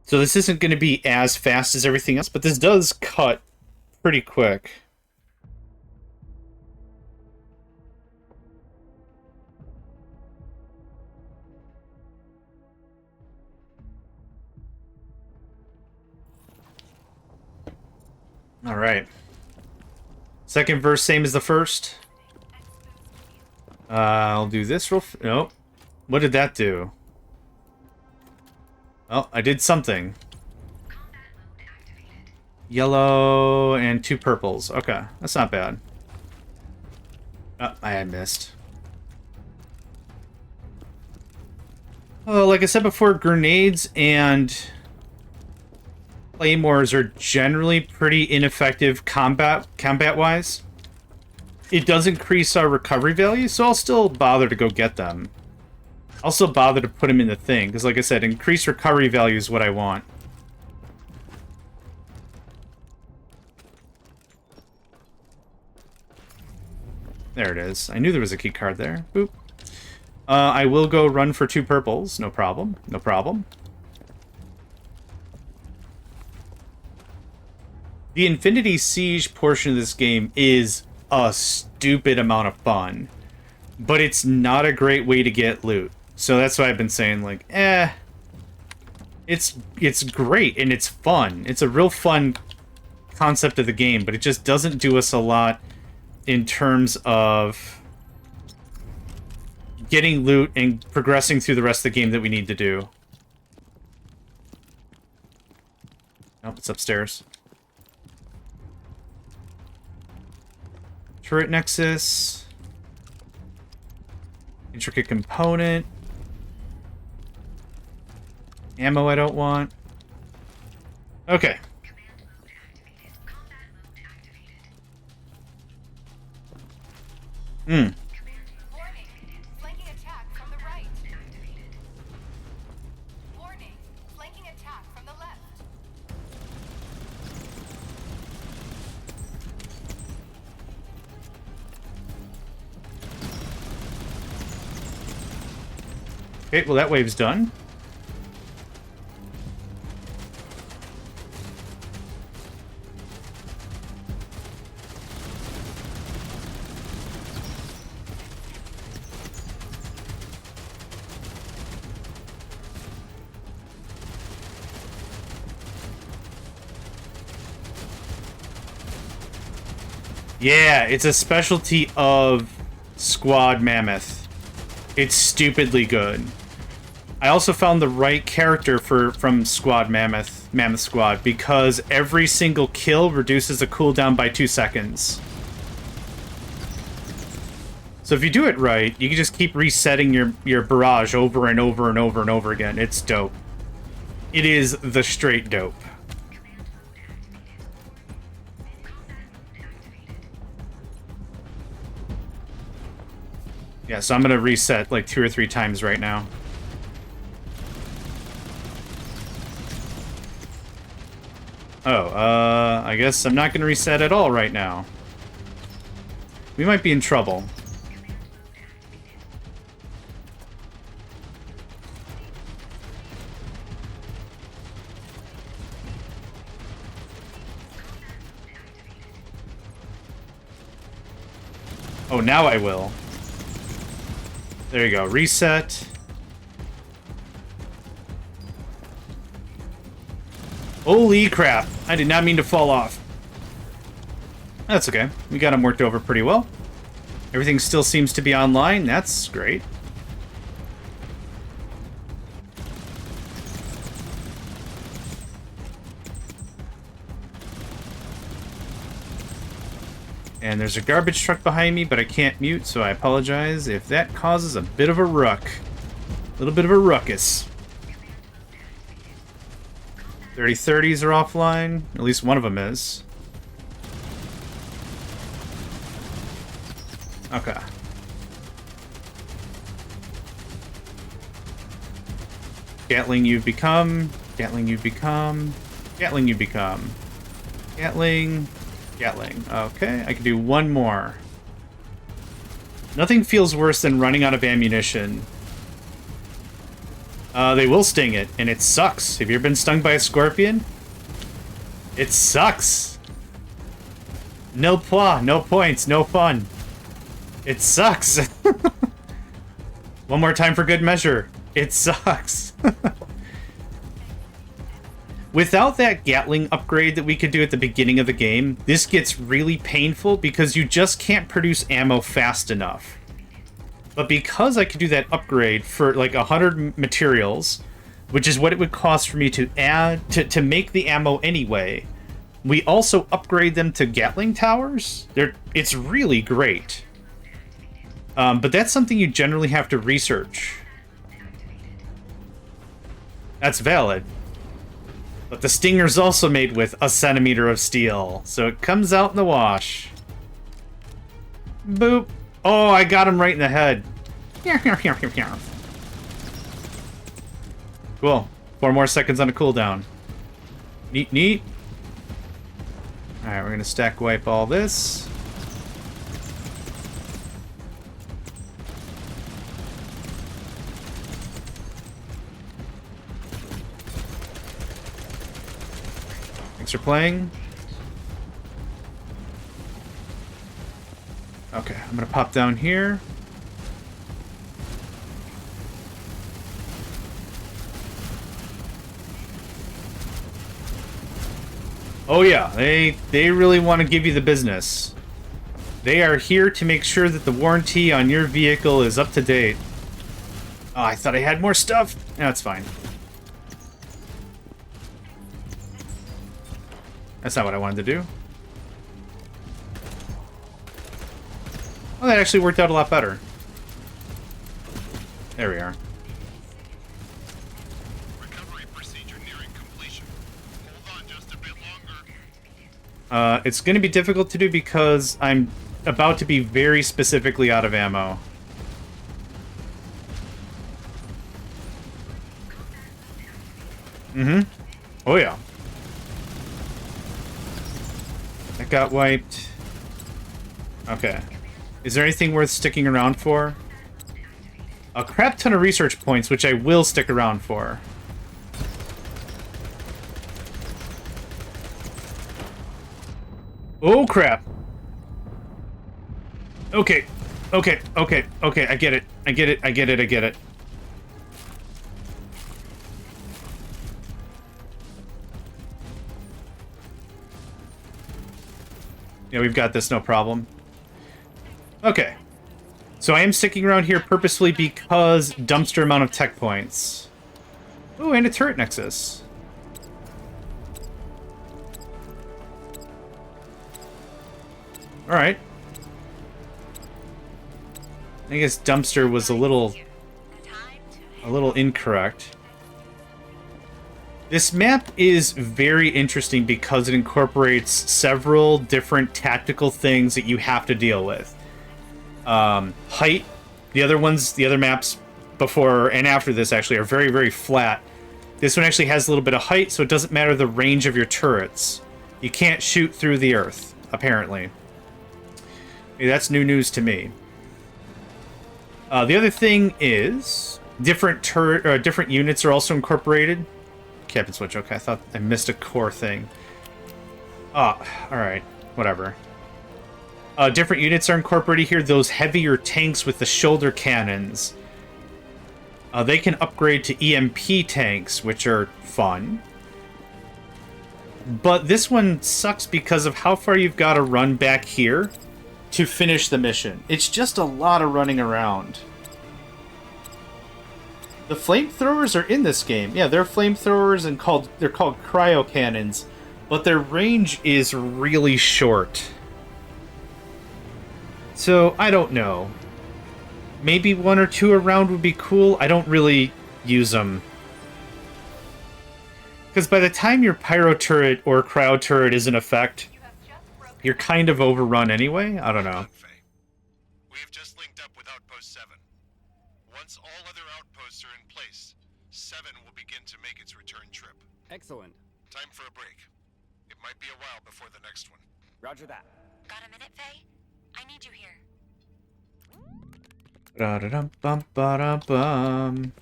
So this isn't going to be as fast as everything else, but this does cut pretty quick. All right. Second verse, same as the first. I'll do this real... Nope. What did that do? Oh, I did something. Yellow and 2 purples. Okay, that's not bad. Oh, I had missed. Like I said before, grenades and claymores are generally pretty ineffective combat-wise. It does increase our recovery value, so I'll still bother to go get them. I'll still bother to put them in the thing, because like I said, increased recovery value is what I want. There it is. I knew there was a key card there. Boop. I will go run for 2 purples. No problem. No problem. The Infinity Siege portion of this game is a stupid amount of fun. But it's not a great way to get loot. So that's why I've been saying, like, It's great, and it's fun. It's a real fun concept of the game, but it just doesn't do us a lot in terms of getting loot and progressing through the rest of the game that we need to do. Nope, it's upstairs. Turret Nexus. Intricate component. Ammo I don't want. Okay. Warning. Flanking attack from the right. Warning. Flanking attack from the left. Okay, well that wave's done. Yeah, it's a specialty of Squad Mammoth. It's stupidly good. I also found the right character from Squad Mammoth Squad, because every single kill reduces the cooldown by 2 seconds. So if you do it right, you can just keep resetting your barrage over and over and over and over again. It's dope. It is the straight dope. Yeah, so I'm gonna reset like 2 or 3 times right now. Oh, I guess I'm not gonna reset at all right now. We might be in trouble. Oh, now I will. There you go. Reset. Holy crap. I did not mean to fall off. That's okay. We got them worked over pretty well. Everything still seems to be online. That's great. And there's a garbage truck behind me, but I can't mute, so I apologize if that causes a bit of a ruck. A little bit of a ruckus. 3030s are offline. At least one of them is. Okay. Gatling you've become. Gatling you've become. Gatling you've become. Gatling. Gatling. Okay, I can do one more. Nothing feels worse than running out of ammunition. They will sting it, and it sucks. Have you ever been stung by a scorpion? It sucks. No points, no points, no fun. It sucks. One more time for good measure. It sucks. Without that Gatling upgrade that we could do at the beginning of the game, this gets really painful because you just can't produce ammo fast enough. But because I could do that upgrade for like 100 materials, which is what it would cost for me to add to make the ammo anyway, we also upgrade them to Gatling towers. It's really great. But that's something you generally have to research. That's valid. But the Stinger's also made with a centimeter of steel, so it comes out in the wash. Boop. Oh, I got him right in the head. Cool. 4 more seconds on a cooldown. Neat, neat. Alright, we're gonna stack wipe all this. Thanks for playing. Okay, I'm gonna pop down here. Oh yeah, they really want to give you the business. They are here to make sure that the warranty on your vehicle is up to date. Oh, I thought I had more stuff. No, it's fine. That's not what I wanted to do. Oh, that actually worked out a lot better. There we are. Recovery procedure nearing completion. Hold on just a bit longer. It's going to be difficult to do because I'm about to be very specifically out of ammo. Mm-hmm. Oh, yeah. That got wiped. Okay. Is there anything worth sticking around for? A crap ton of research points, which I will stick around for. Oh, crap. Okay. Okay, okay, okay, I get it. I get it, I get it, I get it. Yeah, we've got this, no problem. Okay. So I am sticking around here purposefully because dumpster amount of tech points. Ooh, and a turret nexus. Alright. I guess dumpster was a little incorrect. This map is very interesting because it incorporates several different tactical things that you have to deal with. Height. The other maps before and after this actually are very, very flat. This one actually has a little bit of height, so it doesn't matter the range of your turrets. You can't shoot through the earth, apparently. Okay, that's new news to me. The other thing is different units are also incorporated. Captain switch. Okay, I thought I missed a core thing. Ah, all right, whatever. Different units are incorporated here. Those heavier tanks with the shoulder cannons. They can upgrade to EMP tanks, which are fun. But this one sucks because of how far you've got to run back here to finish the mission. It's just a lot of running around. The flamethrowers are in this game. Yeah, they're flamethrowers and they're called cryo cannons, but their range is really short. So, I don't know. Maybe 1 or 2 around would be cool. I don't really use them. Because by the time your pyro turret or cryo turret is in effect, you're kind of overrun anyway? I don't know. We have just linked up with Outpost 7. Once all other outposts are in place, 7 will begin to make its return trip. Excellent. Time for a break. It might be a while before the next one. Roger that. Got a minute, Faye? I need you here. Ba-da-dum-bum-ba-da-bum.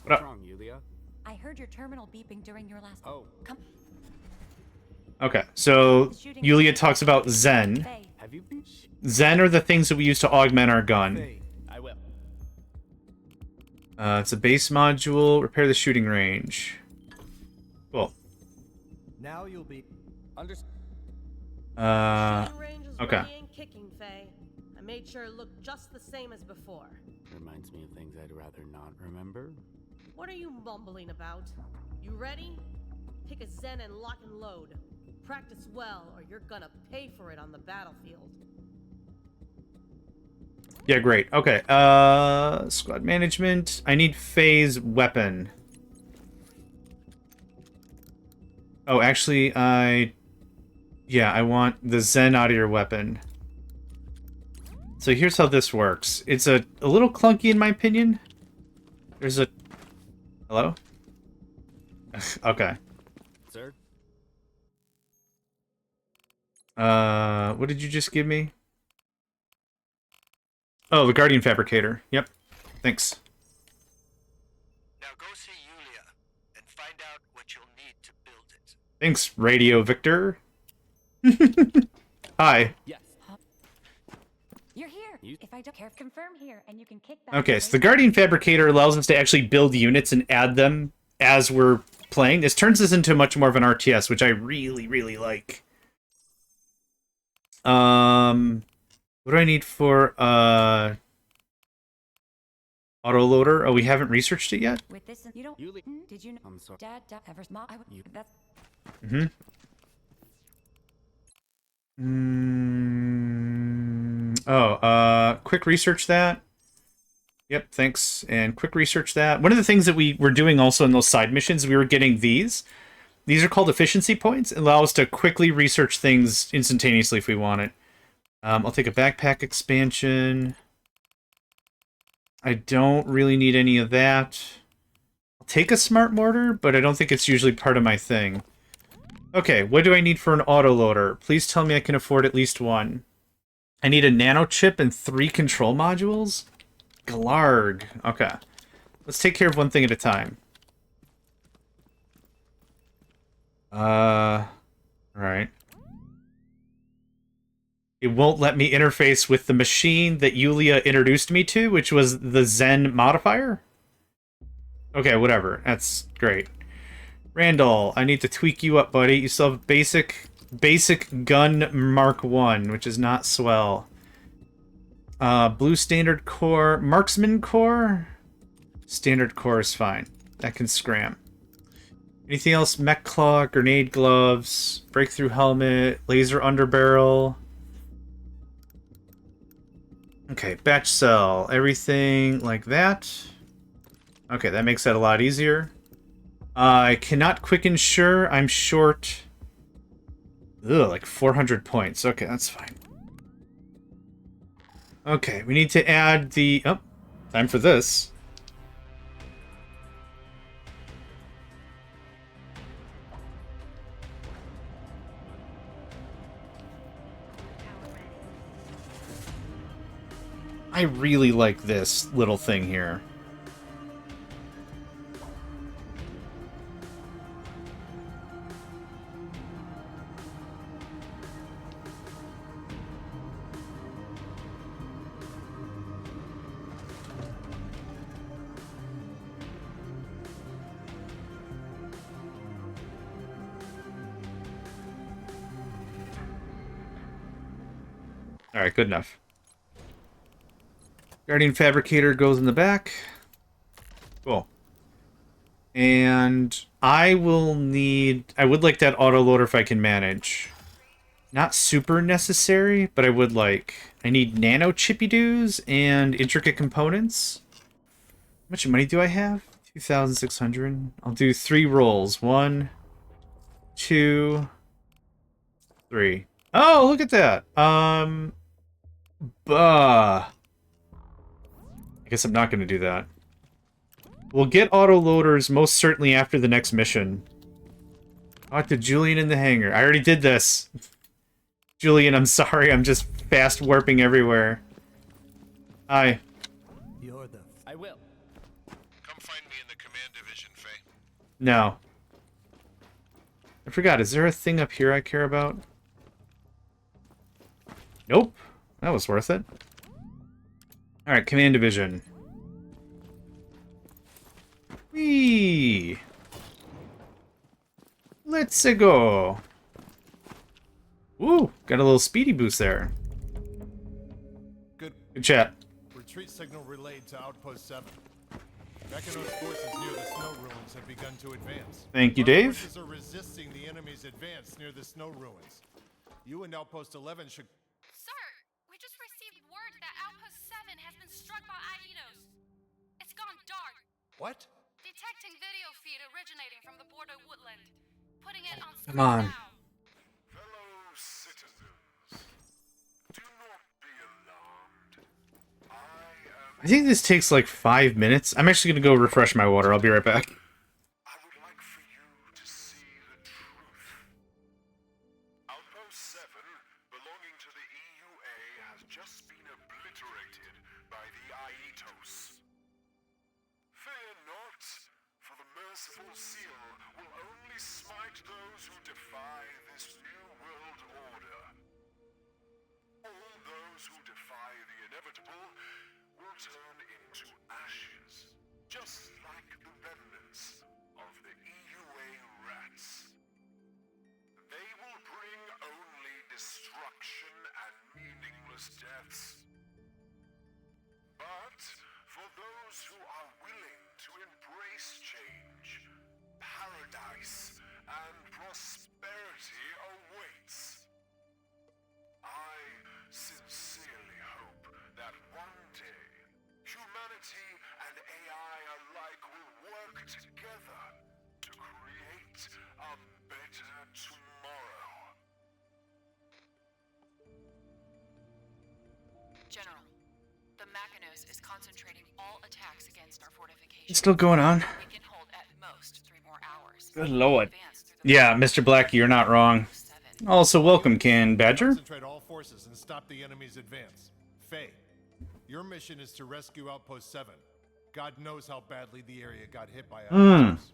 What's wrong, Yulia? I heard your terminal beeping during your last... Oh. Come. Okay, so Yulia talks about Zen. Have you been... Zen are the things that we use to augment our gun. Faye, I will. It's a base module. Repair the shooting range. Cool. Now you'll be... Okay. Kicking, Faye. I made sure it looked just the same as before. Reminds me of things I'd rather not remember. What are you mumbling about? You ready? Pick a Zen and lock and load. Practice well, or you're gonna pay for it on the battlefield. Yeah, great. Okay, squad management. I need Faye's weapon. Oh, actually, yeah, I want the Zen out of your weapon. So here's how this works. It's a little clunky in my opinion. There's a... Hello? Okay. Sir? What did you just give me? Oh, the Guardian Fabricator. Yep. Thanks. Now go see Yulia and find out what you'll need to build it. Thanks, Radio Victor. Hi. Yes. You're here. If I don't care, confirm here, and you can kick back. Okay, so the Guardian Fabricator allows us to actually build units and add them as we're playing. This turns this into much more of an RTS, which I really, really like. What do I need for autoloader? Oh, we haven't researched it yet? With this, you don't. Did you know? I'm sorry. Dad, ever mom? That's. Quick research that. Yep, thanks. And quick research that. One of the things that we were doing also in those side missions, we were getting these. These are called efficiency points. It allows us to quickly research things instantaneously if we want it. I'll take a backpack expansion. I don't really need any of that. I'll take a smart mortar, but I don't think it's usually part of my thing. Okay, what do I need for an autoloader? Please tell me I can afford at least one. I need a nano chip and 3 control modules? Glarg. Okay. Let's take care of one thing at a time. Alright. It won't let me interface with the machine that Yulia introduced me to, which was the Zen modifier? Okay, whatever. That's great. Randall, I need to tweak you up, buddy. You still have basic gun Mark 1, which is not swell. Blue standard core. Marksman core? Standard core is fine. That can scram. Anything else? Mech claw, grenade gloves, breakthrough helmet, laser underbarrel. Okay, batch cell. Everything like that. Okay, that makes that a lot easier. I cannot quick ensure. I'm short... like 400 points. Okay, that's fine. Okay, we need to add the... Oh, time for this. I really like this little thing here. Alright, good enough. Guardian Fabricator goes in the back. Cool. And I will need... I would like that autoloader if I can manage. Not super necessary, but I would like... I need nano chippy-doos and intricate components. How much money do I have? 2,600. I'll do 3 rolls. 1, 2, 3. Oh, look at that! I guess I'm not going to do that. We'll get autoloaders most certainly after the next mission. Talk to Julian in the hangar. I already did this. Julian, I'm sorry. I'm just fast warping everywhere. Hi. You're the... I will. Come find me in the command division, Faye. No. I forgot. Is there a thing up here I care about? Nope. That was worth it. Alright, command division. Whee! Let's go. Ooh, got a little speedy boost there. Good chat. Retreat signal relayed to Outpost 7. Mechano's forces near the snow ruins have begun to advance. Thank you, Our Dave. forces are resisting the enemy's advance near the snow ruins. You and Outpost 11 should... Sir, we just received word that Outpost 7 has been struck by Aidos. It's gone dark. What? Detecting video feed originating from the border woodland. Putting it on Come on. now. Fellow citizens, do not be alarmed. I think this takes like 5 minutes. I'm actually going to go refresh my water. I'll be right back. I would like for you to see the truth. Outpost 7, belonging to the EUA, has just been obliterated by the Aitos. Fear not, for the merciful seal will only smite those who defy this new world order. All those who defy the inevitable will turn into ashes, just like the remnants of the EUA rats. They will bring only destruction and meaningless deaths. But for those who are willing to embrace change, paradise and prosperity awaits. I sincerely hope that one day humanity and AI alike will work together to create a better tomorrow. General, the Machinos is concentrating all attacks against our fortifications. It's still going on. We can hold at most 3 more hours. Good lord. Yeah, Mr. Blackie, you're not wrong. Also, welcome, Can Badger. Concentrate all forces and stop the enemy's advance. Faye, your mission is to rescue Outpost 7. God knows how badly the area got hit by Outposts.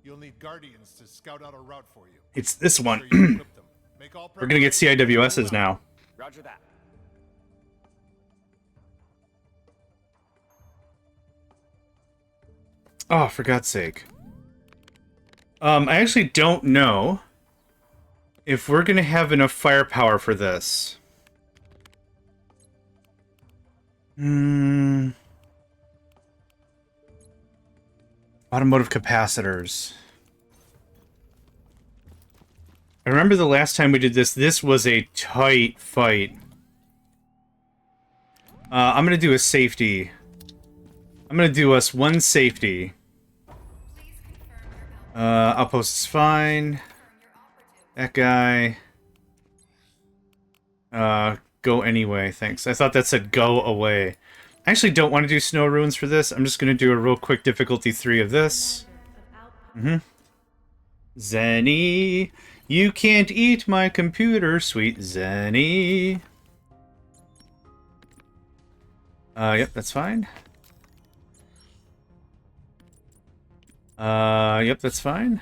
You'll need Guardians to scout out a route for you. It's this one. Make sure you equip them. Make all We're gonna get CIWSs now. Roger that. Oh, for God's sake. I actually don't know if we're gonna have enough firepower for this. Automotive capacitors. I remember the last time we did this, this was a tight fight. I'm gonna do a safety. I'm gonna do us one safety. Outpost is fine. That guy. Go anyway, thanks. I thought that said go away. I actually don't want to do snow ruins for this. I'm just gonna do a real quick difficulty 3 of this. Zenny, you can't eat my computer, sweet Zenny. Yep, that's fine. Yep, that's fine.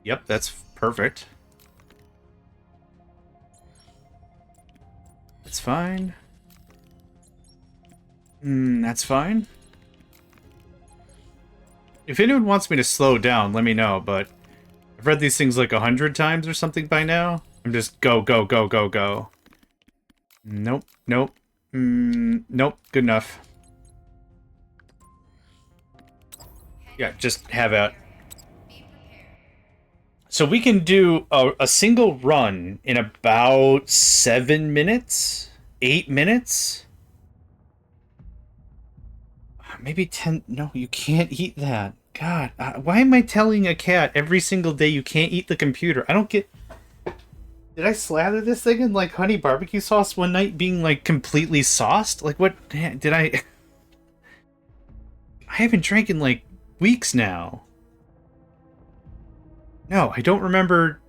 Yep, that's perfect. That's fine. That's fine. If anyone wants me to slow down, let me know, but I've read these things like 100 times or something by now. I'm just go, go, go, go, go. Nope, nope. Nope, good enough. Yeah, just have at. So we can do a single run in about 7 minutes? 8 minutes? Maybe 10. No, you can't eat that. God, why am I telling a cat every single day you can't eat the computer? I don't get... Did I slather this thing in, like, honey barbecue sauce one night being, like, completely sauced? Like, what... Did I... I haven't drank in, like, weeks now. No, I don't remember...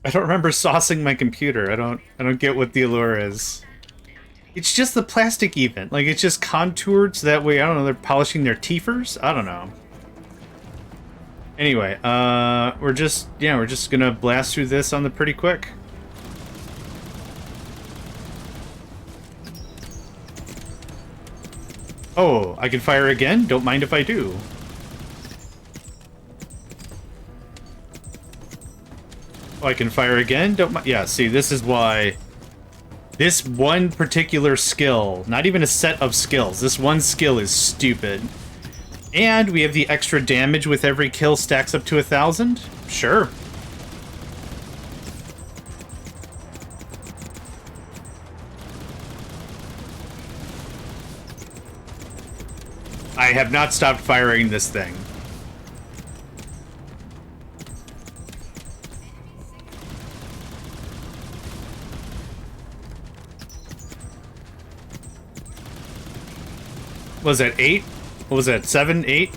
I don't remember saucing my computer. I don't get what the allure is. It's just the plastic even. Like, it's just contoured so that way, I don't know, they're polishing their teethers? I don't know. Anyway, we're just gonna blast through this on the pretty quick. Oh, I can fire again? Don't mind if I do. Oh, I can fire again? Don't mind. Yeah, see, this is why... This one particular skill, not even a set of skills, this one skill is stupid. And we have the extra damage with every kill stacks up to 1,000? Sure. I have not stopped firing this thing. Was that 8? What was that, 7, 8?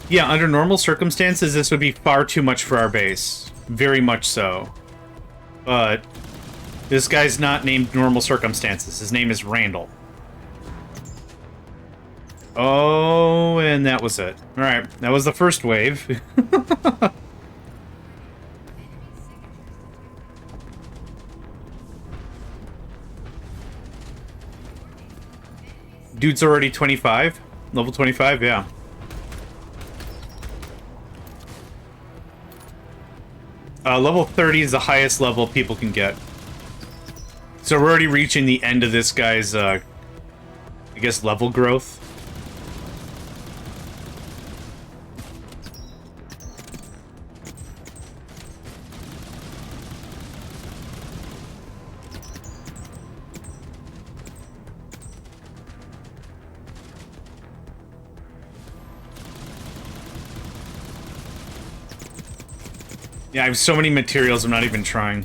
Yeah, under normal circumstances, this would be far too much for our base. Very much so. But this guy's not named normal circumstances. His name is Randall. Oh, and that was it. Alright, that was the first wave. Dude's already 25. Level 25, yeah. Level 30 is the highest level people can get. So we're already reaching the end of this guy's, I guess, level growth. Yeah, I have so many materials, I'm not even trying.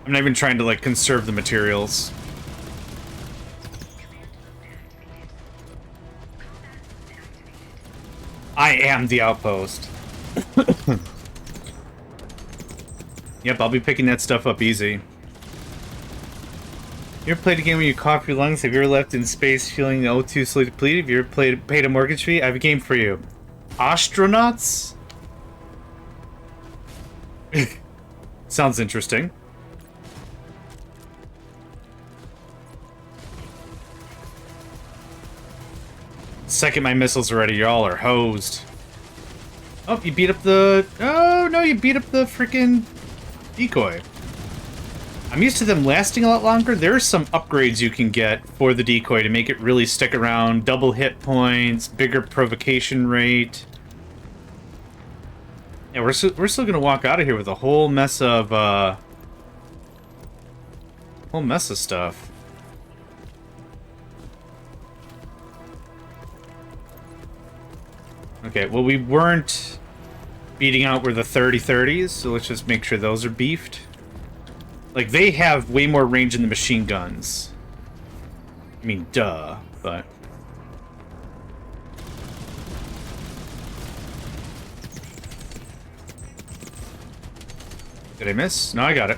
I'm not even trying to, like, conserve the materials. I am the outpost. Yep, I'll be picking that stuff up easy. You ever played a game where you cough your lungs? Have you ever left in space feeling the O2 slowly depleted? Have you ever paid a mortgage fee? I have a game for you. Astronauts? Sounds interesting. Second my missiles are ready, y'all are hosed. Oh, you beat up the... Oh, no, you beat up the freaking decoy. I'm used to them lasting a lot longer. There are some upgrades you can get for the decoy to make it really stick around. Double hit points, bigger provocation rate. Yeah, we're still gonna walk out of here with a whole mess of stuff. Okay, well we weren't beating out where the 30-30s, so let's just make sure those are beefed. Like, they have way more range than the machine guns. I mean, duh, but... Did I miss? No, I got it.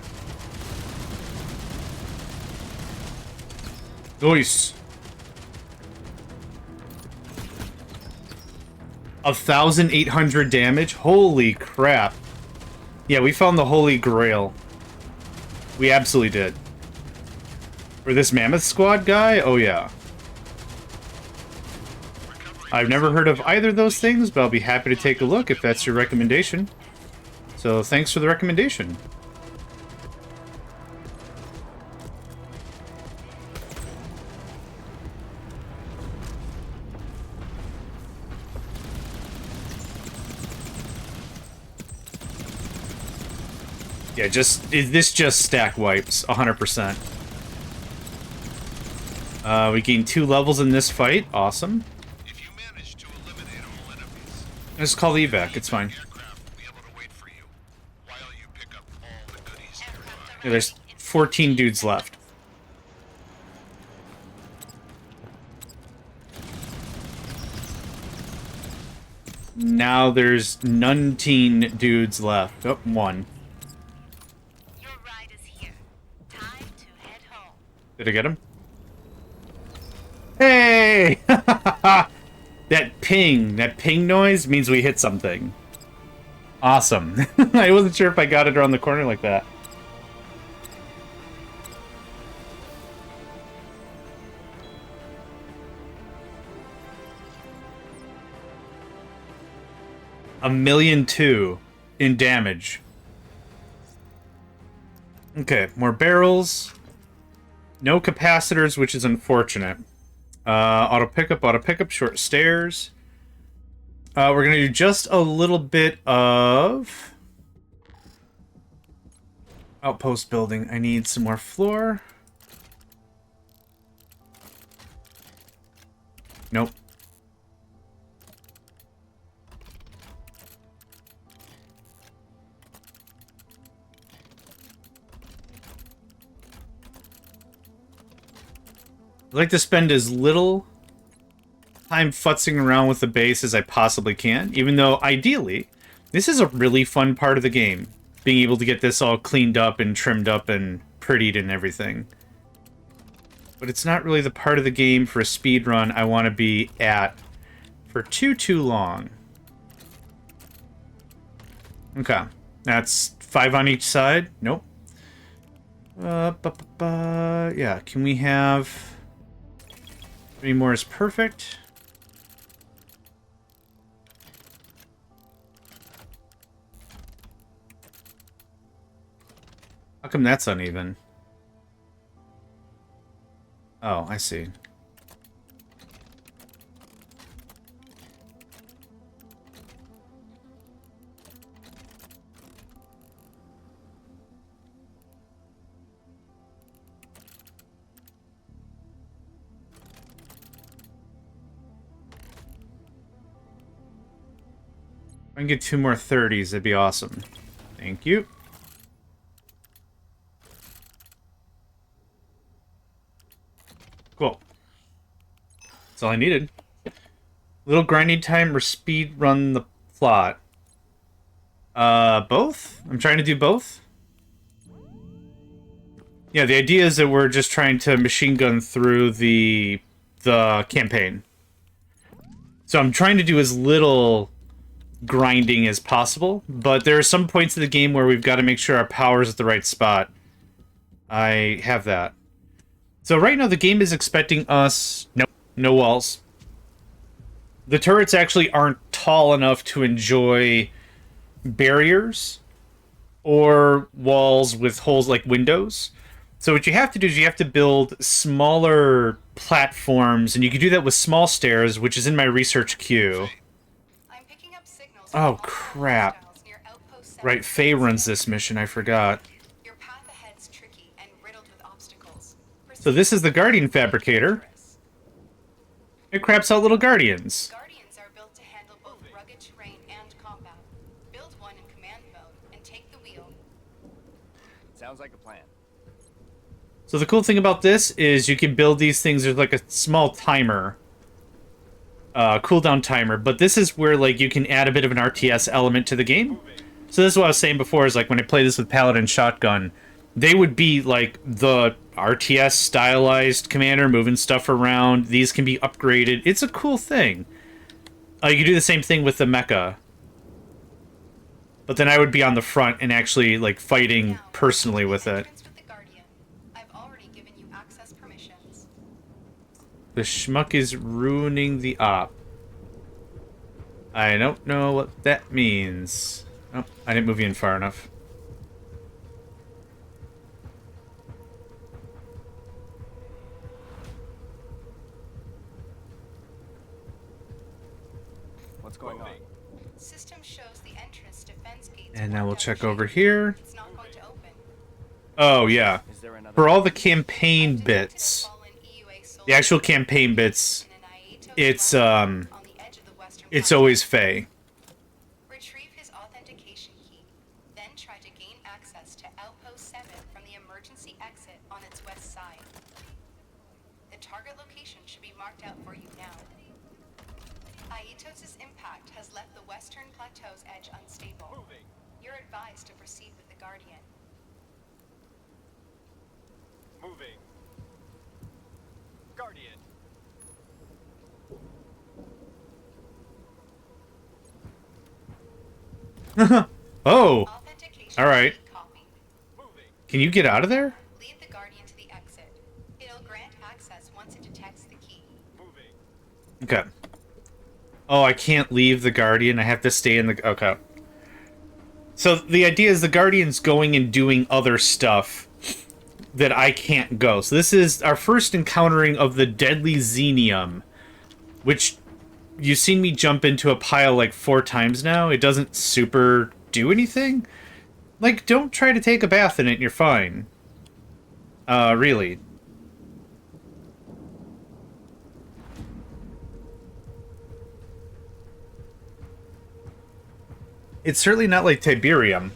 Nice. 1,800 damage? Holy crap. Yeah, we found the Holy Grail. We absolutely did. For this Mammoth Squad guy? Oh, yeah. I've never heard of either of those things, but I'll be happy to take a look if that's your recommendation. So, thanks for the recommendation. Yeah, this just stack wipes, 100%. We gained 2 levels in this fight. Awesome. If you manage to eliminate all enemies, Just call the evac, it's fine. aircraft will be able to wait for you while you pick up all the goodies nearby. Yeah, there's 14 dudes left. Now there's 19 dudes left. Oh, 1. Your ride is here. Time to head home. Did I get him? Hey! That ping noise means we hit something. Awesome. I wasn't sure if I got it around the corner like that. $1.2 million in damage. Okay, more barrels. No capacitors, which is unfortunate. Auto pickup, short stairs. We're gonna do just a little bit of outpost building. I need some more floor. Nope. I'd like to spend as little time futzing around with the base as I possibly can, even though, ideally, this is a really fun part of the game. Being able to get this all cleaned up and trimmed up and prettied and everything. But it's not really the part of the game for a speed run I want to be at for too long. Okay. That's 5 on each side. Nope. Yeah, can we have... 3 more is perfect. How come that's uneven? Oh, I see. If I can get 2 more 30s, that'd be awesome. Thank you. Cool. That's all I needed. Little grinding time or speed run the plot. Both? I'm trying to do both? Yeah, the idea is that we're just trying to machine gun through the campaign. So I'm trying to do as little grinding as possible, but there are some points of the game where we've got to make sure our power's at the right spot. I have that. So right now the game is expecting us... Nope, no walls. The turrets actually aren't tall enough to enjoy barriers or walls with holes like windows. So what you have to do is you have to build smaller platforms, and you can do that with small stairs, which is in my research queue. Oh, crap. Right, Faye runs this mission, I forgot. So this is the Guardian Fabricator. It craps out little Guardians. Guardians are built to handle both rugged terrain and combat. Build one in command mode and take the wheel. Sounds like a plan. So the cool thing about this is you can build these things. There's like a small timer. Cooldown timer. But this is where like you can add a bit of an RTS element to the game. So this is what I was saying before, is like when I play this with Paladin Shotgun, they would be like the RTS stylized commander moving stuff around. These can be upgraded. It's a cool thing. You can do the same thing with the mecha. But then I would be on the front and actually like fighting personally with it. The schmuck is ruining the op. I don't know what that means. Oh, I didn't move you in far enough. What's going on? System shows the entrance defense gates. And now we'll check over here. It's not going to open. Oh, yeah. For all the campaign bits, the actual campaign bits, it's always Faye. Retrieve his authentication key, then try to gain access to Outpost 7 from the emergency exit on its west side. The target location should be marked out for you now. Aitos's impact has left the western plateau's edge unstable. You're advised to proceed with the Guardian. Moving. Guardian. Oh! Alright. Can you get out of there? Lead the Guardian to the exit. It'll grant access once it detects the key. Okay. Oh, I can't leave the Guardian. I have to stay in the... Okay. So the idea is the Guardian's going and doing other stuff that I can't go. So this is our first encountering of the deadly Xenium, which you've seen me jump into a pile like 4 times now. It doesn't super do anything. Like, don't try to take a bath in it and you're fine. Really. It's certainly not like Tiberium.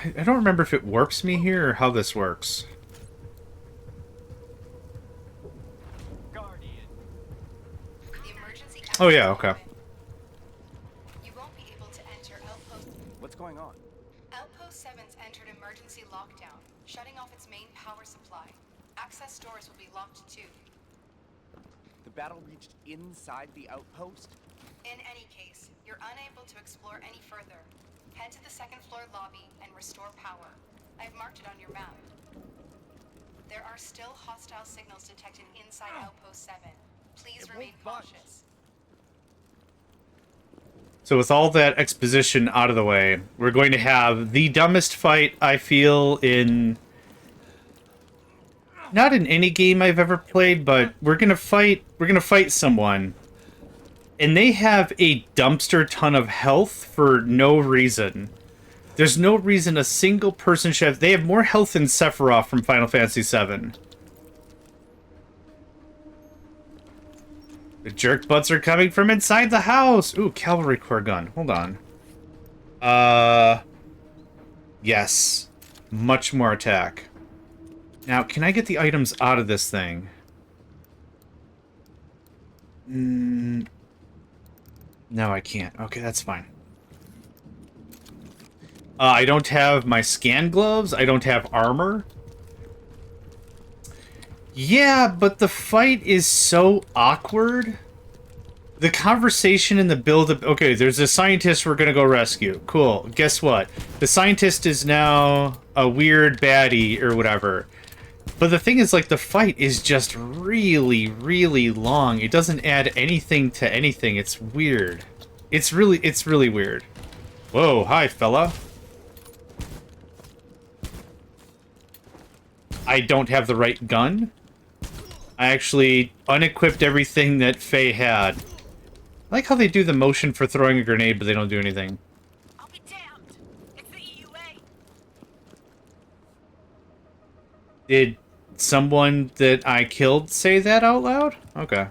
I don't remember if it warps me here or how this works. Oh yeah, okay. You won't be able to enter Outpost. What's going on? Outpost 7's entered emergency lockdown, shutting off its main power supply. Access doors will be locked too. The battle reached inside the outpost? In any case, you're unable to explore any further. Head to the second floor lobby and restore power. I've marked it on your map. There are still hostile signals detected inside Outpost 7. Please remain cautious. So with all that exposition out of the way, we're going to have the dumbest fight, I feel, in... Not in any game I've ever played, but we're gonna fight someone. And they have a dumpster ton of health for no reason. There's no reason a single person should have... They have more health than Sephiroth from Final Fantasy VII. The jerk butts are coming from inside the house! Ooh, cavalry corps gun. Hold on. Yes. Much more attack. Now, can I get the items out of this thing? No, I can't. Okay, that's fine. I don't have my scan gloves. I don't have armor. Yeah, but the fight is so awkward. The conversation and the build-up... Okay, there's a scientist we're gonna go rescue. Cool. Guess what? The scientist is now a weird baddie or whatever. But the thing is, like, the fight is just really, really long. It doesn't add anything to anything. It's weird. It's really weird. Whoa, hi, fella. I don't have the right gun. I actually unequipped everything that Faye had. I like how they do the motion for throwing a grenade, but they don't do anything. I'll be damned. It's the EUA. Did someone that I killed say that out loud? Okay.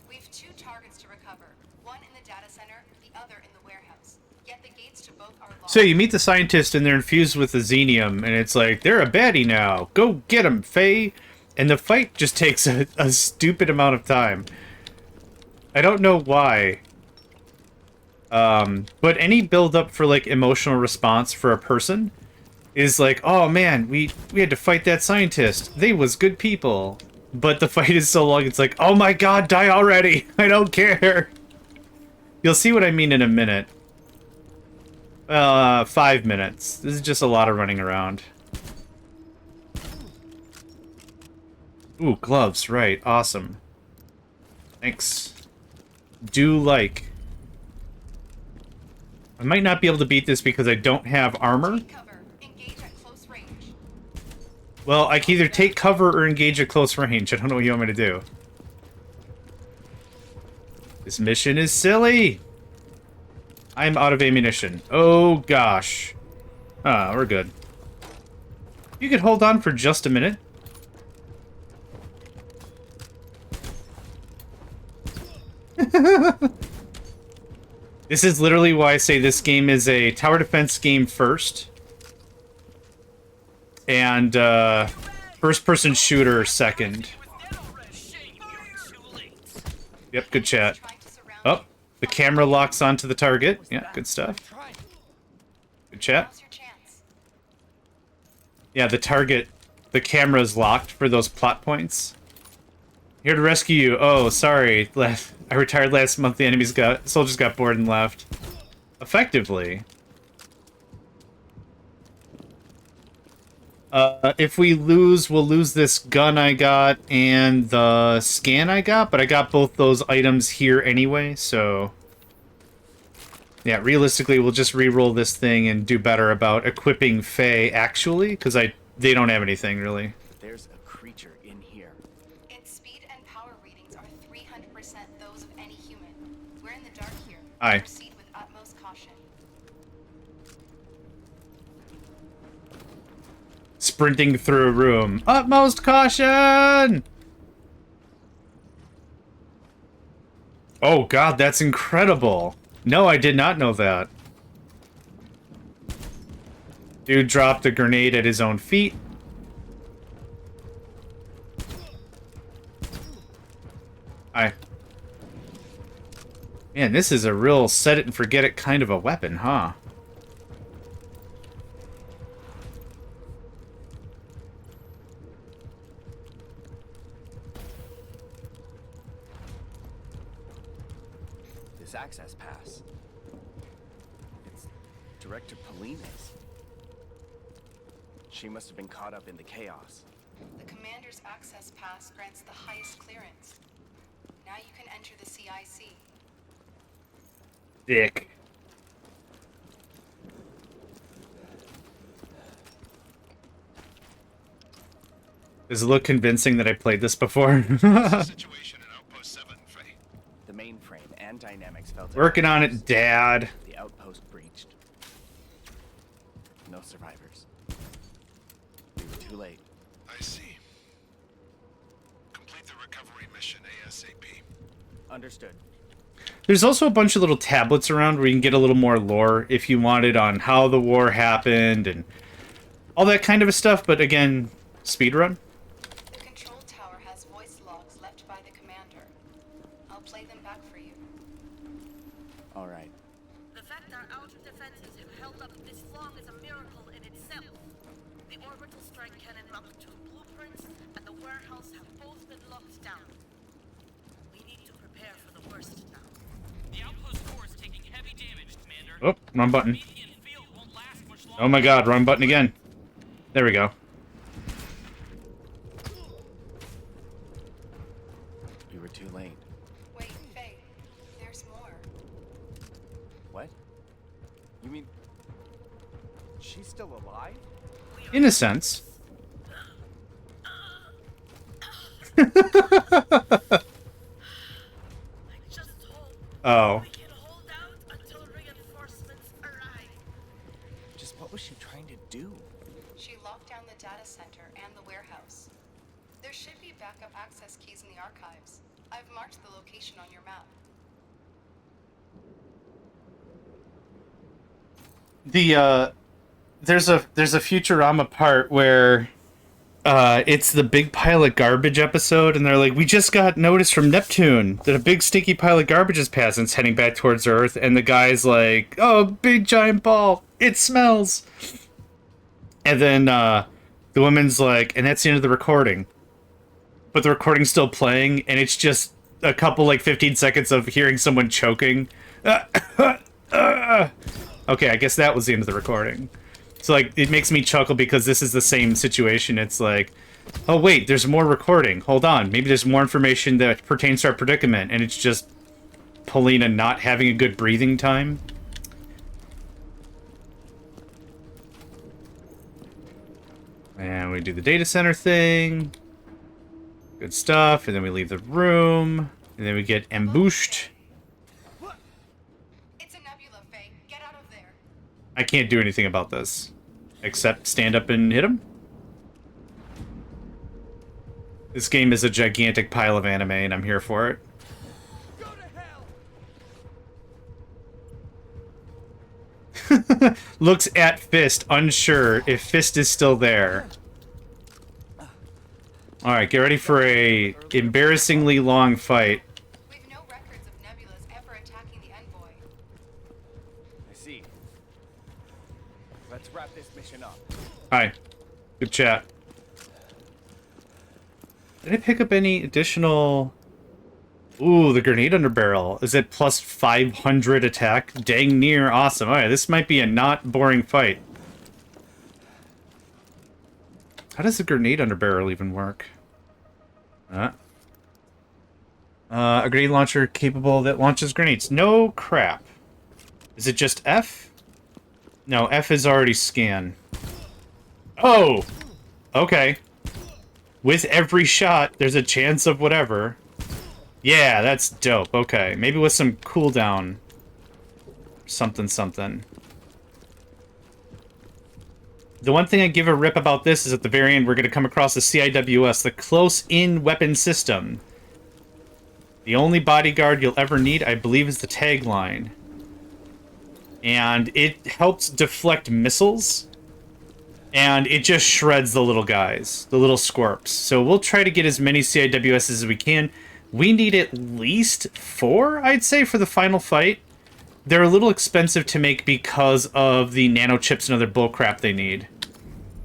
We've 2 targets to recover. One in the data center, the other in the warehouse. Yet the gates to both are locked. So you meet the scientist and they're infused with the xenium, and it's like, they're a baddie now. Go get him, Faye. And the fight just takes a stupid amount of time. I don't know why. But any build-up for, like, emotional response for a person is like, oh man, we had to fight that scientist. They was good people. But the fight is so long, it's like, oh my god, die already! I don't care! You'll see what I mean in a minute. 5 minutes. This is just a lot of running around. Ooh, gloves, right. Awesome. Thanks. Do like. I might not be able to beat this because I don't have armor. Well, I can either take cover or engage at close range. I don't know what you want me to do. This mission is silly! I'm out of ammunition. Oh, gosh. Ah, we're good. You could hold on for just a minute. This is literally why I say this game is a tower defense game first. And, first-person shooter second. Yep, good chat. Oh, the camera locks onto the target. Yeah, good stuff. Good chat. Yeah, the target, the camera's locked for those plot points. Here to rescue you. Oh, sorry. I retired last month. The soldiers got bored and left. Effectively. If we lose, we'll lose this gun I got and the scan I got, but I got both those items here anyway, so... Yeah, realistically, we'll just re-roll this thing and do better about equipping Faye, actually, because they don't have anything, really. There's a creature in here. Its speed and power readings are 300% those of any human. We're in the dark here. Aye. Proceed with utmost caution. Sprinting through a room. Utmost caution! Oh god, that's incredible. No, I did not know that. Dude dropped a grenade at his own feet. Man, this is a real set it and forget it kind of a weapon, huh? This access pass. It's Director Polina's. She must have been caught up in the chaos. The commander's access pass grants the highest clearance. Now you can enter the CIC. Dick. Does it look convincing that I played this before? Situation in Outpost 7, Faye. The mainframe and dynamics felt Working on it, Dad. The outpost breached. No survivors. We were too late. I see. Complete the recovery mission ASAP. Understood. There's also a bunch of little tablets around where you can get a little more lore if you wanted on how the war happened and all that kind of stuff, but again, speedrun. The control tower has voice logs left by the commander. I'll play them back for you. All right. The fact our outer defenses have held up this long is a miracle in itself. The orbital strike cannon Mach 2 blueprints and the warehouse have both been locked down. We need to prepare for the worst now. The outpost core is taking heavy damage, Commander. Oh, wrong button. Oh my god, wrong button again. There we go. We were too late. Wait, Faye. There's more. What? You mean she's still alive? In a sense. Oh. We can hold out until reinforcements arrive. Just what was she trying to do? She locked down the data center and the warehouse. There should be backup access keys in the archives. I've marked the location on your map. There's a Futurama part where it's the big pile of garbage episode, and they're like, we just got notice from Neptune that a big stinky pile of garbage is passing, it's heading back towards Earth, and the guy's like, oh, big giant ball, it smells. And then the woman's like, and that's the end of the recording. But the recording's still playing, and it's just a couple, 15 seconds of hearing someone choking. Okay, I guess that was the end of the recording. So, it makes me chuckle because this is the same situation. It's like, oh, wait, there's more recording. Hold on. Maybe there's more information that pertains to our predicament, and it's just Polina not having a good breathing time. And we do the data center thing. Good stuff. And then we leave the room. And then we get ambushed. It's a nebula, Faye. Get out of there. I can't do anything about this. Except stand up and hit him. This game is a gigantic pile of anime, and I'm here for it. Go to hell. Looks at Fist, unsure if Fist is still there. Alright, get ready for a embarrassingly long fight. We've no records of nebulas ever attacking the envoy. I see. Let's wrap this mission up. Hi. Good chat. Did I pick up any additional... Ooh, the grenade under barrel. Is it plus 500 attack? Dang near awesome. Alright, this might be a not boring fight. How does the grenade under barrel even work? A grenade launcher capable that launches grenades. No crap. Is it just F? No, F is already scan. Oh! Okay. With every shot, there's a chance of whatever. Yeah, that's dope. Okay, maybe with some cooldown. Something, something. The one thing I give a rip about this is at the very end we're going to come across the CIWS, the Close-In Weapon System. The only bodyguard you'll ever need, I believe, is the tagline. And it helps deflect missiles. And it just shreds the little guys, the little squirps. So we'll try to get as many CIWSs as we can. We need at least 4, I'd say, for the final fight. They're a little expensive to make because of the nanochips and other bullcrap they need.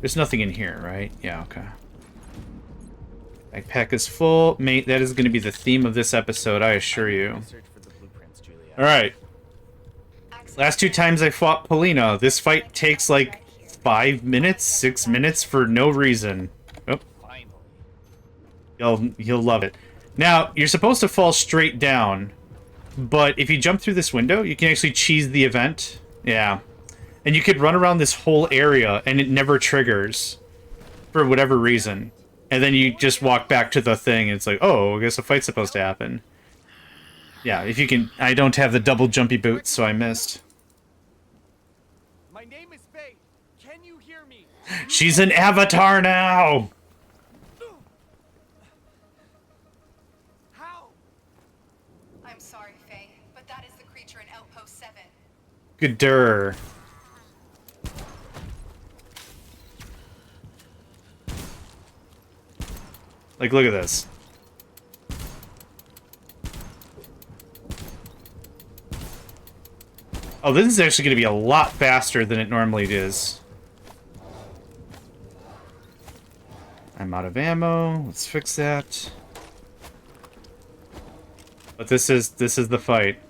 There's nothing in here, right? Yeah, okay. Backpack is full. Mate, that is going to be the theme of this episode, I assure you. Alright. Last 2 times I fought Polina, this fight takes like 5 minutes, 6 minutes for no reason. Oh. You'll love it. Now, you're supposed to fall straight down, but if you jump through this window, you can actually cheese the event. Yeah. And you could run around this whole area, and it never triggers. For whatever reason. And then you just walk back to the thing, and it's like, oh, I guess a fight's supposed to happen. Yeah, if you can... I don't have the double jumpy boots, so I missed. My name is Faye. Can you hear me? She's an avatar now! How? I'm sorry, Faye, but that is the creature in Outpost 7. Gooder. Like, look at this. Oh, this is actually going to be a lot faster than it normally is. I'm out of ammo. Let's fix that. But this is the fight.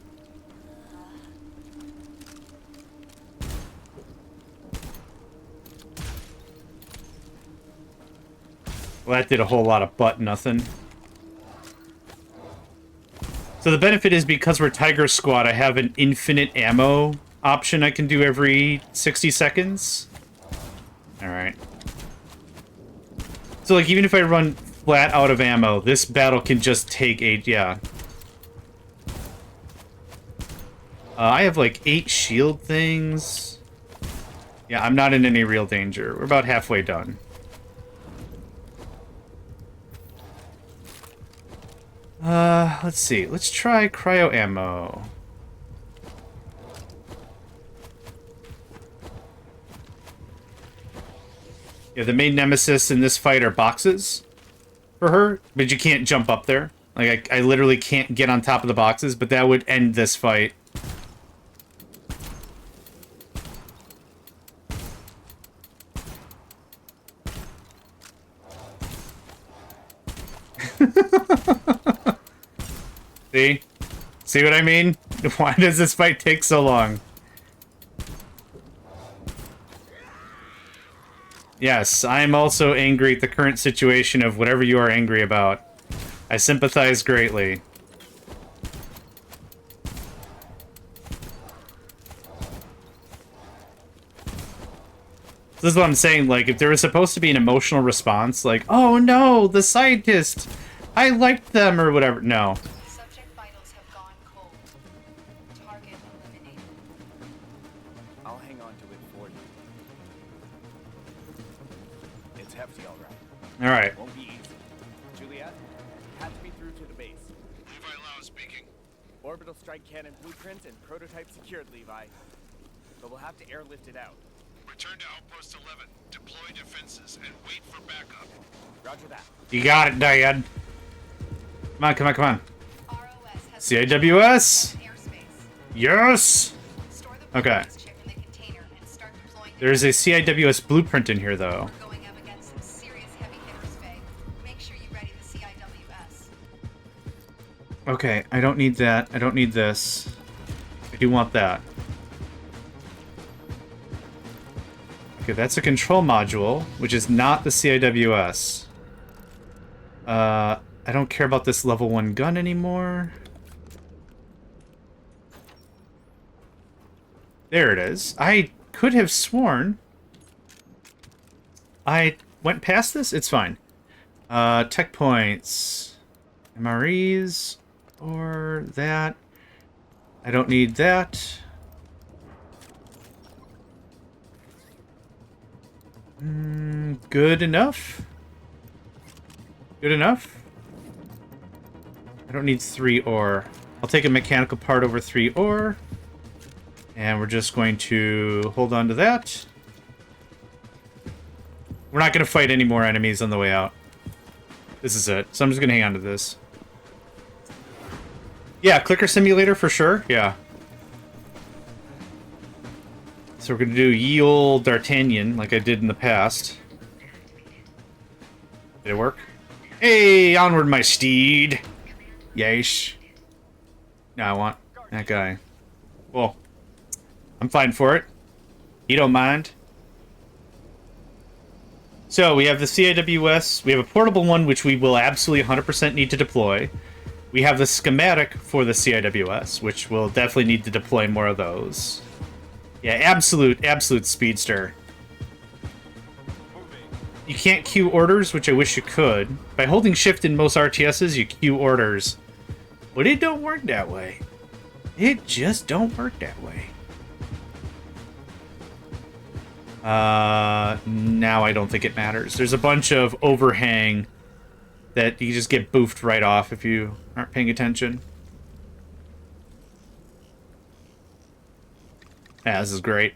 Well, that did a whole lot of butt nothing. So the benefit is because we're Tiger Squad, I have an infinite ammo option I can do every 60 seconds. Alright. So, like, even if I run flat out of ammo, this battle can just take 8, yeah. I have, like, 8 shield things. Yeah, I'm not in any real danger. We're about halfway done. Let's see. Let's try cryo ammo. Yeah, the main nemesis in this fight are boxes for her, but you can't jump up there. Like, I literally can't get on top of the boxes, but that would end this fight. See? See what I mean? Why does this fight take so long? Yes, I am also angry at the current situation of whatever you are angry about. I sympathize greatly. This is what I'm saying, like, if there was supposed to be an emotional response, like, oh no, the scientist! I liked them, or whatever. No. Subject vitals have gone cold. Target eliminated. I'll hang on to it for you. It's hefty, all right. All right. Won't be easy. Juliet, patch me through to the base. Levi Lau speaking. Orbital strike cannon blueprints and prototype secured, Levi. But we'll have to airlift it out. Return to Outpost 11. Deploy defenses and wait for backup. Roger that. You got it, Dad. Come on, come on, come on. CIWS! Yes! Okay. There's a CIWS blueprint in here, though. Going up against some serious heavy hitters, Faye. Make sure you ready the CIWS. Okay, I don't need that. I don't need this. I do want that. Okay, that's a control module, which is not the CIWS. I don't care about this level 1 gun anymore. There it is. I could have sworn I went past this. It's fine. Tech points. MREs. Or that. I don't need that. Good enough. Good enough. I don't need 3 ore. I'll take a mechanical part over 3 ore. And we're just going to hold on to that. We're not going to fight any more enemies on the way out. This is it. So I'm just going to hang on to this. Yeah, clicker simulator for sure. Yeah. So we're going to do ye olde D'Artagnan like I did in the past. Did it work? Hey, onward my steed. Yeesh. No, I want that guy. Well, I'm fine for it. You don't mind. So we have the CIWS. We have a portable one, which we will absolutely 100% need to deploy. We have the schematic for the CIWS, which we'll definitely need to deploy more of those. Yeah, absolute speedster. You can't queue orders, which I wish you could. By holding shift in most RTSs, you queue orders. But it don't work that way. It just don't work that way. Now I don't think it matters. There's a bunch of overhang that you just get boofed right off if you aren't paying attention. Yeah, this is great.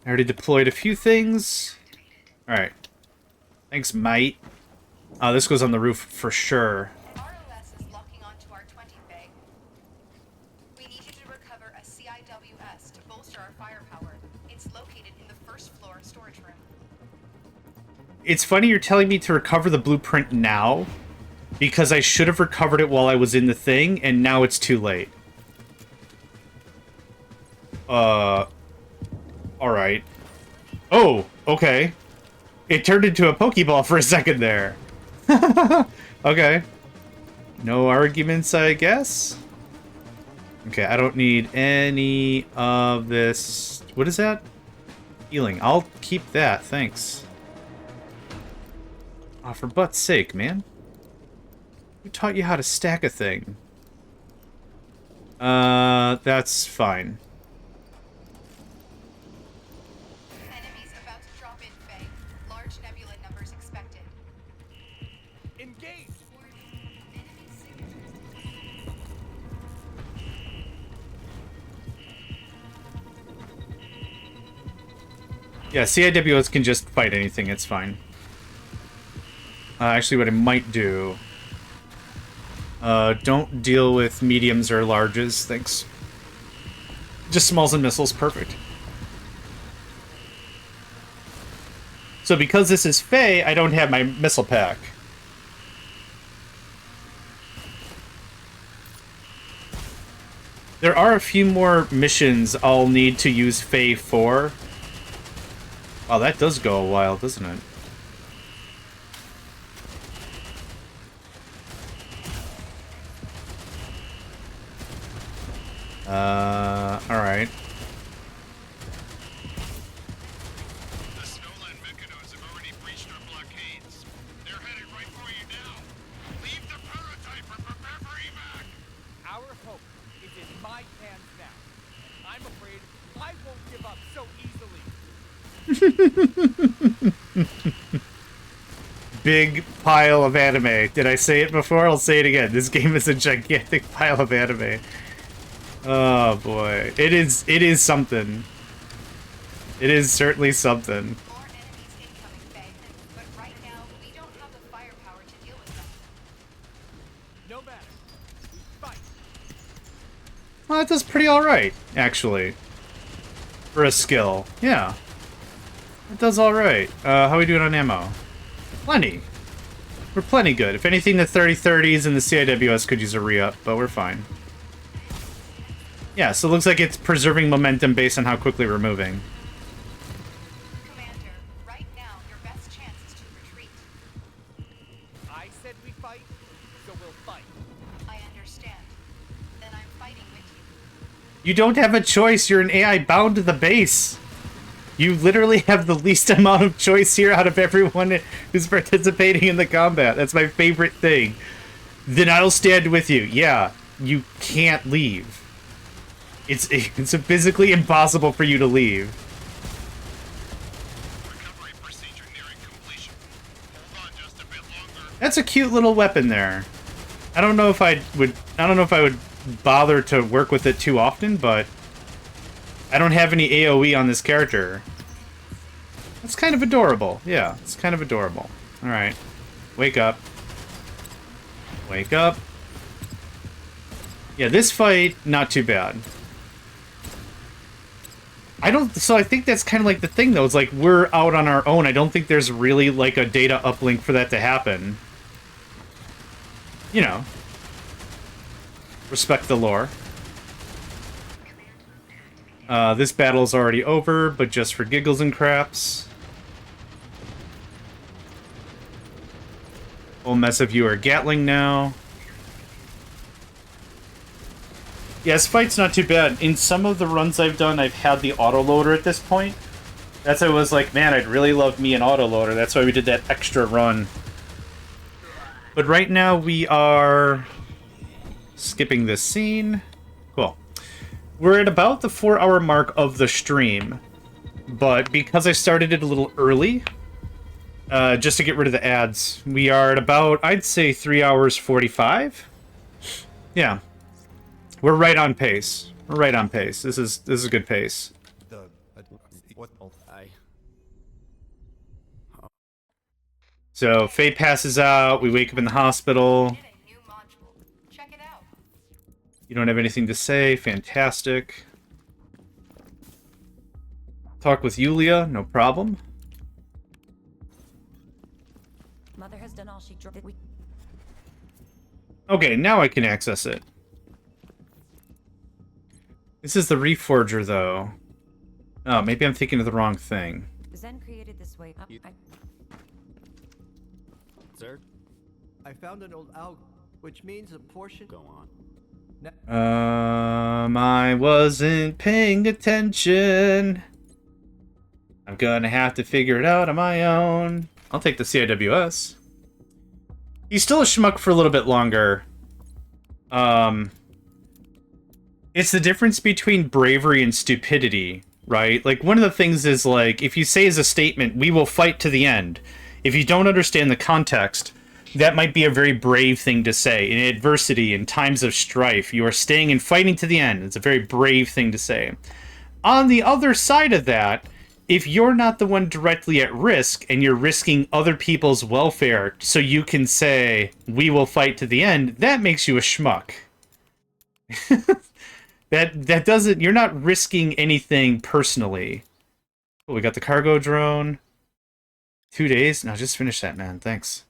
I already deployed a few things. Alright. Thanks, mate. This goes on the roof for sure. ROS is locking onto our 20 bay. We need you to recover a CIWS to bolster our firepower. It's located in the first floor storage room. It's funny you're telling me to recover the blueprint now, because I should have recovered it while I was in the thing, and now it's too late. Alright. Oh, okay. It turned into a Pokeball for a second there. Okay. No arguments, I guess? Okay, I don't need any of this. What is that? Healing. I'll keep that, thanks. Oh, for butt's sake, man. Who taught you how to stack a thing? That's fine. Enemies about to drop in, Faye. Large nebula numbers expected. Engage! Yeah, CIWS can just fight anything, it's fine. Actually, what I might do... don't deal with mediums or larges, thanks. Just smalls and missiles, perfect. So because this is Faye, I don't have my missile pack. There are a few more missions I'll need to use Faye for. Wow, that does go a while, doesn't it? Alright. The Snowland Mechanos have already breached our blockades. They're headed right for you now. Leave the prototype and prepare for evac. Our hope is in my hands now. I'm afraid I won't give up so easily. Big pile of anime. Did I say it before? I'll say it again. This game is a gigantic pile of anime. Oh boy. It is something. It is certainly something. More enemies incoming, Faye. But right now, we don't have the firepower to deal with them. No matter. We fight. Well, that does pretty alright, actually. For a skill. Yeah. It does alright. How are we doing on ammo? Plenty. We're plenty good. If anything, the 30-30s and the CIWS could use a re-up, but we're fine. Yeah, so it looks like it's preserving momentum based on how quickly we're moving. Commander, right now, your best chance is to retreat. I said we fight, so we'll fight. I understand. Then I'm fighting with you. You don't have a choice. You're an AI bound to the base. You literally have the least amount of choice here out of everyone who's participating in the combat. That's my favorite thing. Then I'll stand with you. Yeah, you can't leave. It's physically impossible for you to leave. Recovery procedure nearing completion. That's a cute little weapon there. I don't know if I would bother to work with it too often, but I don't have any AoE on this character. It's kind of adorable. Yeah, it's kind of adorable. Alright. Wake up. Wake up. Yeah, this fight, not too bad. So I think that's kind of like the thing, though. It's like, we're out on our own. I don't think there's really, like, a data uplink for that to happen. You know. Respect the lore. This battle's already over, but just for giggles and craps. Whole mess of you are Gatling now. Yeah, this fight's not too bad. In some of the runs I've done, I've had the autoloader at this point. That's why I was like, man, I'd really love me an autoloader. That's why we did that extra run. But right now we are skipping this scene. Cool. We're at about the 4-hour mark of the stream. But because I started it a little early, just to get rid of the ads, we are at about, I'd say, 3 hours 45. Yeah. We're right on pace. We're right on pace. This is a good pace. So Faye passes out. We wake up in the hospital. You don't have anything to say. Fantastic. Talk with Yulia. No problem. Mother has done all she Okay, now I can access it. This is the Reforger, though. Oh, maybe I'm thinking of the wrong thing. Zen created this way. Sir? I found an old alg, which means a portion. Go on. I wasn't paying attention. I'm gonna have to figure it out on my own. I'll take the CIWS. He's still a schmuck for a little bit longer. It's the difference between bravery and stupidity, right? Like, one of the things is, like, if you say as a statement, we will fight to the end, if you don't understand the context, that might be a very brave thing to say. In adversity, in times of strife, you are staying and fighting to the end. It's a very brave thing to say. On the other side of that, if you're not the one directly at risk and you're risking other people's welfare so you can say, we will fight to the end, that makes you a schmuck. That doesn't... You're not risking anything personally. Oh, we got the cargo drone. 2 days? No, just finish that, man. Thanks.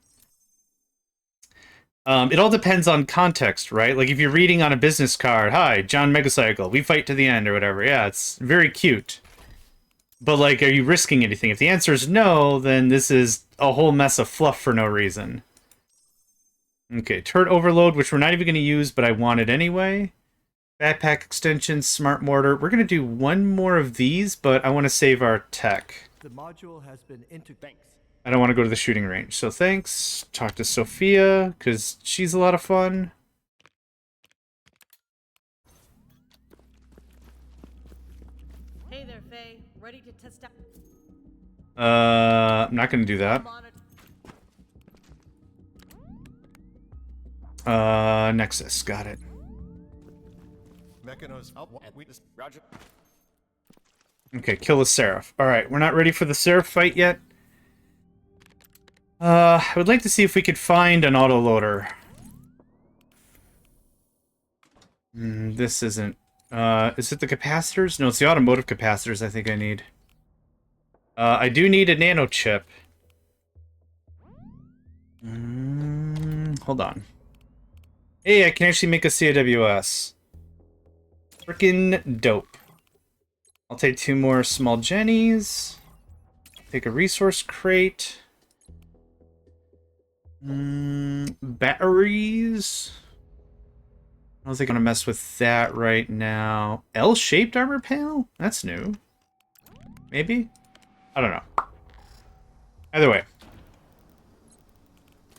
It all depends on context, right? Like, if you're reading on a business card, hi, JohnMegacycle, we fight to the end, or whatever. Yeah, it's very cute. But, like, are you risking anything? If the answer is no, then this is a whole mess of fluff for no reason. Okay, turret overload, which we're not even going to use, but I want it anyway. Backpack extensions, smart mortar. We're going to do one more of these, but I want to save our tech. The module has been Thanks. I don't want to go to the shooting range, so thanks. Talk to Sophia, because she's a lot of fun. Hey there, Faye. Ready to test out? I'm not going to do that. Nexus, got it. Roger. Okay, kill the Seraph. Alright, we're not ready for the Seraph fight yet. I would like to see if we could find an autoloader. This isn't... is it the capacitors? No, it's the automotive capacitors I think I need. I do need a nano chip. Hold on. Hey, I can actually make a CIWS. Frickin' dope. I'll take 2 more small jennies. Take a resource crate. Batteries. I don't think I'm gonna mess with that right now. L-shaped armor panel? That's new. Maybe? I don't know. Either way.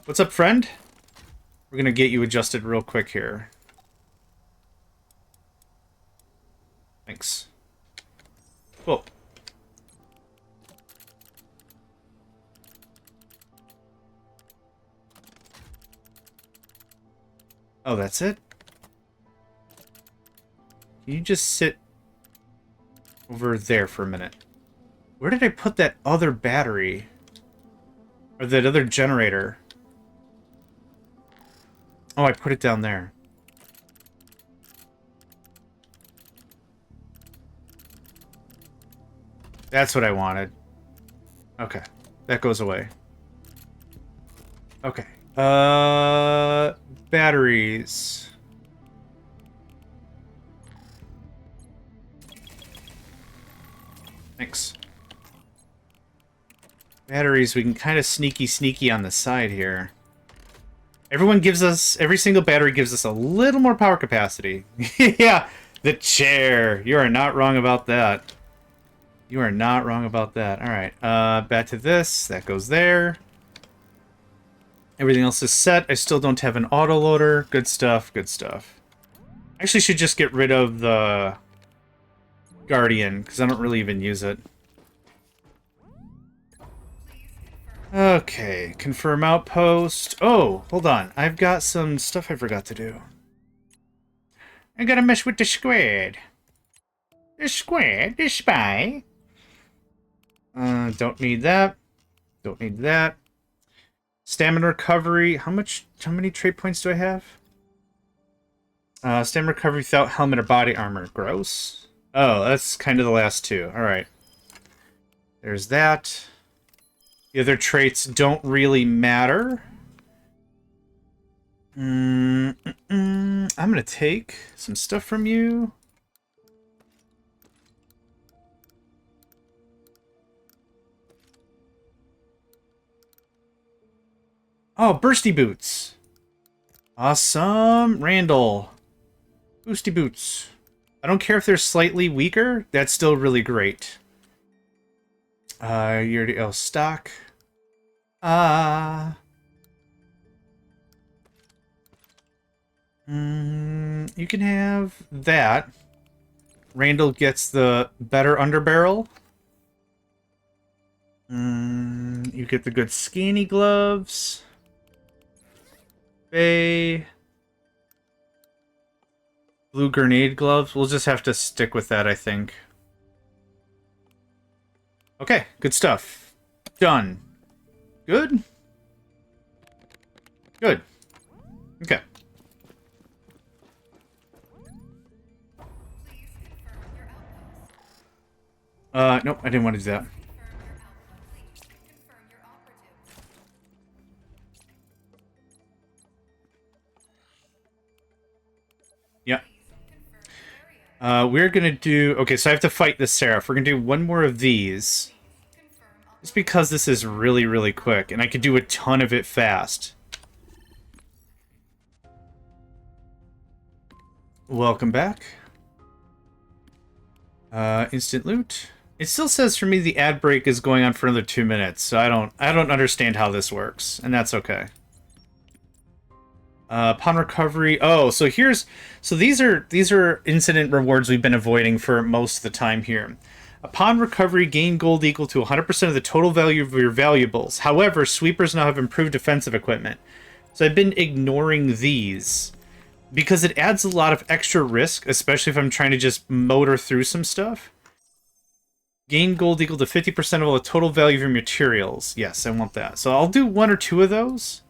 What's up, friend? We're gonna get you adjusted real quick here. Thanks. Cool. Oh, that's it? Can you just sit over there for a minute? Where did I put that other battery? Or that other generator? Oh, I put it down there. That's what I wanted. Okay. That goes away. Okay. Batteries. Thanks. Batteries, we can kind of sneaky on the side here. Every single battery gives us a little more power capacity. Yeah, the chair. You are not wrong about that. You are not wrong about that. Alright, back to this. That goes there. Everything else is set. I still don't have an autoloader. Good stuff, good stuff. I actually should just get rid of the Guardian, because I don't really even use it. Okay, confirm outpost. Oh, hold on. I've got some stuff I forgot to do. I gotta mess with the squad. The squad, the spy. Don't need that. Don't need that. Stamina recovery. How many trait points do I have? Stamina recovery without helmet or body armor. Gross. Oh, that's kind of the last two. Alright. There's that. The other traits don't really matter. I'm gonna take some stuff from you. Oh, Bursty Boots. Awesome. Randall. Boosty Boots. I don't care if they're slightly weaker. That's still really great. You already... Oh, stock. You can have that. Randall gets the better underbarrel. You get the good skinny gloves. Bay. Blue grenade gloves. We'll just have to stick with that, I think. Okay, good stuff. Done. Good? Good. Okay. Nope, I didn't want to do that. Yeah. We're gonna do... Okay, so I have to fight this Seraph. We're gonna do one more of these. Just because this is really, really quick, and I could do a ton of it fast. Welcome back. Instant loot. It still says for me the ad break is going on for another 2 minutes, so I don't understand how this works, and that's okay. Upon recovery. Oh, so these are incident rewards we've been avoiding for most of the time here. Upon recovery, gain gold equal to 100% of the total value of your valuables. However, sweepers now have improved defensive equipment. So I've been ignoring these because it adds a lot of extra risk, especially if I'm trying to just motor through some stuff. Gain gold equal to 50% of all the total value of your materials. Yes, I want that. So I'll do 1 or 2 of those.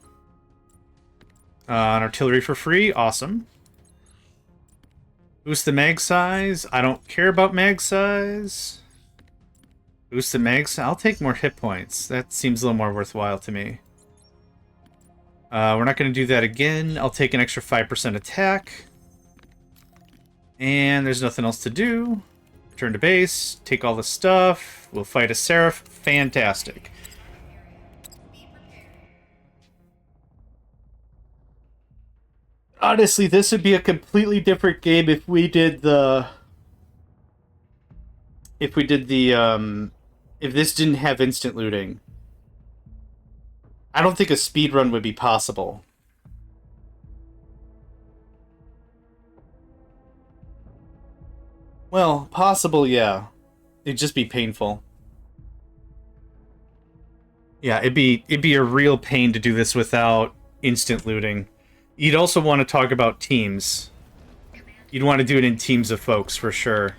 An artillery for free. Awesome. Boost the mag size. I don't care about mag size. Boost the mag size. I'll take more hit points. That seems a little more worthwhile to me. We're not going to do that again. I'll take an extra 5% attack. And there's nothing else to do. Return to base. Take all the stuff. We'll fight a Seraph. Fantastic. Honestly, this would be a completely different game if we did the... If this didn't have instant looting. I don't think a speedrun would be possible. Well, possible, yeah. It'd just be painful. Yeah, it'd be a real pain to do this without instant looting. You'd also want to talk about teams. You'd want to do it in teams of folks, for sure.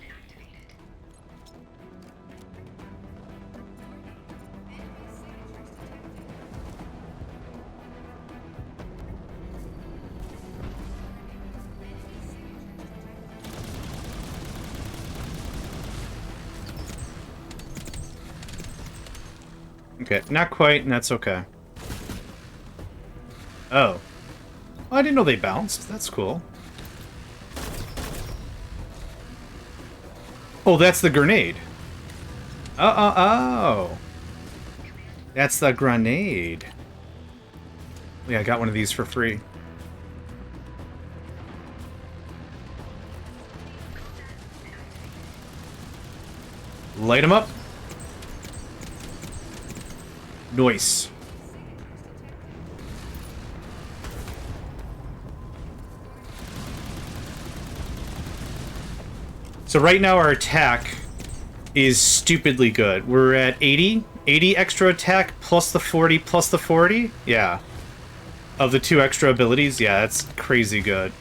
Okay, not quite, and that's okay. Oh. Oh, I didn't know they bounced. That's cool. Oh, that's the grenade. Oh. That's the grenade. Yeah, I got one of these for free. Light them up. Nice. So right now our attack is stupidly good. We're at 80 extra attack plus the 40 plus the 40. Yeah. Of the 2 extra abilities. Yeah, that's crazy good.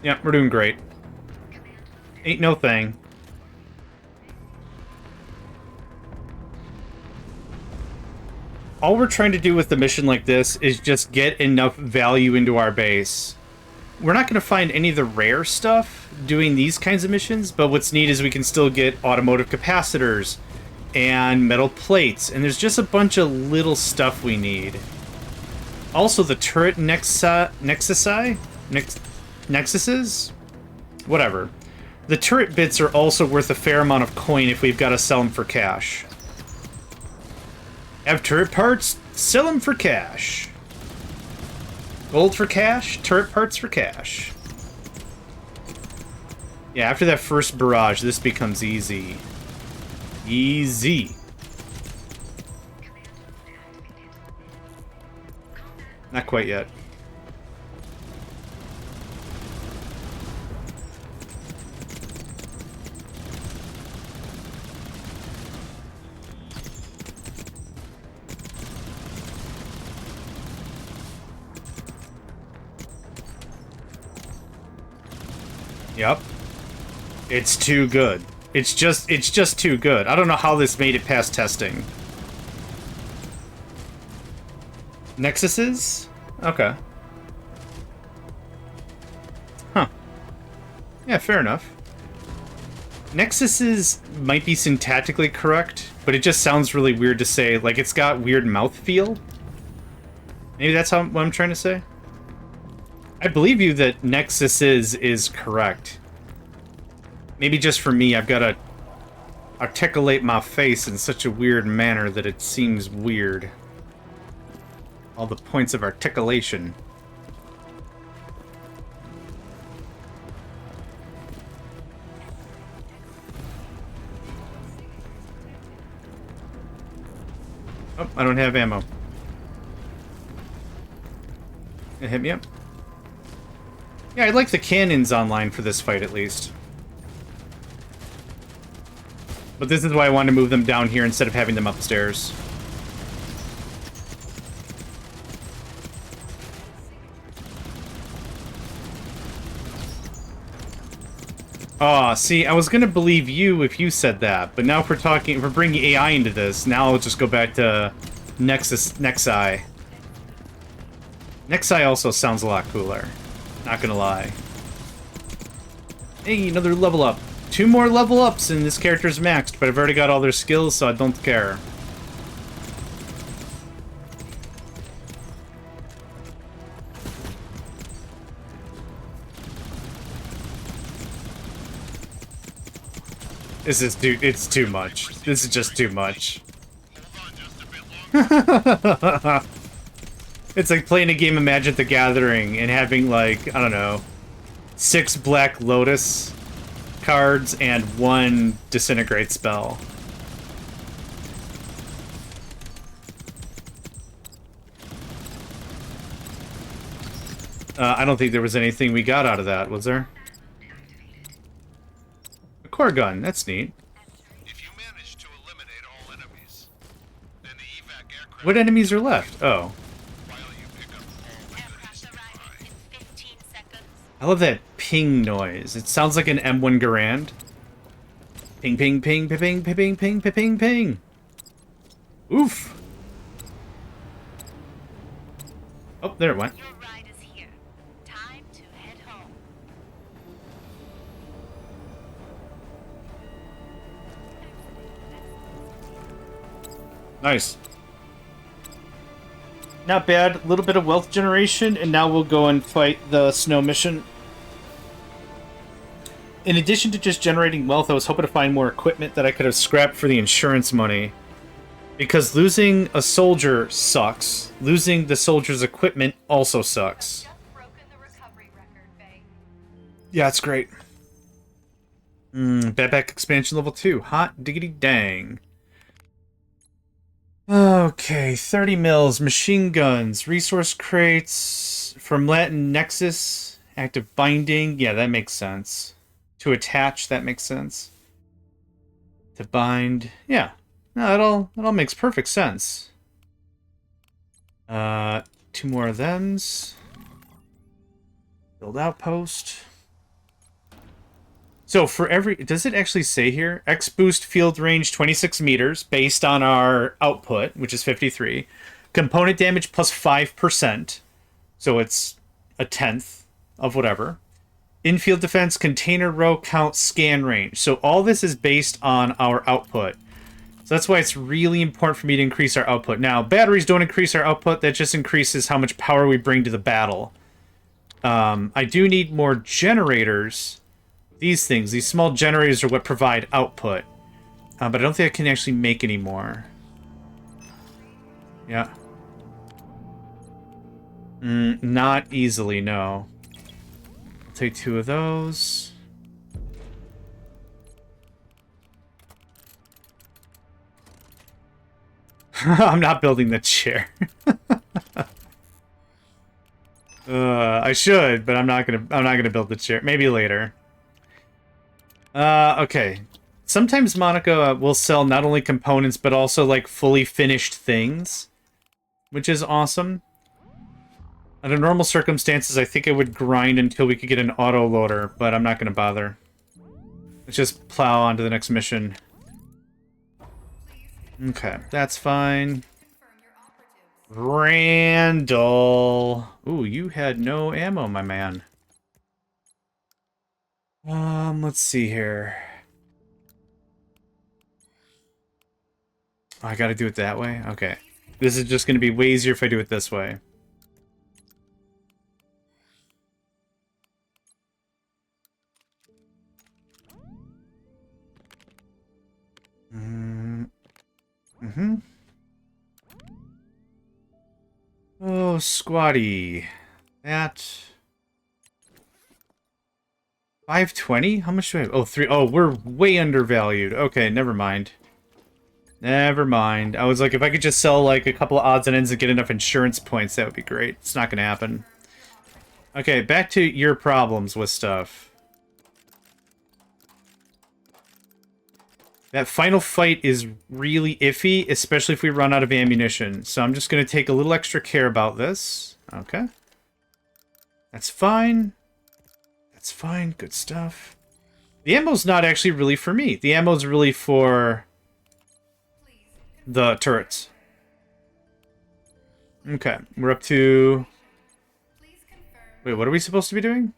Yeah, we're doing great. Ain't no thing. All we're trying to do with the mission like this is just get enough value into our base. We're not going to find any of the rare stuff doing these kinds of missions, but what's neat is we can still get automotive capacitors and metal plates, and there's just a bunch of little stuff we need. Also, the turret nexuses? Whatever. The turret bits are also worth a fair amount of coin if we've got to sell them for cash. Have turret parts? Sell them for cash. Gold for cash, turret parts for cash. Yeah, after that first barrage, this becomes easy. Easy. Not quite yet. Yep. It's too good. It's just too good. I don't know how this made it past testing. Nexuses? Okay. Huh. Yeah, fair enough. Nexuses might be syntactically correct, but it just sounds really weird to say. Like, it's got weird mouthfeel. Maybe that's what I'm trying to say? I believe you that Nexuses is correct. Maybe just for me, I've got to articulate my face in such a weird manner that it seems weird. All the points of articulation. Oh, I don't have ammo. It hit me up. Yeah, I like the cannons online for this fight, at least. But this is why I wanted to move them down here instead of having them upstairs. Aw, see, I was gonna believe you if you said that, but now if we're bringing AI into this, now I'll just go back to Nexi. Nexi also sounds a lot cooler. Not gonna lie. Hey, another level up. 2 more level ups and this character's maxed, but I've already got all their skills, so I don't care. This is it's too much. This is just too much. It's like playing a game of Magic the Gathering and having, like, I don't know, 6 Black Lotus cards and 1 Disintegrate spell. I don't think there was anything we got out of that, was there? core gun. That's neat. If you manage to eliminate all enemies, then the evac aircraft... What enemies are left? Oh. While you pick up all the goodies nearby. 15 seconds. I love that ping noise. It sounds like an M1 Garand. Ping, ping, ping, ping, ping, ping, ping, ping, ping, ping. Oof. Oh, there it went. Your ride is here. Time to head home. Nice. Not bad. A little bit of wealth generation, and now we'll go and fight the snow mission. In addition to just generating wealth, I was hoping to find more equipment that I could have scrapped for the insurance money. Because losing a soldier sucks. Losing the soldier's equipment also sucks. Yeah, it's great. Backpack expansion level 2. Hot diggity dang. Okay, 30 mils, machine guns, resource crates, from Latin Nexus, active binding. Yeah, that makes sense. To attach, that makes sense. To bind, yeah. No, that all makes perfect sense. 2 more of thems. Build outpost. So for every, does it actually say here? X boost field range 26 meters based on our output, which is 53. Component damage plus 5%. So it's a tenth of whatever. Infield defense, container row count, scan range. So all this is based on our output. So that's why it's really important for me to increase our output. Now, batteries don't increase our output. That just increases how much power we bring to the battle. I do need more generators. These things, these small generators are what provide output. But I don't think I can actually make any more. Yeah. Not easily, no. I'll take 2 of those. I'm not building the chair. I should, but I'm not gonna build the chair. Maybe later. Okay. Sometimes Monica will sell not only components, but also, like, fully finished things. Which is awesome. Under normal circumstances, I think I would grind until we could get an auto-loader, but I'm not gonna bother. Let's just plow on to the next mission. Okay, that's fine. Randall. Ooh, you had no ammo, my man. Let's see here. Oh, I gotta do it that way? Okay. This is just gonna be way easier if I do it this way. Oh, squatty. That... 520? How much do I have? Oh, 3. Oh, we're way undervalued. Okay, never mind. Never mind. I was like, if I could just sell, like, a couple of odds and ends and get enough insurance points, that would be great. It's not gonna happen. Okay, back to your problems with stuff. That final fight is really iffy, especially if we run out of ammunition. So I'm just going to take a little extra care about this. Okay. That's fine. That's fine. Good stuff. The ammo's not actually really for me. The ammo's really for the turrets. Okay. We're up to... Wait, what are we supposed to be doing?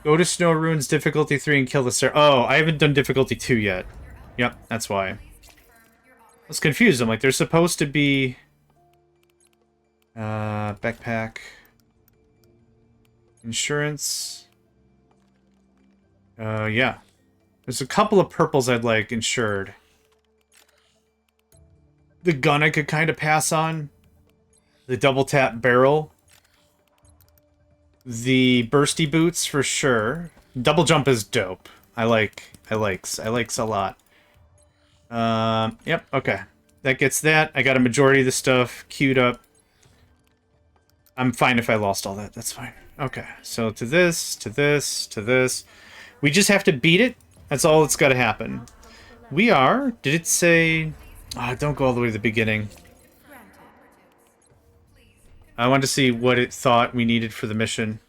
Go to Snow Ruins, difficulty 3, and kill the Sarah. Oh, I haven't done difficulty 2 yet. Yep, that's why. I was confused. I'm like, there's supposed to be... backpack. Insurance. Yeah. There's a couple of purples I'd like insured. The gun I could kind of pass on. The double tap barrel. The bursty boots for sure. Double jump is dope. I likes a lot. Yep, okay. That gets that. I got a majority of the stuff queued up. I'm fine if I lost all that. That's fine. Okay, so to this, to this, to this. We just have to beat it. That's all that's got to happen. We are... Did it say... don't go all the way to the beginning. I wanted to see what it thought we needed for the mission.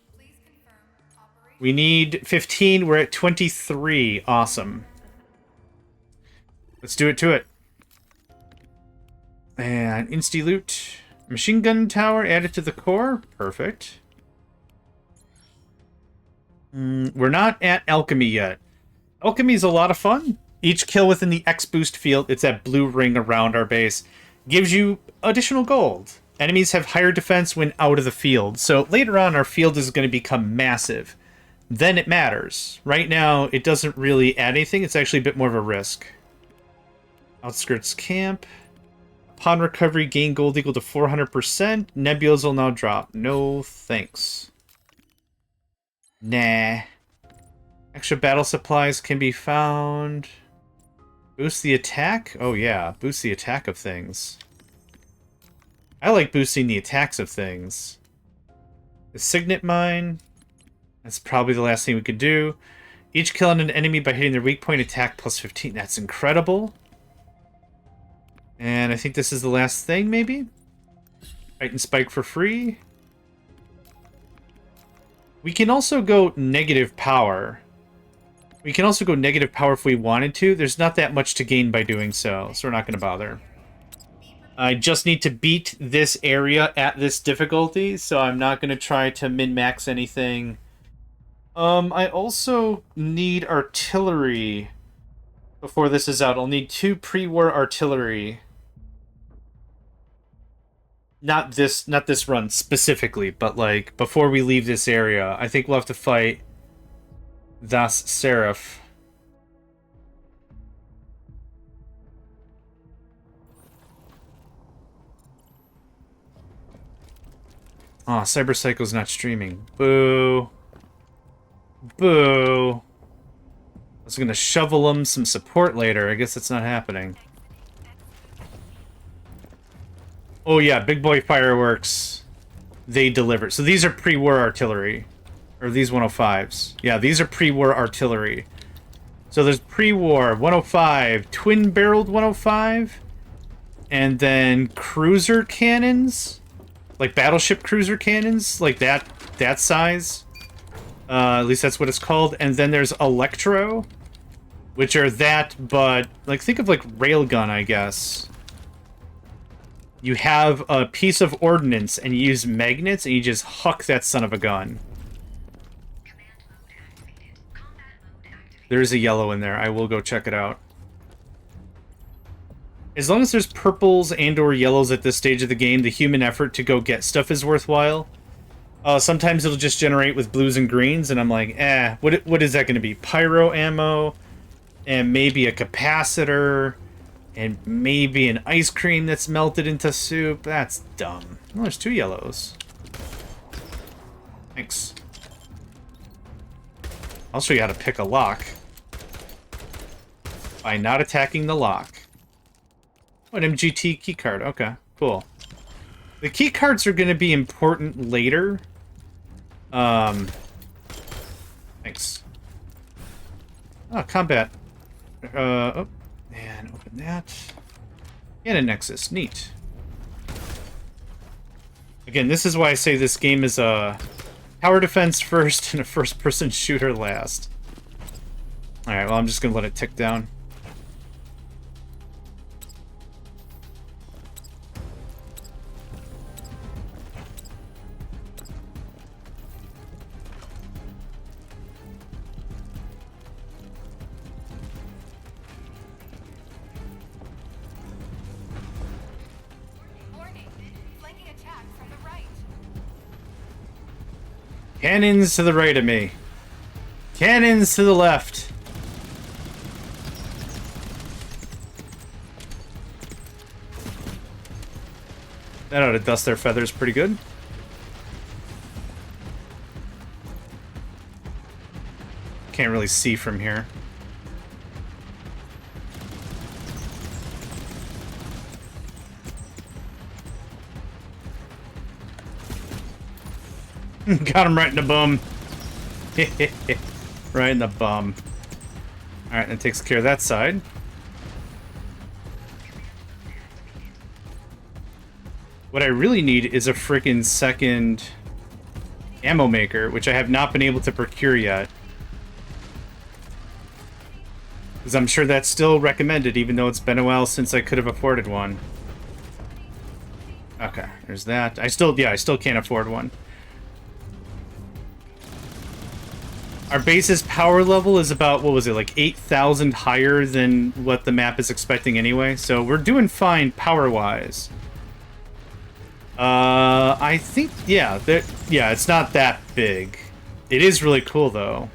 We need 15. We're at 23. Awesome. Let's do it to it. And insti-loot. Machine gun tower added to the core. Perfect. We're not at alchemy yet. Alchemy is a lot of fun. Each kill within the X boost field, it's that blue ring around our base, gives you additional gold. Enemies have higher defense when out of the field. So later on, our field is going to become massive. Then it matters. Right now, it doesn't really add anything. It's actually a bit more of a risk. Outskirts camp. Upon recovery, gain gold equal to 400%. Nebulas will now drop. No thanks. Nah. Extra battle supplies can be found. Boost the attack? Oh yeah, boost the attack of things. I like boosting the attacks of things. The Signet Mine. That's probably the last thing we could do. Each kill on an enemy by hitting their weak point attack plus 15. That's incredible. And I think this is the last thing, maybe? Titan Spike for free. We can also go negative power. We can also go negative power if we wanted to. There's not that much to gain by doing so we're not going to bother. I just need to beat this area at this difficulty, so I'm not going to try to min-max anything. I also need artillery before this is out. I'll need 2 pre-war artillery. Not this run specifically, but like before we leave this area. I think we'll have to fight Das Seraph. Oh, Cyberpsycho's not streaming. Boo. Boo. I was gonna shovel him some support later. I guess that's not happening. Oh yeah, Big Boy Fireworks. They deliver. So these are pre-war artillery. Or these 105s. Yeah, these are pre-war artillery. So there's pre-war 105, twin-barreled 105, and then cruiser cannons, like battleship cruiser cannons, like that size. At least that's what it's called. And then there's electro, which are that, but like think of like railgun, I guess. You have a piece of ordnance and you use magnets and you just huck that son of a gun. There's a yellow in there. I will go check it out. As long as there's purples and or yellows at this stage of the game, the human effort to go get stuff is worthwhile. Sometimes it'll just generate with blues and greens, and I'm like, what is that going to be? Pyro ammo, and maybe a capacitor, and maybe an ice cream that's melted into soup. That's dumb. Oh, there's 2 yellows. Thanks. I'll show you how to pick a lock. By not attacking the lock. Oh, an MGT keycard. Okay, cool. The keycards are going to be important later. Thanks. Oh, combat. Oh, and open that. And a Nexus. Neat. Again, this is why I say this game is a tower defense first and a first-person shooter last. Alright, well, I'm just going to let it tick down. Cannons to the right of me. Cannons to the left. That ought to dust their feathers pretty good. Can't really see from here. Got him right in the bum. Right in the bum. Alright, that takes care of that side. What I really need is a freaking second ammo maker, which I have not been able to procure yet. Because I'm sure that's still recommended, even though it's been a while since I could have afforded one. Okay, there's that. I still can't afford one. Our base's power level is about, what was it, like 8,000 higher than what the map is expecting anyway, so we're doing fine power-wise. I think, yeah, it's not that big. It is really cool, though.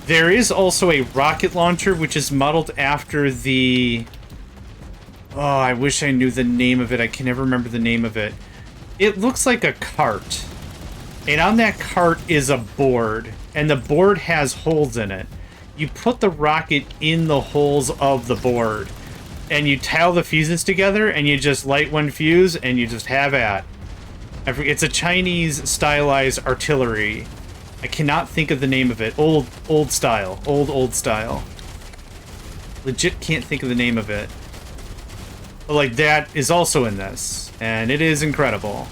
There is also a rocket launcher, which is modeled after the... Oh, I wish I knew the name of it. I can never remember the name of it. It looks like a cart. And on that cart is a board. And the board has holes in it. You put the rocket in the holes of the board. And you tile the fuses together, and you just light one fuse, and you just have at. It's a Chinese stylized artillery. I cannot think of the name of it. Old style. Old style. Legit can't think of the name of it. But, like, that is also in this. And it is incredible.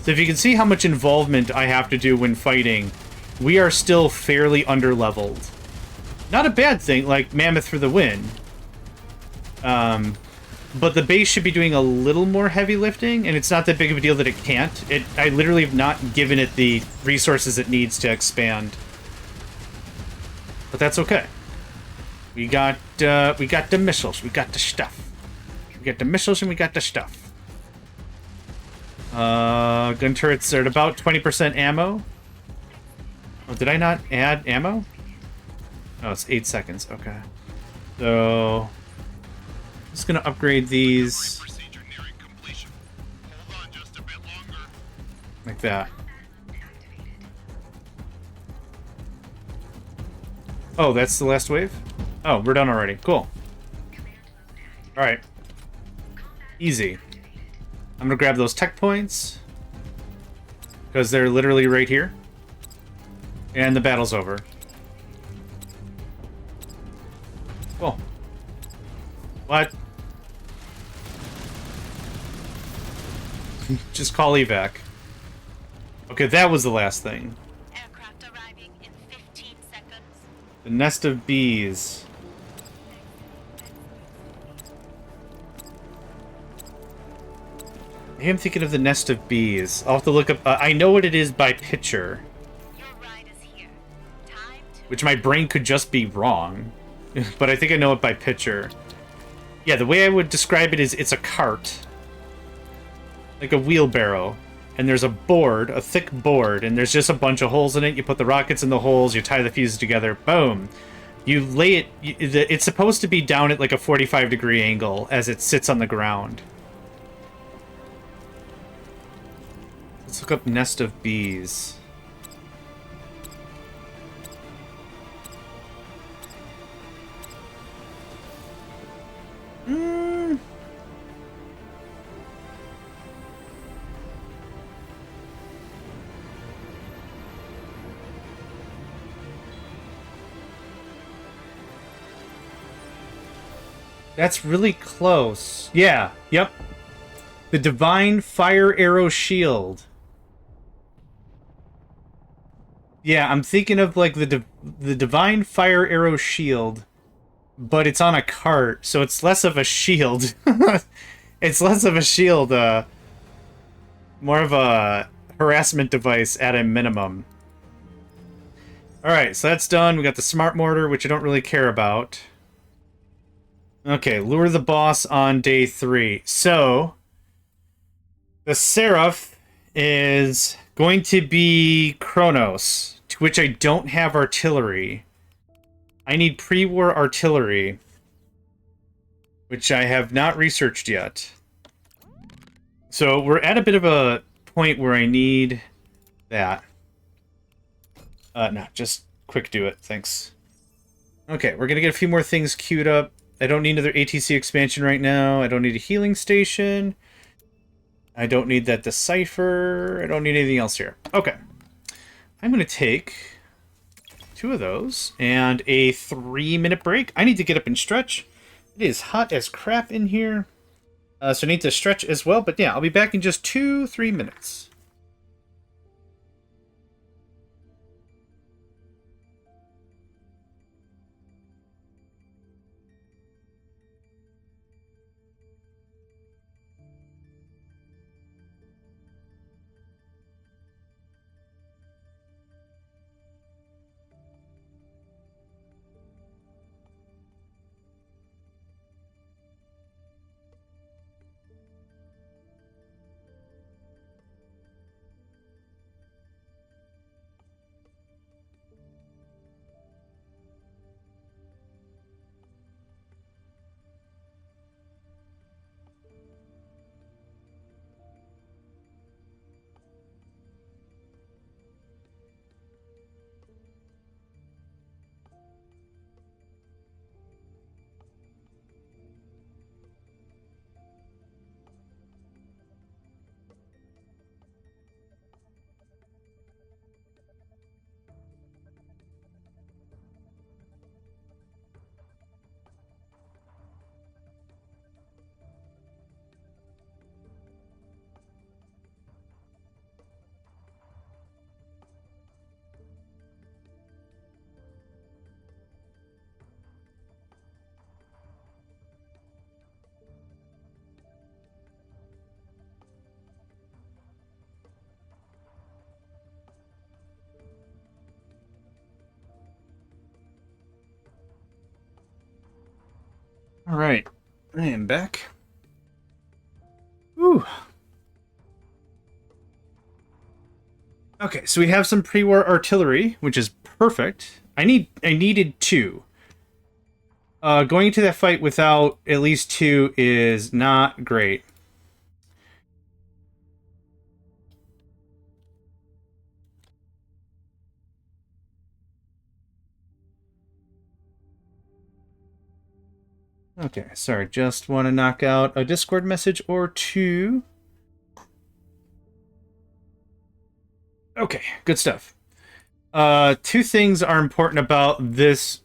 So if you can see how much involvement I have to do when fighting, we are still fairly underleveled. Not a bad thing, like Mammoth for the win. But the base should be doing a little more heavy lifting, and it's not that big of a deal that it can't. I literally have not given it the resources it needs to expand. But that's okay. We got the missiles, we got the stuff. We got the missiles and we got the stuff. Gun turrets are at about 20% ammo. Oh, did I not add ammo? Oh, it's 8 seconds. Okay. So, I'm just gonna upgrade these like that. Oh, that's the last wave? Oh, we're done already. Cool. Alright. Easy. I'm gonna grab those tech points, because they're literally right here. And the battle's over. Cool. What? Just call evac. Okay, that was the last thing. Aircraft arriving in 15 seconds. The nest of bees. I am thinking of the nest of bees. I'll have to look up... I know what it is by picture. Your ride is here. Time to... Which my brain could just be wrong. But I think I know it by picture. Yeah, the way I would describe it is it's a cart. Like a wheelbarrow. And there's a board, a thick board, and there's just a bunch of holes in it. You put the rockets in the holes, you tie the fuses together, boom. You lay it... It's supposed to be down at like a 45-degree angle as it sits on the ground. Let's look up nest of bees. That's really close. Yeah, yep. The Divine Fire Arrow Shield. Yeah, I'm thinking of like the Divine Fire Arrow Shield, but it's on a cart, so it's less of a shield. It's less of a shield, more of a harassment device at a minimum. Alright, so that's done. We got the Smart Mortar, which I don't really care about. Okay, lure the boss on day 3. So, the Seraph is going to be Kronos, to which I don't have artillery. I need pre-war artillery, which I have not researched yet. So, we're at a bit of a point where I need that. No, just quick do it, thanks. Okay, we're gonna get a few more things queued up. I don't need another ATC expansion right now. I don't need a healing station. I don't need that decipher. I don't need anything else here. Okay. I'm going to take 2 of those and a 3-minute break. I need to get up and stretch. It is hot as crap in here. So I need to stretch as well. But yeah, I'll be back in just 2-3 minutes. All right. I am back. Whew. Okay, so we have some pre-war artillery, which is perfect. I needed 2. Going into that fight without at least 2 is not great. Okay, sorry, just want to knock out a Discord message or 2. Okay, good stuff. 2 things are important about this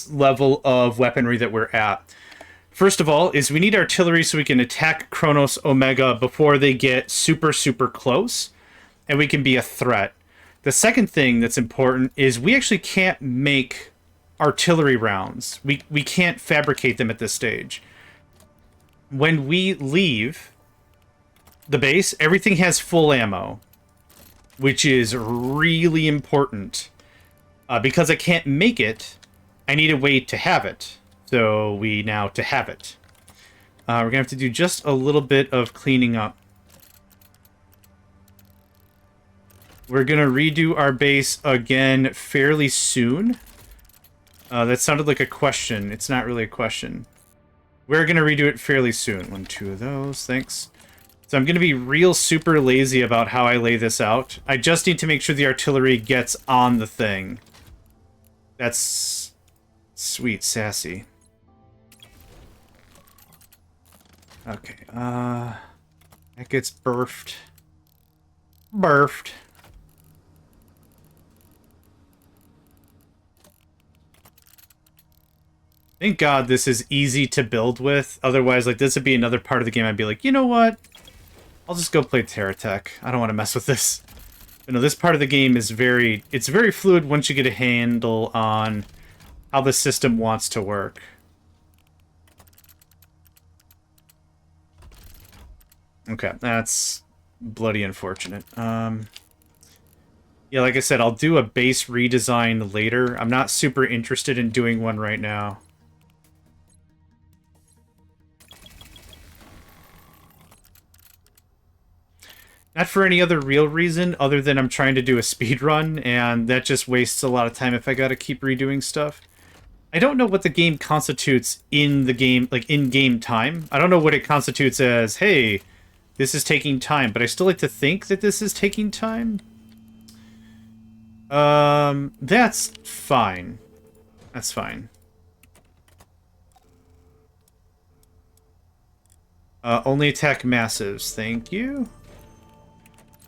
level of weaponry that we're at. First of all, is we need artillery so we can attack Kronos Omega before they get super, super close, and we can be a threat. The second thing that's important is we actually can't make artillery rounds. We can't fabricate them at this stage. When we leave the base, everything has full ammo, which is really important. Because I can't make it, I need a way to have it. So we now to have it. We're going to have to do just a little bit of cleaning up. We're going to redo our base again fairly soon. That sounded like a question. It's not really a question. We're going to redo it fairly soon. 1, 2 of those. Thanks. So I'm going to be real super lazy about how I lay this out. I just need to make sure the artillery gets on the thing. That's sweet, sassy. Okay, that gets birthed. Thank God this is easy to build with. Otherwise, like, this would be another part of the game I'd be like, you know what? I'll just go play Terratech. I don't want to mess with this. You know, this part of the game is it's very fluid once you get a handle on how the system wants to work. Okay, that's bloody unfortunate. Yeah, like I said, I'll do a base redesign later. I'm not super interested in doing one right now. Not for any other real reason other than I'm trying to do a speed run, and that just wastes a lot of time if I gotta keep redoing stuff. I don't know what the game constitutes in the game, like in-game time. I don't know what it constitutes as, hey, this is taking time, but I still like to think that this is taking time. That's fine. That's fine. Only attack massives. Thank you.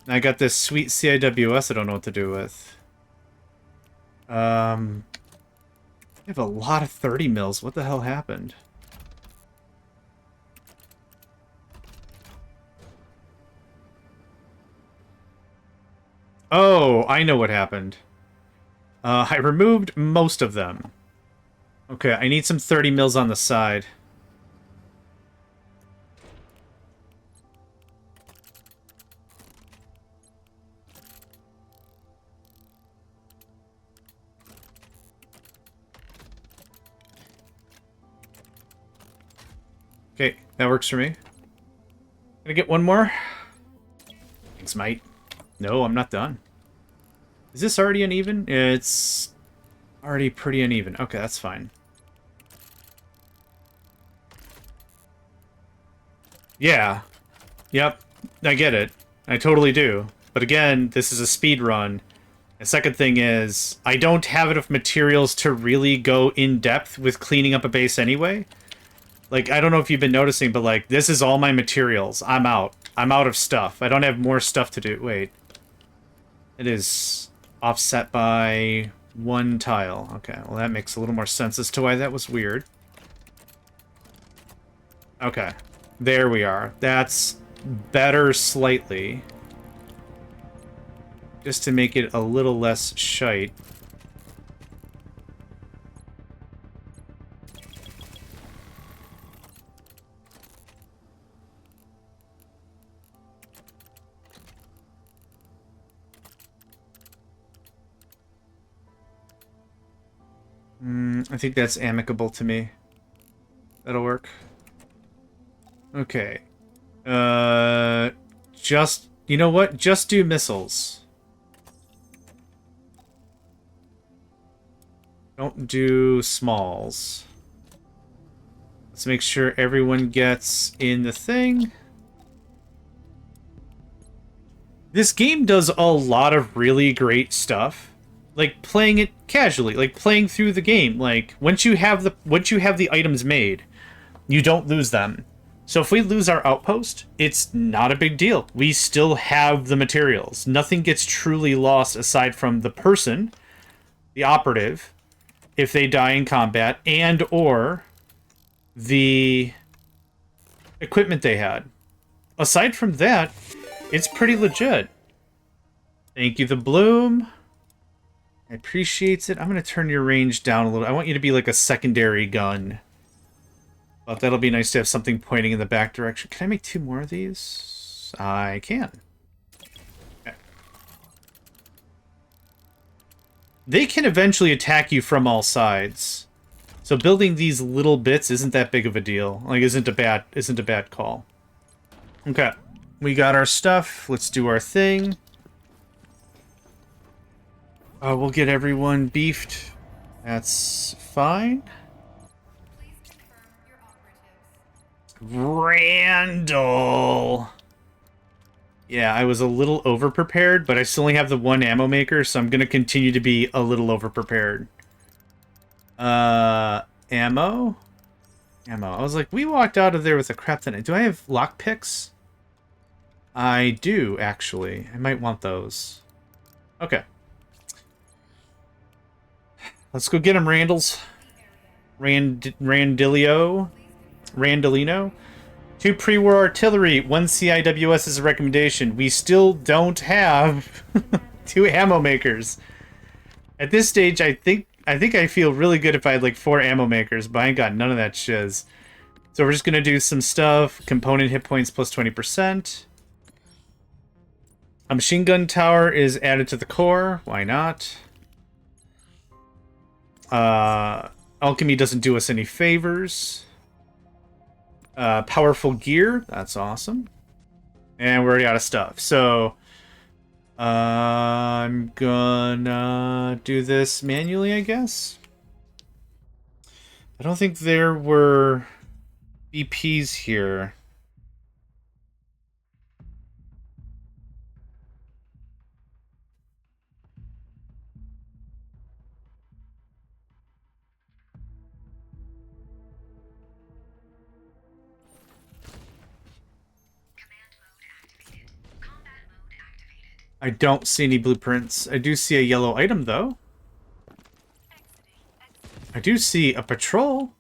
I got this sweet CIWS I don't know what to do with. I have a lot of 30 mils. What the hell happened? Oh, I know what happened. I removed most of them. Okay, I need some 30 mils on the side. Okay, that works for me. Gonna get one more. Thanks, mate. No, I'm not done. Is this already uneven? It's already pretty uneven. Okay, that's fine. Yeah. Yep. I get it. I totally do. But again, this is a speed run. The second thing is, I don't have enough materials to really go in depth with cleaning up a base anyway. Like, I don't know if you've been noticing, but like, this is all my materials. I'm out. I'm out of stuff. I don't have more stuff to do. Wait. It is offset by 1 tile. Okay, well that makes a little more sense as to why that was weird. Okay. There we are. That's better slightly. Just to make it a little less shite. I think that's amicable to me. That'll work. Okay. Just... You know what? Just do missiles. Don't do smalls. Let's make sure everyone gets in the thing. This game does a lot of really great stuff. Like playing it casually, like playing through the game. Like once you have the items made, you don't lose them. So if we lose our outpost, it's not a big deal. We still have the materials. Nothing gets truly lost aside from the person, the operative, if they die in combat, and or the equipment they had. Aside from that, it's pretty legit. Thank you, the bloom. I appreciate it. I'm going to turn your range down a little. I want you to be like a secondary gun. But that'll be nice to have something pointing in the back direction. Can I make 2 more of these? I can. Okay. They can eventually attack you from all sides. So building these little bits isn't that big of a deal. Like, isn't a bad call. Okay. We got our stuff. Let's do our thing. We'll get everyone beefed. That's fine. Randall! Yeah, I was a little over-prepared, but I still only have the 1 ammo maker, so I'm gonna continue to be a little over-prepared. Ammo? Ammo. I was like, we walked out of there with a crap ton. Do I have lockpicks? I do, actually. I might want those. Okay. Let's go get him, Randall's. Randilino. 2 pre-war artillery, 1 CIWS is a recommendation. We still don't have 2 ammo makers. At this stage, I think I feel really good if I had like 4 ammo makers, but I ain't got none of that shiz. So we're just gonna do some stuff. Component hit points plus 20%. A machine gun tower is added to the core. Why not? Alchemy doesn't do us any favors. Powerful gear. That's awesome. And we're already out of stuff. So I'm gonna do this manually, I guess. I don't think there were BPs here. I don't see any blueprints. I do see a yellow item, though. I do see a patrol.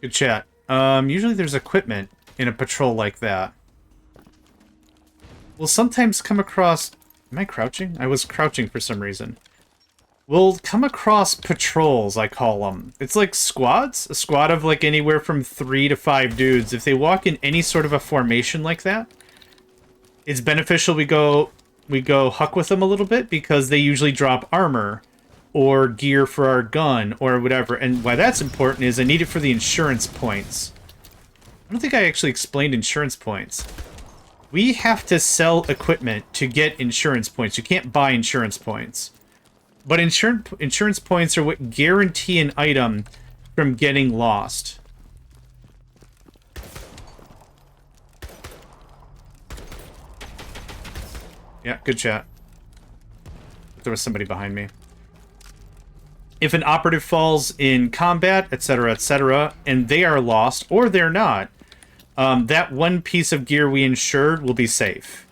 Good chat. Usually there's equipment in a patrol like that. We'll sometimes come across... Am I crouching? I was crouching for some reason. We'll come across patrols, I call them. It's like squads. A squad of like anywhere from 3 to 5 dudes. If they walk in any sort of a formation like that, it's beneficial we go huck with them a little bit because they usually drop armor or gear for our gun or whatever. And why that's important is I need it for the insurance points. I don't think I actually explained insurance points. We have to sell equipment to get insurance points. You can't buy insurance points. But insurance points are what guarantee an item from getting lost. Yeah, good chat. There was somebody behind me. If an operative falls in combat, etc., and they are lost, or they're not, that one piece of gear we insured will be safe.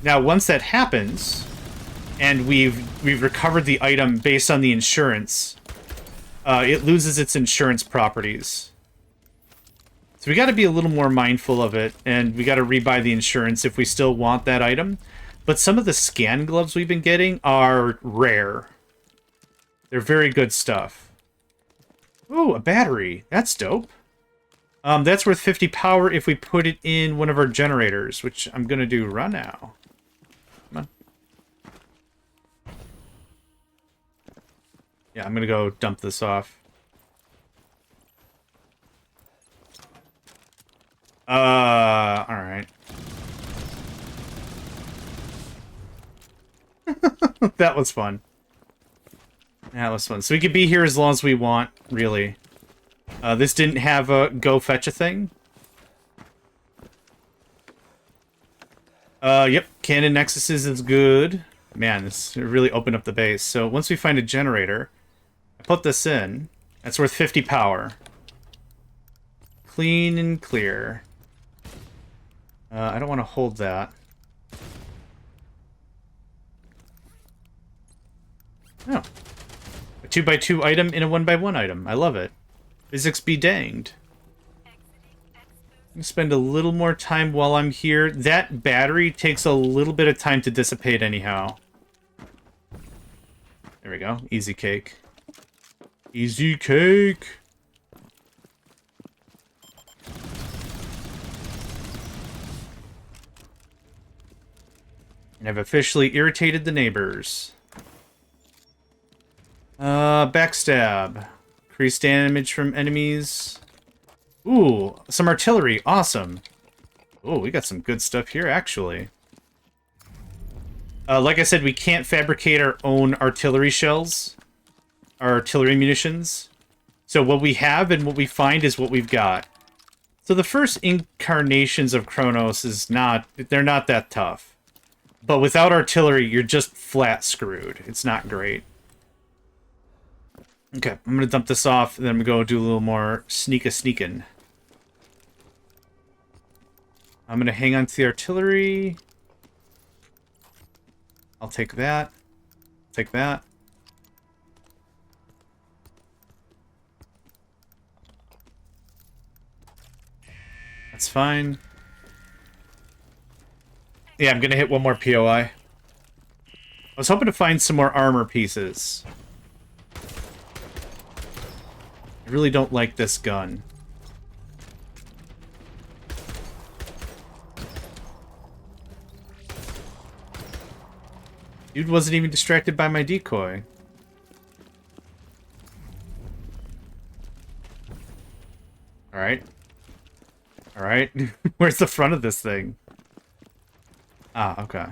Now, once that happens, and we've recovered the item based on the insurance, it loses its insurance properties. So we got to be a little more mindful of it, and we got to rebuy the insurance if we still want that item. But some of the scan gloves we've been getting are rare. They're very good stuff. Ooh, a battery. That's dope. That's worth 50 power if we put it in one of our generators, which I'm going to do right now. Come on. Yeah, I'm going to go dump this off. Alright. That was fun. That was fun. So we could be here as long as we want, really. This didn't have a go fetch a thing. Yep, Cannon Nexuses is good. Man, this really opened up the base. So once we find a generator, I put this in. That's worth 50 power. Clean and clear. I don't want to hold that. Oh. A 2x2 item in a 1x1 item. I love it. Physics be danged. I'm gonna spend a little more time while I'm here. That battery takes a little bit of time to dissipate anyhow. There we go. Easy cake. Easy cake! And I've officially irritated the neighbors. Backstab. Increased damage from enemies. Ooh, some artillery. Awesome. Oh, we got some good stuff here, actually. Like I said, we can't fabricate our own artillery shells. Our artillery munitions. So what we have and what we find is what we've got. So the first incarnations of Kronos is not... They're not that tough. But without artillery, you're just flat screwed. It's not great. Okay, I'm going to dump this off, and then I'm going to go do a little more sneaking. I'm going to hang on to the artillery. I'll take that. Take that. That's fine. Yeah, I'm going to hit one more POI. I was hoping to find some more armor pieces. I really don't like this gun. Dude wasn't even distracted by my decoy. Alright. Alright. Where's the front of this thing? Ah, okay.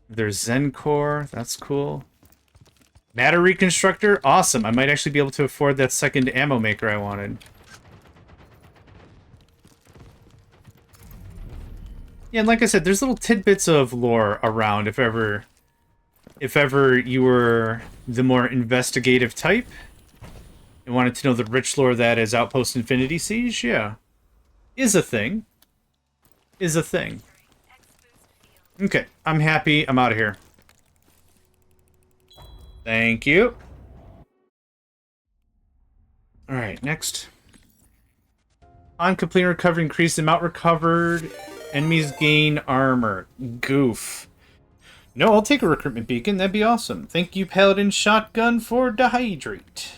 There's Zen Core. That's cool. Matter Reconstructor? Awesome. I might actually be able to afford that second ammo maker I wanted. Yeah, and like I said, there's little tidbits of lore around if ever If ever you were the more investigative type and wanted to know the rich lore that is Outpost Infinity Siege, yeah. Is a thing. Is a thing. Okay, I'm happy. I'm out of here. Thank you. Alright, next. On completing recovery, increase the amount recovered. Enemies gain armor. Goof. No, I'll take a recruitment beacon. That'd be awesome. Thank you, Paladin Shotgun, for Dehydrate.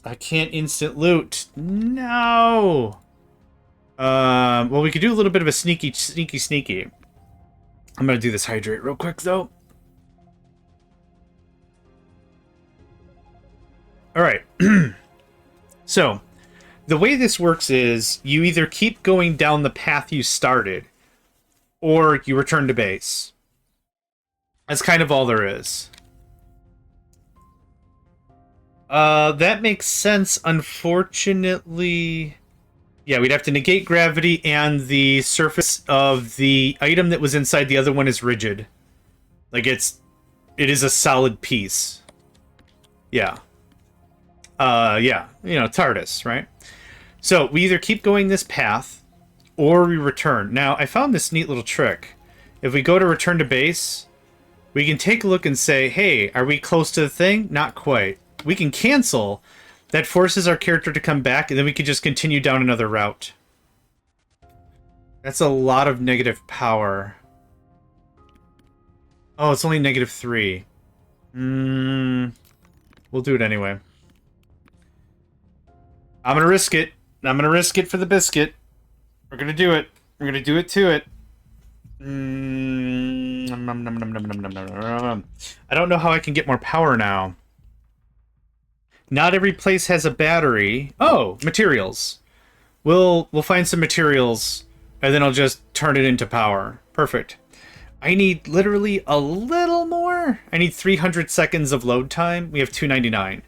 I can't instant loot. No! Well, we could do a little bit of a sneaky. I'm gonna do this Hydrate real quick, though. Alright. So, the way this works is you either keep going down the path you started, or you return to base. That's kind of all there is. That makes sense. Unfortunately, yeah, we'd have to negate gravity, and the surface of the item that was inside the other one is rigid. Like, it is a solid piece. Yeah. Yeah, you know, TARDIS, right? So, we either keep going this path, or we return. Now, I found this neat little trick. If we go to return to base, we can take a look and say, hey, are we close to the thing? Not quite. We can cancel. That forces our character to come back, and then we can just continue down another route. That's a lot of negative power. Oh, it's only -3. We'll do it anyway. I'm gonna risk it. I'm gonna risk it for the biscuit. We're gonna do it. We're gonna do it to it. I don't know how I can get more power now. Not every place has a battery. Oh, materials. We'll find some materials, and then I'll just turn it into power. Perfect. I need literally a little more. I need 300 seconds of load time. We have 299.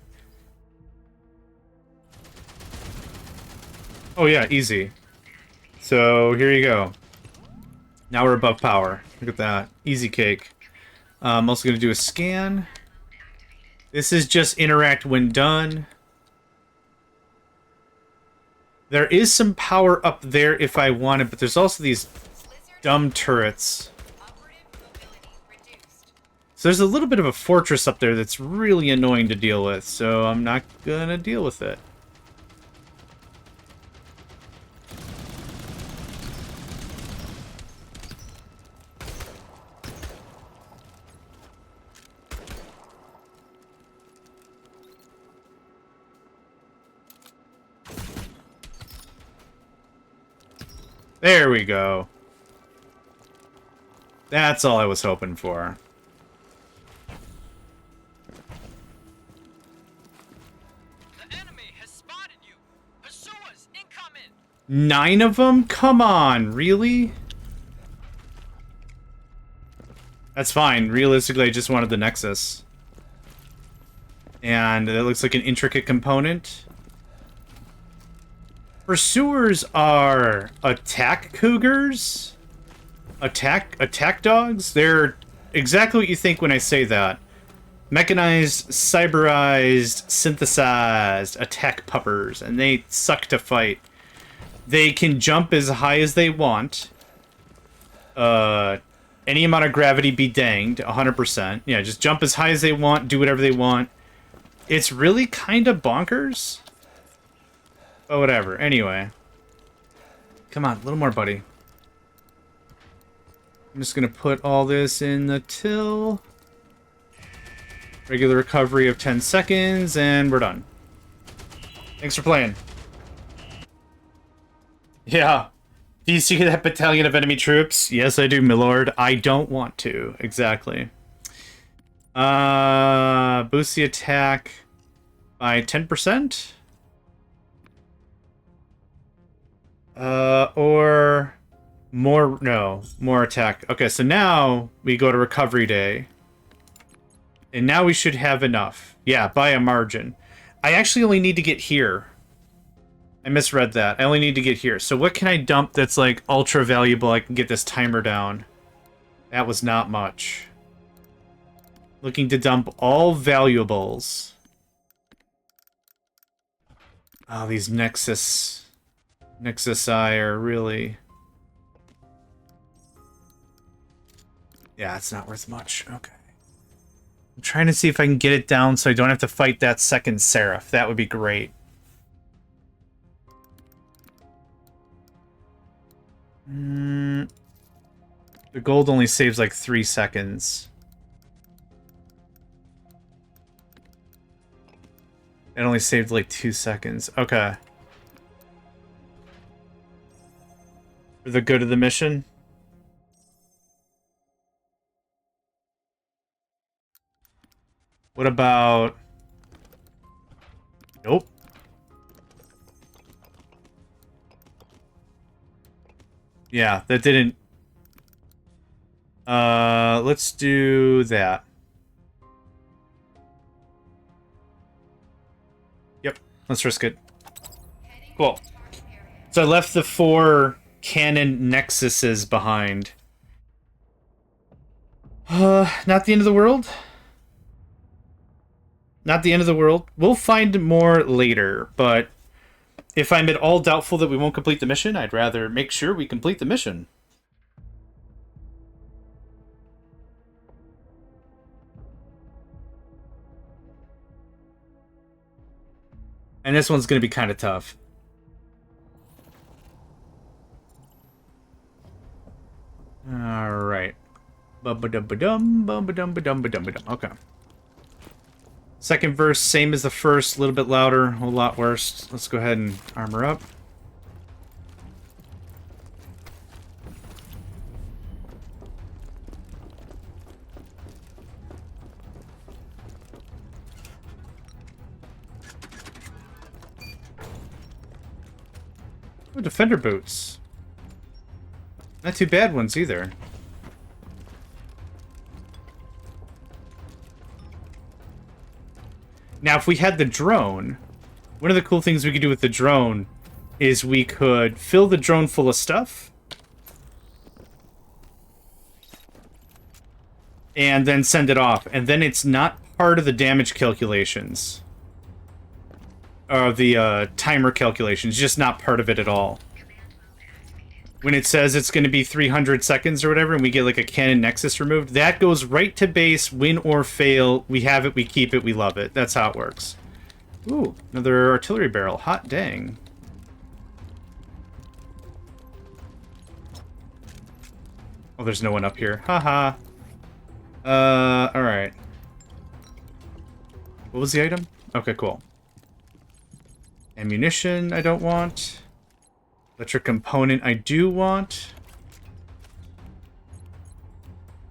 Oh yeah, easy. So here you go. Now we're above power. Look at that. Easy cake. I'm also going to do a scan. This is just interact when done. There is some power up there if I want it, but there's also these dumb turrets. So there's a little bit of a fortress up there that's really annoying to deal with, so I'm not going to deal with it. There we go. That's all I was hoping for. The enemy has spotted you. Pursuers incoming. 9 of them? Come on, really? That's fine. Realistically, I just wanted the Nexus. And it looks like an intricate component. Pursuers are attack cougars? Attack dogs? They're exactly what you think when I say that. Mechanized, cyberized, synthesized attack puppers, and they suck to fight. They can jump as high as they want. Any amount of gravity be danged, 100%. Yeah, just jump as high as they want, do whatever they want. It's really kind of bonkers. But whatever, anyway. Come on, a little more, buddy. I'm just gonna put all this in the till. Regular recovery of 10 seconds, and we're done. Thanks for playing. Yeah. Do you see that battalion of enemy troops? Yes, I do, my lord. I don't want to. Exactly. Boost the attack by 10%? Or more, no, more attack. Okay, so now we go to recovery day. And now we should have enough. Yeah, by a margin. I actually only need to get here. I misread that. I only need to get here. So what can I dump that's like ultra valuable? I can get this timer down. That was not much. Looking to dump all valuables. Oh, these Nexus I are really... Yeah, it's not worth much. Okay. I'm trying to see if I can get it down so I don't have to fight that second Seraph. That would be great. The gold only saves like 3 seconds. It only saved like 2 seconds. Okay. For the good of the mission. What about... Nope. Yeah, that didn't... let's do that. Yep, let's risk it. Cool. So I left the 4 cannon nexuses behind. Not the end of the world? Not the end of the world. We'll find more later, but if I'm at all doubtful that we won't complete the mission, I'd rather make sure we complete the mission. And this one's going to be kind of tough. Alright. Bum-ba-dum-ba-dum, bum-ba-dum-ba-dum-ba-dum-ba-dum. Okay. Second verse, same as the first, a little bit louder, a whole lot worse. Let's go ahead and armor up. Oh, defender boots. Not too bad ones either. Now, if we had the drone, one of the cool things we could do with the drone is we could fill the drone full of stuff and then send it off. And then it's not part of the damage calculations. Or the timer calculations, just not part of it at all. When it says it's going to be 300 seconds or whatever, and we get like a cannon nexus removed, that goes right to base, win or fail. We have it, we keep it, we love it. That's how it works. Ooh, another artillery barrel. Hot dang. Oh, there's no one up here. Haha. Alright. What was the item? Okay, cool. Ammunition I don't want. Electric component I do want.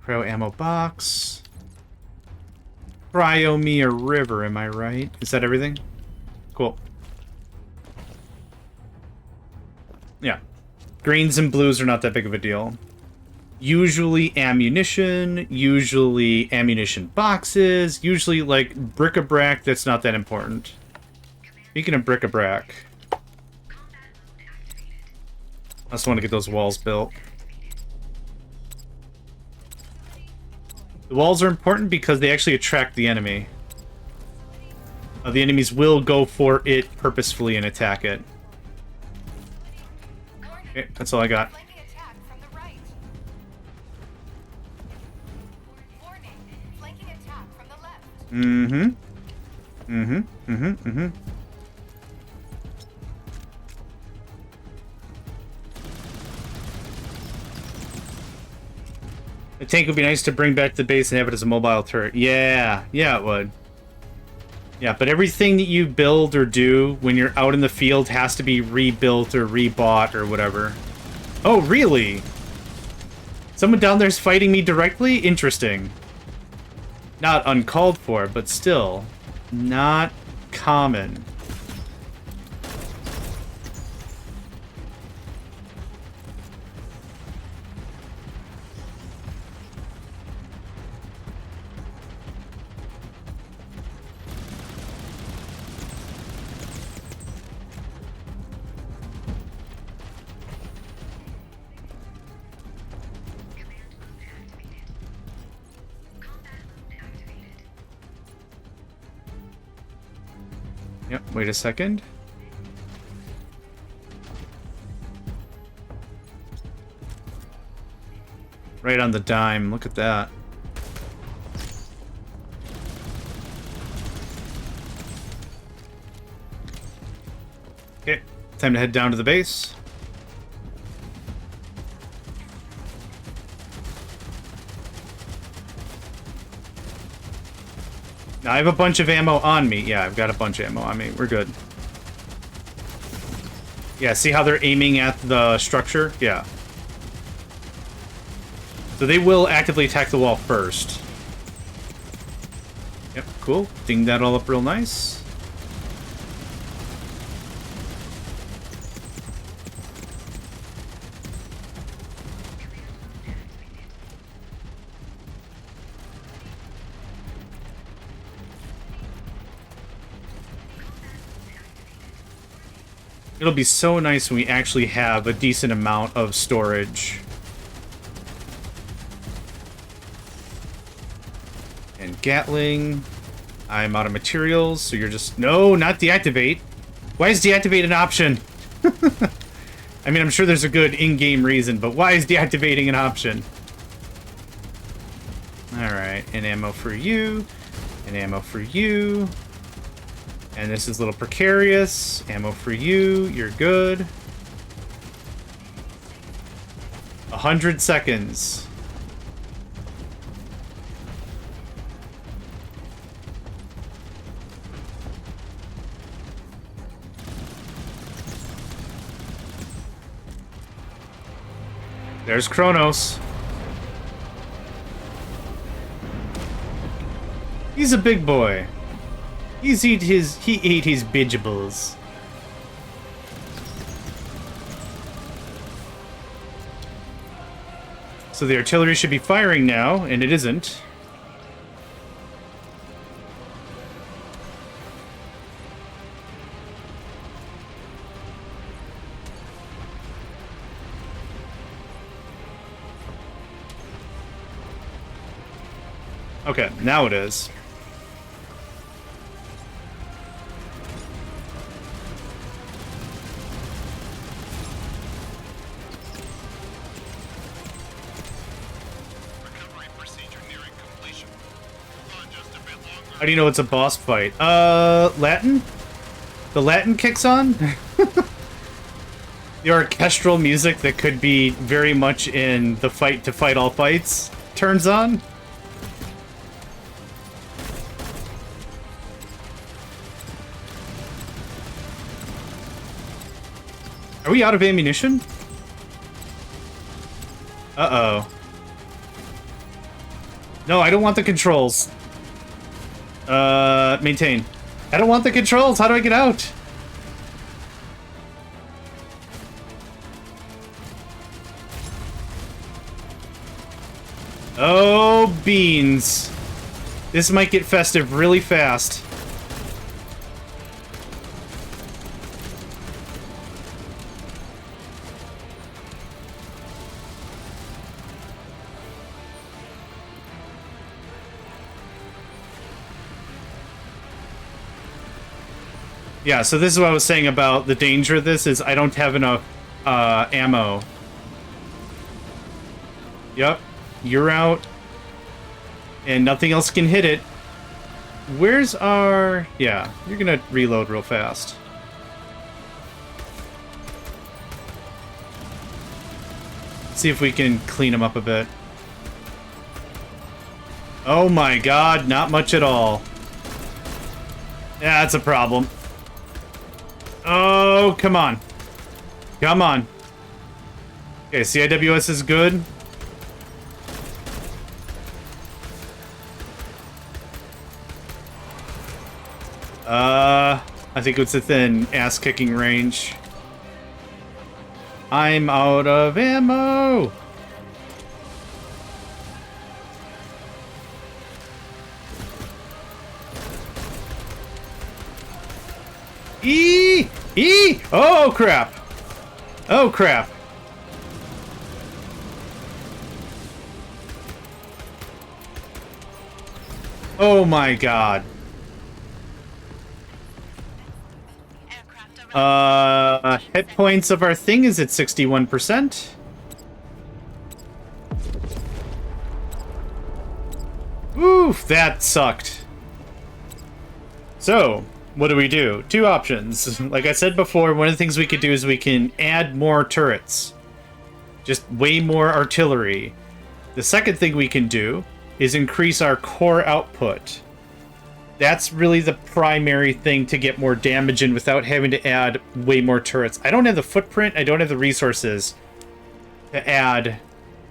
Cryo ammo box. Cryo me a river, am I right? Is that everything? Cool. Yeah. Greens and blues are not that big of a deal. Usually ammunition, usually ammunition boxes, usually like bric-a-brac that's not that important. Speaking of bric-a-brac, I just want to get those walls built. The walls are important because they actually attract the enemy. The enemies will go for it purposefully and attack it. Okay, that's all I got. Mm-hmm. Mm-hmm. Mm-hmm. Mm-hmm. The tank would be nice to bring back to the base and have it as a mobile turret. Yeah, yeah, it would. Yeah, but everything that you build or do when you're out in the field has to be rebuilt or rebought or whatever. Oh, really? Someone down there's fighting me directly? Interesting. Not uncalled for, but still not common. Yep, wait a second. Right on the dime, look at that. Okay, time to head down to the base. Now, I have a bunch of ammo on me. Yeah, I've got a bunch of ammo on me. We're good. Yeah, see how they're aiming at the structure? Yeah. So they will actively attack the wall first. Yep, cool. Ding that all up real nice. It'll be so nice when we actually have a decent amount of storage. And Gatling. I'm out of materials, so you're just... No, not deactivate. Why is deactivate an option? I mean, I'm sure there's a good in-game reason, but why is deactivating an option? Alright, and ammo for you. And ammo for you. And this is a little precarious. Ammo for you. You're good. 100 seconds. There's Kronos. He's a big boy. He ate his vegetables. So the artillery should be firing now, and it isn't. Okay, now it is. How do you know it's a boss fight? Latin? The Latin kicks on? The orchestral music that could be very much in the fight to fight all fights turns on? Are we out of ammunition? Uh-oh. No, I don't want the controls. Maintain. I don't want the controls. How do I get out? Oh, beans. This might get festive really fast. Yeah, so this is what I was saying about the danger of this, is I don't have enough ammo. Yep, you're out. And nothing else can hit it. Where's our... Yeah, you're gonna reload real fast. See if we can clean them up a bit. Oh my god, not much at all. Yeah, that's a problem. Oh, come on. Come on. Okay, CIWS is good. I think it's within ass-kicking range. I'm out of ammo! Oh, crap! Oh, crap! Oh my god. Hit points of our thing is at 61%. Oof, that sucked. So, what do we do? Two options. Like I said before, one of the things we could do is we can add more turrets. Just way more artillery. The second thing we can do is increase our core output. That's really the primary thing to get more damage in without having to add way more turrets. I don't have the footprint, I don't have the resources to add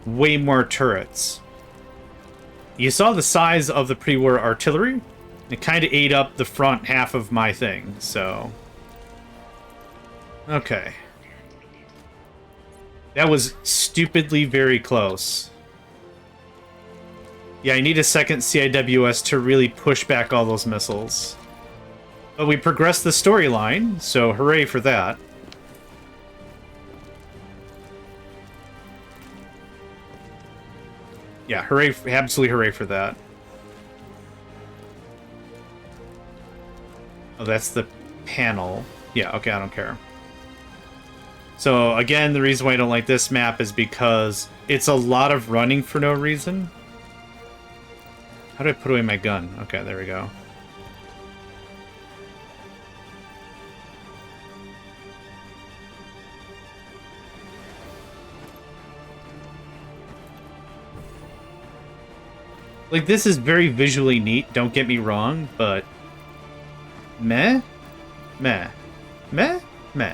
way more turrets. You saw the size of the pre-war artillery. It kind of ate up the front half of my thing, so... Okay. That was stupidly very close. Yeah, I need a second CIWS to really push back all those missiles. But we progressed the storyline, so hooray for that. Yeah, hooray, absolutely hooray for that. Oh, that's the panel. Yeah, okay, I don't care. So, again, the reason why I don't like this map is because it's a lot of running for no reason. How do I put away my gun? Okay, there we go. Like, this is very visually neat, don't get me wrong, but... Meh? Meh. Meh? Meh.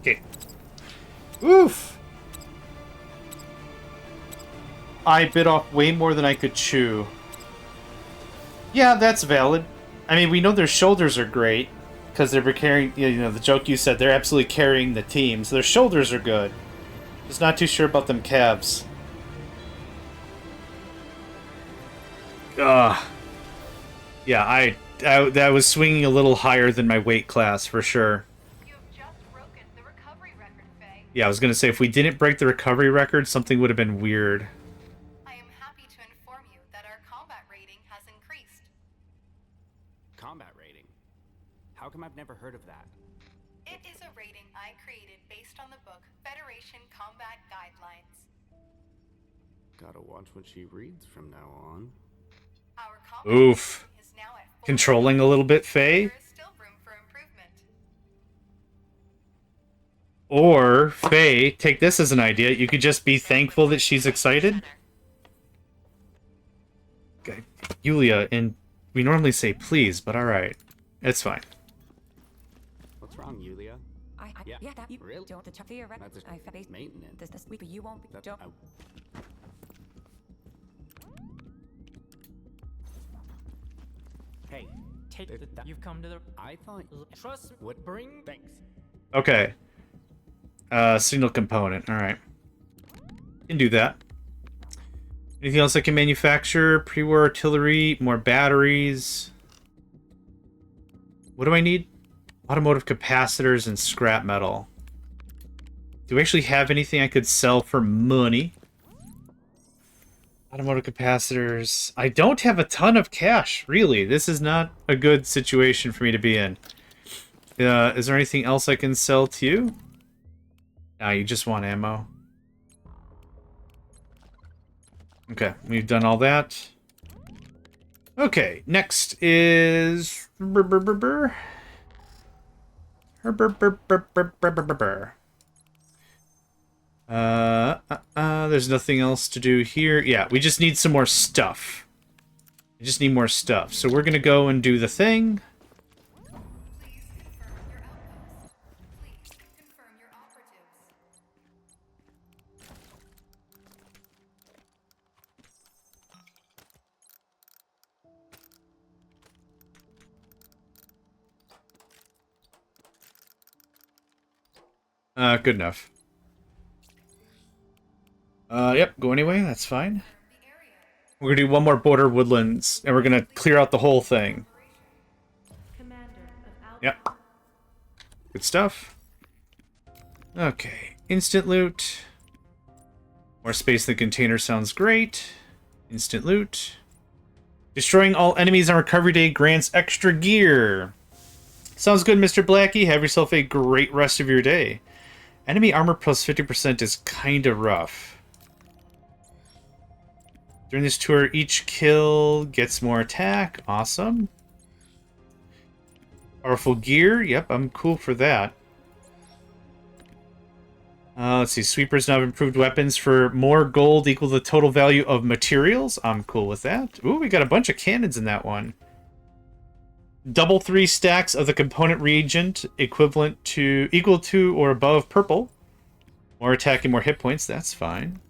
Okay. Oof! I bit off way more than I could chew. Yeah, that's valid. I mean, we know their shoulders are great, because they're carrying, you know, the joke you said, they're absolutely carrying the team, so their shoulders are good. Just not too sure about them calves. Yeah, I was swinging a little higher than my weight class, for sure. Yeah, I was gonna say, if we didn't break the recovery record, something would have been weird. I am happy to inform you that our combat rating has increased. Combat rating? How come I've never heard of that? It is a rating I created based on the book Federation Combat Guidelines. Gotta watch what she reads from now on. Our combat Oof. rating is now at 4. Controlling a little bit, Faye? There is still room for improvement. Or, Faye, take this as an idea. You could just be thankful that she's excited. Okay, Yulia, and we normally say please, but alright. It's fine. What's wrong, Yulia? Yeah, that you really? don't the theoretic. That's just I faced maintenance. this week, but you won't. Don't. Hey, take the. You've come to the. I thought. Trust. What? Bring. Thanks. Okay. Signal component. Alright. Can do that. Anything else I can manufacture? Pre-war artillery, more batteries. What do I need? Automotive capacitors and scrap metal. Do we actually have anything I could sell for money? Automotive capacitors. I don't have a ton of cash, really. This is not a good situation for me to be in. Is there anything else I can sell to you? Nah, you just want ammo. Okay, we've done all that. Okay, next is... There's nothing else to do here. Yeah, we just need some more stuff. We just need more stuff. So we're gonna go and do the thing. Please confirm your outposts. Please confirm your operatives. Good enough. Yep, go anyway, that's fine. We're gonna do one more border woodlands, and we're gonna clear out the whole thing. Yep. Good stuff. Okay, instant loot. More space in the container sounds great. Instant loot. Destroying all enemies on recovery day grants extra gear. Sounds good, Mr. Blackie. Have yourself a great rest of your day. Enemy armor plus 50% is kinda rough. During this tour, each kill gets more attack. Awesome. Powerful gear. Yep, I'm cool for that. Let's see. Sweepers now have improved weapons for more gold equal to the total value of materials. I'm cool with that. Ooh, we got a bunch of cannons in that one. Double 3 stacks of the component reagent equal to or above purple. More attack and more hit points. That's fine.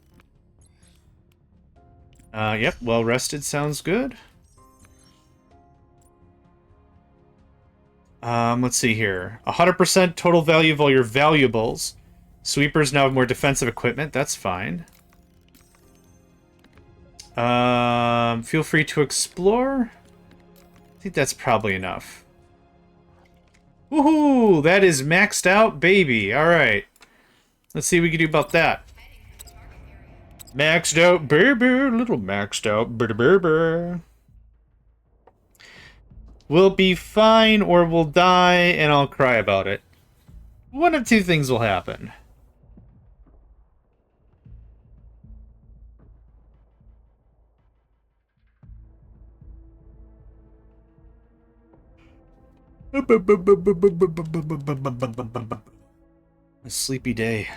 Yep. Well rested sounds good. Let's see here. 100% total value of all your valuables. Sweepers now have more defensive equipment. That's fine. Feel free to explore. I think that's probably enough. Woohoo! That is maxed out, baby. Alright. Let's see what we can do about that. Maxed out, baby. Little maxed out, baby. We'll be fine or we'll die and I'll cry about it. One of two things will happen. A sleepy day.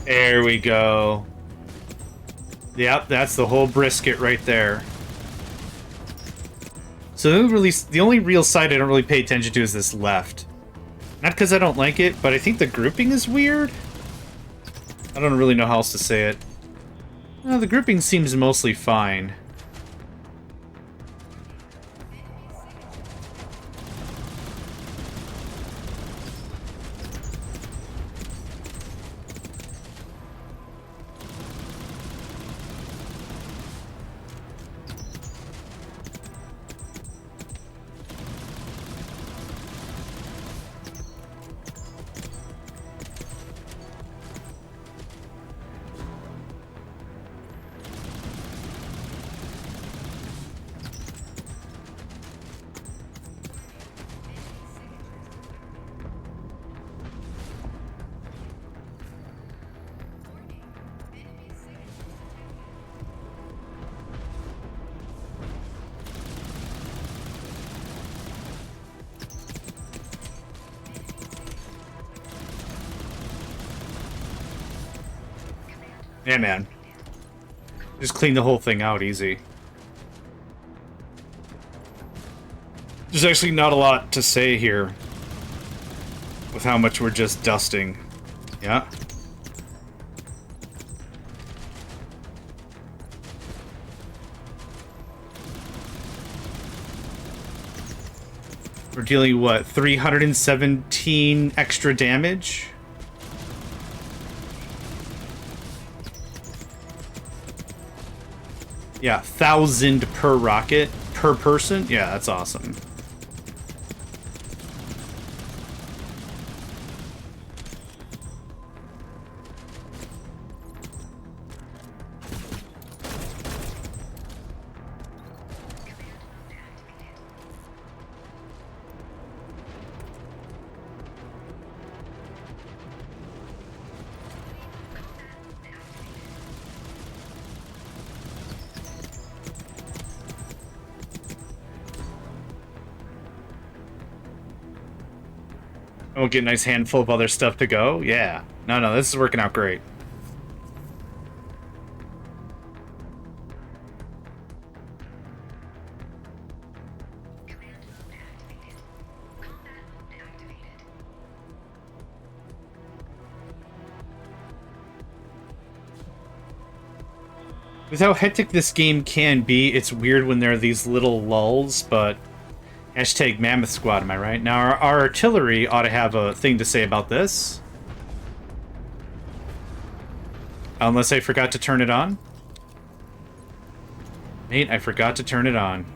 There we go. Yep, that's the whole brisket right there. So the only real side I don't really pay attention to is this left. Not because I don't like it, but I think the grouping is weird. I don't really know how else to say it. Well, the grouping seems mostly fine. Yeah, man. Just clean the whole thing out easy. There's actually not a lot to say here with how much we're just dusting. Yeah. We're dealing, what, 317 extra damage? Yeah, 1,000 per rocket, per person. Yeah, that's awesome. And we'll get a nice handful of other stuff to go. Yeah. No, this is working out great. With how hectic this game can be, it's weird when there are these little lulls, but... Hashtag Mammoth Squad, am I right? Now, our artillery ought to have a thing to say about this. Unless I forgot to turn it on. Mate, I forgot to turn it on.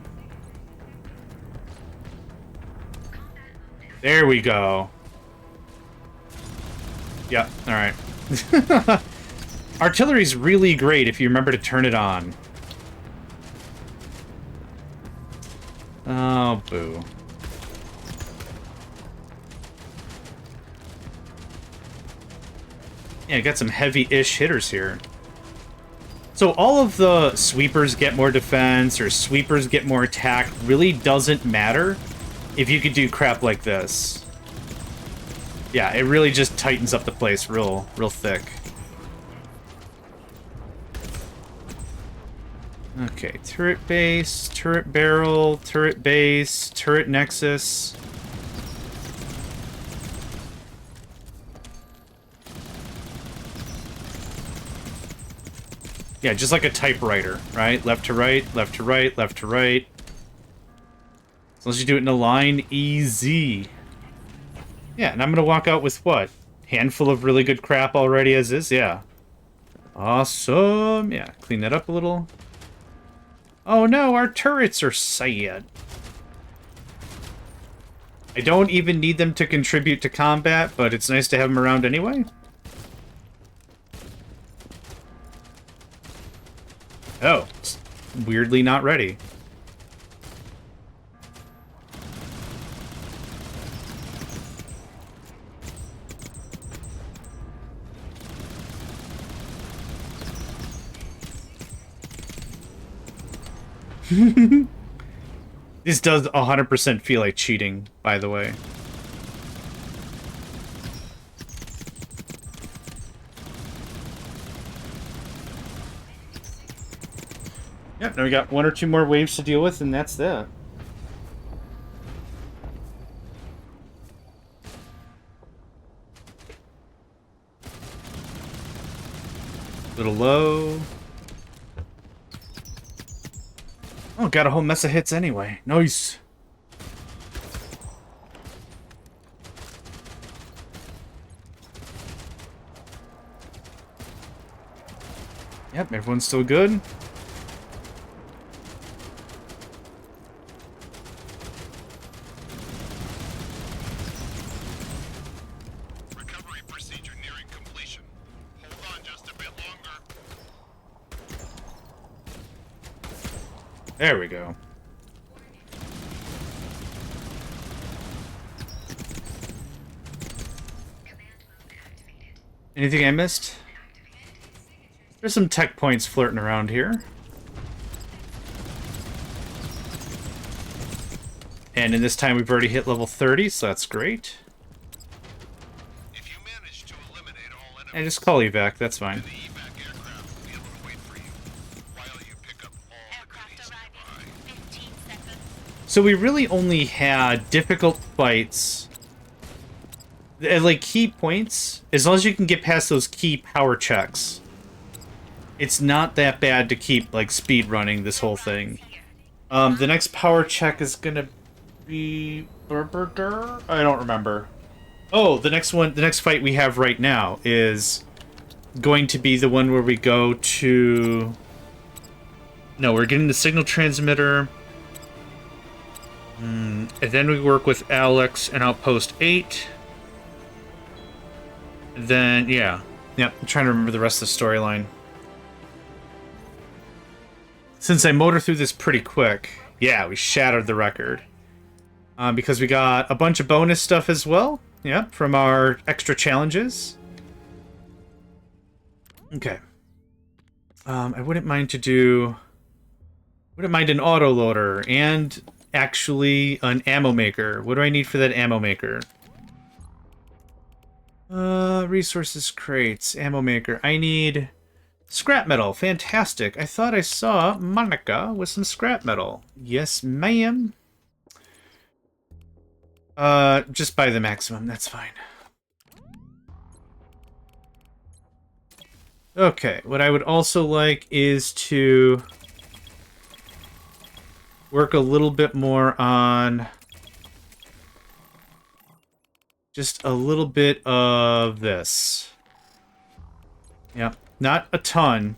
There we go. Yep, alright. Artillery's really great if you remember to turn it on. Oh, boo. Yeah, got some heavy-ish hitters here. So all of the sweepers get more defense or sweepers get more attack really doesn't matter if you could do crap like this. Yeah, it really just tightens up the place real thick. Okay, turret base, turret barrel, turret base, turret nexus. Yeah, just like a typewriter, right? Left to right, left to right, left to right. As long as you do it in a line, easy. Yeah, and I'm gonna walk out with what? Handful of really good crap already as is? Yeah. Awesome. Yeah, clean that up a little. Oh no, our turrets are sad. I don't even need them to contribute to combat, but it's nice to have them around anyway. Oh, it's weirdly not ready. This does 100% feel like cheating, by the way. Yep, now we got one or two more waves to deal with, and that's that. Little low. Oh, got a whole mess of hits anyway. Nice. Yep, everyone's still good. Recovery procedure nearing completion. Hold on just a bit longer. There we go. Anything I missed? There's some tech points flirting around here. And in this time we've already hit level 30, so that's great. If you manage to eliminate all enemies, And just call evac, that's fine. the evac aircraft will be able to wait for you while you pick up all the goodies nearby. 15 seconds. So we really only had difficult fights. Like key points, as long as you can get past those key power checks. It's not that bad to keep, like, speed running this whole thing. The next power check is gonna be... I don't remember. Oh, the next one, the next fight we have right now is going to be the one where we go to... No, we're getting the signal transmitter. And then we work with Alex and Outpost 8. Then, yeah. Yep, I'm trying to remember the rest of the storyline. Since I motor through this pretty quick, yeah, we shattered the record. Because we got a bunch of bonus stuff as well. Yep, from our extra challenges. Okay. I wouldn't mind to do... Wouldn't mind an autoloader and actually an ammo maker. What do I need for that ammo maker? Resources crates, ammo maker. I need scrap metal. Fantastic. I thought I saw Monica with some scrap metal. Yes, ma'am. Just buy the maximum. That's fine. Okay, what I would also like is to work a little bit more on just a little bit of this. Yeah, not a ton.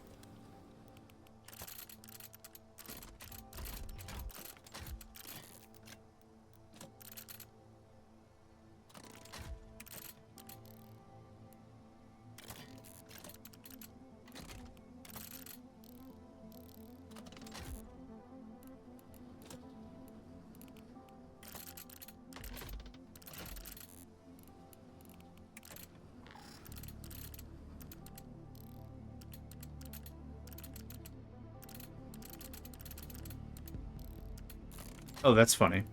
Oh, that's funny.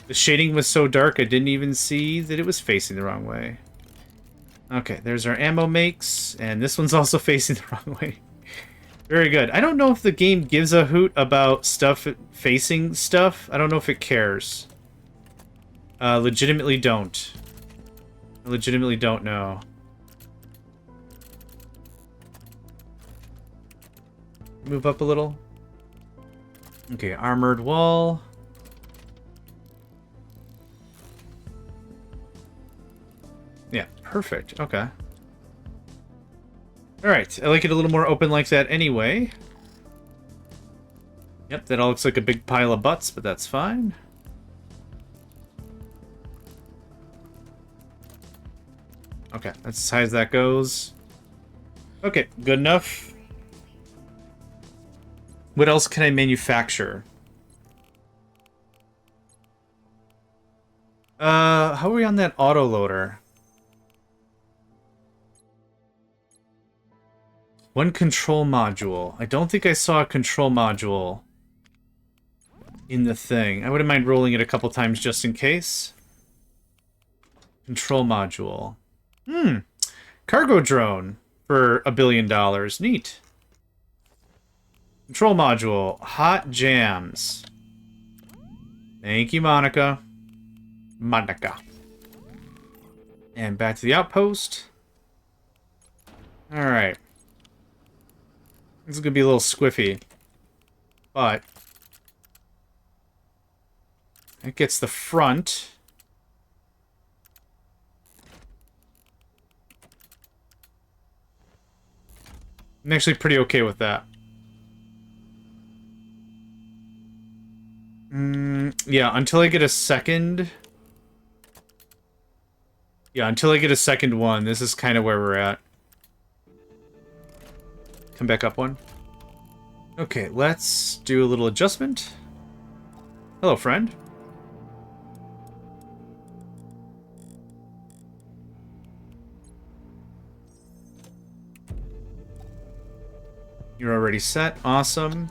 The shading was so dark I didn't even see that it was facing the wrong way. Okay, there's our ammo makes, and this one's also facing the wrong way. Very good. I don't know if the game gives a hoot about stuff facing stuff. I don't know if it cares. Legitimately don't. I legitimately don't know. Move up a little. Okay, armored wall. Yeah, perfect. Okay. Alright, I like it a little more open like that anyway. Yep, that all looks like a big pile of butts, but that's fine. Okay, that's as high as that goes. Okay, good enough. What else can I manufacture? How are we on that autoloader? One control module. I don't think I saw a control module in the thing. I wouldn't mind rolling it a couple times just in case. Control module. Cargo drone for $1 billion. Neat. Control module. Hot jams. Thank you, Monica. Monica. And back to the outpost. Alright. This is going to be a little squiffy. But it gets the front. I'm actually pretty okay with that. Yeah, until I get a second... Yeah, until I get a second one, this is kind of where we're at. Come back up one. Okay, let's do a little adjustment. Hello, friend. You're already set. Awesome.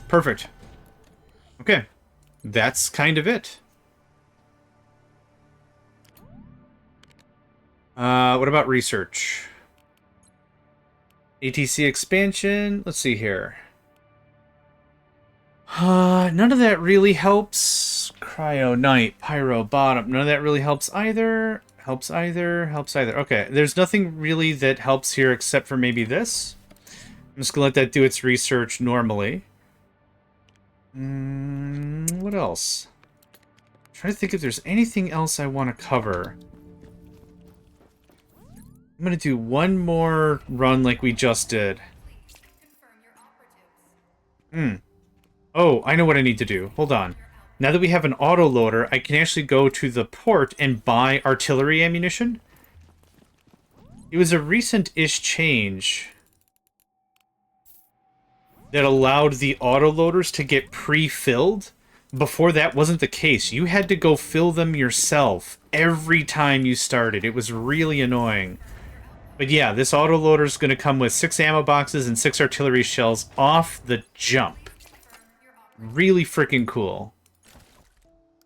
Perfect. Okay. That's kind of it. What about research? ATC expansion. Let's see here. None of that really helps. Cryo, night, pyro, bottom. None of that really helps either. Helps either. Helps either. Okay, there's nothing really that helps here except for maybe this. I'm just gonna let that do its research normally. What else? I'm trying to think if there's anything else I want to cover. I'm gonna do one more run like we just did. Oh, I know what I need to do. Hold on. Now that we have an autoloader, I can actually go to the port and buy artillery ammunition. It was a recent-ish change that allowed the autoloaders to get pre-filled. Before that wasn't the case. You had to go fill them yourself every time you started. It was really annoying. But yeah, this autoloader is going to come with 6 ammo boxes and 6 artillery shells off the jump. Really freaking cool.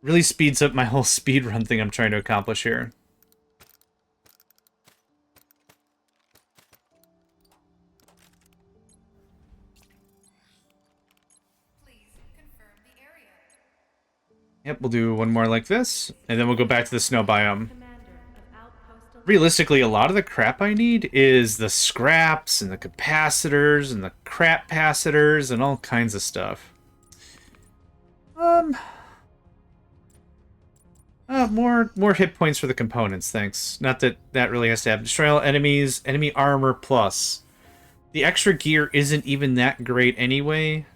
Really speeds up my whole speedrun thing I'm trying to accomplish here. Yep, we'll do one more like this, and then we'll go back to the snow biome. Realistically, a lot of the crap I need is the scraps and the capacitors and the crap capacitors and all kinds of stuff. More hit points for the components, thanks. Not that that really has to happen. Destroy all enemies, enemy armor plus. The extra gear isn't even that great anyway.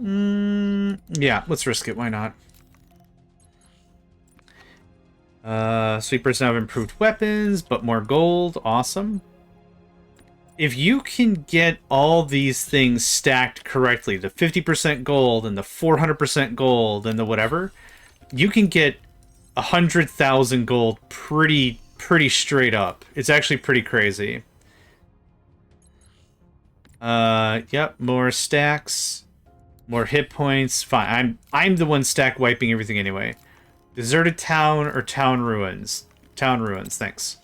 Yeah, let's risk it. Why not? Sweepers now have improved weapons, but more gold. Awesome. If you can get all these things stacked correctly, the 50% gold and the 400% gold and the whatever, you can get 100,000 gold pretty straight up. It's actually pretty crazy. Yep, more stacks, more hit points. Fine, I'm the one stack wiping everything anyway. Deserted town or town ruins? Town ruins, thanks.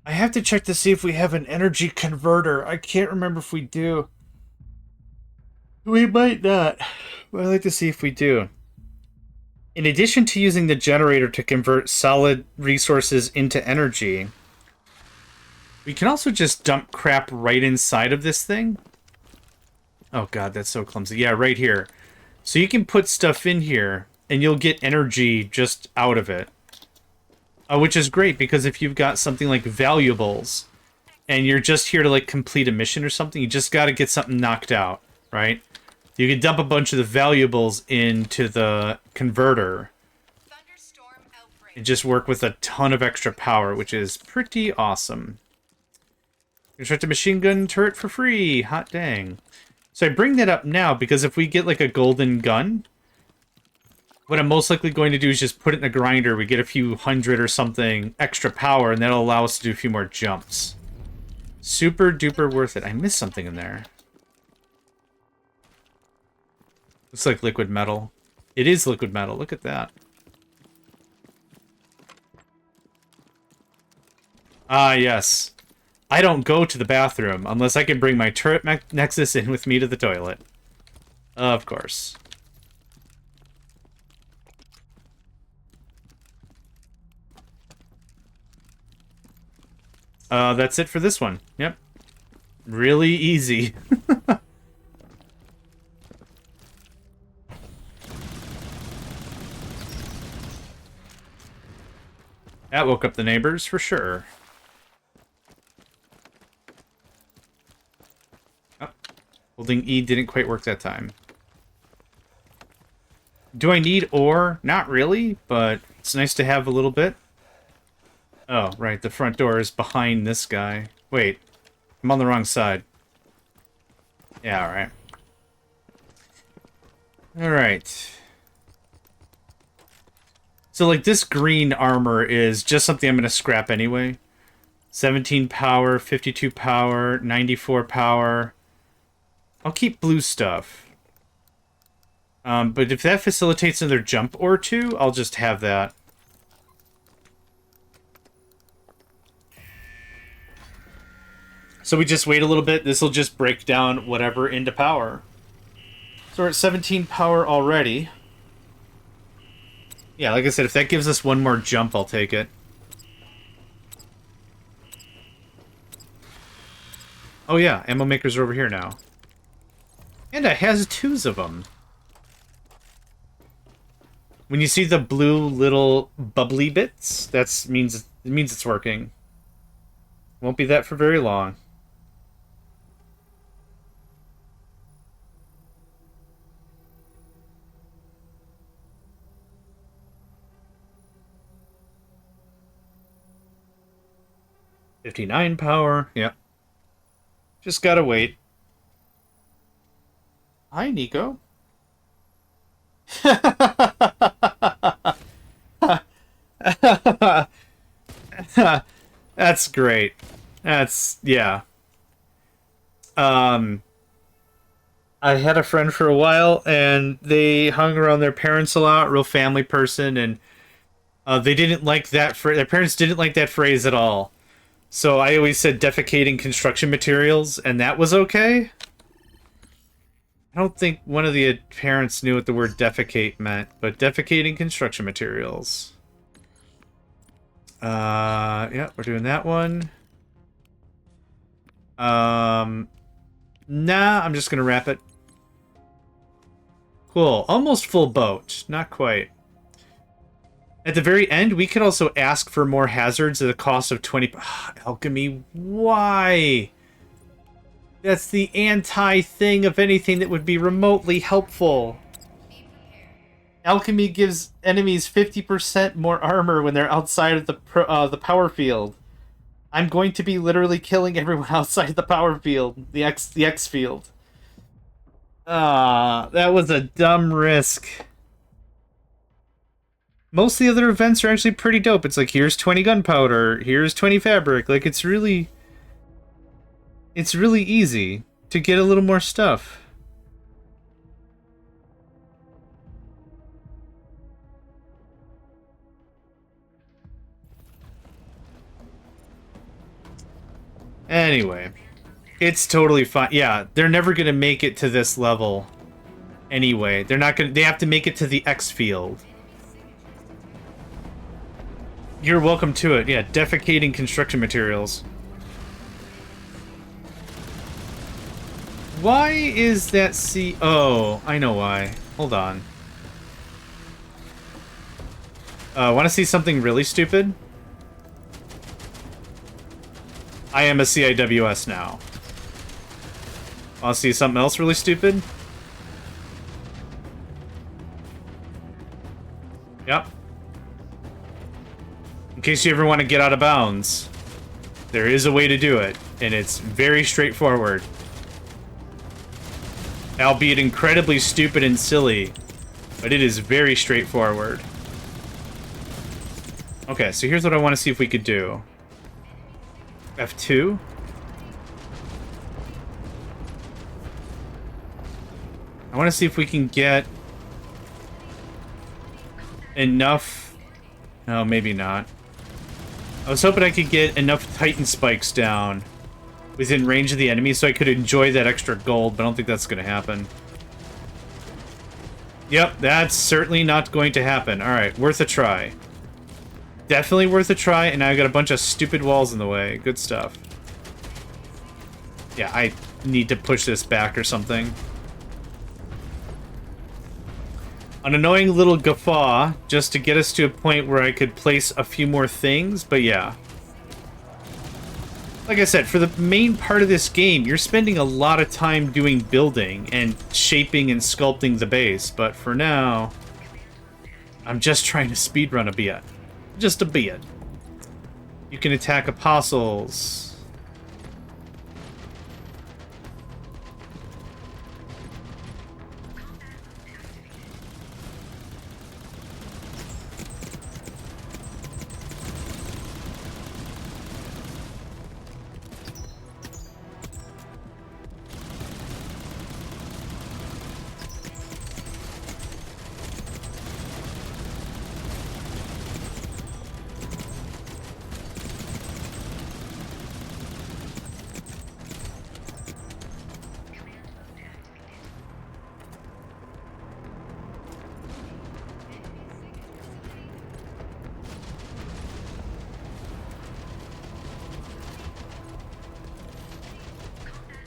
I have to check to see if we have an energy converter. I can't remember if we do. We might not. But I'd like to see if we do. In addition to using the generator to convert solid resources into energy, we can also just dump crap right inside of this thing. Oh god, that's so clumsy. Yeah, right here. So you can put stuff in here, and you'll get energy just out of it. Which is great, because if you've got something like valuables, and you're just here to, like, complete a mission or something, you just gotta get something knocked out, right? You can dump a bunch of the valuables into the converter, and just work with a ton of extra power, which is pretty awesome. Construct a machine gun turret for free! Hot dang. So I bring that up now, because if we get, like, a golden gun, what I'm most likely going to do is just put it in a grinder, we get a few hundred or something extra power, and that'll allow us to do a few more jumps. Super duper worth it. I missed something in there. Looks like liquid metal. It is liquid metal, look at that. Ah, yes. I don't go to the bathroom unless I can bring my turret nexus in with me to the toilet. Of course. That's it for this one. Yep. Really easy. That woke up the neighbors for sure. Oh, holding E didn't quite work that time. Do I need ore? Not really, but it's nice to have a little bit. Oh, right, the front door is behind this guy. Wait, I'm on the wrong side. Yeah, alright. Alright. So, like, this green armor is just something I'm going to scrap anyway. 17 power, 52 power, 94 power. I'll keep blue stuff. But if that facilitates another jump or two, I'll just have that. So we just wait a little bit. This will just break down whatever into power. So we're at 17 power already. Yeah, like I said, if that gives us one more jump, I'll take it. Oh yeah, ammo makers are over here now. And it has twos of them. When you see the blue little bubbly bits, it means it's working. Won't be that for very long. $59 power, yep. Just gotta wait. Hi, Nico. That's great. That's, yeah. I had a friend for a while, and they hung around their parents a lot, real family person, and they didn't like that their parents didn't like that phrase at all. So I always said defecating construction materials, and that was okay. I don't think one of the parents knew what the word defecate meant, but defecating construction materials. Yeah, we're doing that one. Nah, I'm just gonna wrap it. Cool. Almost full boat. Not quite. At the very end, we could also ask for more hazards at a cost of 20... Alchemy, why? That's the anti-thing of anything that would be remotely helpful. Alchemy gives enemies 50% more armor when they're outside of the power field. I'm going to be literally killing everyone outside the power field. The X field. That was a dumb risk. Most of the other events are actually pretty dope. It's like, here's 20 gunpowder, here's 20 fabric. Like, it's really easy to get a little more stuff. Anyway, it's totally fine. Yeah, they're never gonna make it to this level. Anyway, they're not gonna. They have to make it to the X field. You're welcome to it. Yeah, defecating construction materials. Why is that C? Oh, I know why. Hold on. Want to see something really stupid? I am a CIWS now. Want to see something else really stupid? Yep. In case you ever want to get out of bounds, there is a way to do it, and it's very straightforward. Albeit incredibly stupid and silly, but it is very straightforward. Okay, so here's what I want to see if we could do. F2? I want to see if we can get enough... No, maybe not. I was hoping I could get enough Titan spikes down within range of the enemy so I could enjoy that extra gold, but I don't think that's going to happen. Yep, that's certainly not going to happen. Alright, worth a try. Definitely worth a try, and now I got a bunch of stupid walls in the way. Good stuff. Yeah, I need to push this back or something. An annoying little guffaw just to get us to a point where I could place a few more things, but yeah. Like I said, for the main part of this game, you're spending a lot of time doing building and shaping and sculpting the base, but for now, I'm just trying to speedrun a bit. Just a bit. You can attack apostles.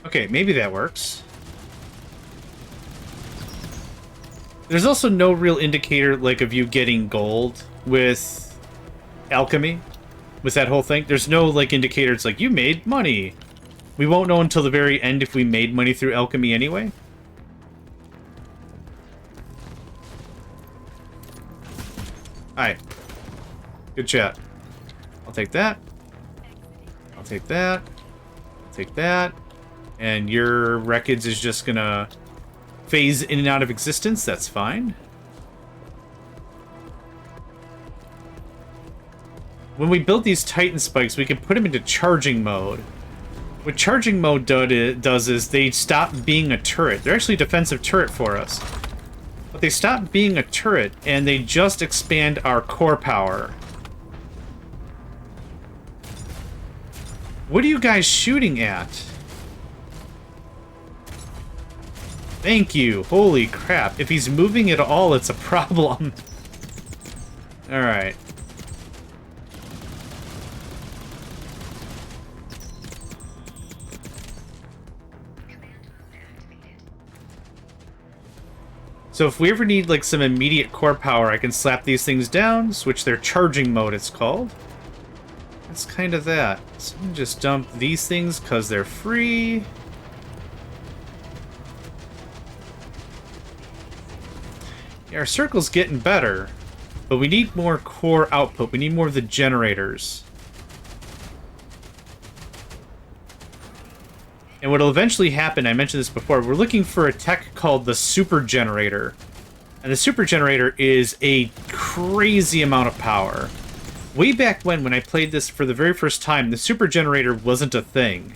Okay, maybe that works. There's also no real indicator, like, of you getting gold with alchemy, with that whole thing. There's no, like, indicator. It's like, you made money. We won't know until the very end if we made money through alchemy anyway. Alright. Good chat. I'll take that. I'll take that. I'll take that. And your records is just gonna phase in and out of existence. That's fine. When we build these Titan spikes, we can put them into charging mode. What charging mode does is they stop being a turret. They're actually a defensive turret for us. But they stop being a turret, and they just expand our core power. What are you guys shooting at? Thank you. Holy crap. If he's moving at all, it's a problem. Alright. So if we ever need like some immediate core power, I can slap these things down, switch their charging mode, it's called. That's kind of that. So we can just dump these things because they're free. Yeah, our circle's getting better, but we need more core output. We need more of the generators. And what'll eventually happen, I mentioned this before, we're looking for a tech called the super generator. And the super generator is a crazy amount of power. Way back when I played this for the very first time, the super generator wasn't a thing.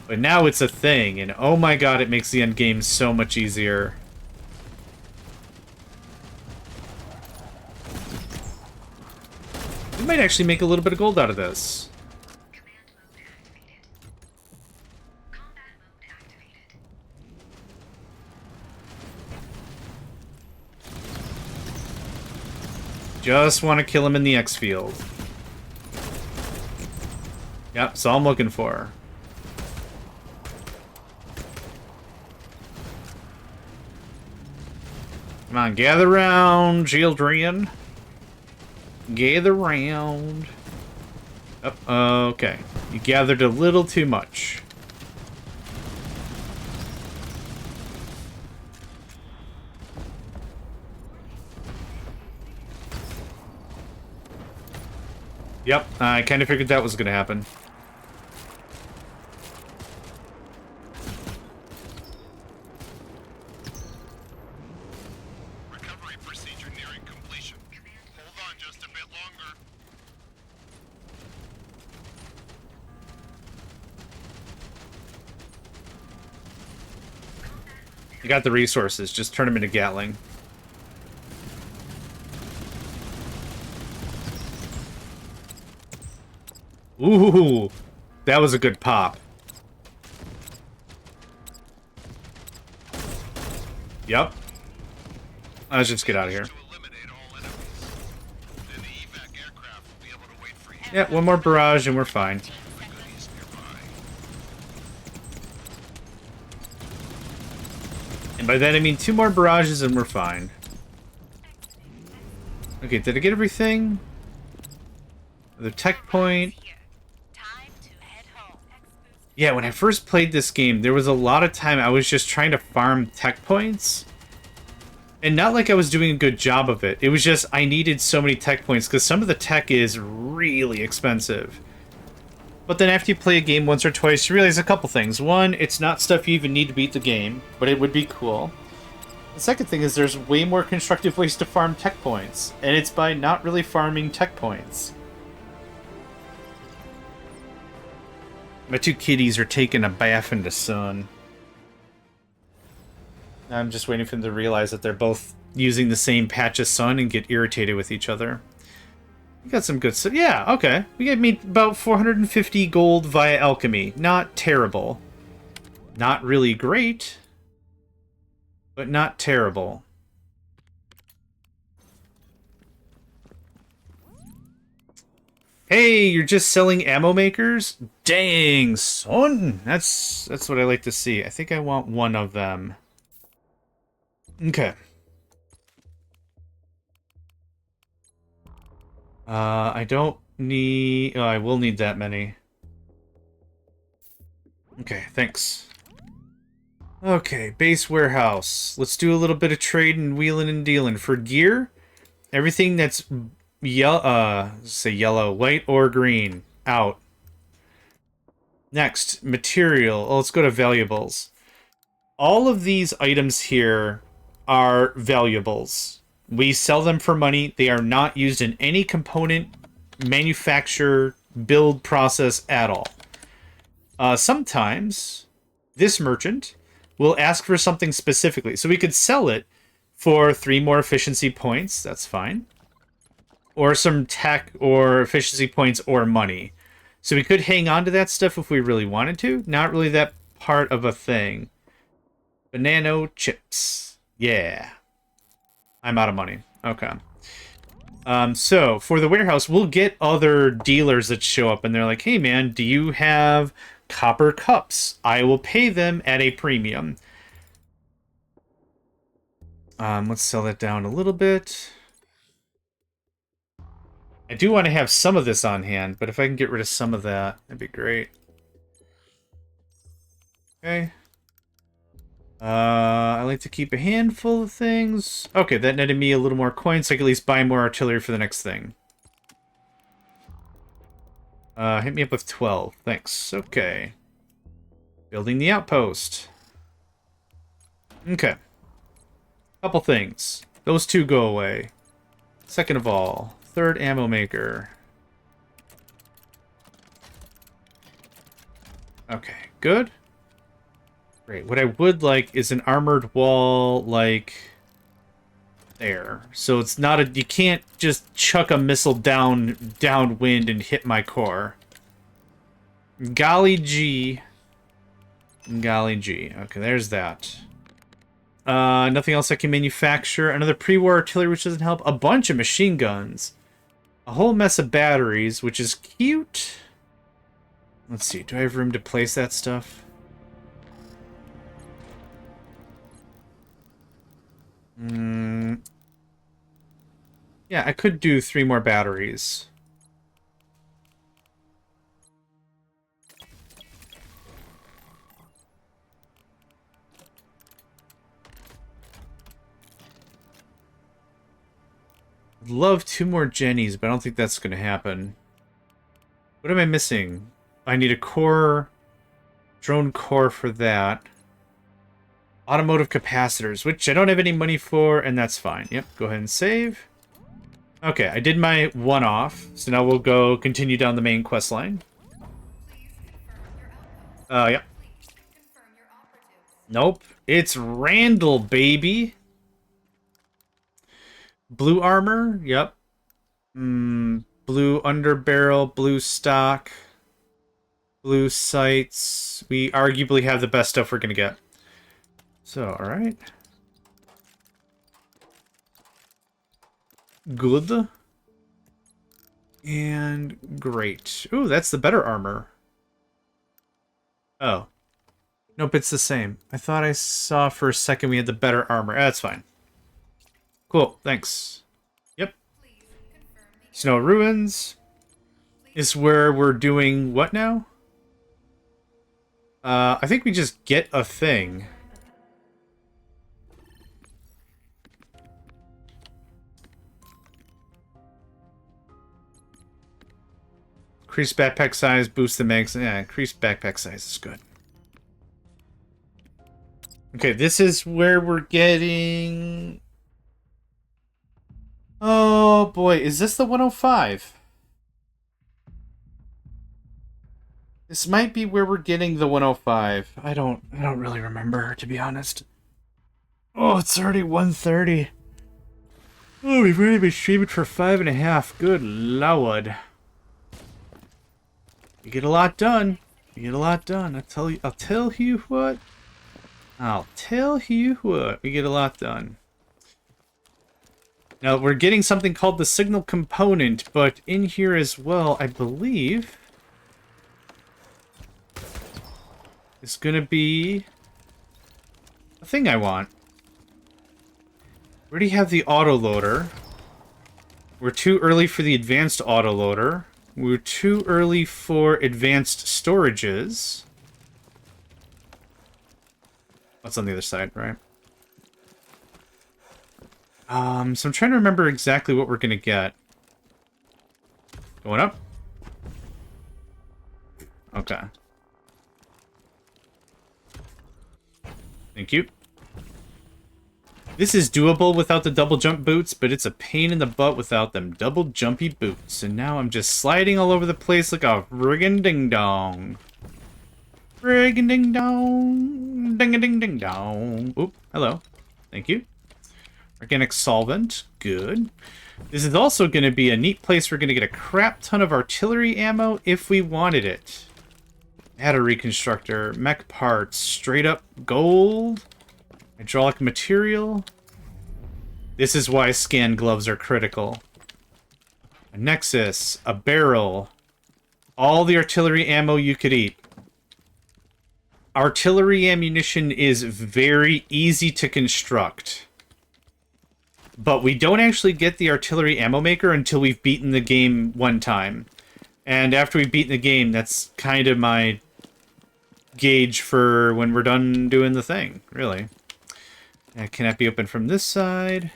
But now it's a thing, and oh my god, it makes the end game so much easier. We might actually make a little bit of gold out of this. Just want to kill him in the X field. Yep, that's all I'm looking for. Come on, gather round, children. Gather round. Oh, okay. You gathered a little too much. Yep, I kind of figured that was going to happen. Recovery procedure nearing completion. Hold on just a bit longer. You got the resources, just turn them into Gatling. Ooh, that was a good pop. Yep. Let's just get out of here. Yeah, one more barrage and we're fine. And by that I mean 2 more barrages and we're fine. Okay, did I get everything? The tech point. Yeah, when I first played this game, there was a lot of time I was just trying to farm tech points. And not like I was doing a good job of it. It was just I needed so many tech points because some of the tech is really expensive. But then after you play a game once or twice, you realize a couple things. One, it's not stuff you even need to beat the game, but it would be cool. The second thing is there's way more constructive ways to farm tech points. And it's by not really farming tech points. My 2 kitties are taking a bath in the sun. I'm just waiting for them to realize that they're both using the same patch of sun and get irritated with each other. We got some good stuff. Yeah, okay. We got made about 450 gold via alchemy. Not terrible. Not really great, but not terrible. Hey, you're just selling ammo makers? Dang, son. That's what I like to see. I think I want one of them. Okay. I don't need... Oh, I will need that many. Okay, thanks. Okay, base warehouse. Let's do a little bit of trading and wheeling and dealing. For gear, everything that's say yellow, white or green, out. Next, material. Oh, let's go to valuables. All of these items here are valuables. We sell them for money. They are not used in any component, manufacture, build process at all. Sometimes this merchant will ask for something specifically. So we could sell it for 3 more efficiency points. That's fine. Or some tech or efficiency points or money. So we could hang on to that stuff if we really wanted to. Not really that part of a thing. Banana chips. Yeah. I'm out of money. Okay. So, for the warehouse, we'll get other dealers that show up, and they're like, hey, man, do you have copper cups? I will pay them at a premium. Let's sell that down a little bit. I do want to have some of this on hand, but if I can get rid of some of that, that'd be great. Okay. I like to keep a handful of things. Okay, that netted me a little more coins, so I can at least buy more artillery for the next thing. Hit me up with 12. Thanks. Okay. Building the outpost. Okay. Couple things. Those two go away. Second of all, third ammo maker. Okay, good. Great. What I would like is an armored wall, like, there. So it's not a... You can't just chuck a missile downwind and hit my core. Golly gee. Golly gee. Okay, there's that. Nothing else I can manufacture. Another pre-war artillery, which doesn't help. A bunch of machine guns. A whole mess of batteries, which is cute. Let's see. Do I have room to place that stuff? Yeah, I could do 3 more batteries. I'd love 2 more Jennies, but I don't think that's going to happen. What am I missing? I need a core, drone core for that. Automotive capacitors, which I don't have any money for, and that's fine. Yep, go ahead and save. Okay, I did my one-off, so now we'll go continue down the main quest line. Yep. Nope, it's Randall, baby. Blue armor, yep. Blue underbarrel, blue stock, blue sights. We arguably have the best stuff we're gonna get. So, alright. Good. And great. Ooh, that's the better armor. Oh. Nope, it's the same. I thought I saw for a second we had the better armor. That's fine. Cool, thanks. Yep. Snow Ruins is where we're doing what now? I think we just get a thing. Increase backpack size, boost the mags. Yeah, increase backpack size is good. Okay, this is where we're getting... Oh boy, is this the 105? This might be where we're getting the 105. I don't really remember, to be honest. Oh, it's already 1:30. Oh, we've already been streaming for 5.5. Good lord. You get a lot done. You get a lot done. I'll tell you what. I'll tell you what. We get a lot done. Now, we're getting something called the signal component, but in here as well, I believe, it's going to be a thing I want. We already have the autoloader. We're too early for the advanced autoloader. We're too early for advanced storages. What's on the other side, right? So I'm trying to remember exactly what we're going to get. Going up? Okay. Thank you. This is doable without the double jump boots, but it's a pain in the butt without them double jumpy boots. And now I'm just sliding all over the place like a friggin' ding-dong. Friggin' ding-dong. Ding-a-ding-ding-dong. Oop, hello. Thank you. Organic solvent. Good. This is also going to be a neat place we're going to get a crap ton of artillery ammo if we wanted it. Add a reconstructor. Mech parts. Straight up gold. Hydraulic material. This is why scan gloves are critical. A nexus, a barrel, all the artillery ammo you could eat. Artillery ammunition is very easy to construct. But we don't actually get the artillery ammo maker until we've beaten the game one time. And after we've beaten the game, that's kind of my gauge for when we're done doing the thing, really. Can that be opened from this side?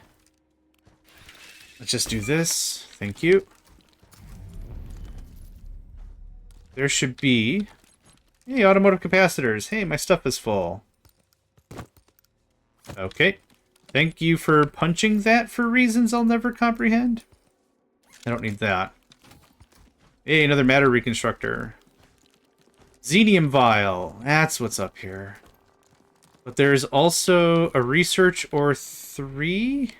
Let's just do this. Thank you. There should be... Hey, automotive capacitors. Hey, my stuff is full. Okay. Thank you for punching that for reasons I'll never comprehend. I don't need that. Hey, another matter reconstructor. Xenium vial. That's what's up here. But there's also a research ore 3.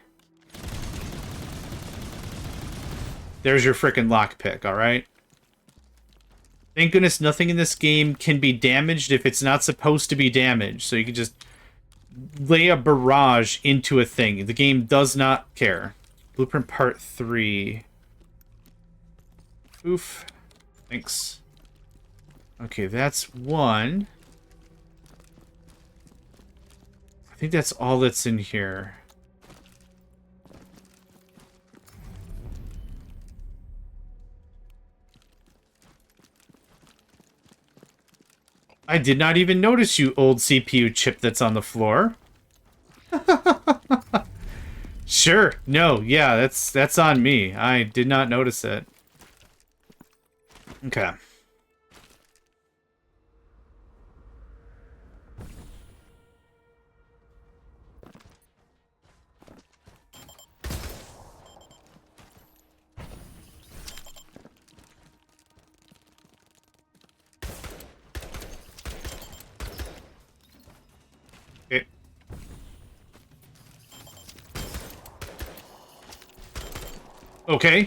There's your frickin' lockpick, alright? Thank goodness nothing in this game can be damaged if it's not supposed to be damaged. So you can just lay a barrage into a thing. The game does not care. Blueprint part 3. Oof. Thanks. Okay, that's one. I think that's all that's in here. I did not even notice you, old CPU chip that's on the floor. Sure. No, yeah, that's on me. I did not notice it. Okay. Okay.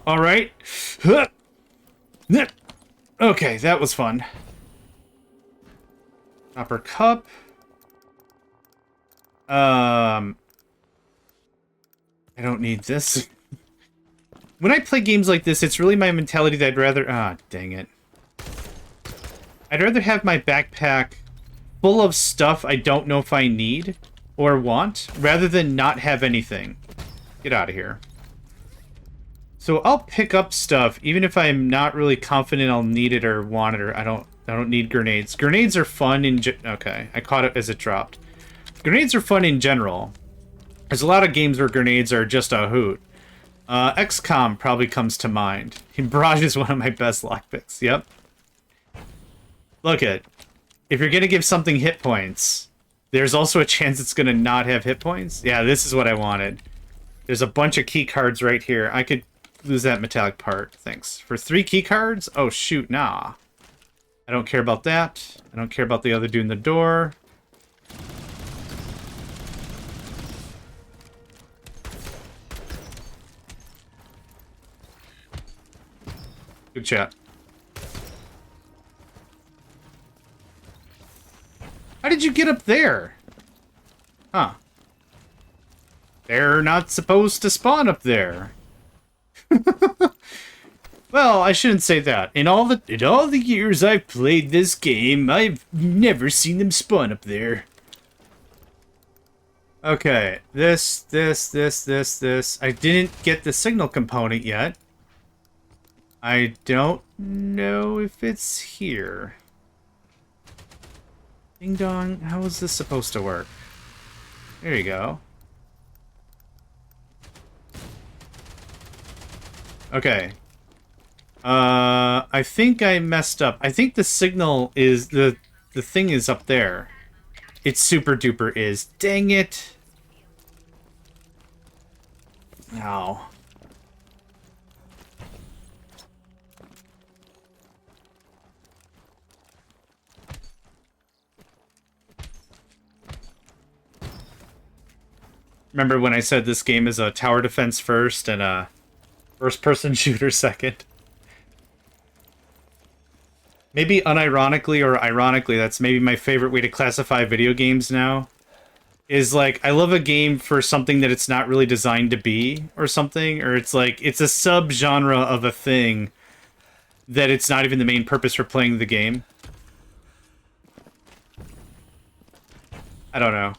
All right. Okay, that was fun. Copper cup. I don't need this. When I play games like this, it's really my mentality that I'd rather... Ah, dang it. I'd rather have my backpack full of stuff I don't know if I need or want, rather than not have anything. Get out of here. So I'll pick up stuff, even if I'm not really confident I'll need it or want it, or I don't need grenades. Grenades are fun in okay, I caught it as it dropped. Grenades are fun in general. There's a lot of games where grenades are just a hoot. XCOM probably comes to mind. Barrage is one of my best lockpicks, yep. Look it. If you're gonna give something hit points, there's also a chance it's gonna not have hit points. Yeah, this is what I wanted. There's a bunch of key cards right here. I could lose that metallic part. Thanks. For 3 key cards? Oh, shoot, nah. I don't care about that. I don't care about the other dude in the door. Good chat. How did you get up there? Huh. They're not supposed to spawn up there. Well, I shouldn't say that. In all the years I've played this game, I've never seen them spawn up there. Okay, this. I didn't get the signal component yet. I don't know if it's here. Ding dong, how is this supposed to work? There you go. Okay. I think I messed up. I think the signal is the thing is up there. It's super duper is. Dang it. Ow. Remember when I said this game is a tower defense first and a first-person shooter second? Maybe unironically or ironically, that's maybe my favorite way to classify video games now. is like, I love a game for something that it's not really designed to be, or something, or it's like, it's a sub-genre of a thing that it's not even the main purpose for playing the game. I don't know.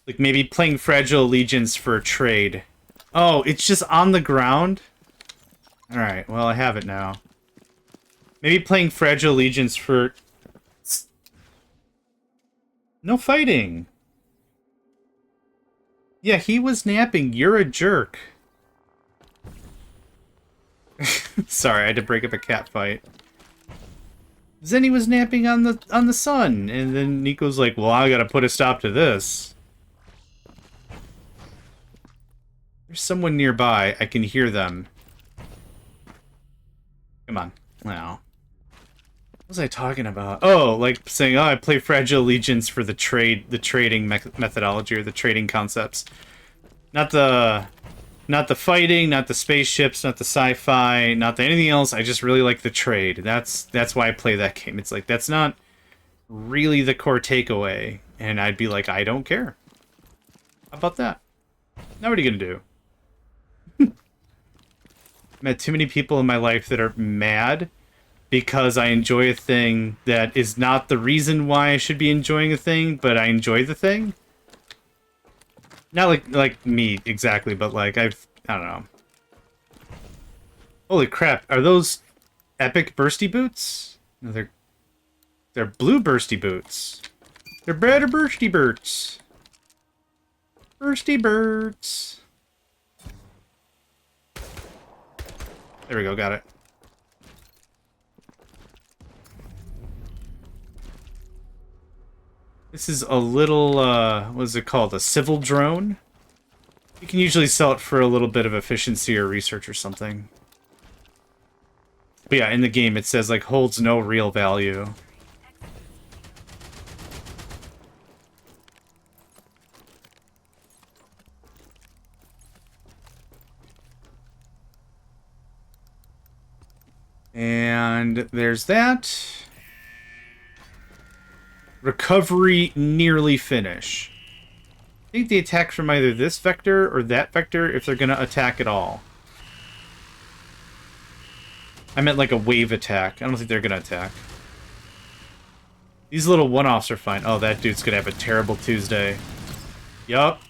Like, maybe playing Fragile Allegiance for a trade. Oh, it's just on the ground? Alright, well, I have it now. Maybe playing Fragile Allegiance for... No fighting! Yeah, he was napping. You're a jerk. Sorry, I had to break up a cat fight. Zenny was napping on the sun, and then Nico's like, well, I gotta put a stop to this. There's someone nearby. I can hear them. Come on. Wow. What was I talking about? Oh, like saying, oh, I play Fragile Allegiance for the trading methodology, or the trading concepts. Not the fighting, not the spaceships, not the sci-fi, not the anything else. I just really like the trade. That's why I play that game. It's like, that's not really the core takeaway. And I'd be like, I don't care. How about that? Now what are you gonna do? I've met too many people in my life that are mad because I enjoy a thing that is not the reason why I should be enjoying a thing, but I enjoy the thing. Not like me exactly, but like I don't know. Holy crap! Are those epic bursty boots? No, they're blue bursty boots. They're better bursty boots. Bursty birds. There we go, got it. This is a little, what is it called? A civil drone? You can usually sell it for a little bit of efficiency or research or something. But yeah, in the game it says, like, holds no real value. And there's that. Recovery nearly finish. I think they attack from either this vector or that vector if they're going to attack at all. I meant like a wave attack. I don't think they're going to attack. These little one-offs are fine. Oh, that dude's going to have a terrible Tuesday. Yup.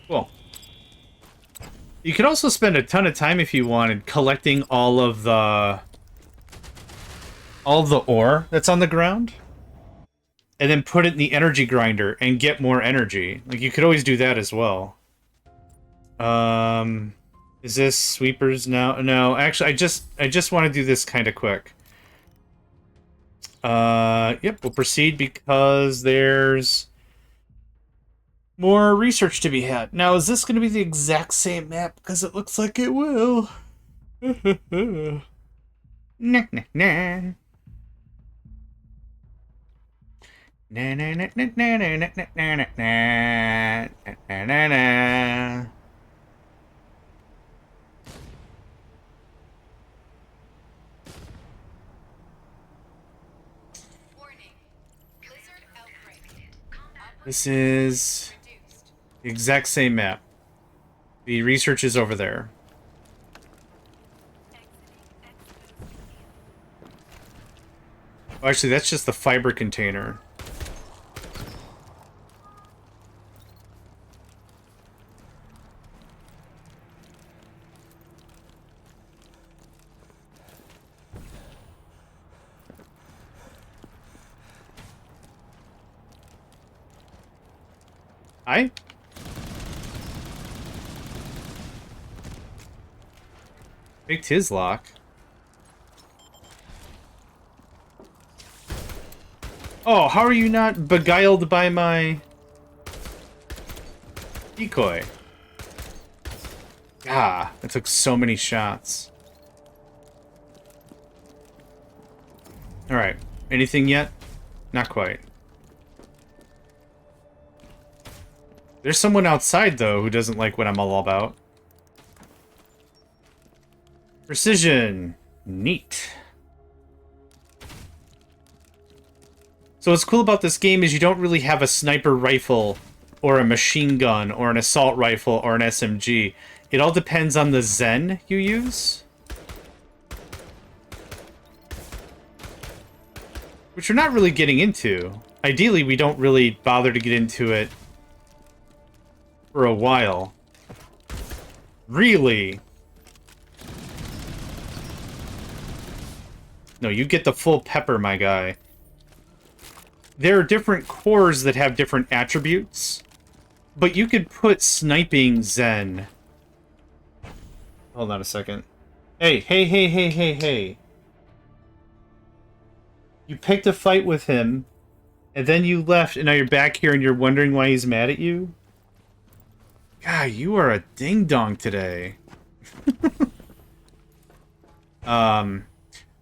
Cool. You could also spend a ton of time if you wanted collecting all the ore that's on the ground, and then put it in the energy grinder and get more energy. Like, you could always do that as well. Is this sweepers now? No, actually, I just want to do this kind of quick. Yep, we'll proceed because there's more research to be had. Now, is this going to be the exact same map? Because it looks like it will. Nah, nah, nah. Na na na na na na na na na na na na. This is the exact same map. The research is over there. Oh, actually, that's just the fiber container. Hi? Picked his lock. Oh, how are you not beguiled by my decoy? Ah, that took so many shots. Alright, anything yet? Not quite. There's someone outside, though, who doesn't like what I'm all about. Precision. Neat. So what's cool about this game is you don't really have a sniper rifle or a machine gun or an assault rifle or an SMG. It all depends on the Zen you use. Which we're not really getting into. Ideally, we don't really bother to get into it for a while. Really? No, you get the full pepper, my guy. There are different cores that have different attributes, but you could put sniping Zen. Hold on a second. Hey. You picked a fight with him, and then you left, and now you're back here and you're wondering why he's mad at you? God, you are a ding-dong today.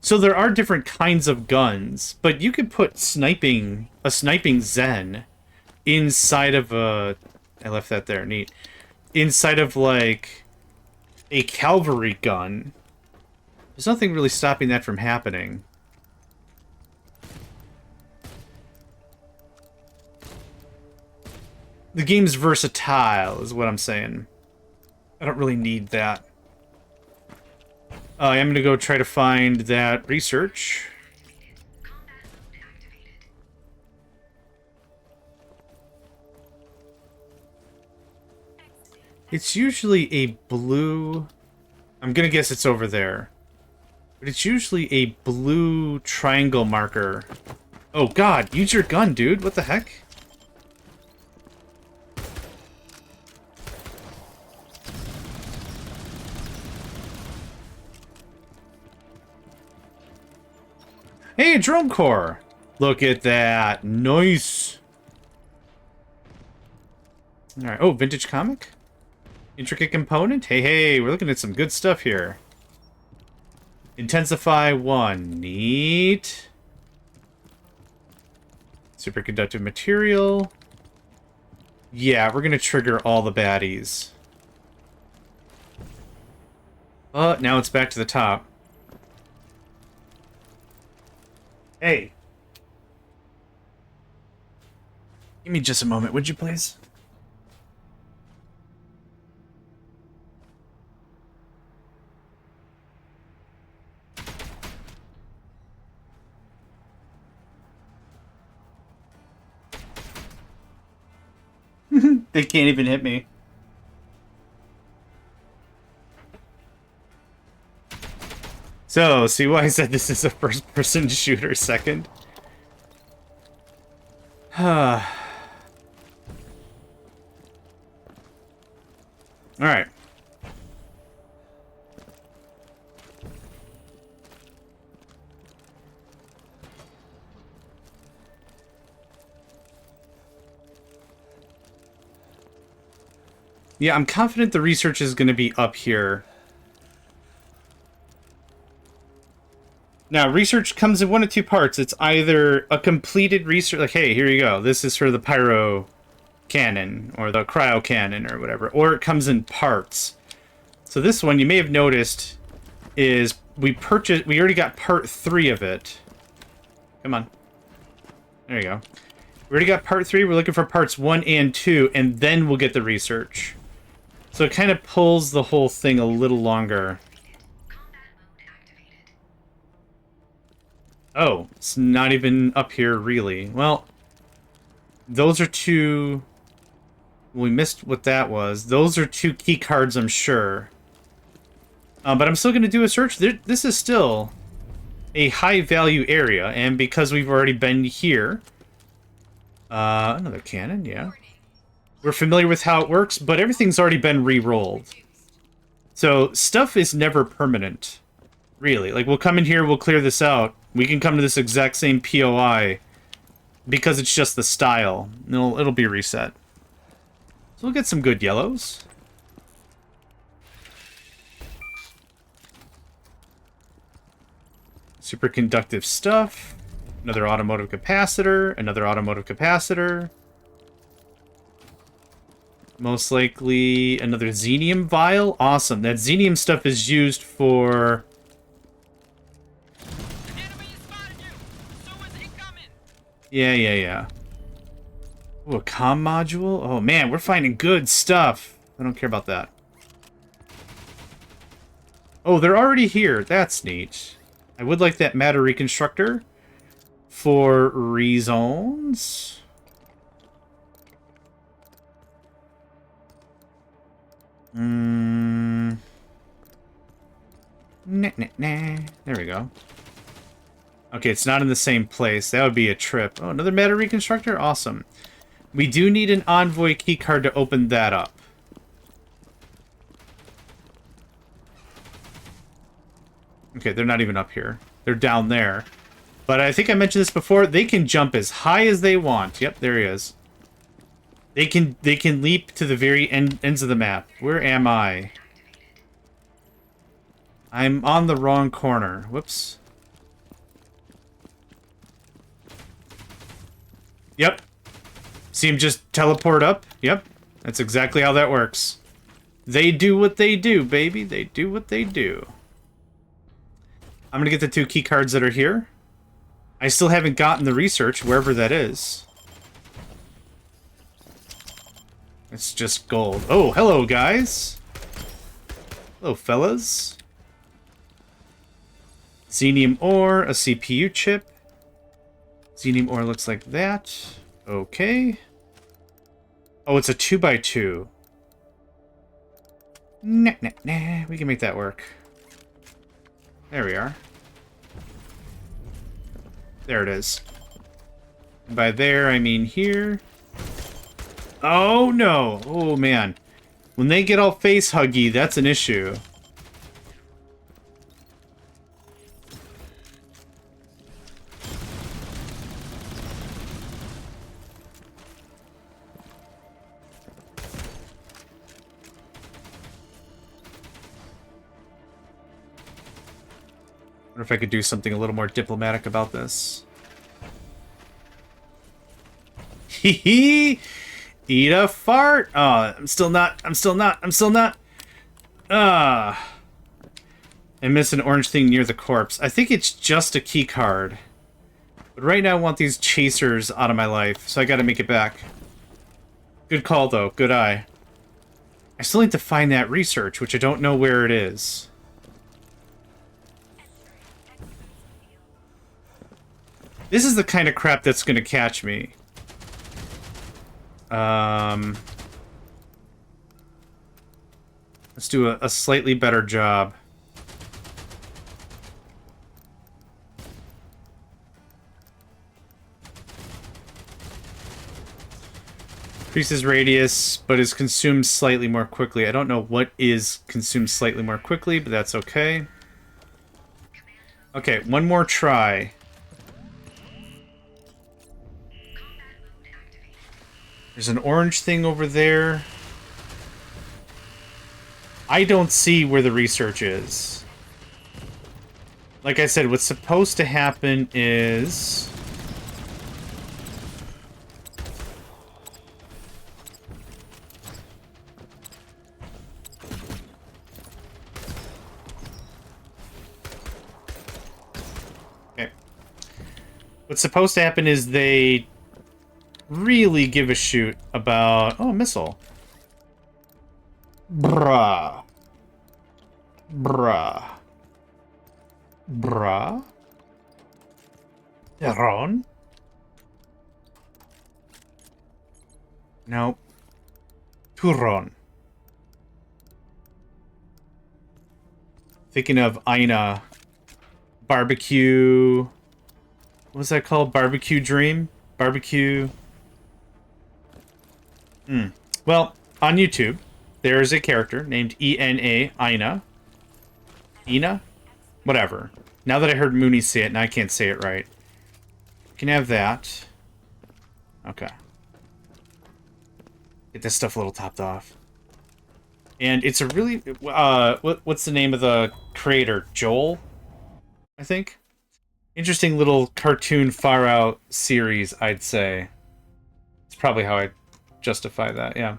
So there are different kinds of guns, but you could put a sniping Zen inside of a... I left that there, neat. Inside of, like, a cavalry gun. There's nothing really stopping that from happening. The game's versatile, is what I'm saying. I don't really need that. I am going to go try to find that research. It's usually a blue... I'm going to guess it's over there. But it's usually a blue triangle marker. Oh god, use your gun, dude. What the heck? Hey, drone core! Look at that. Nice. Alright. Oh, vintage comic? Intricate component? Hey, we're looking at some good stuff here. Intensify 1. Neat. Superconductive material. Yeah, we're gonna trigger all the baddies. Now it's back to the top. Hey. Give me just a moment, would you please? They can't even hit me. So, see why I said this is a first-person shooter second? Alright. Yeah, I'm confident the research is going to be up here. Now, research comes in one of two parts. It's either a completed research, like, hey, here you go. This is for the pyro cannon, or the cryo cannon, or whatever. Or it comes in parts. So this one, you may have noticed, is we already got part 3 of it. Come on. There you go. We already got part 3. We're looking for parts 1 and 2, and then we'll get the research. So it kind of pulls the whole thing a little longer. Oh, it's not even up here, really. Well, those are two... We missed what that was. Those are 2 key cards, I'm sure. But I'm still going to do a search. This is still a high-value area, and because we've already been here... another cannon, yeah. We're familiar with how it works, but everything's already been re-rolled. So, stuff is never permanent. Really. Like, we'll come in here, we'll clear this out. We can come to this exact same POI because it's just the style. It'll be reset. So we'll get some good yellows. Superconductive stuff. Another automotive capacitor. Another automotive capacitor. Most likely another xenium vial. Awesome. That xenium stuff is used for... Yeah. Ooh, a comm module? Oh man, we're finding good stuff. I don't care about that. Oh, they're already here. That's neat. I would like that matter reconstructor for reasons. Nah. There we go. Okay, it's not in the same place. That would be a trip. Oh, another matter reconstructor? Awesome. We do need an envoy keycard to open that up. Okay, they're not even up here. They're down there. But I think I mentioned this before. They can jump as high as they want. Yep, there he is. They can leap to the very ends of the map. Where am I? I'm on the wrong corner. Whoops. Yep. See him just teleport up? Yep. That's exactly how that works. They do what they do, baby. They do what they do. I'm gonna get the 2 key cards that are here. I still haven't gotten the research, wherever that is. It's just gold. Oh, hello, guys. Hello, fellas. Xenium ore, a CPU chip. Xenium ore looks like that. Okay. Oh, it's a 2x2. Nah. We can make that work. There we are. There it is. And by there, I mean here. Oh, no. Oh, man. When they get all face huggy, that's an issue. I wonder if I could do something a little more diplomatic about this. Hee. Eat a fart. Oh, I'm still not. I miss an orange thing near the corpse. I think it's just a key card. But right now I want these chasers out of my life, so I gotta make it back. Good call, though. Good eye. I still need to find that research, which I don't know where it is. This is the kind of crap that's gonna catch me. Let's do a slightly better job. Increases radius, but is consumed slightly more quickly. I don't know what is consumed slightly more quickly, but that's okay. Okay, one more try. There's an orange thing over there. I don't see where the research is. Like I said, what's supposed to happen is... Okay. What's supposed to happen is they really give a shoot about... Oh, missile. Bruh. Ron? Nope. Turon. Thinking of Aina. Barbecue... What was that called? Barbecue Dream? Barbecue... Well, on YouTube, there is a character named E-N-A, Aina. Ina? Whatever. Now that I heard Mooney say it, and I can't say it right. You can have that. Okay. Get this stuff a little topped off. And it's a really... what's the name of the creator? Joel? I think? Interesting little cartoon Far Out series, I'd say. It's probably how I'd justify that, yeah.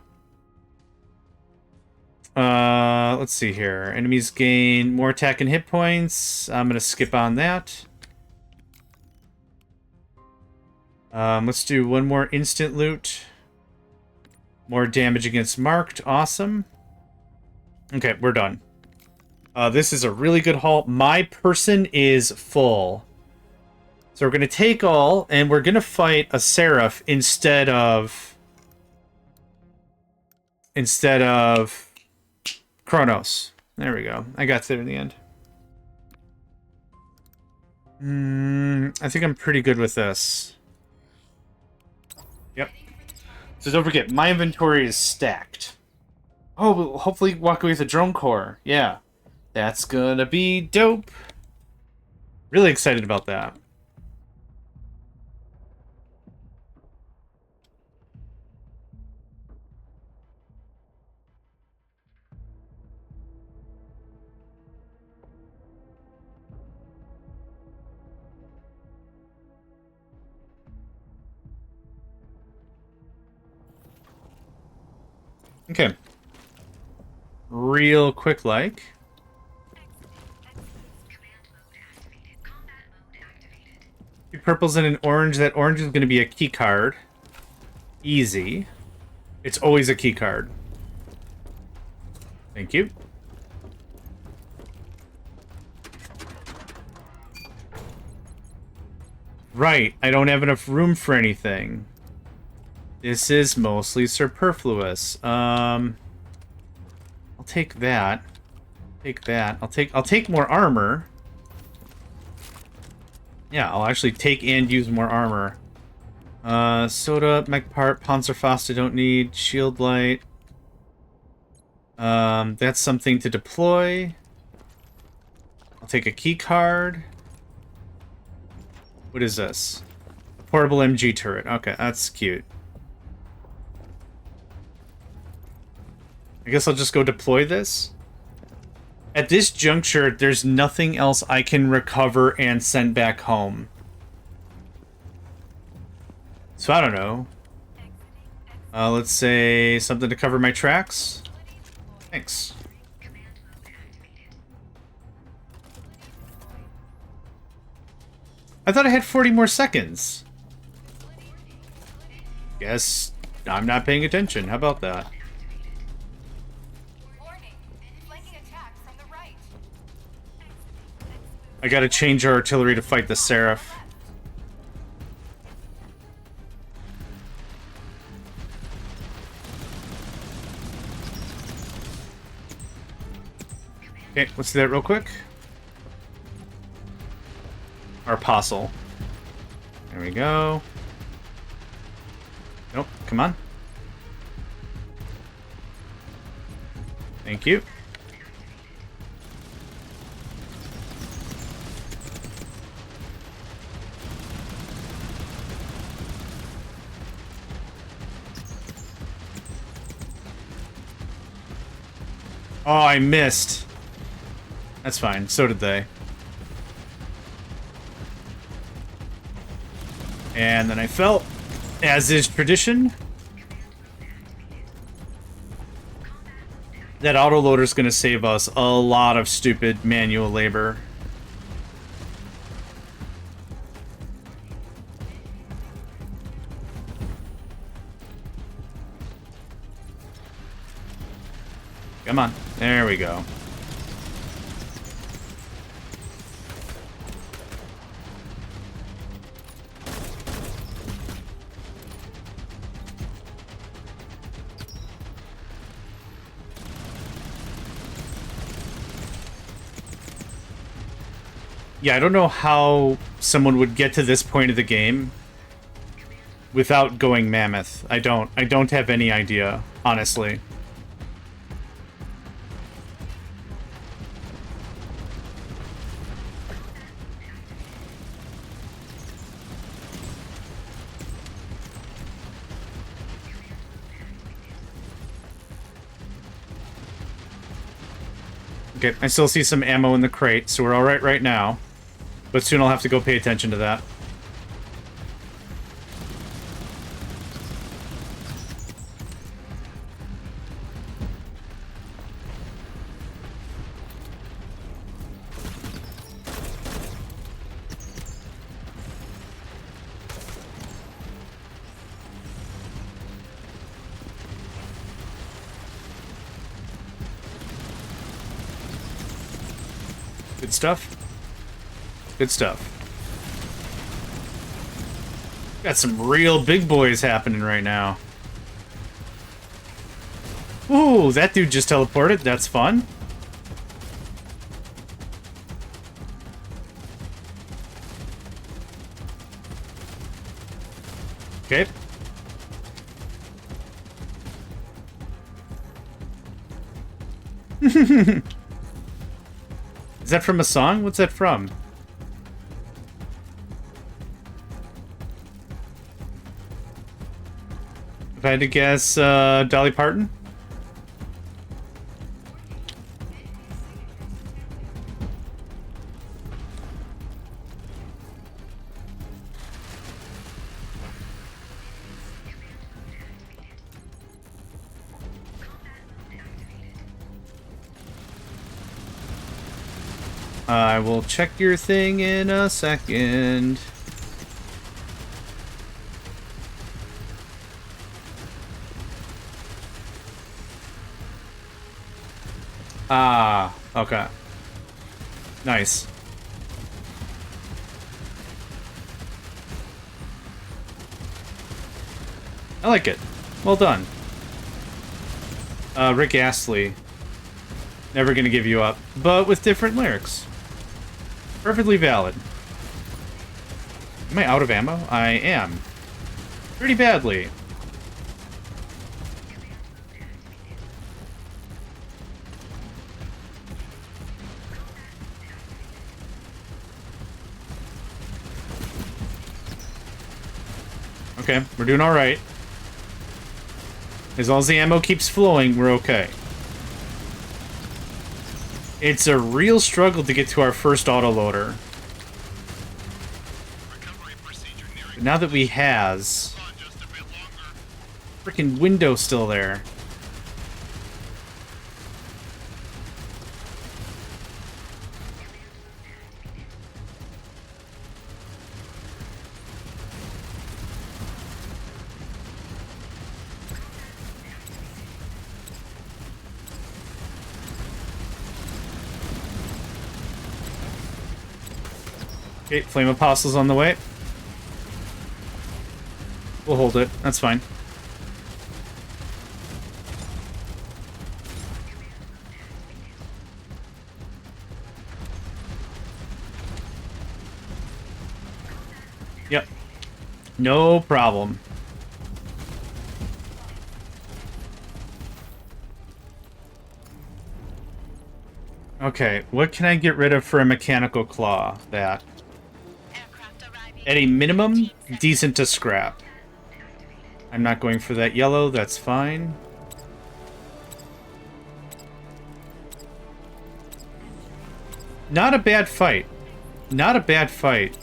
Let's see here. Enemies gain more attack and hit points. I'm gonna skip on that. Let's do one more instant loot. More damage against marked. Awesome. Okay, we're done. This is a really good haul. My person is full. So we're going to take all, and we're going to fight a Seraph instead of Kronos. There we go. I got there in the end. I think I'm pretty good with this. Yep. So don't forget, my inventory is stacked. Oh, we'll hopefully walk away with a drone core. Yeah. That's gonna be dope. Really excited about that. Okay. Real quick like. Two purples and an orange. That orange is going to be a key card. Easy. It's always a key card. Thank you. Right, I don't have enough room for anything. This is mostly superfluous. I'll take that. Take that. I'll take more armor. Yeah, I'll actually take and use more armor. Soda, mech part, Panzerfaust I don't need. Shield light. That's something to deploy. I'll take a key card. What is this? Portable MG turret. Okay, that's cute. I guess I'll just go deploy this. At this juncture, there's nothing else I can recover and send back home. So I don't know. Let's say something to cover my tracks. Thanks. I thought I had 40 more seconds. Guess I'm not paying attention. How about that? I gotta change our artillery to fight the Seraph. Okay, let's do that real quick. Our apostle. There we go. Nope, come on. Thank you. Oh, I missed. That's fine. So did they. And then I fell, as is tradition. That autoloader's gonna save us a lot of stupid manual labor. Come on. There we go. Yeah, I don't know how someone would get to this point of the game without going mammoth. I don't have any idea, honestly. Okay, I still see some ammo in the crate, so we're alright right now. But soon I'll have to go pay attention to that. Good stuff. Good stuff. Got some real big boys happening right now. Ooh, that dude just teleported. That's fun. Okay. Is that from a song? What's that from? If I had to guess, Dolly Parton? I will check your thing in a second. Ah, okay. Nice. I like it. Well done. Rick Astley. Never gonna give you up, but with different lyrics. Perfectly valid. Am I out of ammo? I am. Pretty badly. Okay, we're doing alright. As long as the ammo keeps flowing, we're okay. It's a real struggle to get to our first autoloader. But now that we has, freaking window still there. Okay, Flame Apostle's on the way. We'll hold it. That's fine. Yep. No problem. Okay, what can I get rid of for a mechanical claw? That. At a minimum, decent to scrap. I'm not going for that yellow, that's fine. Not a bad fight. Not a bad fight.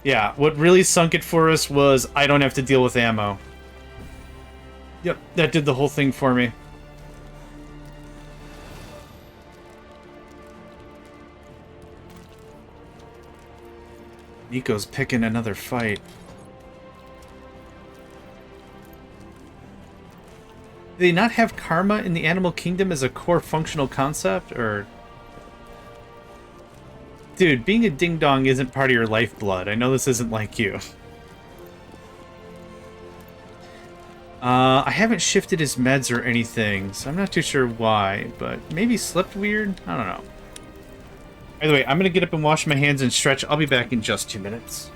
Yeah, what really sunk it for us was I don't have to deal with ammo. Yep, that did the whole thing for me. Nico's picking another fight. Do they not have karma in the animal kingdom as a core functional concept, or... Dude, being a ding-dong isn't part of your lifeblood. I know this isn't like you. I haven't shifted his meds or anything, so I'm not too sure why, but maybe slept weird? I don't know. By the way, I'm going to get up and wash my hands and stretch. I'll be back in just 2 minutes.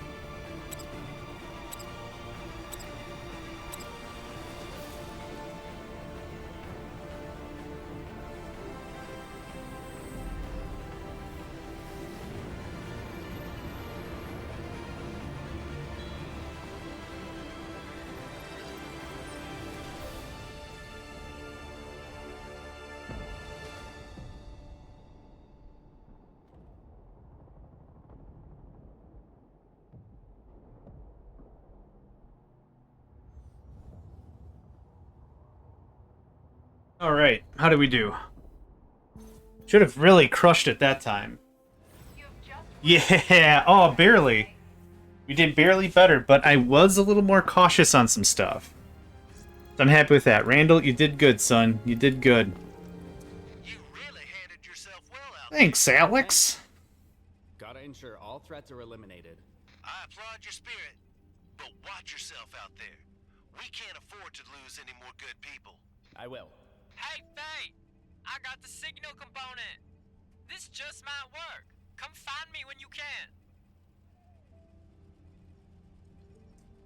Alright, how do we do? Should have really crushed it that time. Yeah! Oh, barely. We did barely better, but I was a little more cautious on some stuff. So I'm happy with that. Randall, you did good, son. You did good. You really handed Thanks, Alex. Gotta ensure all threats are eliminated. I applaud your spirit, but watch yourself out there. We can't afford to lose any more good people. I will. Hey, Faye! I got the signal component. This just might work. Come find me when you can.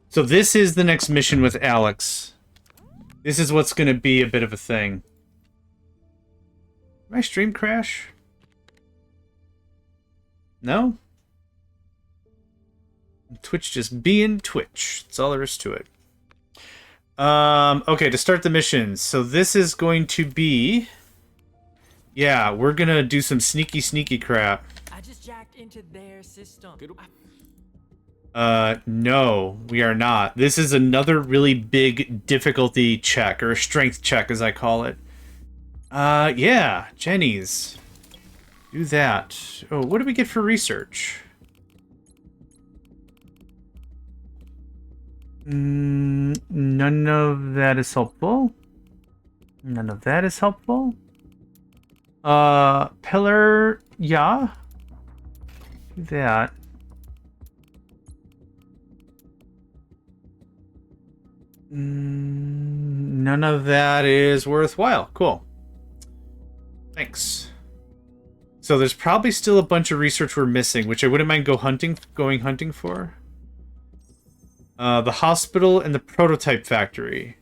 So this is the next mission with Alex. This is what's going to be a bit of a thing. Did my stream crash? No? Twitch just being Twitch. That's all there is to it. Okay, to start the missions. So this is going to be... Yeah, we're going to do some sneaky crap. I just jacked into their system. No, we are not. This is another really big difficulty check, or a strength check, as I call it. Yeah, Jenny's. Do that. Oh, what do we get for research? None of that is helpful. None of that is helpful. Pillar, yeah. Do that. None of that is worthwhile. Cool. Thanks. So there's probably still a bunch of research we're missing, which I wouldn't mind going hunting for. The hospital and the prototype factory.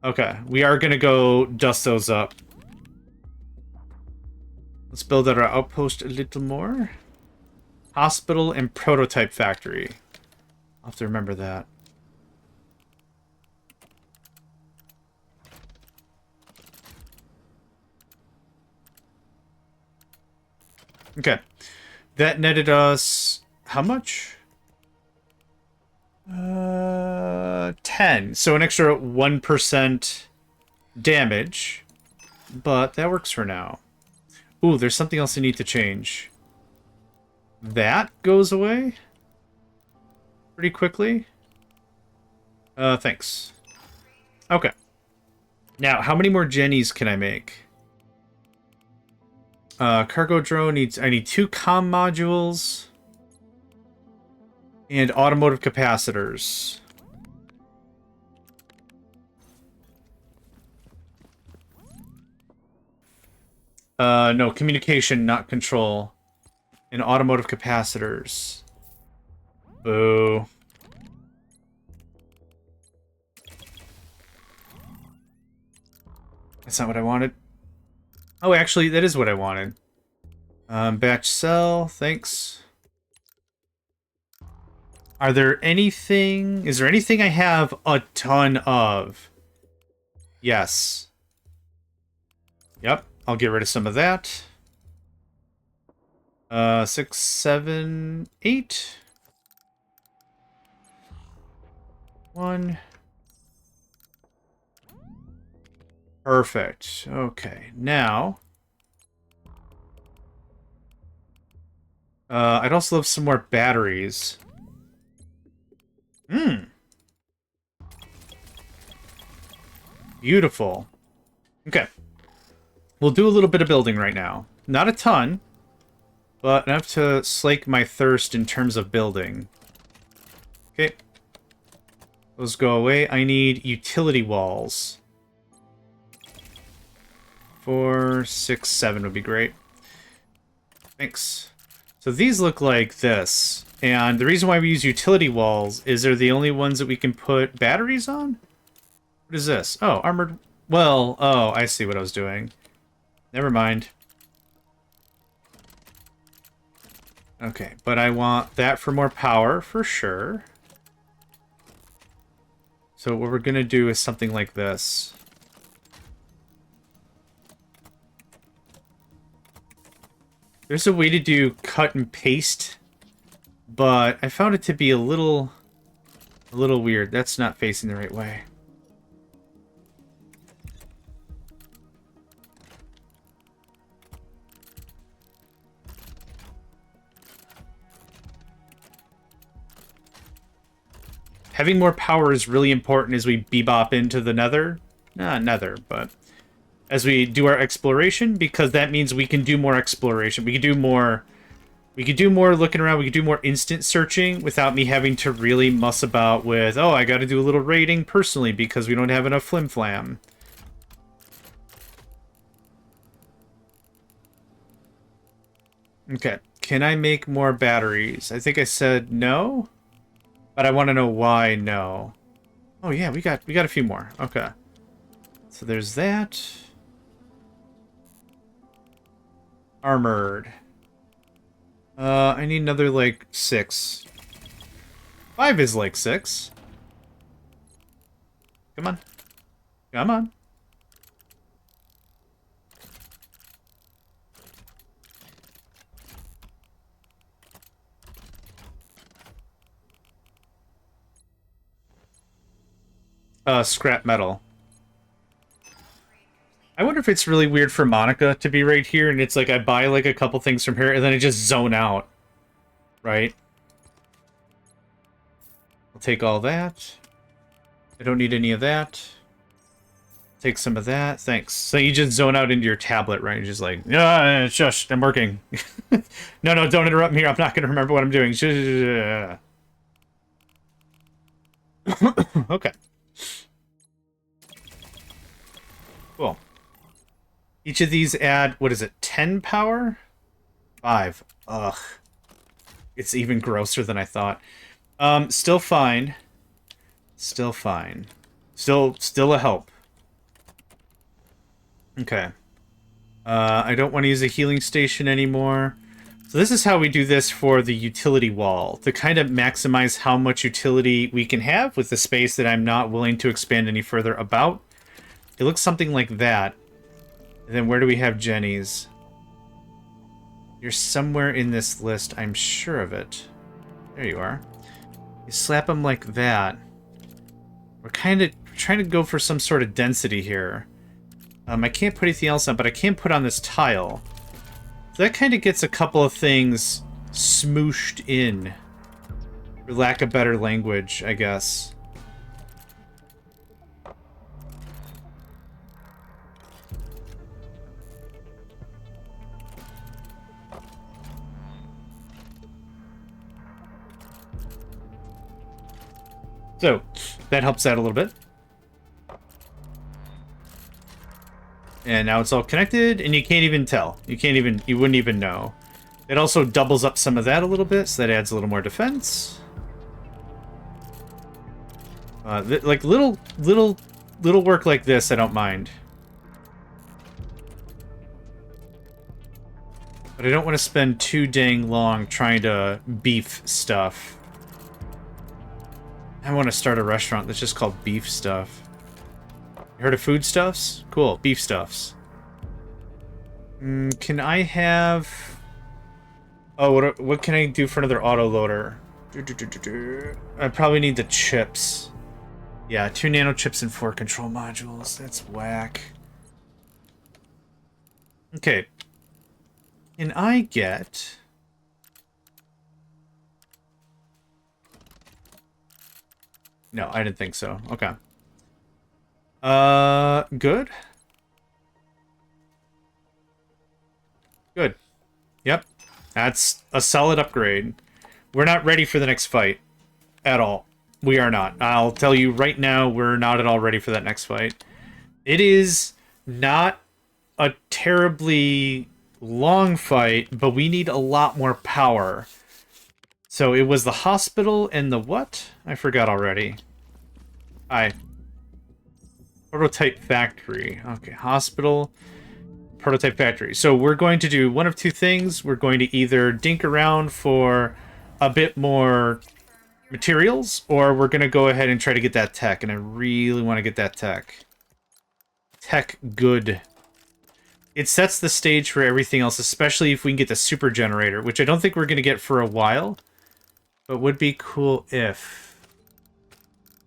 Okay, we are gonna go dust those up. Let's build out our outpost a little more. Hospital and prototype factory. I'll have to remember that. Okay. That netted us... how much? 10. So an extra 1% damage. But that works for now. Ooh, there's something else I need to change. That goes away pretty quickly. Thanks. Okay. Now, how many more Jennies can I make? Cargo drone needs... I need 2 comm modules. And automotive capacitors. No, communication, not control. And automotive capacitors. Boo. That's not what I wanted. Oh, actually, that is what I wanted. Batch cell, thanks. Are there anything... is there anything I have a ton of? Yes. Yep, I'll get rid of some of that. 6, 7, 8. 1. Perfect. Okay, now... I'd also love some more batteries. Beautiful. Okay. We'll do a little bit of building right now. Not a ton, but enough to slake my thirst in terms of building. Okay. Those go away. I need utility walls. 4, 6, 7 would be great. Thanks. So these look like this. And the reason why we use utility walls is they're the only ones that we can put batteries on? What is this? Oh, armored... well, oh, I see what I was doing. Never mind. Okay, but I want that for more power, for sure. So what we're going to do is something like this. There's a way to do cut and paste, but I found it to be a little weird. That's not facing the right way. Having more power is really important as we bebop into the nether. Not nether, but as we do our exploration, because that means we can do more exploration. We can do more looking around. We can do more instant searching without me having to really muss about with, oh, I got to do a little raiding personally because we don't have enough flim-flam. Okay, can I make more batteries? I think I said no, but I want to know why no. Oh yeah, we got a few more. Okay, so there's that. Armored. I need another like 6. 5 is like 6. Come on, come on. Scrap metal. I wonder if it's really weird for Monica to be right here, and it's like I buy like a couple things from her, and then I just zone out. Right? I'll take all that. I don't need any of that. Take some of that. Thanks. So you just zone out into your tablet, right? You're just like, shush, I'm working. No, don't interrupt me here. I'm not going to remember what I'm doing. Okay. Cool. Each of these add, what is it, 10 power? 5. Ugh. It's even grosser than I thought. Still fine. Still fine. Still a help. Okay. I don't want to use a healing station anymore. So this is how we do this for the utility wall, to kind of maximize how much utility we can have with the space that I'm not willing to expand any further about. It looks something like that. And then where do we have Jenny's? You're somewhere in this list, I'm sure of it. There you are. You slap them like that. We're kind of trying to go for some sort of density here. I can't put anything else on, but I can put on this tile. So that kind of gets a couple of things smooshed in. For lack of better language, I guess. So, that helps out a little bit. And now it's all connected, and you can't even tell. You wouldn't even know. It also doubles up some of that a little bit, so that adds a little more defense. Like little work like this, I don't mind. But I don't want to spend too dang long trying to beef stuff. I want to start a restaurant that's just called Beef Stuff. You heard of foodstuffs? Cool, beef stuffs. Can I have... Oh, what can I do for another autoloader? I probably need the chips. Yeah, 2 nano chips and 4 control modules. That's whack. Okay. Can I get... No, I didn't think so. Okay. Good. Good. Yep. That's a solid upgrade. We're not ready for the next fight. At all. We are not. I'll tell you right now, we're not at all ready for that next fight. It is not a terribly long fight, but we need a lot more power. So it was the hospital and the what? I forgot already. Prototype factory. Okay, hospital, prototype factory. So we're going to do one of two things. We're going to either dink around for a bit more materials, or we're going to go ahead and try to get that tech, and I really want to get that tech. Tech good. It sets the stage for everything else, especially if we can get the super generator, which I don't think we're going to get for a while, but would be cool if.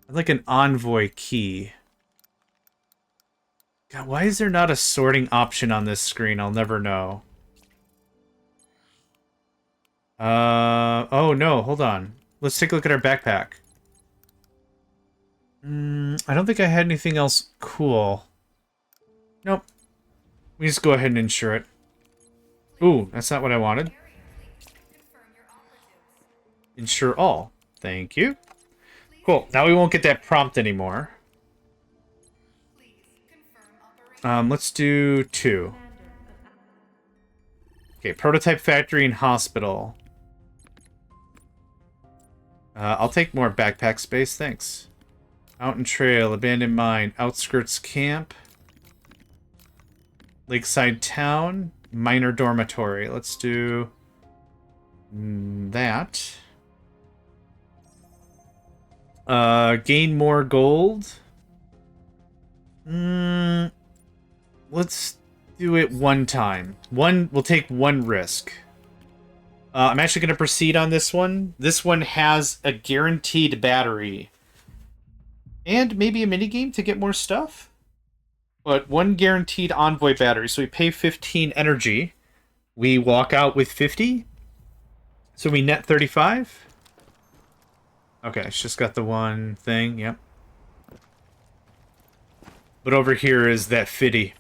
I'd like an envoy key. God, why is there not a sorting option on this screen? I'll never know. Oh no, hold on. Let's take a look at our backpack. I don't think I had anything else cool. Nope. We just go ahead and insure it. Ooh, that's not what I wanted. Insure all. Thank you. Cool. Now we won't get that prompt anymore. Let's do 2. Okay, prototype factory and hospital. I'll take more backpack space, thanks. Mountain trail, abandoned mine, outskirts camp, lakeside town, minor dormitory. Let's do that. Gain more gold. Let's do it one time. We'll take 1 risk. I'm actually going to proceed on this one. This one has a guaranteed battery. And maybe a minigame to get more stuff. But 1 guaranteed envoy battery. So we pay 15 energy. We walk out with 50. So we net 35. Okay, it's just got the 1 thing. Yep. But over here is that 50.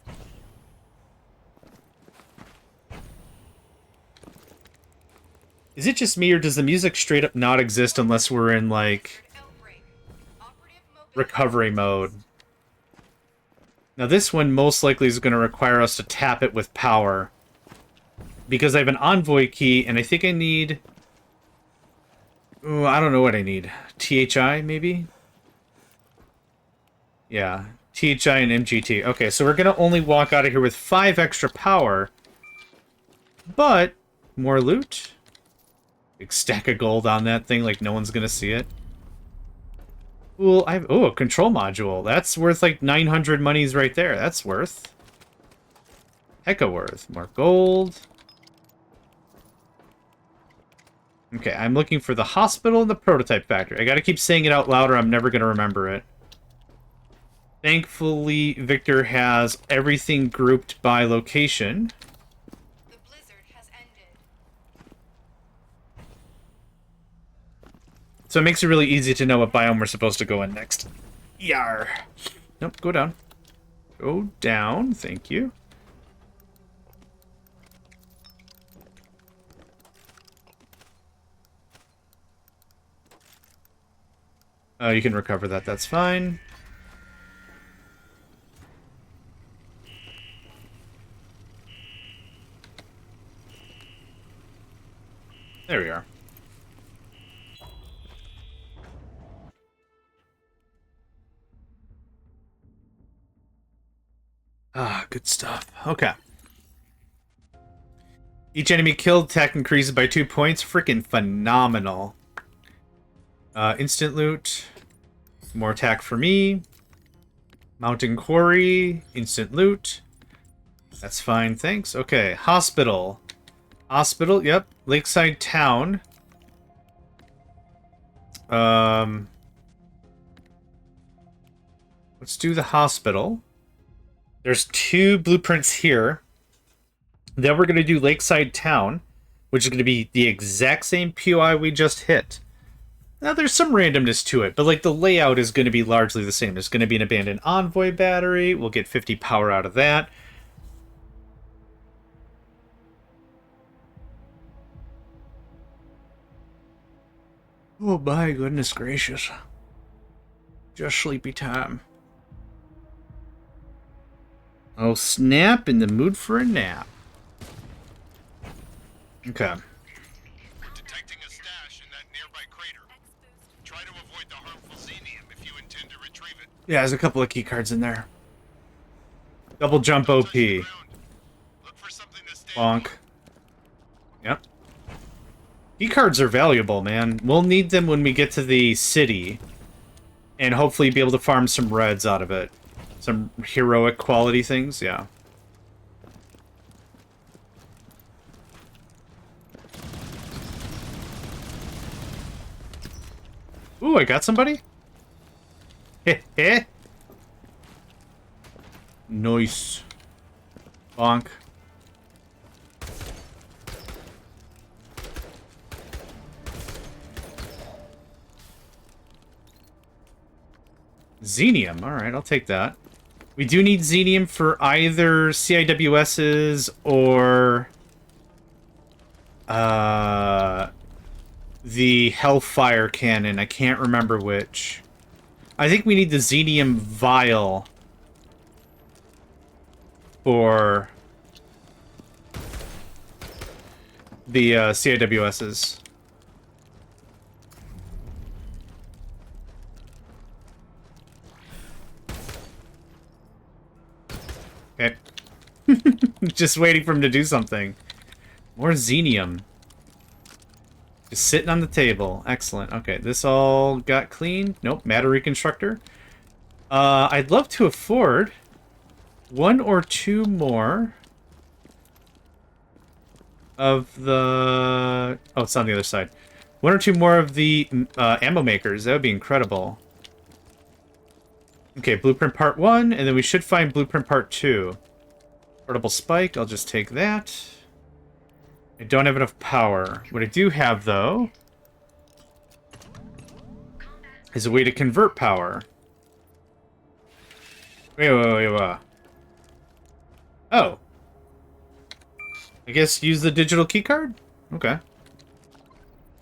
Is it just me, or does the music straight up not exist unless we're in, like, recovery mode? Now this one most likely is going to require us to tap it with power. Because I have an envoy key, and I think I need... Ooh, I don't know what I need. THI, maybe? Yeah, THI and MGT. Okay, so we're going to only walk out of here with 5 extra power. But, more loot? Big stack of gold on that thing, like no one's gonna see it. Cool, a control module. That's worth like 900 monies right there. That's worth. Hecka worth. More gold. Okay, I'm looking for the hospital and the prototype factory. I gotta keep saying it out loud or I'm never gonna remember it. Thankfully, Victor has everything grouped by location. So it makes it really easy to know what biome we're supposed to go in next. Yar. Nope, go down. Go down, thank you. You can recover that, that's fine. There we are. Ah, good stuff. Okay. Each enemy killed, attack increases by 2 points. Freaking phenomenal. Instant loot. More attack for me. Mountain quarry. Instant loot. That's fine, thanks. Okay, hospital. Hospital, yep. Lakeside town. Let's do the hospital. There's 2 blueprints here. Then we're going to do Lakeside Town, which is going to be the exact same POI we just hit. Now, there's some randomness to it, but like the layout is going to be largely the same. There's going to be an abandoned envoy battery. We'll get 50 power out of that. Oh my goodness gracious. Just sleepy time. Oh, snap, in the mood for a nap. Okay. We're detecting a stash in that nearby crater. Try to avoid the harmful xenium if you intend to retrieve it. Yeah, there's a couple of key cards in there. Double jump OP. Bonk. Yep. Key cards are valuable, man. We'll need them when we get to the city. And hopefully be able to farm some reds out of it. Some heroic quality things, yeah. Ooh, I got somebody? Heh heh. Nice. Bonk. Xenium, alright, I'll take that. We do need xenium for either CIWSs or the Hellfire cannon. I can't remember which. I think we need the xenium vial for the CIWSs. Okay. Just waiting for him to do something. More xenium. Just sitting on the table. Excellent. Okay, this all got cleaned. Nope, matter reconstructor. I'd love to afford 1 or 2 more of the... Oh, it's on the other side. 1 or 2 more of the ammo makers. That would be incredible. Okay, blueprint part 1, and then we should find blueprint part 2. Portable spike, I'll just take that. I don't have enough power. What I do have, though, is a way to convert power. Wait. Oh. I guess use the digital keycard? Okay.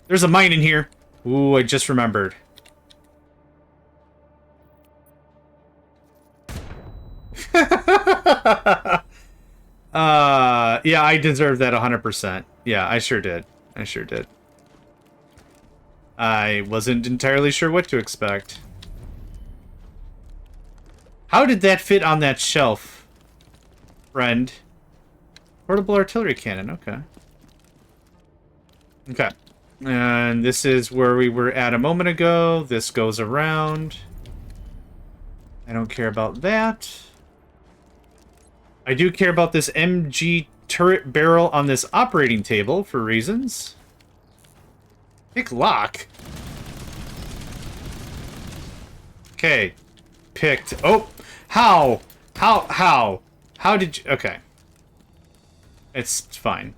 There's a mine in here. Ooh, I just remembered. Yeah, I deserve that 100%. Yeah, I sure did. I sure did. I wasn't entirely sure what to expect. How did that fit on that shelf, friend? Portable artillery cannon, okay. Okay. And this is where we were at a moment ago. This goes around. I don't care about that. I do care about this MG turret barrel on this operating table for reasons. Pick lock. Okay. Picked. Oh! How? How did you... Okay. It's fine.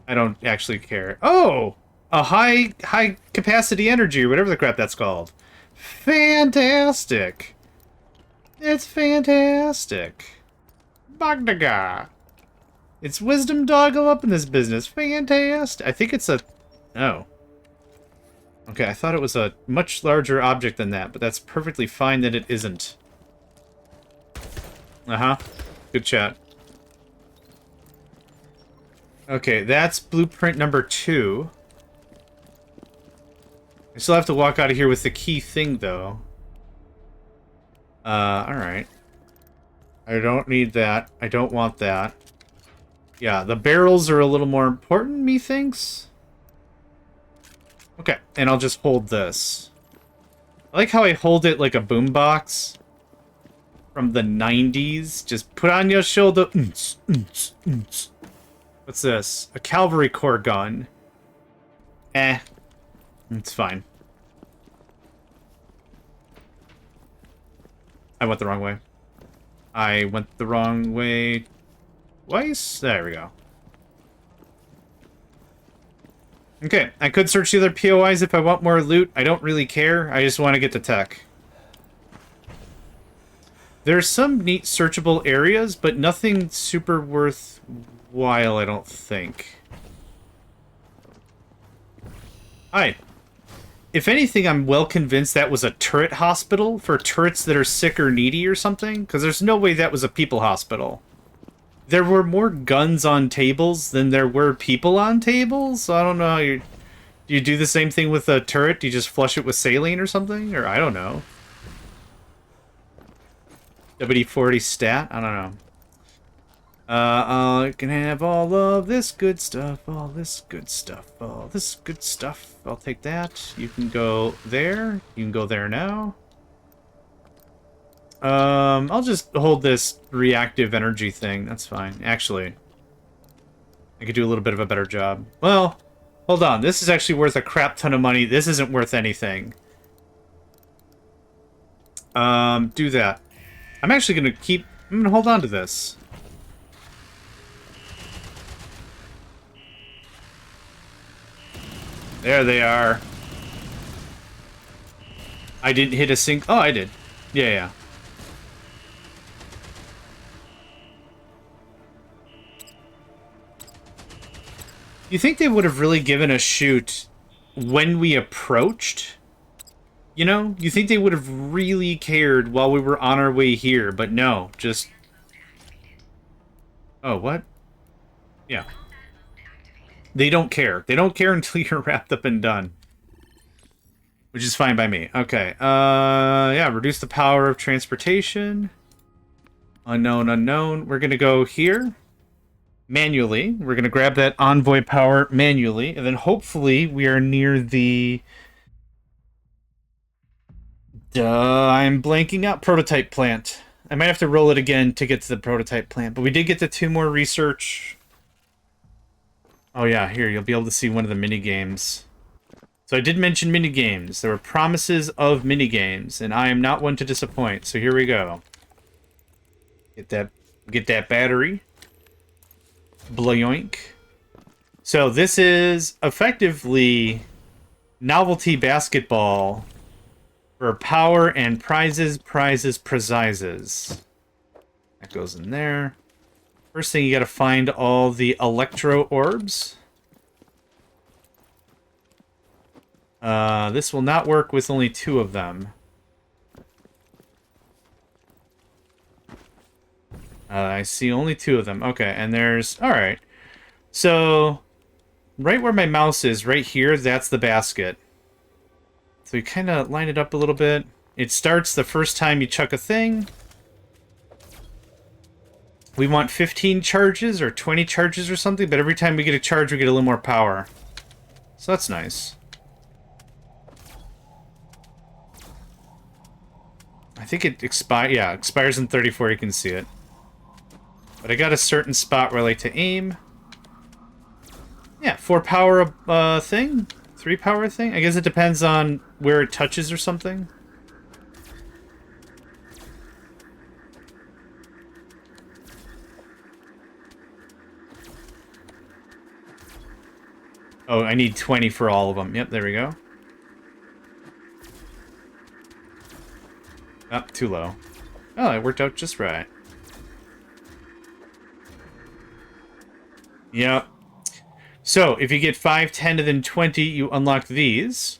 I don't actually care. Oh! A high capacity energy, or whatever the crap that's called. Fantastic! It's fantastic. Bagdaga. It's wisdom doggle up in this business. Fantastic. I think it's a... Oh. Okay, I thought it was a much larger object than that, but that's perfectly fine that it isn't. Uh-huh. Good chat. Okay, that's blueprint number 2. I still have to walk out of here with the key thing, though. Alright. I don't need that. I don't want that. Yeah, the barrels are a little more important, methinks. Okay, and I'll just hold this. I like how I hold it like a boombox from the 90s. Just put on your shoulder. What's this? A cavalry corps gun. It's fine. I went the wrong way. I went the wrong way twice? There we go. Okay, I could search the other POIs if I want more loot. I don't really care. I just want to get to tech. There's some neat searchable areas, but nothing super worthwhile, I don't think. Hi. If anything, I'm well convinced that was a turret hospital for turrets that are sick or needy or something, because there's no way that was a people hospital. There were more guns on tables than there were people on tables, so I don't know how do you do the same thing with a turret? Do you just flush it with saline or something? Or I don't know. WD-40 stat? I don't know. I can have all of this good stuff, all this good stuff, all this good stuff. I'll take that. You can go there. You can go there now. I'll just hold this reactive energy thing. That's fine. Actually, I could do a little bit of a better job. Well, hold on. This is actually worth a crap ton of money. This isn't worth anything. Do that. I'm actually gonna I'm gonna hold on to this. There they are. I didn't hit a sink. Oh, I did. Yeah. You think they would have really given a shoot when we approached? You know? You think they would have really cared while we were on our way here, but no, just... Oh, what? Yeah. They don't care. They don't care until you're wrapped up and done. Which is fine by me. Okay. Yeah, reduce the power of transportation. Unknown, unknown. We're gonna go here. Manually. We're gonna grab that envoy power manually. And then hopefully we are near the... I'm blanking out. Prototype plant. I might have to roll it again to get to the prototype plant. But we did get the 2 more research. Oh yeah, here, you'll be able to see one of the mini-games. So I did mention mini-games. There were promises of mini-games, and I am not one to disappoint. So here we go. Get that battery. Bloyoink. So this is effectively novelty basketball for power and prizes. That goes in there. First thing, you gotta find all the electro orbs. This will not work with only 2 of them. I see only 2 of them. Okay, and there's... Alright. So, right where my mouse is, right here, that's the basket. So you kind of line it up a little bit. It starts the first time you chuck a thing. We want 15 charges or 20 charges or something, but every time we get a charge, we get a little more power. So that's nice. I think it expires in 34, you can see it. But I got a certain spot where I like to aim. Yeah, 4 power thing? 3 power thing? I guess it depends on where it touches or something. Oh, I need 20 for all of them. Yep, there we go. Oh, too low. Oh, it worked out just right. Yep. So, if you get 5, 10, and then 20, you unlock these.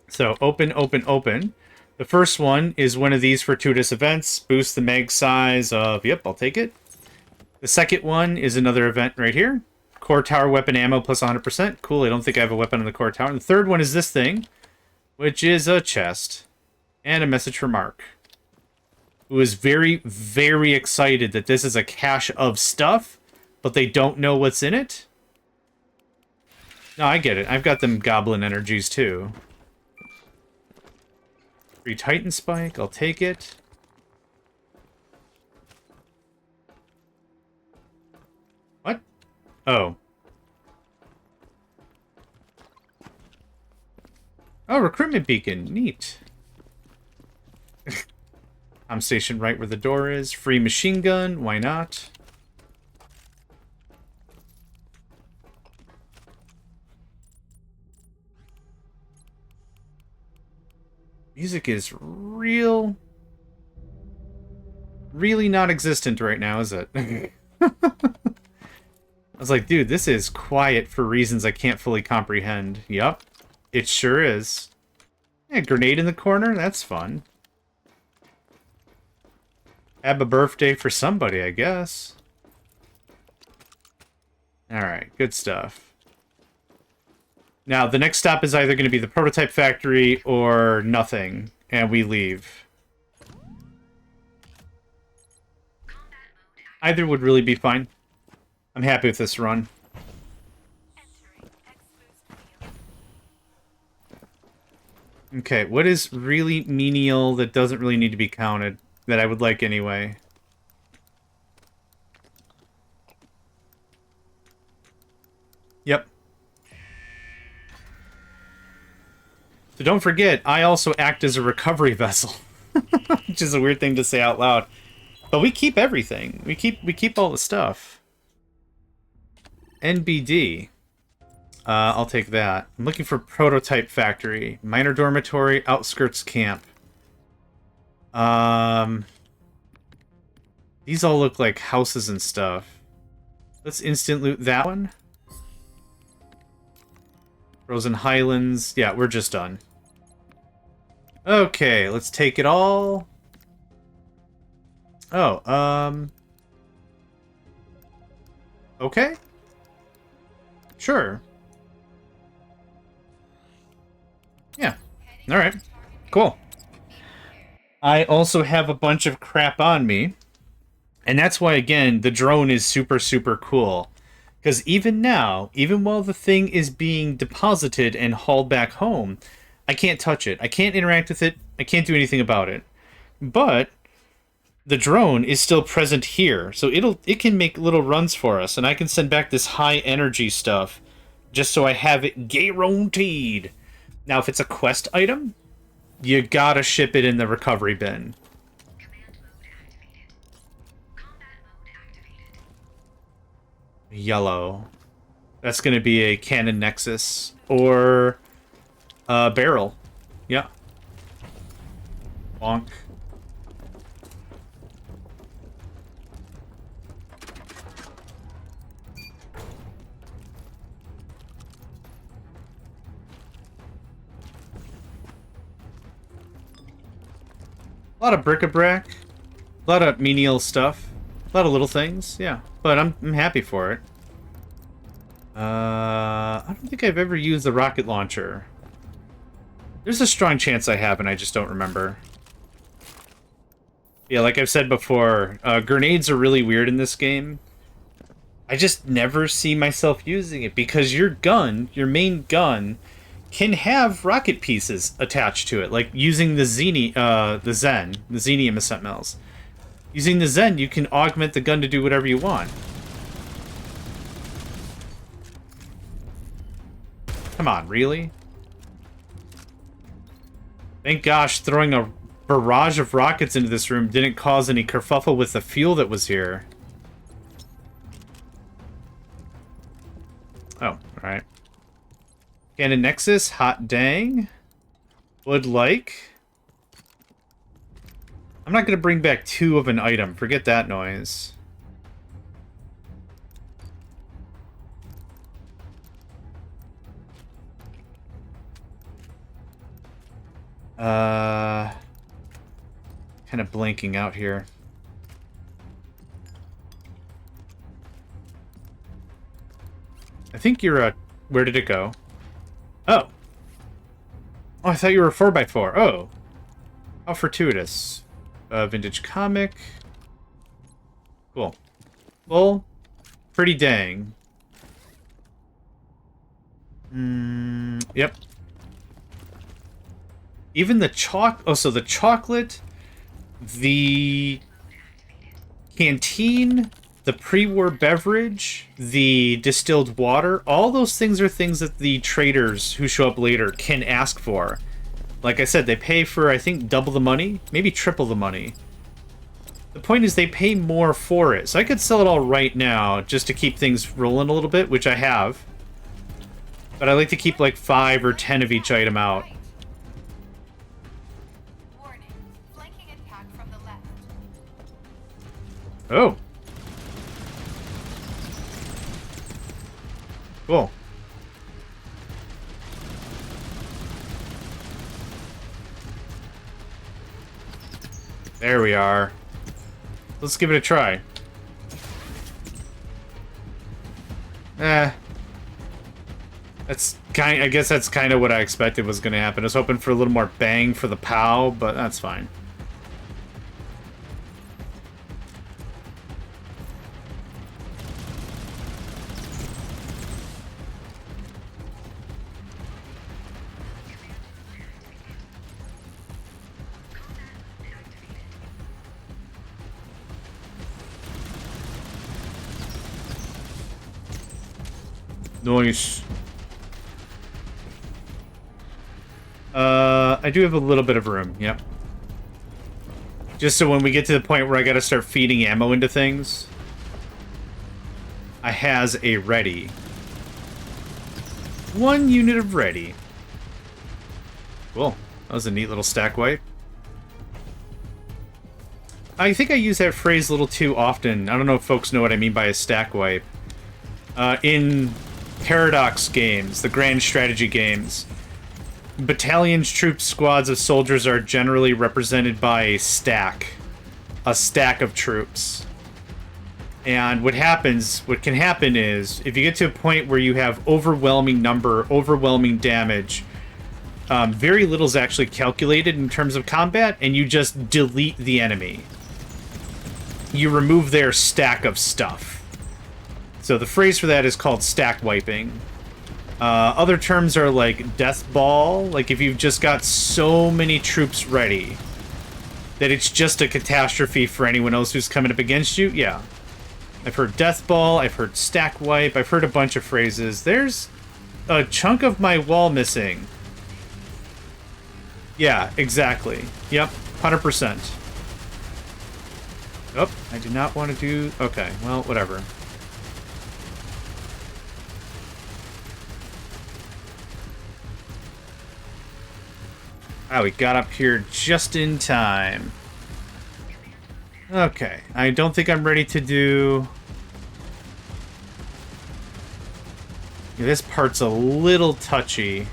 So, open, open, open. The first one is one of these fortuitous events. Boost the mag size of... Yep, I'll take it. The second one is another event right here. Core tower weapon ammo plus 100%. Cool, I don't think I have a weapon on the core tower. And the third one is this thing, which is a chest. And a message from Mark, who is very, very excited that this is a cache of stuff, but they don't know what's in it. No, I get it. I've got them goblin energies, too. Free Titan Spike. I'll take it. What? Oh. Oh, recruitment beacon. Neat. I'm stationed right where the door is. Free machine gun. Why not? Music is really non-existent right now, is it? I was like, dude, this is quiet for reasons I can't fully comprehend. Yup, it sure is. Yeah, grenade in the corner? That's fun. Have a birthday for somebody, I guess. Alright, good stuff. Now, the next stop is either going to be the prototype factory or nothing, and we leave. Either would really be fine. I'm happy with this run. Okay, what is really menial that doesn't really need to be counted, that I would like anyway? Yep. So don't forget, I also act as a recovery vessel. Which is a weird thing to say out loud. But we keep everything. We keep all the stuff. NBD. I'll take that. I'm looking for prototype factory. Minor dormitory, outskirts camp. These all look like houses and stuff. Let's instant loot that one. Frozen Highlands. Yeah, we're just done. Okay, let's take it all. Oh, okay. Sure. Yeah. Alright. Cool. I also have a bunch of crap on me. And that's why, again, the drone is super, super cool. Because even now, even while the thing is being deposited and hauled back home, I can't touch it. I can't interact with it. I can't do anything about it. But the drone is still present here. So it can make little runs for us. And I can send back this high energy stuff just so I have it guaranteed. Now, if it's a quest item, you gotta ship it in the recovery bin. Yellow. That's gonna be a cannon nexus or a barrel. Yeah. Bonk. A lot of bric-a-brac, a lot of menial stuff, a lot of little things, yeah. But I'm happy for it. I don't think I've ever used the rocket launcher. There's a strong chance I have, and I just don't remember. Yeah, like I've said before, grenades are really weird in this game. I just never see myself using it because your gun, your main gun, can have rocket pieces attached to it, like using the Xenium ascent mills. Using the Zen, you can augment the gun to do whatever you want. Come on, really? Thank gosh throwing a barrage of rockets into this room didn't cause any kerfuffle with the fuel that was here. Oh, alright. Cannon Nexus, hot dang. Would like. I'm not going to bring back 2 of an item. Forget that noise. Kind of blanking out here. I think you're where did it go? Oh. Oh, I thought you were a 4x4. Oh. How fortuitous. Vintage comic. Cool. Well, pretty dang. Yep. Even the so the chocolate, the canteen, the pre-war beverage, the distilled water, all those things are things that the traders who show up later can ask for. Like I said, they pay for, I think, double the money, maybe triple the money. The point is they pay more for it. So I could sell it all right now just to keep things rolling a little bit, which I have. But I like to keep like 5 or 10 of each item out. Oh. Cool. There we are. Let's give it a try. I guess that's kind of what I expected was going to happen. I was hoping for a little more bang for the POW, but that's fine. Nice. I do have a little bit of room, yep. Just so when we get to the point where I gotta start feeding ammo into things, I has a ready. 1 unit of ready. Cool. That was a neat little stack wipe. I think I use that phrase a little too often. I don't know if folks know what I mean by a stack wipe. In Paradox games, the grand strategy games, battalions, troops, squads of soldiers are generally represented by a stack of troops. And what can happen is, if you get to a point where you have overwhelming number, overwhelming damage, very little is actually calculated in terms of combat, and you just delete the enemy. You remove their stack of stuff. So the phrase for that is called stack wiping. Other terms are like death ball, like if you've just got so many troops ready that it's just a catastrophe for anyone else who's coming up against you. Yeah. I've heard death ball, I've heard stack wipe, I've heard a bunch of phrases. There's a chunk of my wall missing. Yeah, exactly. Yep, 100%. Oh, I do not want to do... Okay, well, whatever. Ah, we got up here just in time. Okay, I don't think I'm ready to do... Yeah, this part's a little touchy.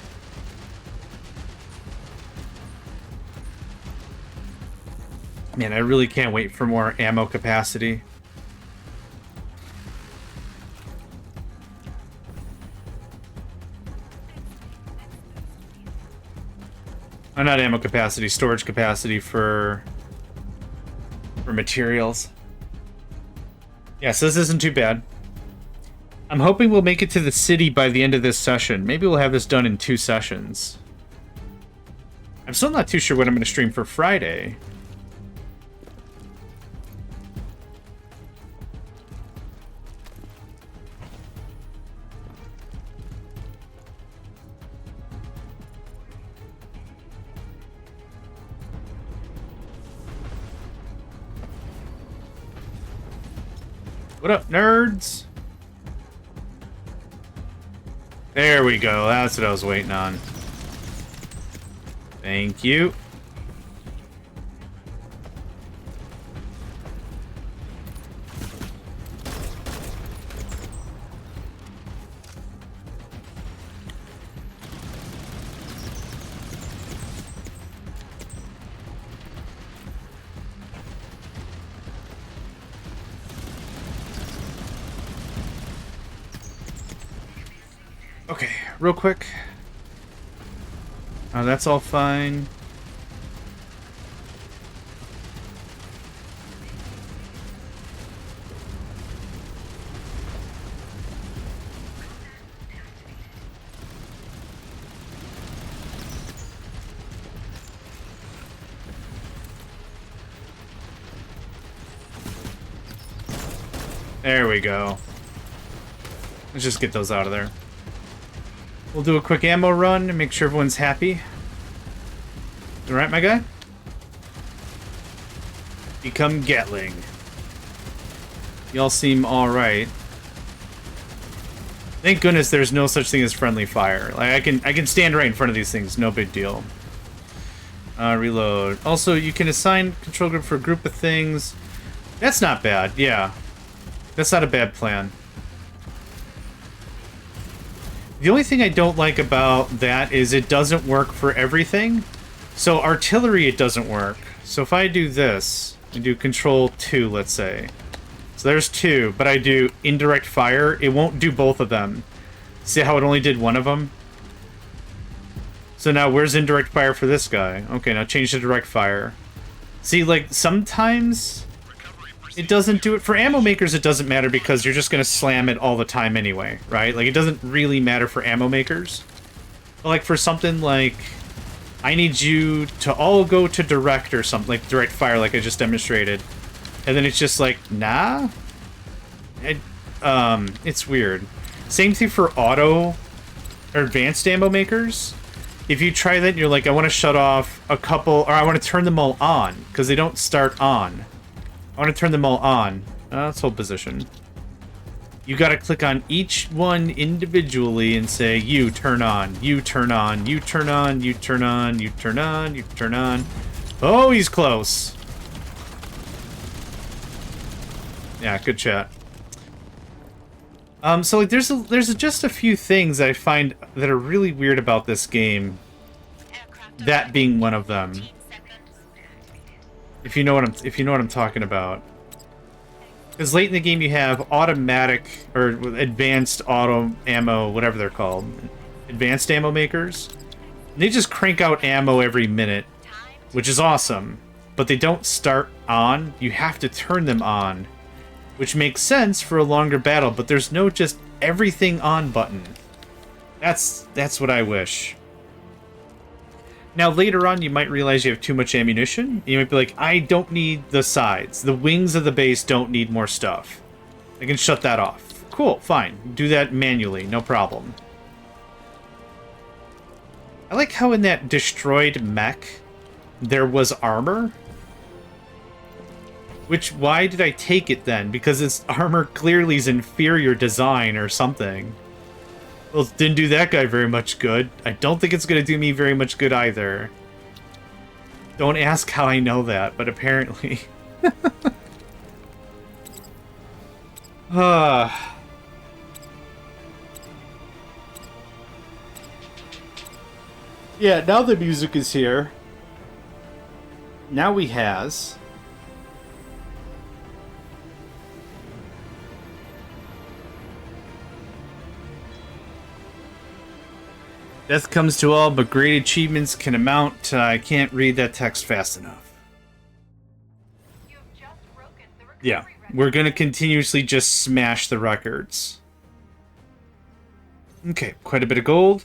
Man, I really can't wait for more ammo capacity. Oh, not ammo capacity, storage capacity for materials. Yeah, so this isn't too bad. I'm hoping we'll make it to the city by the end of this session. Maybe we'll have this done in 2 sessions. I'm still not too sure what I'm going to stream for Friday. What up, nerds? There we go. That's what I was waiting on. Thank you. Okay, real quick. Oh, that's all fine. There we go. Let's just get those out of there. We'll do a quick ammo run and make sure everyone's happy. Alright, my guy? Become Gatling. Y'all seem alright. Thank goodness there's no such thing as friendly fire. Like, I can stand right in front of these things, no big deal. Reload. Also, you can assign control group for a group of things. That's not bad, yeah. That's not a bad plan. The only thing I don't like about that is it doesn't work for everything. So artillery, it doesn't work. So if I do this, I do control 2, let's say. So there's 2, but I do indirect fire. It won't do both of them. See how it only did one of them? So now where's indirect fire for this guy? Okay, now change to direct fire. See, like, sometimes it doesn't do it. For ammo makers, it doesn't matter because you're just going to slam it all the time anyway, right? Like, it doesn't really matter for ammo makers. But, like, for something like, I need you to all go to direct or something, like direct fire, like I just demonstrated. And then it's just like, nah? It's weird. Same thing for auto or advanced ammo makers. If you try that and you're like, I want to shut off a couple, or I want to turn them all on, because they don't start on. I want to turn them all on. Let's hold position. You got to click on each one individually and say, you turn on, you turn on, you turn on, you turn on, you turn on, you turn on. Oh, he's close. Yeah, good chat. So like there's just a few things that I find that are really weird about this game. That being one of them. If you know what I'm talking about. Because late in the game you have automatic or advanced auto ammo, whatever they're called. Advanced ammo makers. And they just crank out ammo every minute, which is awesome. But they don't start on. You have to turn them on. Which makes sense for a longer battle, but there's no just everything on button. That's what I wish. Now later on you might realize you have too much ammunition. You might be like, I don't need the sides. The wings of the base don't need more stuff. I can shut that off. Cool, fine. Do that manually, no problem. I like how in that destroyed mech there was armor. Which, why did I take it then? Because its armor clearly is inferior design or something. Well, it didn't do that guy very much good. I don't think it's going to do me very much good either. Don't ask how I know that, but apparently. Yeah, now the music is here. Now we has... Death comes to all, but great achievements can amount to... I can't read that text fast enough. Yeah, we're gonna continuously just smash the records. Okay, quite a bit of gold.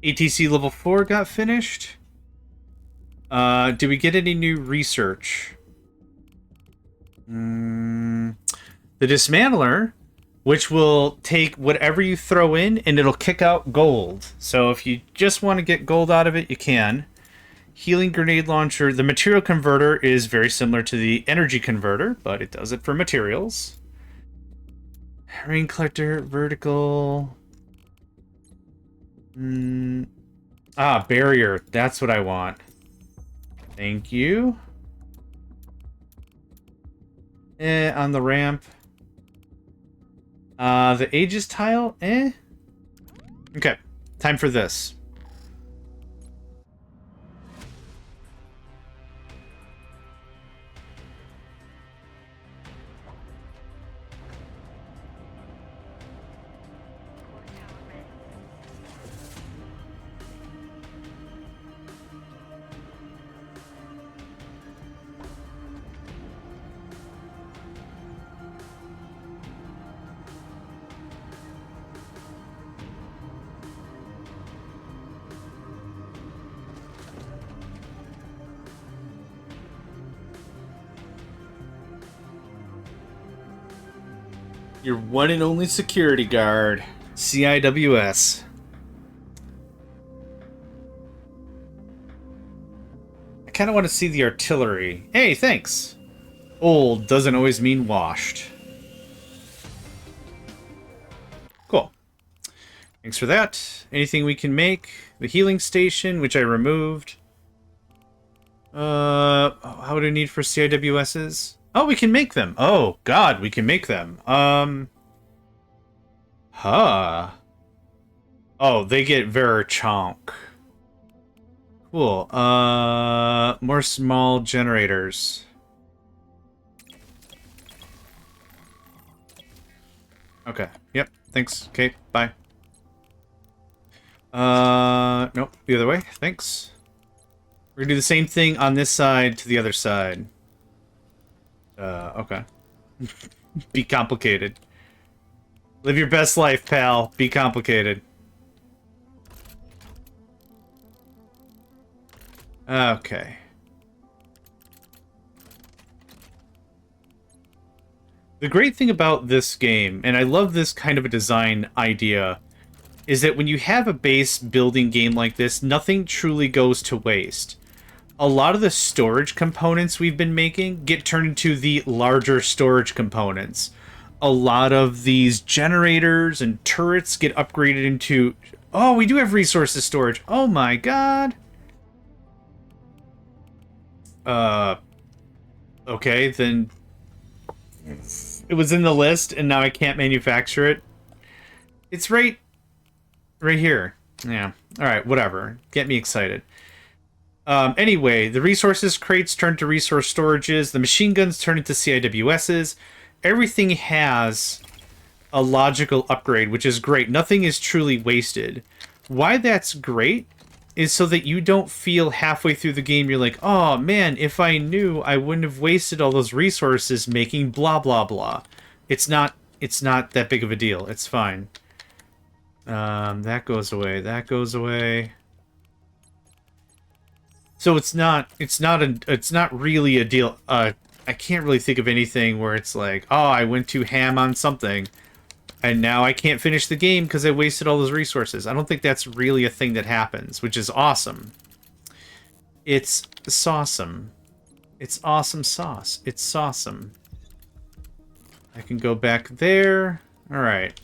ATC level 4 got finished. Did we get any new research? The Dismantler, which will take whatever you throw in and it'll kick out gold. So if you just want to get gold out of it, you can. Healing Grenade Launcher. The Material Converter is very similar to the Energy Converter, but it does it for materials. Rain Collector, Vertical... Barrier. That's what I want. Thank you. On the ramp. The Aegis tile? Okay. Time for this. Your one and only security guard, CIWS. I kind of want to see the artillery. Hey, thanks. Old doesn't always mean washed. Cool. Thanks for that. Anything we can make? The healing station, which I removed. How do we need for CIWSs? Oh, we can make them. Oh, God, we can make them. Oh, they get very chonk. Cool. More small generators. Okay. Yep. Thanks. Okay. Bye. Nope. The other way. Thanks. We're gonna do the same thing on this side to the other side. Okay. Be complicated. Live your best life, pal. Be complicated. Okay. The great thing about this game, and I love this kind of a design idea, is that when you have a base building game like this, nothing truly goes to waste. A lot of the storage components we've been making get turned into the larger storage components. A lot of these generators and turrets get upgraded into... Oh, we do have resources storage. Oh my god. Okay, then... It was in the list, and now I can't manufacture it. It's right here. Yeah. All right, whatever. Get me excited. Anyway, the resources crates turn to resource storages. The machine guns turn into CIWSs. Everything has a logical upgrade, which is great. Nothing is truly wasted. Why that's great is so that you don't feel halfway through the game you're like, oh man, if I knew, I wouldn't have wasted all those resources making blah blah blah. It's not that big of a deal. It's fine. That goes away. That goes away. So it's not really a deal. I can't really think of anything where it's like, oh, I went too ham on something, and now I can't finish the game because I wasted all those resources. I don't think that's really a thing that happens, which is awesome. It's awesome. It's awesome sauce. It's awesome. I can go back there. All right.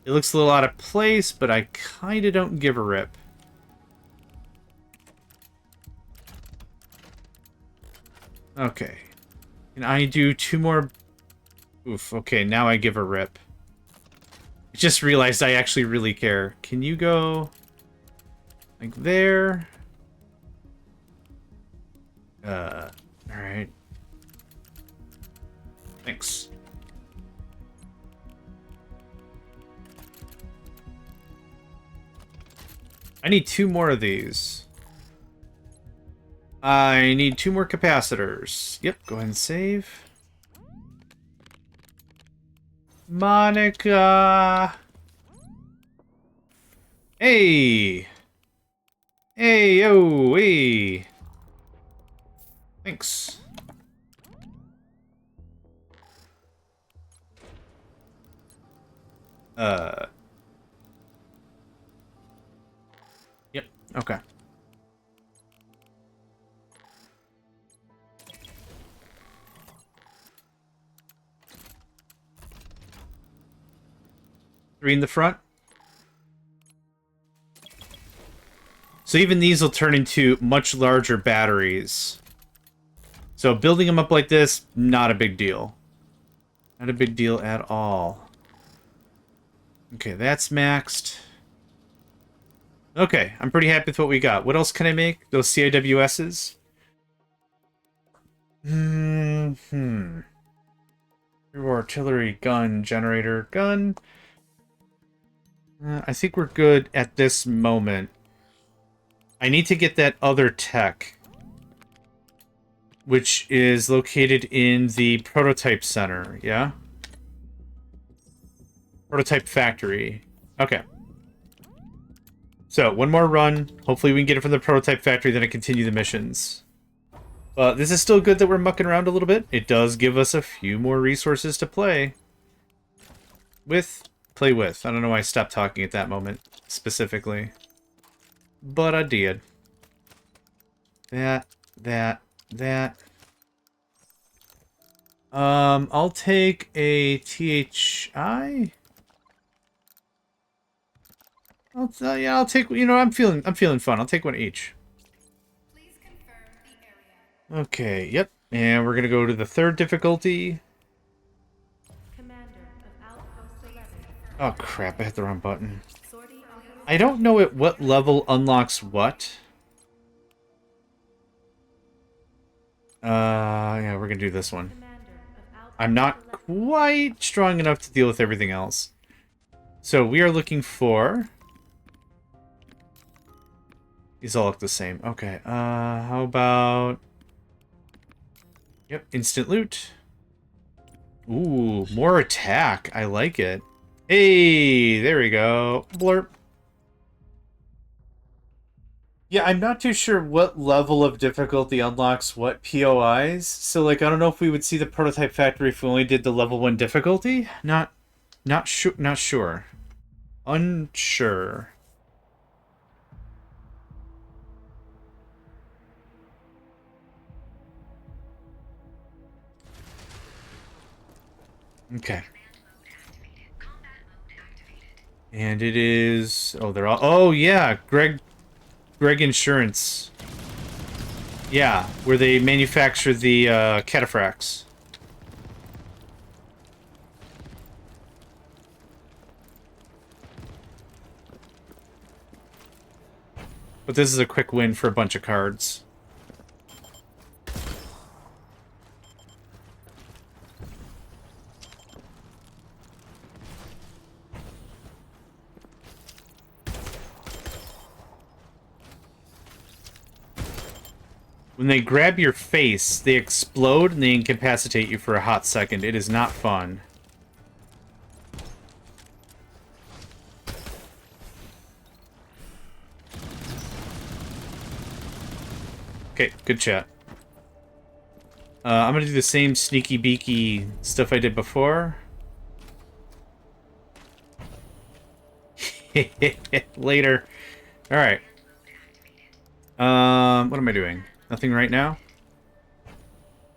It looks a little out of place, but I kind of don't give a rip. Okay. Can I do 2 more? Oof, okay, now I give a rip. I just realized I actually really care. Can you go like there? Alright. Thanks. I need 2 more of these. I need 2 more capacitors. Yep, go ahead and save. Monica! Hey! Hey, yo, hey! Thanks. Yep, okay. Three in the front. So even these will turn into much larger batteries. So building them up like this, not a big deal. Not a big deal at all. Okay, that's maxed. Okay, I'm pretty happy with what we got. What else can I make? Those CIWSs? Artillery, gun, generator, gun. I think we're good at this moment. I need to get that other tech, which is located in the prototype center, yeah? Prototype factory. Okay. So, 1 more run. Hopefully we can get it from the prototype factory, then I continue the missions. This is still good that we're mucking around a little bit. It does give us a few more resources to play with. I don't know why I stopped talking at that moment, specifically. But I did. That. I'll take a THI. I'll take, you know, I'm feeling fun. I'll take 1 each. Please confirm the area. Okay, yep. And we're gonna go to the 3rd difficulty. Oh crap, I hit the wrong button. I don't know at what level unlocks what. Yeah, we're gonna do this one. I'm not quite strong enough to deal with everything else. So we are looking for... These all look the same. Okay, how about... Yep, instant loot. Ooh, more attack. I like it. Hey, there we go. Blurp. Yeah, I'm not too sure what level of difficulty unlocks what POIs. So, like, I don't know if we would see the prototype factory if we only did the level 1 difficulty. Not sure. Unsure. Okay. And it is... Oh, they're all... Oh, yeah! Greg Insurance. Yeah, where they manufacture the cataphracts. But this is a quick win for a bunch of cards. When they grab your face, they explode and they incapacitate you for a hot second. It is not fun. Okay, good chat. I'm gonna do the same sneaky beaky stuff I did before. Later. Alright. What am I doing? Nothing right now?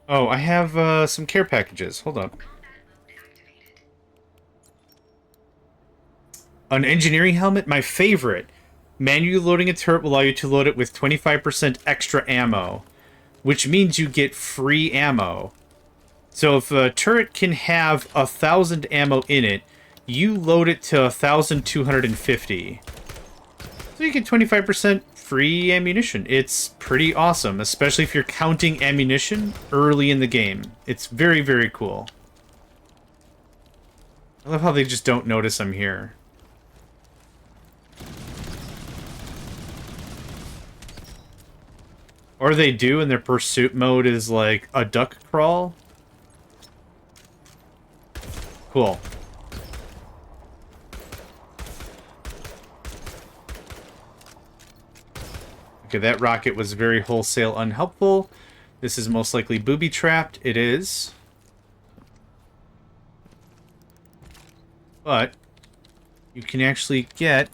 Oh, I have some care packages. Hold up. An engineering helmet? My favorite. Manually loading a turret will allow you to load it with 25% extra ammo, which means you get free ammo. So if a turret can have 1,000 ammo in it, you load it to 1,250. So you get 25% free ammunition. It's pretty awesome, especially if you're counting ammunition early in the game. It's very, very cool. I love how they just don't notice I'm here. Or they do, and their pursuit mode is like a duck crawl. Cool. Okay, that rocket was very wholesale unhelpful. This is most likely booby-trapped. It is. But you can actually get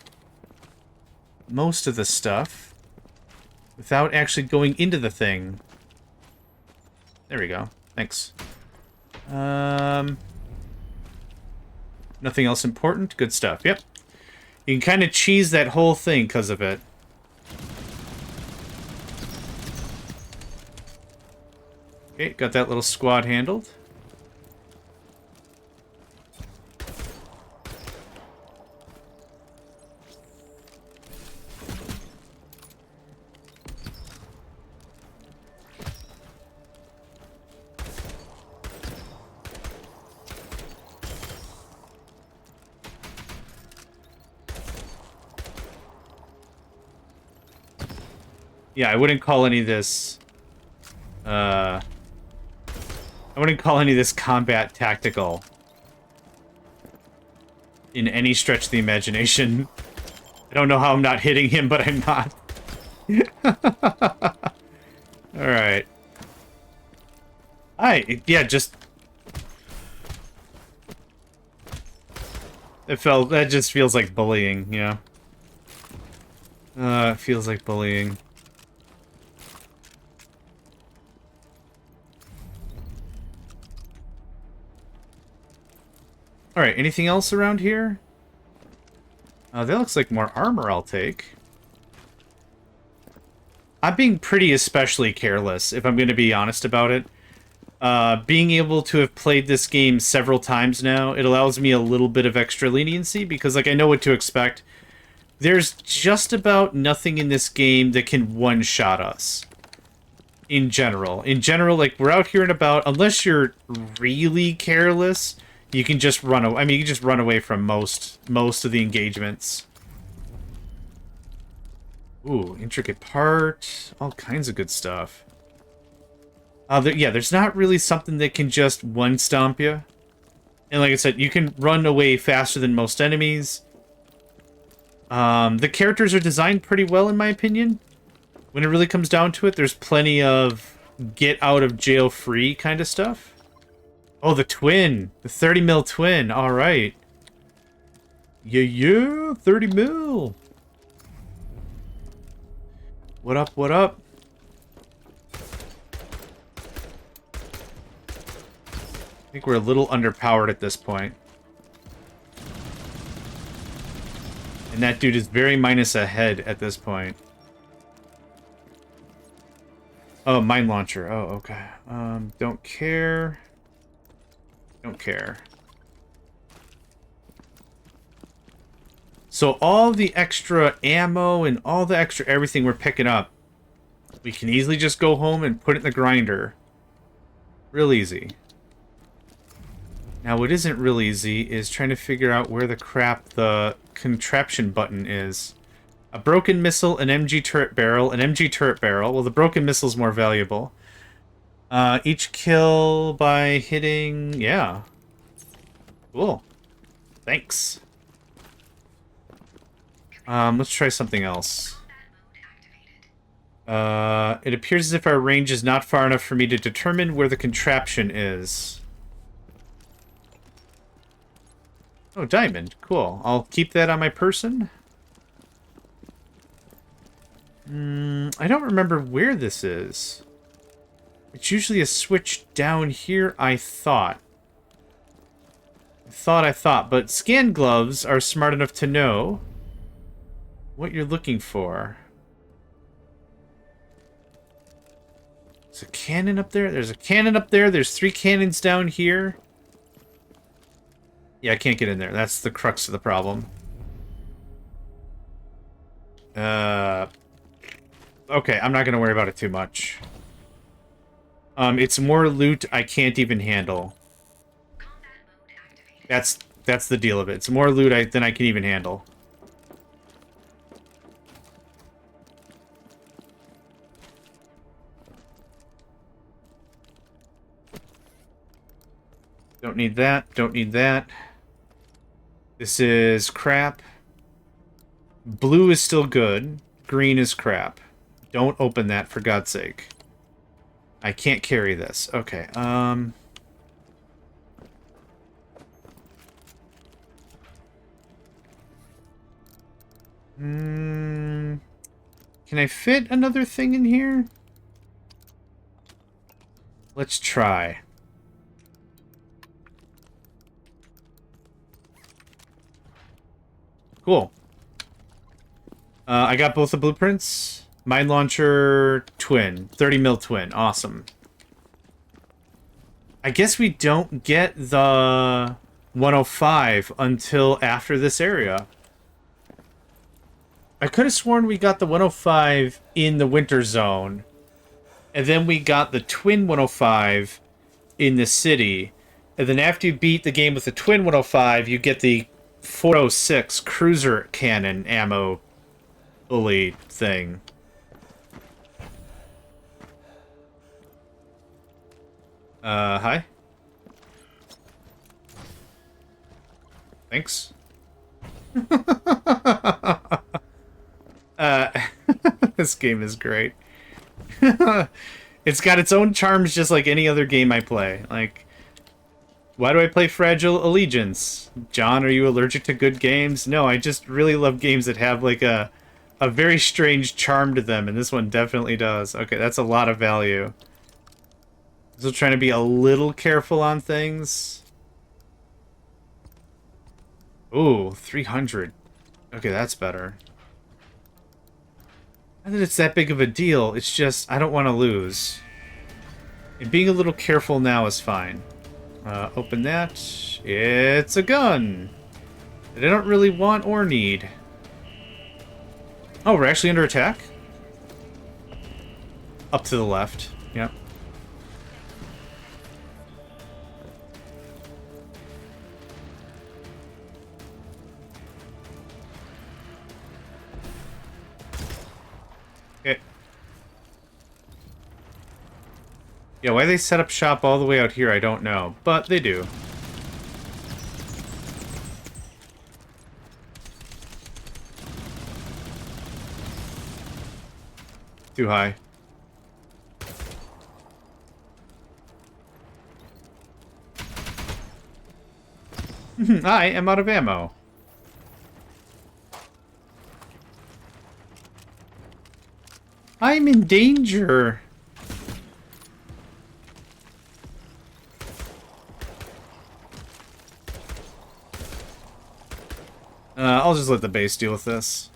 most of the stuff without actually going into the thing. There we go. Thanks. Nothing else important? Good stuff. Yep. You can kind of cheese that whole thing because of it. Okay, got that little squad handled. Yeah, I wouldn't call any of this... I wouldn't call any of this combat tactical. In any stretch of the imagination. I don't know how I'm not hitting him, but I'm not. Alright. Yeah, just... That just feels like bullying, yeah. It feels like bullying. Alright, anything else around here? That looks like more armor I'll take. I'm being pretty especially careless, if I'm going to be honest about it. Being able to have played this game several times now, it allows me a little bit of extra leniency, because like I know what to expect. There's just about nothing in this game that can one-shot us. In general. In general, like, we're out here and about, unless you're really careless... You can just run away. I mean, you can just run away from most of the engagements. Ooh, intricate part. All kinds of good stuff. Yeah, there's not really something that can just one-stomp you. And like I said, you can run away faster than most enemies. The characters are designed pretty well, in my opinion. When it really comes down to it, there's plenty of get-out-of-jail-free kind of stuff. Oh, the twin. The 30 mil twin. All right. Yeah, 30 mil. What up, what up? I think we're a little underpowered at this point. And that dude is very minus ahead at this point. Oh, mine launcher. Oh, okay. Don't care. Don't care. So all the extra ammo and all the extra everything we're picking up, we can easily just go home and put it in the grinder. Real easy. Now what isn't real easy is trying to figure out where the crap the contraption button is. A broken missile, an MG turret barrel, an MG turret barrel. Well, the broken missile's more valuable. Each kill by hitting... Yeah. Cool. Thanks. Let's try something else. It appears as if our range is not far enough for me to determine where the contraption is. Oh, diamond. Cool. I'll keep that on my person. I don't remember where this is. It's usually a switch down here, I thought. I thought. But scan gloves are smart enough to know what you're looking for. There's a cannon up there. There's a cannon up there. There's 3 cannons down here. Yeah, I can't get in there. That's the crux of the problem. Okay, I'm not going to worry about it too much. It's more loot I can't even handle. That's the deal of it. It's more loot than I can even handle. Don't need that. Don't need that. This is crap. Blue is still good. Green is crap. Don't open that, for God's sake. I can't carry this. Okay, Can I fit another thing in here? Let's try. Cool. I got both the blueprints. Mine launcher twin. 30 mil twin. Awesome. I guess we don't get the 105 until after this area. I could have sworn we got the 105 in the winter zone. And then we got the twin 105 in the city. And then after you beat the game with the twin 105, you get the 406 cruiser cannon ammo bully thing. Hi? Thanks. This game is great. It's got its own charms just like any other game I play. Like, why do I play Fragile Allegiance? John, are you allergic to good games? No, I just really love games that have like a very strange charm to them, and this one definitely does. Okay, that's a lot of value. Still trying to be a little careful on things. Ooh, 300. Okay, that's better. Not that it's that big of a deal, it's just I don't want to lose. And being a little careful now is fine. Open that. It's a gun that I don't really want or need. Oh, we're actually under attack? Up to the left. Yep. Okay. Yeah, why they set up shop all the way out here, I don't know. But they do. Too high. I am out of ammo. I'm in danger. I'll just let the base deal with this.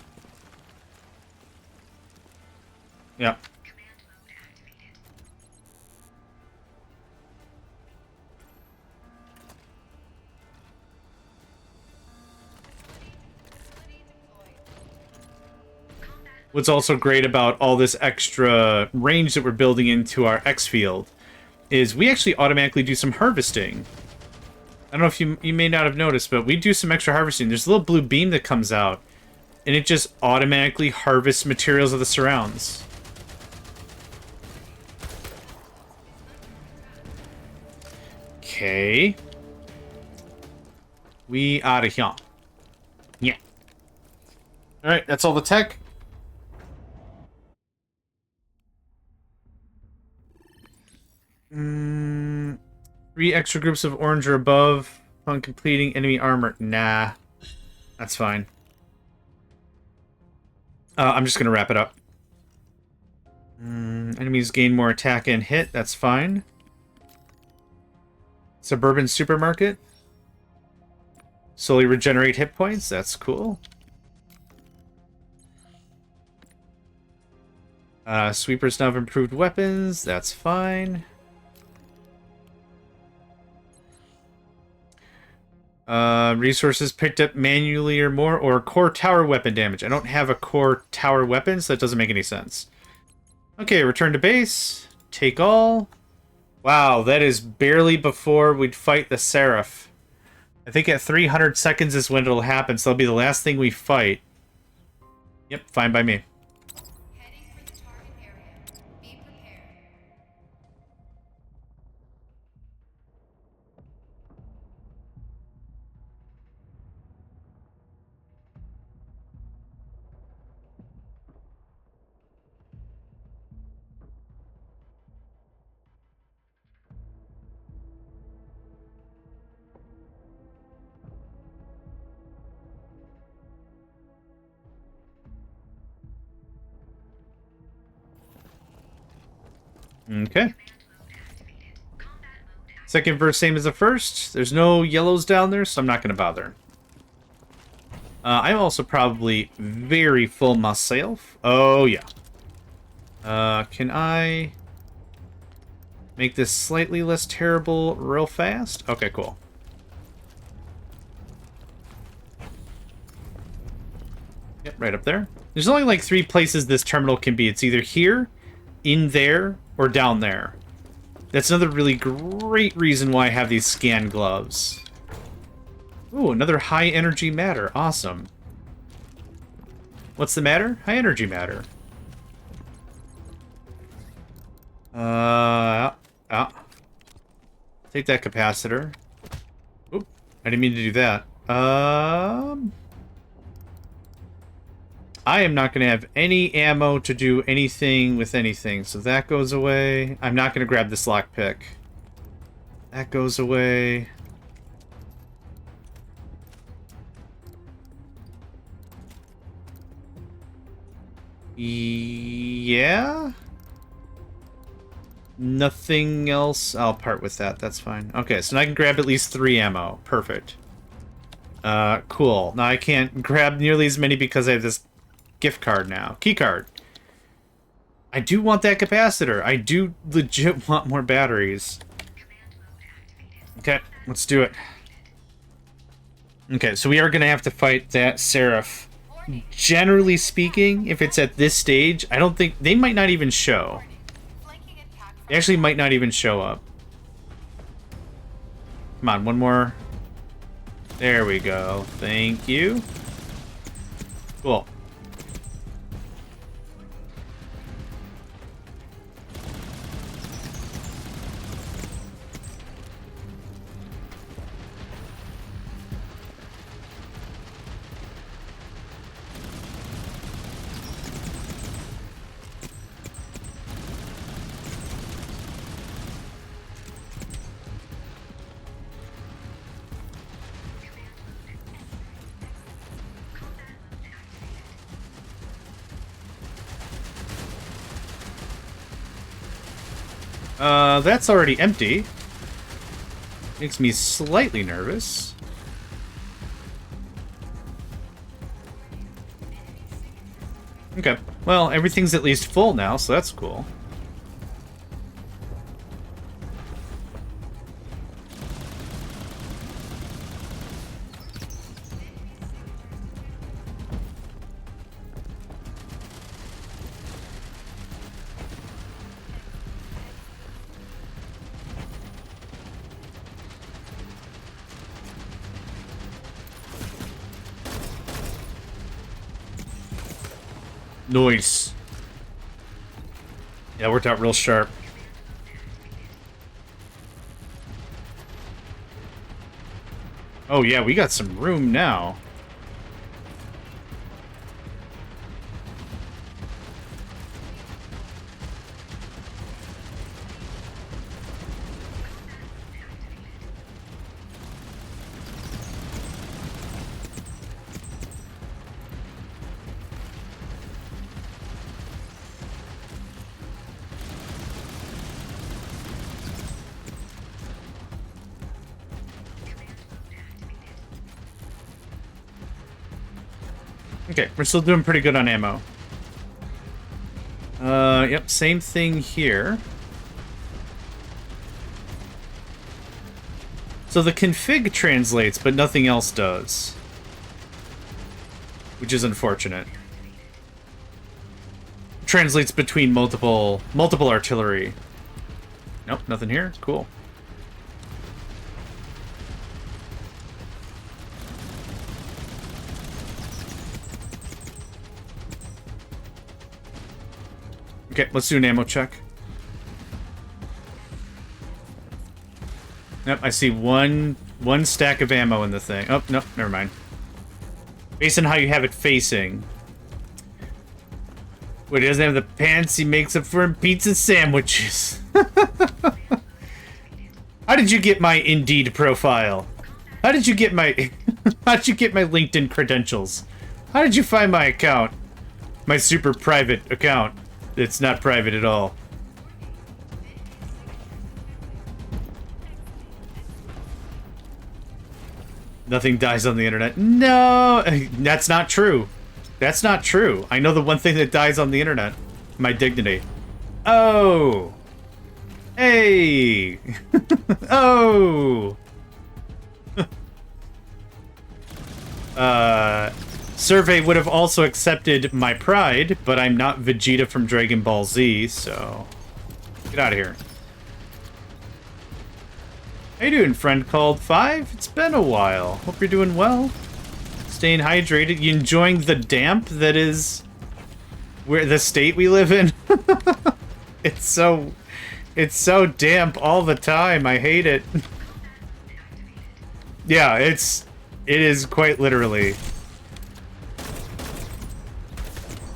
Yep. what's also great about all this extra range that we're building into our X field is we actually automatically do some harvesting. I don't know if you may not have noticed, but we do some extra harvesting. There's a little blue beam that comes out, and it just automatically harvests materials of the surrounds. Okay. We out of here. Yeah. Alright, that's all the tech. Three extra groups of orange or above upon completing enemy armor. Nah. That's fine. I'm just gonna wrap it up. Enemies gain more attack and hit. That's fine. Suburban supermarket. Slowly regenerate hit points. That's cool. Sweepers now have improved weapons. That's fine. Resources picked up manually or more, or core tower weapon damage. I don't have a core tower weapon, so that doesn't make any sense. Okay, return to base. Take all. Wow, that is barely before we'd fight the Seraph. I think at 300 seconds is when it'll happen, so that'll be the last thing we fight. Yep, fine by me. Heading for the target area. Be prepared. Okay. Second verse, same as the first. There's no yellows down there, so I'm not going to bother. I'm also probably very full myself. Oh, yeah. Can I make this slightly less terrible real fast? Okay, cool. Yep, right up there. There's only like 3 places this terminal can be. It's either here, in there, or down there. That's another really great reason why I have these scan gloves. Ooh, another high energy matter. Awesome. What's the matter? High energy matter. Take that capacitor. Oop, I didn't mean to do that. I am not going to have any ammo to do anything with anything, so that goes away. I'm not going to grab this lockpick. That goes away. Yeah? Nothing else? I'll part with that. That's fine. Okay, so now I can grab at least 3 ammo. Perfect. Cool. Now I can't grab nearly as many because I have this gift card now. Key card. I do want that capacitor. I do legit want more batteries. Okay, let's do it. Okay, so we are going to have to fight that Seraph. Generally speaking, if it's at this stage, I don't think... They might not even show. They actually might not even show up. Come on, one more. There we go. Thank you. Cool. That's already empty. Makes me slightly nervous. Okay. Well, everything's at least full now, so that's cool. Nice. Yeah, worked out real sharp. Oh yeah, we got some room now. Okay, we're still doing pretty good on ammo. Yep, same thing here. So the config translates, but nothing else does. Which is unfortunate. Translates between multiple artillery. Nope, nothing here. Cool. Okay, let's do an ammo check. Yep, I see one stack of ammo in the thing. Oh, no, never mind. Based on how you have it facing. Wait, he doesn't have the pants he makes up for in pizza sandwiches. How did you get my Indeed profile? How did you get my how did you get my LinkedIn credentials? How did you find my account? My super private account. It's not private at all. Nothing dies on the internet. No, that's not true. That's not true. I know the one thing that dies on the internet. My dignity. Oh. Hey. Oh. Survey would have also accepted my pride, but I'm not Vegeta from Dragon Ball Z, so get out of here. How you doing, friend called 5? It's been a while. Hope you're doing well. Staying hydrated. You enjoying the damp that is where the state we live in? It's so damp all the time. I hate it. Yeah, it is quite literally.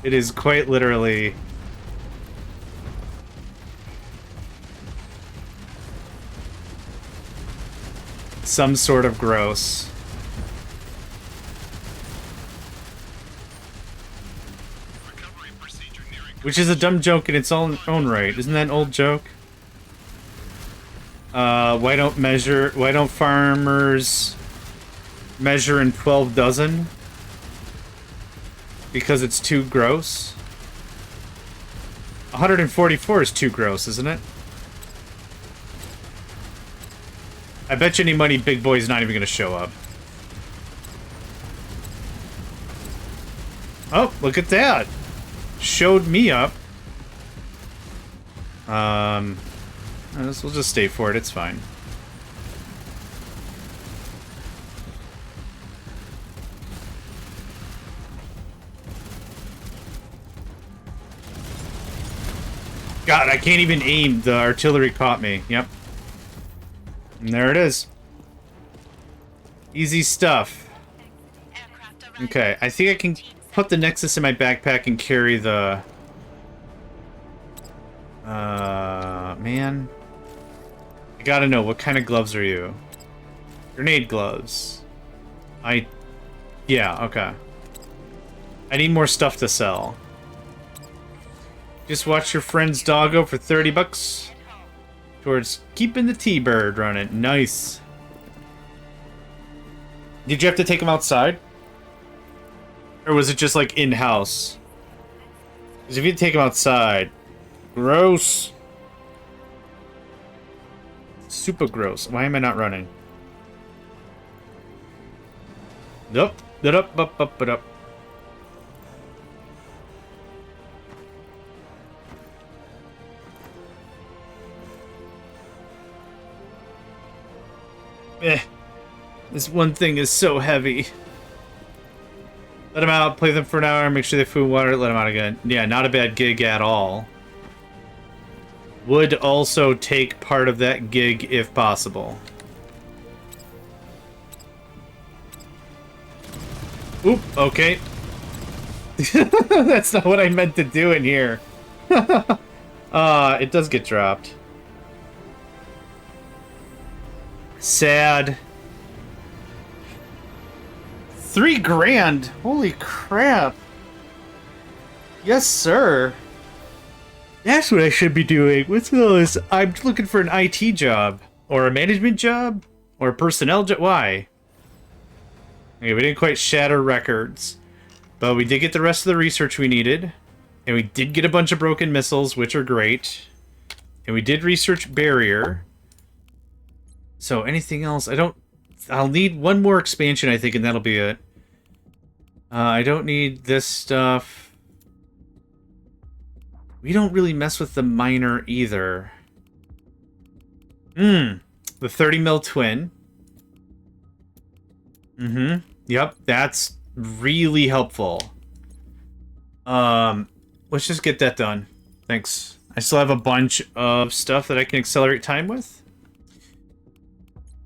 It is quite literally some sort of gross. Which is a dumb joke in its own right. Isn't that an old joke? Why don't farmers measure in 12 dozen? Because it's too gross? 144 is too gross, isn't it? I bet you any money Big Boy's not even gonna show up. Oh, look at that! Showed me up. We'll just stay for it, it's fine. God, I can't even aim. The artillery caught me. Yep. And there it is. Easy stuff. Okay, I think I can put the Nexus in my backpack and carry the... man. I gotta know, what kind of gloves are you? Grenade gloves. Yeah, okay. I need more stuff to sell. Just watch your friend's doggo for 30 bucks. Towards keeping the T-Bird running. Nice. Did you have to take him outside? Or was it just like in-house? Because if you take him outside... Gross. Super gross. Why am I not running? Up. This one thing is so heavy. Let them out, play them for an hour, make sure they have food and water, let them out again. Yeah, not a bad gig at all. Would also take part of that gig if possible. Oop, okay. That's not what I meant to do in here. It does get dropped. Sad. 3 grand! Holy crap! Yes, sir. That's what I should be doing. What's all this? I'm looking for an IT job. Or a management job? Or a personnel job? Why? Okay, we didn't quite shatter records. But we did get the rest of the research we needed. And we did get a bunch of broken missiles, which are great. And we did research barrier. So anything else? I'll need one more expansion, I think, and that'll be it. I don't need this stuff. We don't really mess with the miner either. The 30 mil twin. Yep, that's really helpful. Let's just get that done. Thanks. I still have a bunch of stuff that I can accelerate time with.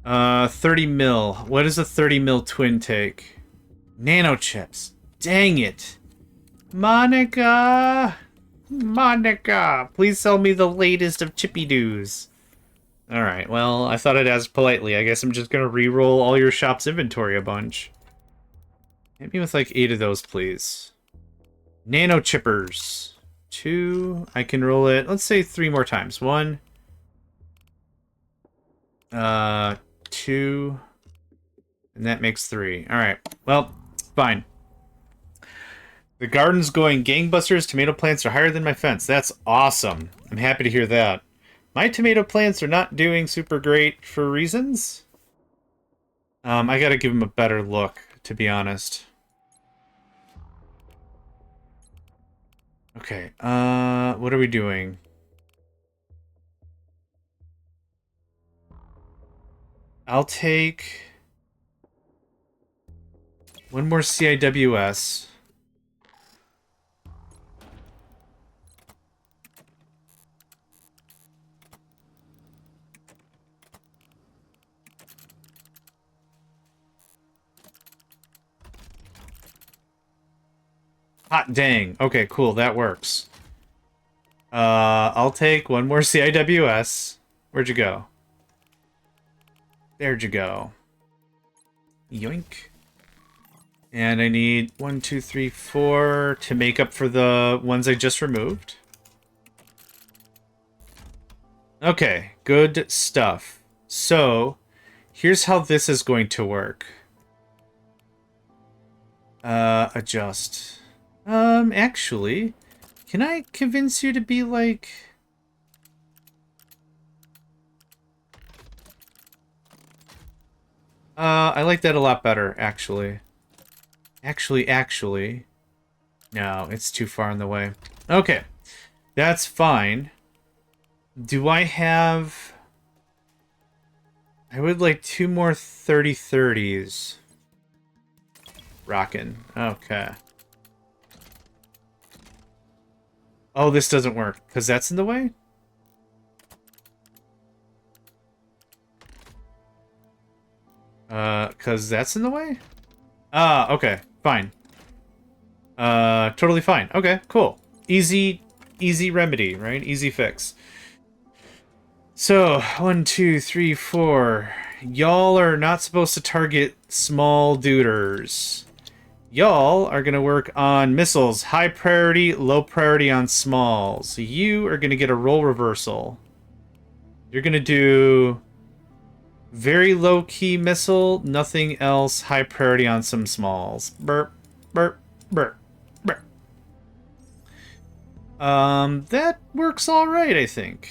30 mil. What does a 30 mil twin take? Nanochips. Dang it. Monica! Monica! Please sell me the latest of Chippy Doos. Alright, well, I thought I'd ask politely. I guess I'm just gonna re-roll all your shop's inventory a bunch. Hit me with like 8 of those, please. Nanochippers. 2. I can roll it, let's say 3 more times. 1. 2. And that makes 3. Alright, well, fine. The garden's going gangbusters. Tomato plants are higher than my fence. That's awesome. I'm happy to hear that. My tomato plants are not doing super great for reasons. I gotta give them a better look, to be honest. Okay, what are we doing? I'll take one more CIWS. Hot dang. Okay, cool. That works. I'll take one more CIWS. Where'd you go? There'd you go. Yoink. And I need 1, 2, 3, 4 to make up for the ones I just removed. Okay, good stuff. So, here's how this is going to work. Adjust. Actually, can I convince you to be like... I like that a lot better, actually. Actually. No, it's too far in the way. Okay, that's fine. Do I have... I would like 2 more 30-30s. Rockin'. Okay. Oh, this doesn't work, because that's in the way? Because that's in the way? Ah, okay. Fine. Totally fine. Okay, cool. Easy remedy, right? Easy fix. So, 1, 2, 3, 4. Y'all are not supposed to target small duders. Y'all are going to work on missiles. High priority, low priority on smalls. You are going to get a role reversal. You're going to do very low-key missile, nothing else, high priority on some smalls. Burp, burp, burp, burp. That works all right, I think.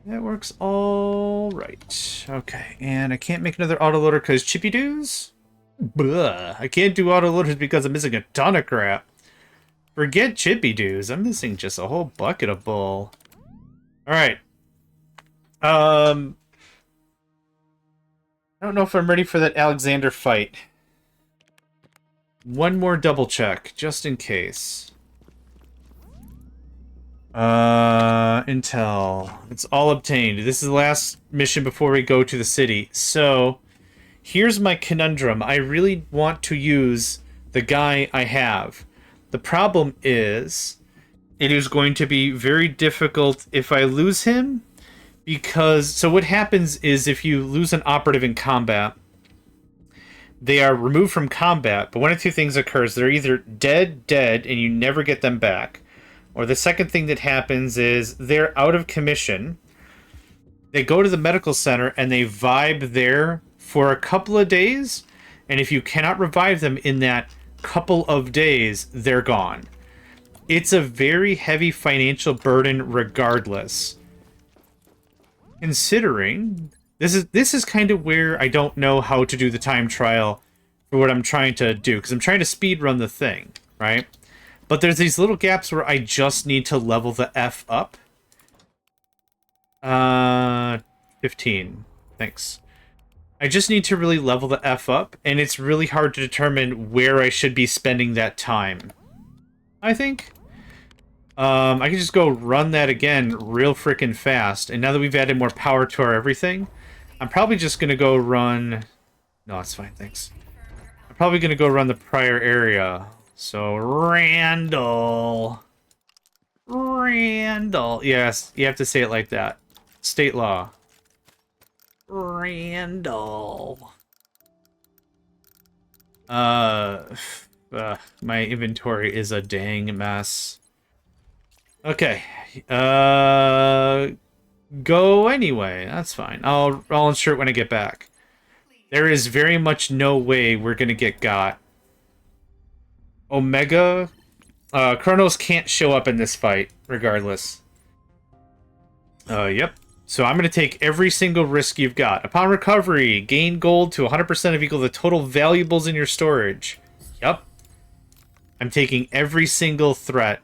That works all right. Okay, and I can't make another autoloader because Chippy Doos? Buh. I can't do autoloaders because I'm missing a ton of crap. Forget Chippy Doos. I'm missing just a whole bucket of bull. Alright. I don't know if I'm ready for that Alexander fight. One more double check, just in case. Intel. It's all obtained. This is the last mission before we go to the city. So, here's my conundrum. I really want to use the guy I have. The problem is, it is going to be very difficult if I lose him, because... So what happens is if you lose an operative in combat, they are removed from combat, but one of two things occurs. They're either dead, and you never get them back. Or the second thing that happens is they're out of commission. They go to the medical center and they vibe there for a couple of days. And if you cannot revive them in that couple of days, they're gone. It's a very heavy financial burden regardless. Considering this is kind of where I don't know how to do the time trial for what I'm trying to do, because I'm trying to speed run the thing, right? But there's these little gaps where I just need to level the F up. 15. Thanks. I just need to really level the F up, and it's really hard to determine where I should be spending that time. I think. I can just go run that again real freaking fast, and now that we've added more power to our everything, I'm probably just going to go run... No, it's fine, thanks. I'm probably going to go run the prior area. So, Randall. Yes, you have to say it like that. State law. Randall. My inventory is a dang mess. Okay. Go anyway. That's fine. I'll insert when I get back. There is very much no way we're gonna get got. Omega... Kronos can't show up in this fight, regardless. Yep. So I'm going to take every single risk you've got. Upon recovery, gain gold to 100% of equal the total valuables in your storage. Yep. I'm taking every single threat.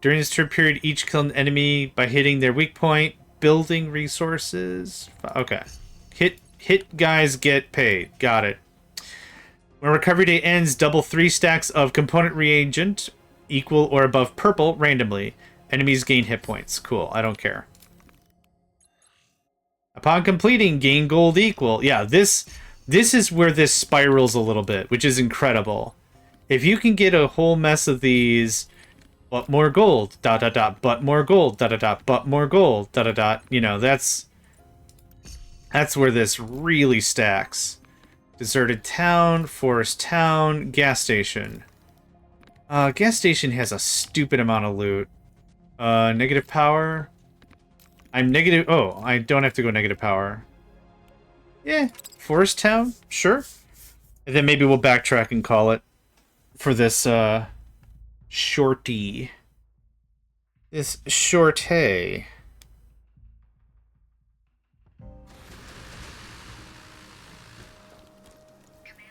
During this turn period, each kill an enemy by hitting their weak point. Building resources. Okay. Hit guys get paid. Got it. When recovery day ends, double 3 stacks of component reagent, equal or above purple, randomly. Enemies gain hit points. Cool, I don't care. Upon completing, gain gold equal. Yeah, this is where this spirals a little bit, which is incredible. If you can get a whole mess of these, but more gold, dot dot dot, but more gold, dot dot dot, but more gold, dot dot dot, you know, that's where this really stacks. Deserted town, forest town, gas station. Gas station has a stupid amount of loot. Negative power. I'm negative... Oh, I don't have to go negative power. Yeah, forest town, sure. And then maybe we'll backtrack and call it for this, shorty. This shorty.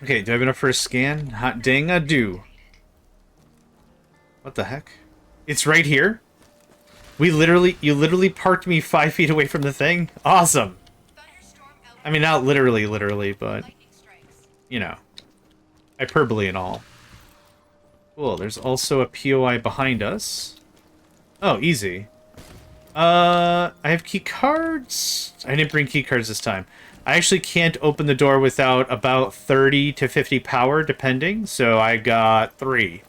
Okay, do I have enough for a scan? Hot dang, I do. What the heck? It's right here? You literally parked me 5 feet away from the thing? Awesome! I mean, not literally, but, you know, hyperbole and all. Cool, there's also a POI behind us. Oh, easy. I have key cards. I didn't bring key cards this time. I actually can't open the door without about 30 to 50 power, depending, so I got 3.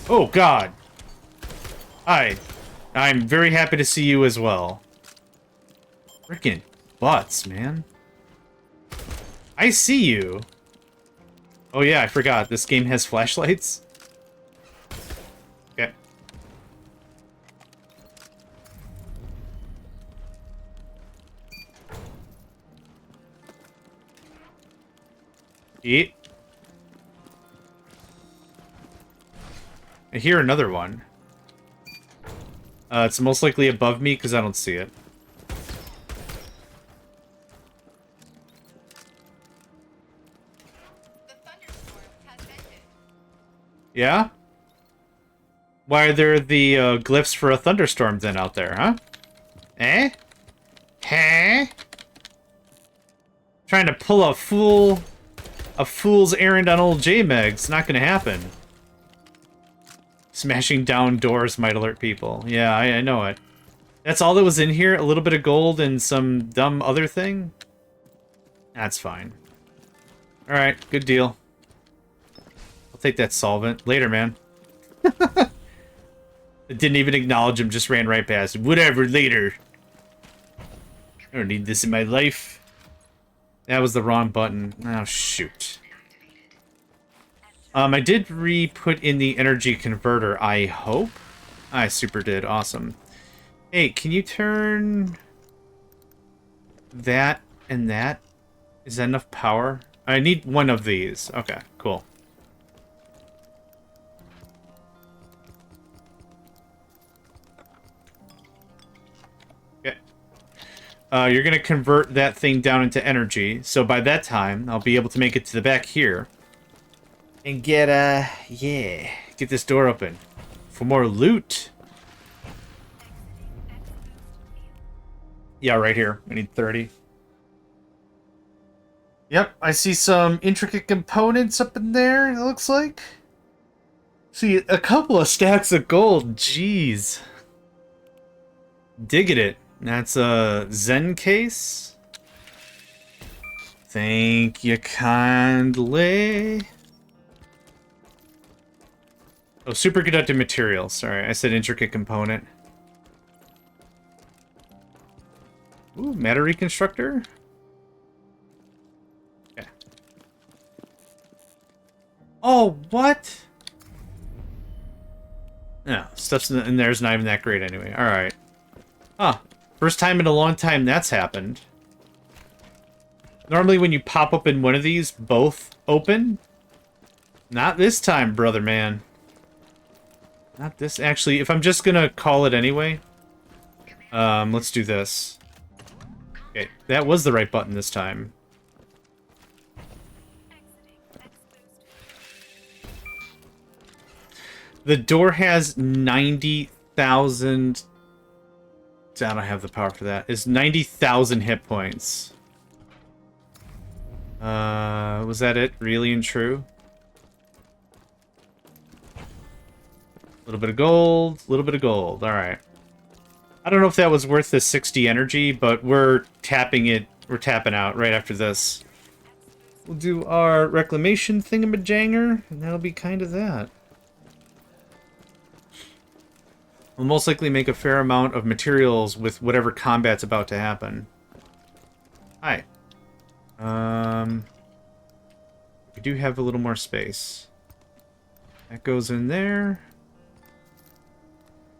Oh, God. Hi. I'm very happy to see you as well. Frickin' butts, man. I see you. Oh, yeah, I forgot. This game has flashlights. Okay. Eat. I hear another one. It's most likely above me because I don't see it. Yeah? Why are there the glyphs for a thunderstorm then out there, huh? Eh? Huh? Trying to pull a fool's errand on old JMeg. It's not gonna happen. Smashing down doors might alert people. Yeah, I know it. That's all that was in here? A little bit of gold and some dumb other thing? That's fine. Alright, good deal. I'll take that solvent. Later, man. It didn't even acknowledge him, just ran right past him. Whatever, later. I don't need this in my life. That was the wrong button. Oh, shoot. I did re-put in the energy converter, I hope? I super did. Awesome. Hey, can you turn that and that? Is that enough power? I need one of these. Okay, cool. You're going to convert that thing down into energy. So by that time, I'll be able to make it to the back here. And get, yeah, get this door open. For more loot. Yeah, right here. I need 30. Yep, I see some intricate components up in there, it looks like. See, a couple of stacks of gold. Jeez. Digging it. That's a Zen case. Thank you kindly. Oh, superconductive material. Sorry, I said intricate component. Ooh, matter reconstructor. Okay. Oh, what? No, stuff's in there's not even that great anyway. Alright. Huh. First time in a long time that's happened. Normally when you pop open one of these, both open. Not this time, brother man. Not this. Actually, if I'm just gonna call it anyway, let's do this. Okay, that was the right button this time. The door has 90,000... I don't have the power for that. It's 90,000 hit points. Was that it? Really and true? A little bit of gold, a little bit of gold. Alright. I don't know if that was worth the 60 energy, but we're tapping it. We're tapping out right after this. We'll do our reclamation thingamajanger, and that'll be kind of that. We'll most likely make a fair amount of materials with whatever combat's about to happen. Hi. We do have a little more space. That goes in there.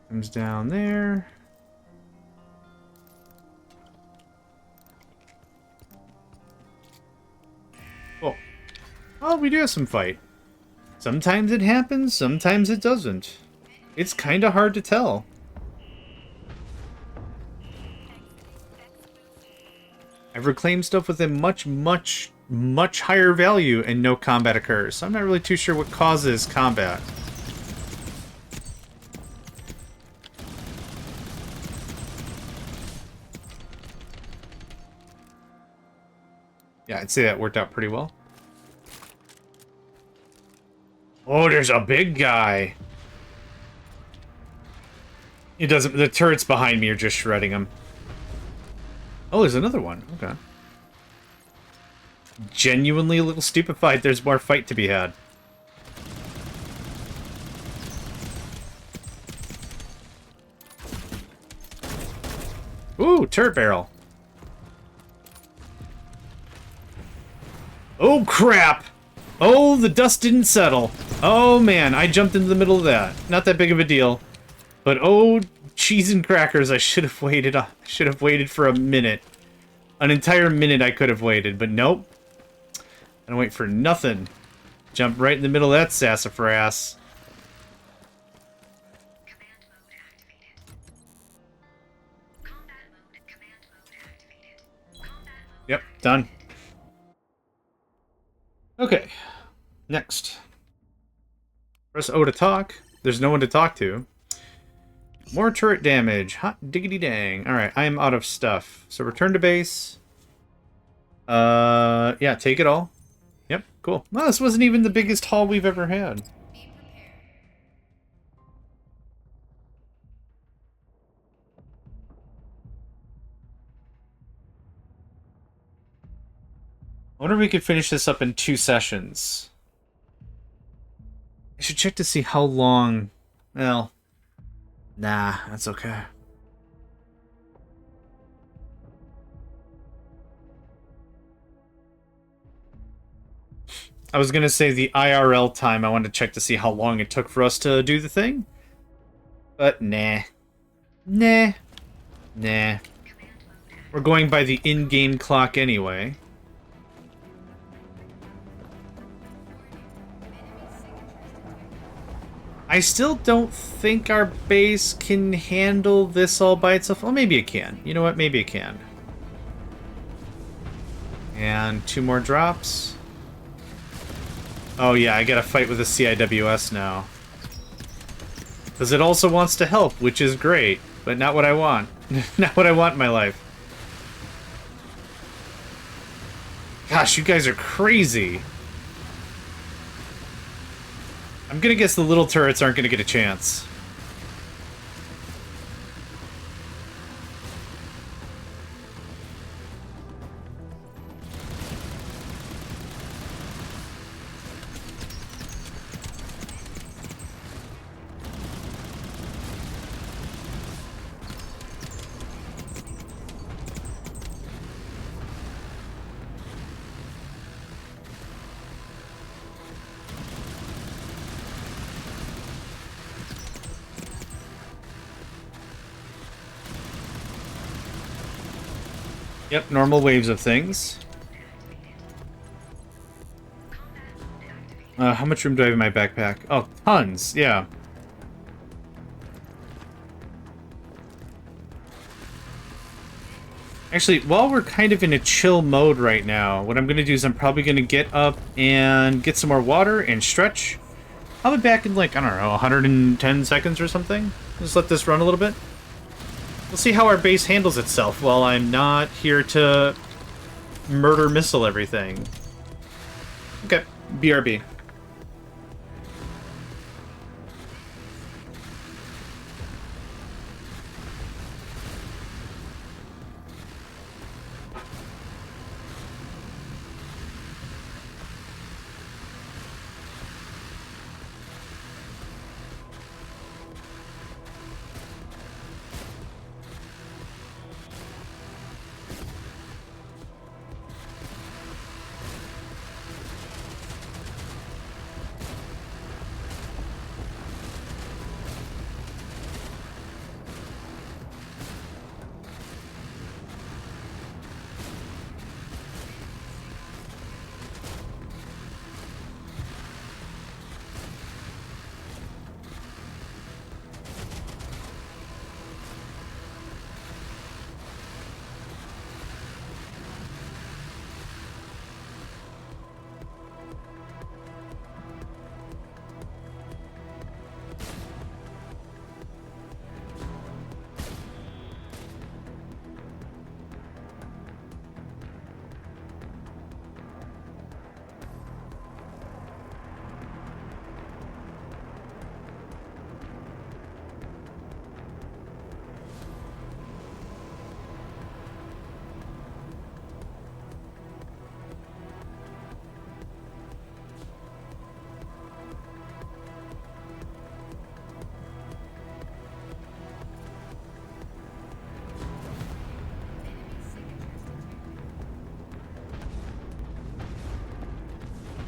Comes down there. Oh. Oh, we do have some fight. Sometimes it happens, sometimes it doesn't. It's kind of hard to tell. I've reclaimed stuff with a much, much, much higher value and no combat occurs. So I'm not really too sure what causes combat. Yeah, I'd say that worked out pretty well. Oh, there's a big guy. It doesn't... The turrets behind me are just shredding him. Oh, there's another one. Okay. Genuinely a little stupefied there's more fight to be had. Ooh, turret barrel. Oh, crap! Oh, the dust didn't settle. Oh, man, I jumped into the middle of that. Not that big of a deal. But oh, cheese and crackers, I should have waited. I should have waited for a minute. An entire minute I could have waited, but nope. I don't wait for nothing. Jump right in the middle of that sassafras. Yep, done. Okay, next. Press O to talk. There's no one to talk to. More turret damage. Hot diggity dang. Alright, I am out of stuff. So return to base. Yeah, take it all. Yep, cool. Well, this wasn't even the biggest haul we've ever had. I wonder if we could finish this up in 2 sessions. I should check to see how long... Well... Nah, that's okay. I was gonna say the IRL time, I wanted to check to see how long it took for us to do the thing. But nah. Nah. Nah. We're going by the in-game clock anyway. I still don't think our base can handle this all by itself. Well, maybe it can. You know what? Maybe it can. And 2 more drops. Oh yeah, I gotta fight with the CIWS now. Because it also wants to help, which is great. But not what I want. Not what I want in my life. Gosh, you guys are crazy. I'm gonna guess the little turrets aren't gonna get a chance. Yep, normal waves of things. How much room do I have in my backpack? Oh, tons, yeah. Actually, while we're kind of in a chill mode right now, what I'm going to do is I'm probably going to get up and get some more water and stretch. I'll be back in like, I don't know, 110 seconds or something. Just let this run a little bit. We'll see how our base handles itself while I'm not here to murder missile everything. Okay, BRB.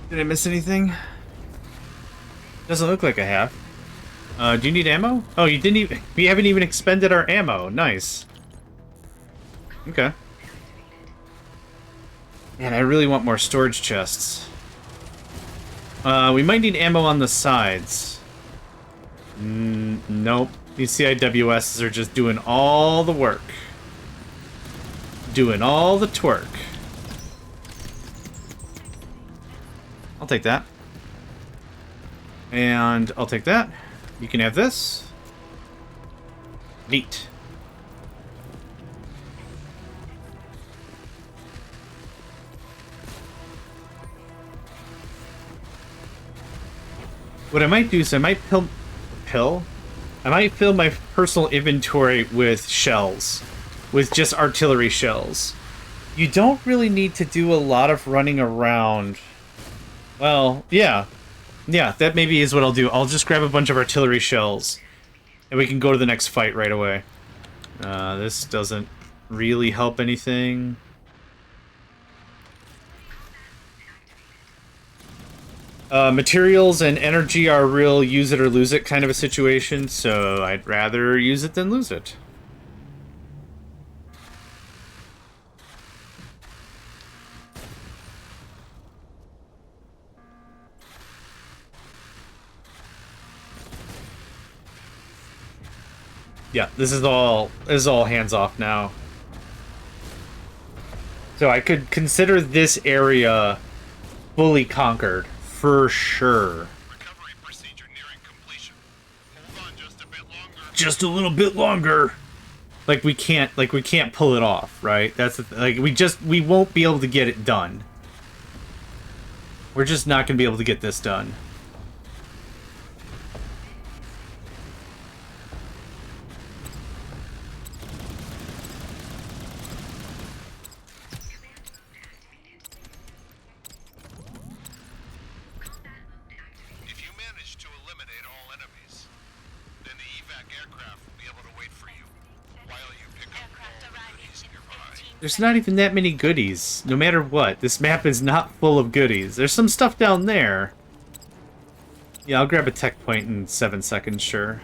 Did I miss anything? Doesn't look like I have. Do you need ammo? Oh, you didn't even... We haven't even expended our ammo. Nice. Okay. Man, I really want more storage chests. We might need ammo on the sides. Nope. These CIWSs are just doing all the work. Doing all the twerk. I'll take that. And I'll take that. You can have this. Neat. What I might do is I might I might fill my personal inventory with shells. With just artillery shells. You don't really need to do a lot of running around. Well, yeah. Yeah, that maybe is what I'll do. I'll just grab a bunch of artillery shells. And we can go to the next fight right away. This doesn't really help anything. Materials and energy are a real use it or lose it kind of a situation, so I'd rather use it than lose it. Yeah, this is all hands off now. So I could consider this area fully conquered for sure. Recovery procedure nearing completion. Hold on just a bit longer. Just a little bit longer. Like we can't pull it off, right? That's we won't be able to get it done. We're just not going to be able to get this done. There's not even that many goodies, no matter what. This map is not full of goodies. There's some stuff down there. Yeah, I'll grab a tech point in 7 seconds, sure.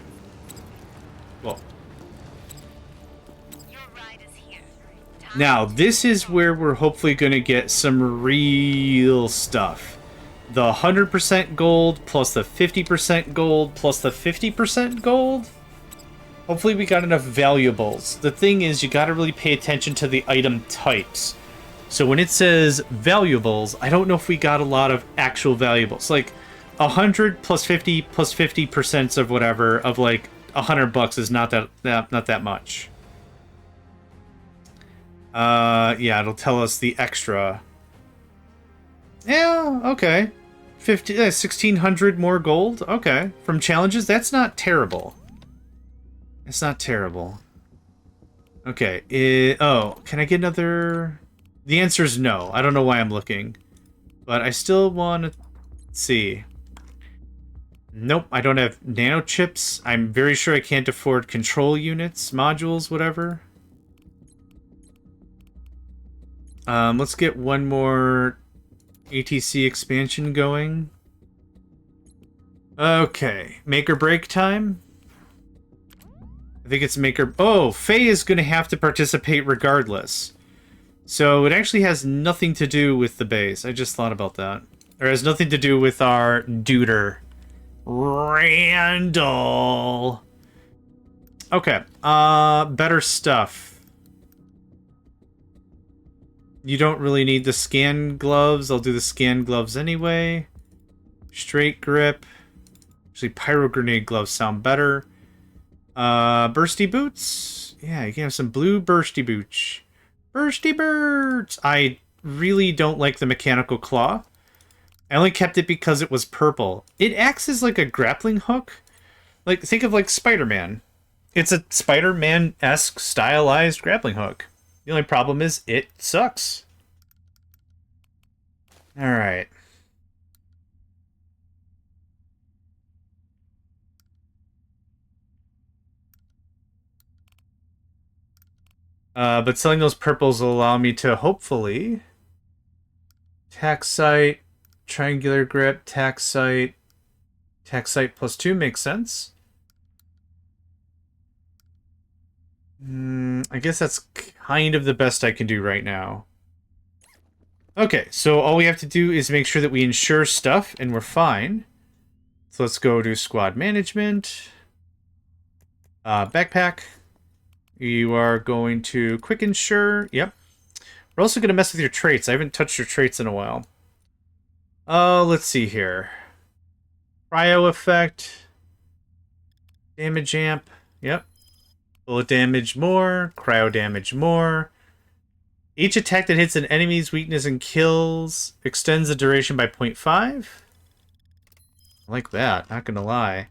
Well. Now, this is where we're hopefully going to get some real stuff. The 100% gold, plus the 50% gold, plus the 50% gold. Hopefully we got enough valuables. The thing is, you gotta really pay attention to the item types. So when it says valuables, I don't know if we got a lot of actual valuables. Like, 100 plus 50 plus 50% of whatever, of like $100 is not that much. Yeah, it'll tell us the extra. Yeah, okay. 1,600 more gold? Okay. From challenges? That's not terrible. It's not terrible. Okay. Oh, can I get another... The answer is no. I don't know why I'm looking. But I still want to see. Nope, I don't have nano chips. I'm very sure I can't afford control units, modules, whatever. Let's get one more ATC expansion going. Okay, make or break time. I think it's make or... Oh, Faye is going to have to participate regardless. So it actually has nothing to do with the base. I just thought about that. Or has nothing to do with our duder. Randall. Okay. Better stuff. You don't really need the scan gloves. I'll do the scan gloves anyway. Straight grip. Actually, pyro grenade gloves sound better. Bursty boots? Yeah, you can have some blue bursty boots. Bursty birds! I really don't like the mechanical claw. I only kept it because it was purple. It acts as like a grappling hook. Like, think of like Spider-Man. It's a Spider-Man-esque stylized grappling hook. The only problem is it sucks. Alright. But selling those purples will allow me to hopefully... Tax site, triangular grip, tax site plus 2 makes sense. I guess that's kind of the best I can do right now. Okay, so all we have to do is make sure that we insure stuff, and we're fine. So let's go to squad management. Backpack. You are going to quick insure. Yep. We're also going to mess with your traits. I haven't touched your traits in a while. Let's see here. Cryo effect. Damage amp. Yep. Bullet damage more. Cryo damage more. Each attack that hits an enemy's weakness and kills extends the duration by 0.5. I like that, not gonna lie.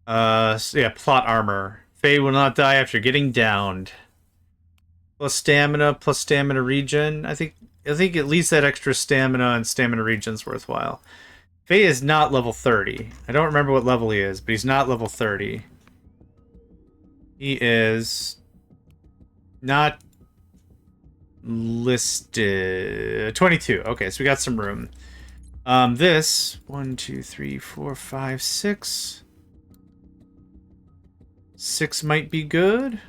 So yeah, plot armor. Faye will not die after getting downed. Plus stamina regen. I think at least that extra stamina and stamina regen's worthwhile. Faye is not level 30. I don't remember what level he is, but he's not level 30. He is not listed. 22. Okay, so we got some room. This 1, 2, 3, 4, 5, 6. 6 might be good.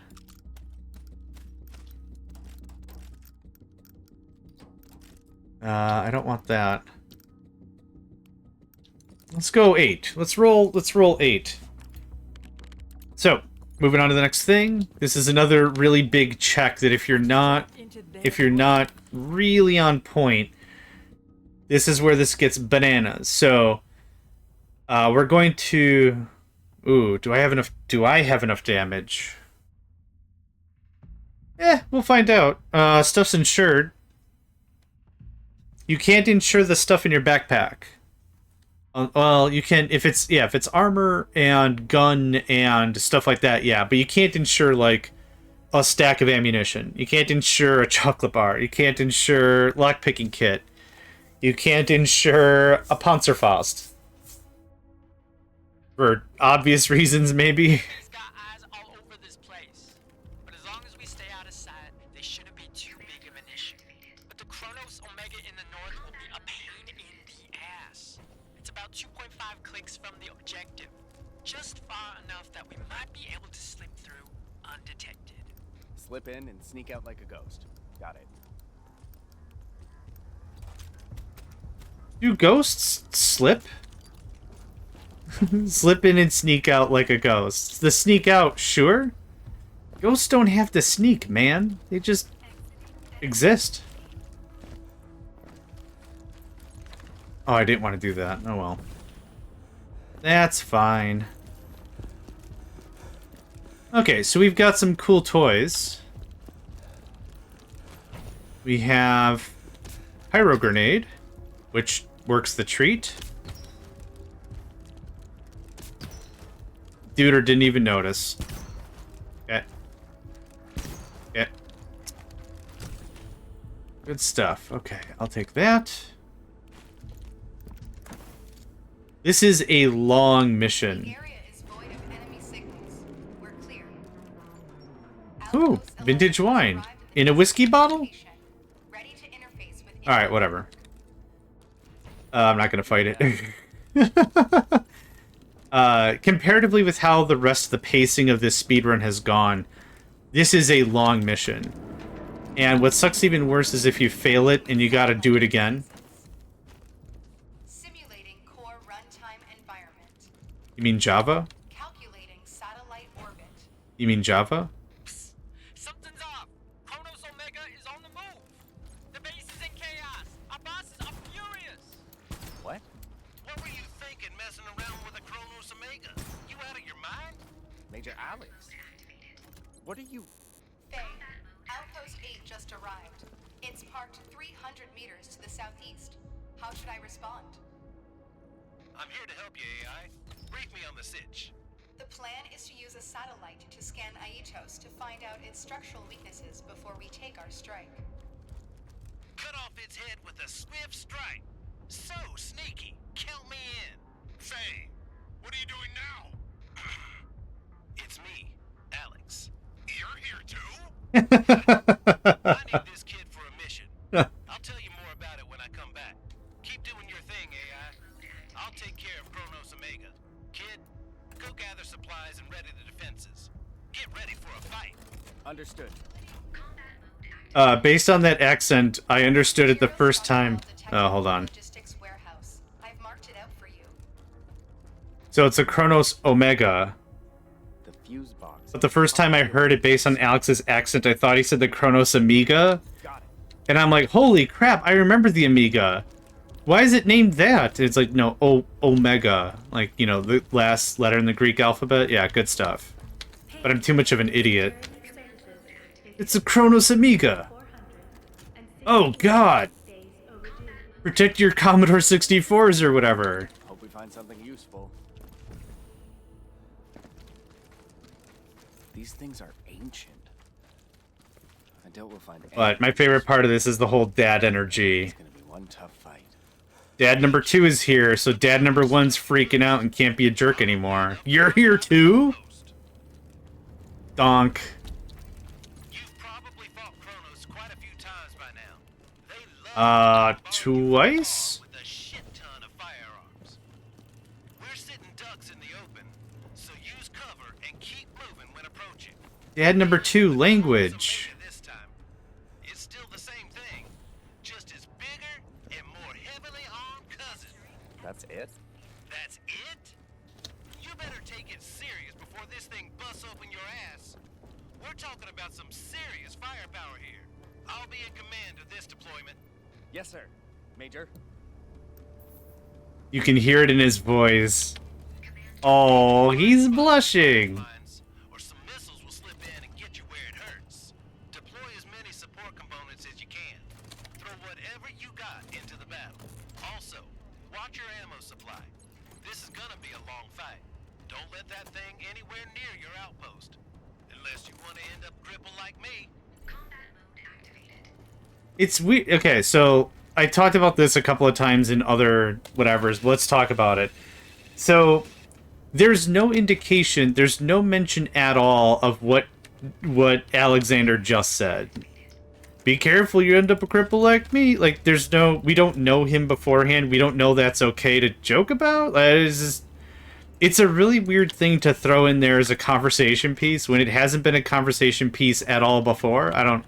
I don't want that. Let's go 8. Let's roll 8. So, moving on to the next thing. This is another really big check that if you're not really on point, this is where this gets bananas. So, we're going to... Ooh, do I have enough damage? We'll find out. Stuff's insured. You can't insure the stuff in your backpack. Well, you can if it's armor and gun and stuff like that, yeah. But you can't insure like a stack of ammunition. You can't insure a chocolate bar. You can't insure lockpicking kit. You can't insure a Panzerfaust. For obvious reasons, maybe. He's got eyes all over this place. But as long as we stay out of sight, they shouldn't be too big of an issue. But the Kronos Omega in the north will be a pain in the ass. It's about 2.5 clicks from the objective. Just far enough that we might be able to slip through undetected. Slip in and sneak out like a ghost. Got it. Do ghosts slip? Slip in and sneak out like a ghost. The sneak out, sure. Ghosts don't have to sneak, man. They just exist. Oh, I didn't want to do that. Oh well. That's fine. Okay, so we've got some cool toys. We have Pyro Grenade, which works the treat. Dude, or didn't even notice. Okay. Okay. Good stuff. Okay, I'll take that. This is a long mission. The area is void of enemy signals. We're clear. Ooh, vintage wine. In a whiskey bottle? Ready to interface with Alright, whatever. I'm not gonna fight it. Comparatively with how the rest of the pacing of this speedrun has gone, this is a long mission. And what sucks even worse is if you fail it and you gotta do it again. simulating core runtime environment. You mean Java? Calculating satellite orbit. You mean Java? Something's up. Kronos Omega is on the move. The base is in chaos. Our bosses are furious. What? What were you thinking messing around with a Kronos Omega? You out of your mind? Major Alex. What are you... Faye, Outpost 8 just arrived. It's parked 300 meters to the southeast. How should I respond? I'm here to help you, AI. Brief me on the sitch. The plan is to use a satellite to scan Aitos to find out its structural weaknesses before we take our strike. Cut off its head with a swift strike. So sneaky. Count me in. Faye, what are you doing now? It's me, Alex. You're here too? I need this kid for a mission. I'll tell you more about it when I come back. Keep doing your thing, AI. I'll take care of Kronos Omega. Kid, go gather supplies and ready the defenses. Get ready for a fight. Understood. Based on that accent, I understood it the first time. Oh, hold on. Logistics warehouse. I've marked it out for you. So it's a Kronos Omega. The fuse box. But the first time I heard it based on Alex's accent, I thought he said the Kronos Amiga. Got it. And I'm like, holy crap, I remember the Amiga. why is it named that? It's like, no, Omega. Like, you know, the last letter in the Greek alphabet. Yeah, good stuff. But I'm too much of an idiot. It's a Kronos Amiga. Oh, God. Protect your Commodore 64s or whatever. Hope we find something useful. These things are ancient. I doubt we'll find. But my favorite part of this is the whole dad energy. It's gonna be one tough fight. Dad number 2 is here, so dad number 1's freaking out and can't be a jerk anymore. You're here too? Donk. You've probably fought Kronos quite a few times by now. They love Twice? with a shit ton of firearms. We're sitting ducks in the open, so use cover and keep moving when approaching. Dad number 2, language. This time, it's still the same thing, just as bigger and more heavily armed cousin. That's it? That's it? You better take it serious before this thing busts open your ass. We're talking about some serious firepower here. I'll be in command of this deployment. Yes, sir. Major. You can hear it in his voice. Oh, he's blushing. Or some missiles will slip in and get you where it hurts. Deploy as many support components as you can. Throw whatever you got into the battle. Also, watch your ammo supply. This is gonna be a long fight. Don't let that thing anywhere near your outpost. Unless you want to end up crippled like me. It's weird. Okay, so I talked about this a couple of times in other whatevers. Let's talk about it. So there's no indication, there's no mention at all of what Alexander just said. Be careful, you end up a cripple like me. Like, there's no, we don't know him beforehand. We don't know that's okay to joke about. It's a really weird thing to throw in there as a conversation piece when it hasn't been a conversation piece at all before. I don't,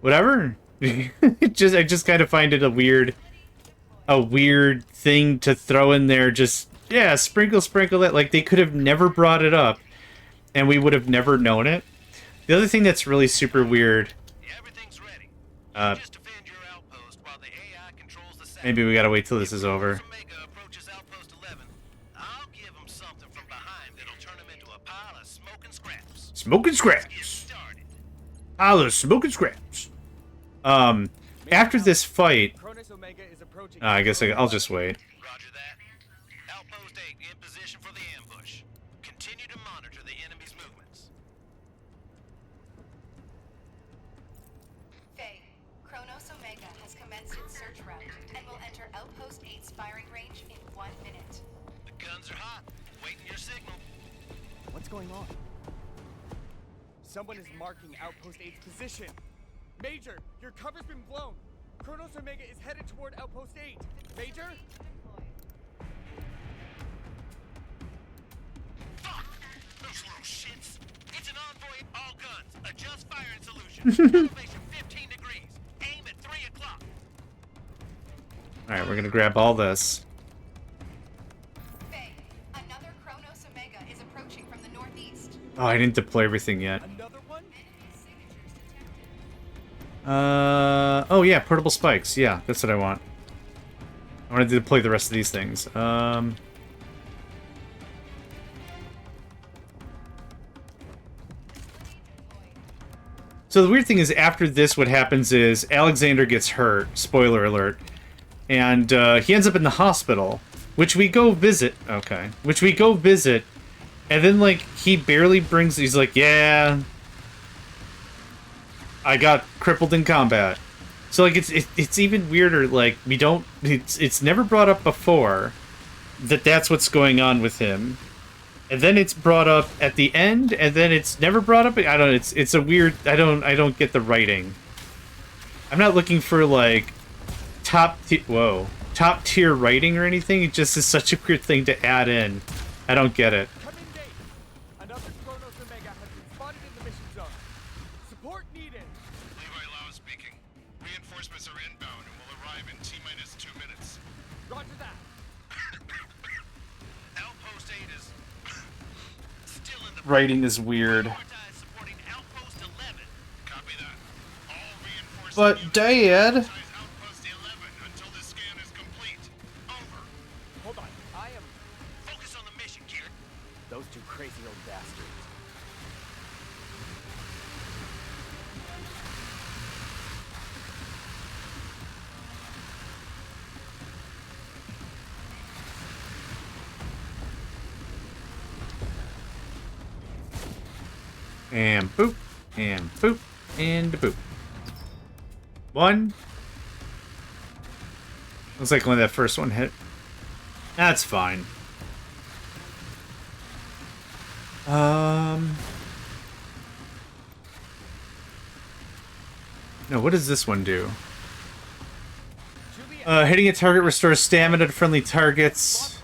whatever. I just kind of find it a weird thing to throw in there. Just, yeah, sprinkle it. Like, they could have never brought it up and we would have never known it. The other thing that's really super weird, maybe we gotta wait till this is over. Smoking scraps. Pile of smoking scraps. After this fight, I guess I'll just wait. Roger that. Outpost 8 in position for the ambush. Continue to monitor the enemy's movements. Faye, Kronos Omega has commenced its search route and will enter Outpost 8's firing range in 1 minute. The guns are hot. Waiting your signal. What's going on? Someone is marking Outpost 8's position. Major, your cover's been blown. Kronos Omega is headed toward Outpost 8. Major? Fuck! Those little shits. It's an envoy. All guns. Adjust firing solution. Elevation 15 degrees. Aim at 3 o'clock. Alright, we're gonna grab all this. Faye, another Kronos Omega is approaching from the northeast. Oh, I didn't deploy everything yet. Another one? Oh yeah, portable spikes. Yeah, that's what I want. I wanted to deploy the rest of these things. So the weird thing is, after this, what happens is Alexander gets hurt. Spoiler alert. And he ends up in the hospital, which we go visit. Okay. Which we go visit. And then, like, he barely brings... He's like, yeah... I got crippled in combat. So, like, it's even weirder. Like, we don't... It's never brought up before that that's what's going on with him. And then it's brought up at the end, and then it's never brought up... I don't know, it's a weird... I don't get the writing. I'm not looking for, like, top tier writing or anything. It just is such a weird thing to add in. I don't get it. Come in, Dave. Another Kronos Omega has been spotted in the mission zone. Support needed. Levi Lau speaking. Reinforcements are inbound and will arrive in T-minus 2 minutes. Roger that. Outpost 8 is still in the... Writing is weird. supporting Outpost 11. Copy that. All reinforcements... But, Dad... Outpost 11 until the scan is complete. And boop. And boop. And boop. One. Looks like only that first one hit. That's fine. No, what does this one do? Hitting a target restores stamina to friendly targets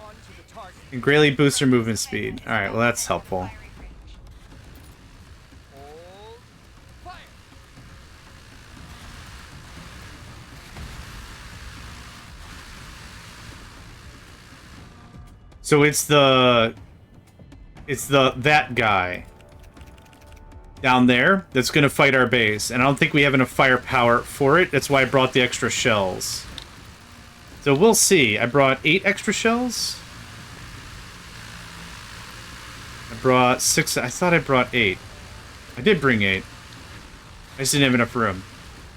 and greatly boosts your movement speed. Alright, well that's helpful. So it's that guy down there that's gonna fight our base, and I don't think we have enough firepower for it. That's why I brought the extra shells. So we'll see. I brought 8 extra shells. I brought 6. I thought I brought 8. I did bring 8. I just didn't have enough room.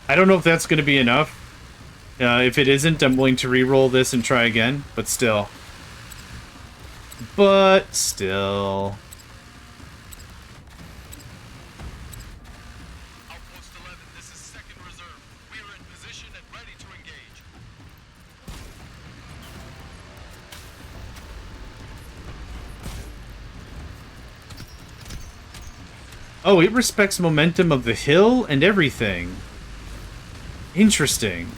I don't know if that's going to be enough. If it isn't, I'm willing to re-roll this and try again. But still. Outpost 11, this is second reserve. We are in position and ready to engage. Oh, it respects momentum of the hill and everything. Interesting.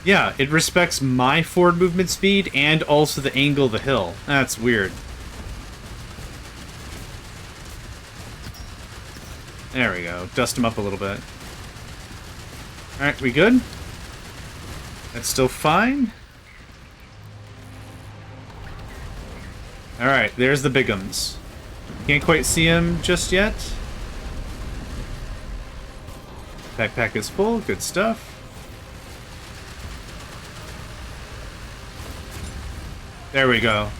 Yeah, it respects my forward movement speed and also the angle of the hill. That's weird. There we go. Dust him up a little bit. Alright, we good? That's still fine. Alright, there's the bigums. Can't quite see him just yet. Backpack is full, good stuff. There we go.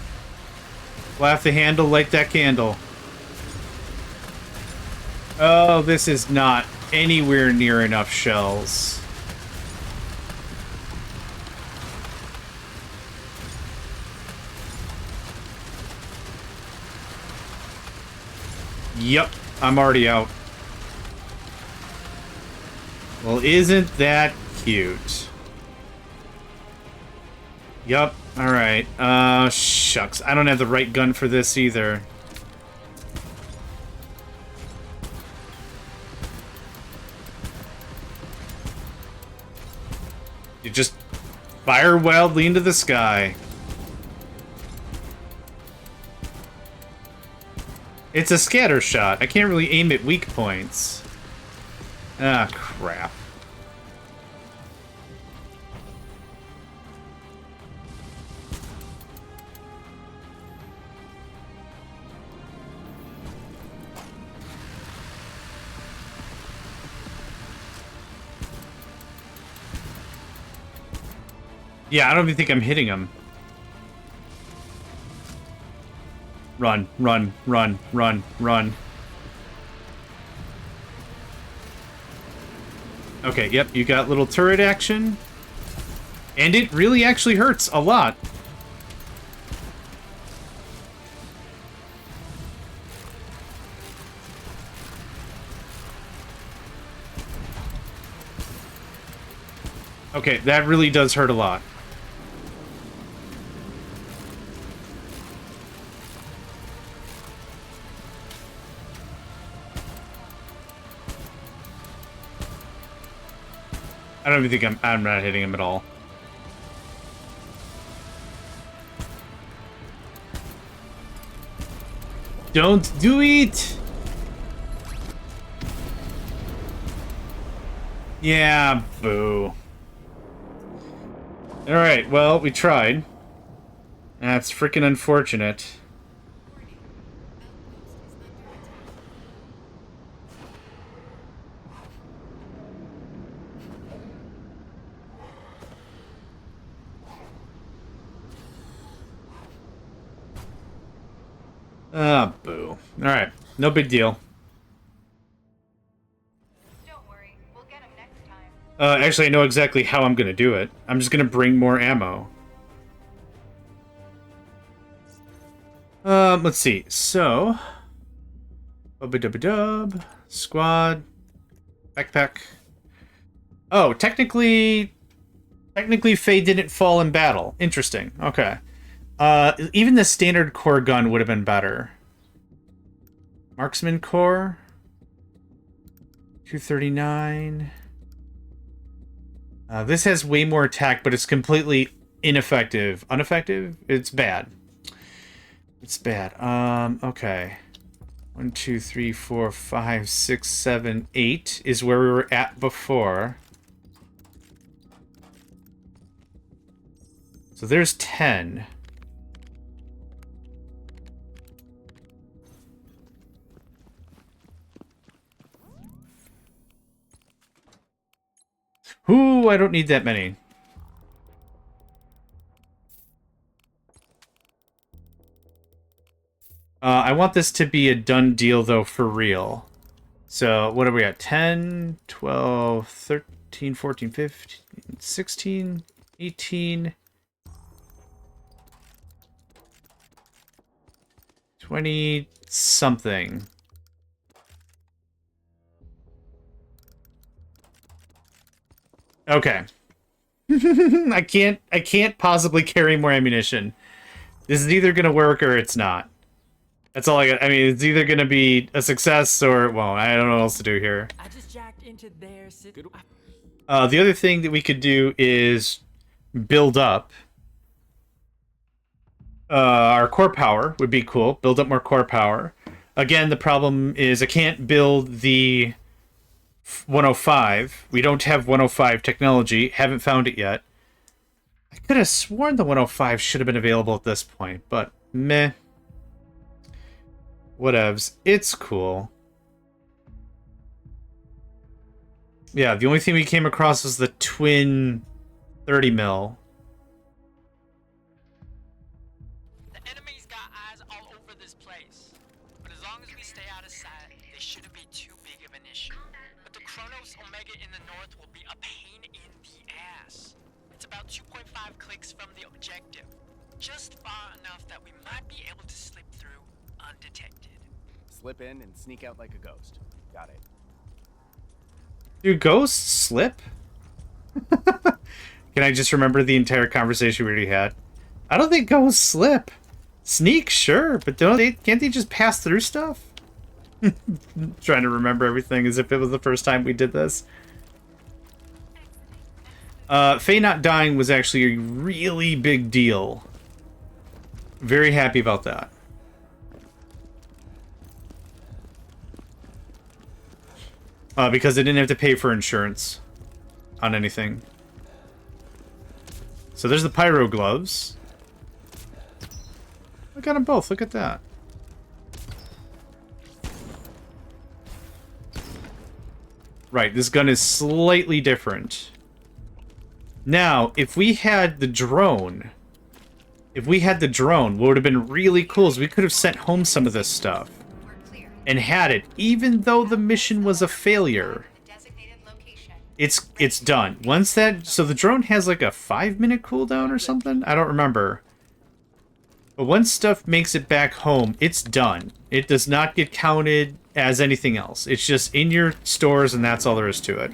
Laugh the handle, light that candle. Oh, this is not anywhere near enough shells. Yep, I'm already out. Well, isn't that cute? Yup, alright. Shucks. I don't have the right gun for this either. You just fire wildly into the sky. It's a scatter shot. I can't really aim at weak points. Ah, crap. Yeah, I don't even think I'm hitting him. Run, run, run, run, run. Okay, yep, you got little turret action. And it really actually hurts a lot. Okay, that really does hurt a lot. I don't even think I'm not hitting him at all. Don't do it! Yeah, boo. Alright, well, we tried. That's freaking unfortunate. Ah, boo. Alright, no big deal. Don't worry, we'll get him next time. Actually, I know exactly how I'm gonna do it. I'm just gonna bring more ammo. Let's see. So... Dub. Squad. Backpack. Oh, technically Faye didn't fall in battle. Interesting. Okay. Even the standard core gun would have been better. Marksman core. 239. This has way more attack, but it's completely ineffective. Ineffective? It's bad. It's bad. Okay. 1, 2, 3, 4, 5, 6, 7, 8 is where we were at before. So there's 10. Ooh, I don't need that many. I want this to be a done deal, though, for real. So, what are we at? 10, 12, 13, 14, 15, 16, 18, 20 something. Okay. I can't possibly carry more ammunition. This is either gonna work or it's not. That's all I got. I mean, it's either gonna be a success or, well, I don't know what else to do here. I just jacked into their city. The other thing that we could do is build up. Our core power would be cool. Build up more core power. Again, the problem is I can't build the 105. We don't have 105 technology. Haven't found it yet. I could have sworn the 105 should have been available at this point, but meh. Whatevs. It's cool. Yeah, the only thing we came across was the twin 30 mil. The enemy's got eyes all over this place. But as long as we stay out of sight, they shouldn't be too big of an issue. But the Kronos Omega in the north will be a pain in the ass. It's about 2.5 clicks from the objective. Just far enough that we might be able to slip through undetected. Slip in and sneak out like a ghost. Got it. Do ghosts slip? Can I just remember the entire conversation we already had? I don't think ghosts slip. Sneak, sure, but can't they just pass through stuff? Trying to remember everything as if it was the first time we did this. Faye not dying was actually a really big deal. Very happy about that. Because I didn't have to pay for insurance on anything. So there's the pyro gloves. I got them both. Look at that. Right, this gun is slightly different. Now, if we had the drone... what would have been really cool is we could have sent home some of this stuff. And had it, even though the mission was a failure. It's done. Once that... So the drone has like a 5-minute cooldown or something? I don't remember. But once stuff makes it back home, it's done. It does not get counted as anything else. It's just in your stores and that's all there is to it.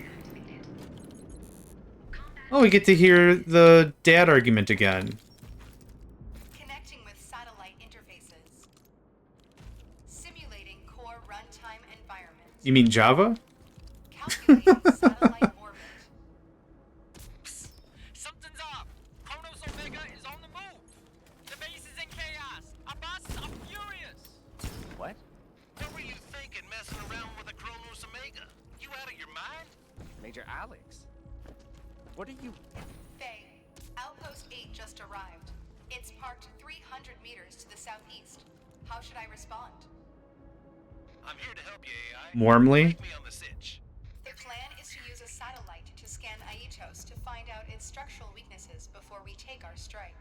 Oh, we get to hear the dad argument again. Connecting with satellite interfaces. Simulating core runtime environment. You mean Java? Calculating satellite orbit. Psst. Something's up. Kronos Omega is on the move. The base is in chaos. Our bosses are furious. What? What were you thinking messing around with a Kronos Omega? You out of your mind? Major Alex. What are you... Faye, Outpost 8 just arrived. It's parked 300 meters to the southeast. How should I respond? I'm here to help you, AI. Warmly. Take me on the sitch. The plan is to use a satellite to scan Aitos to find out its structural weaknesses before we take our strike.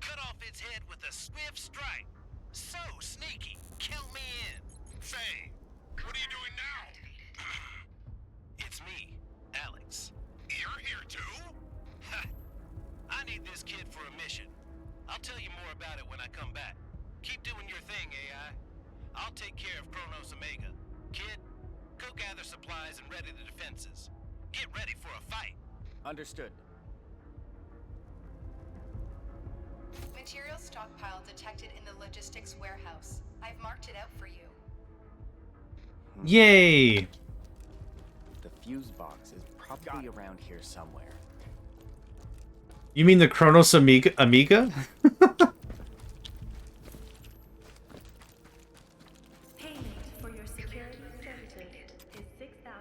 Cut off its head with a swift strike. So sneaky. Count me in. Faye, what are you doing now? It's me, Alex. You're here too? Ha! I need this kid for a mission. I'll tell you more about it when I come back. Keep doing your thing, AI. I'll take care of supplies and ready the defenses. Get ready for a fight. Understood. Material stockpile detected in the logistics warehouse. I've marked it out for you. Yay! The fuse box is probably around here somewhere. You mean the Kronos Amiga? Payment for your security services is 6,000.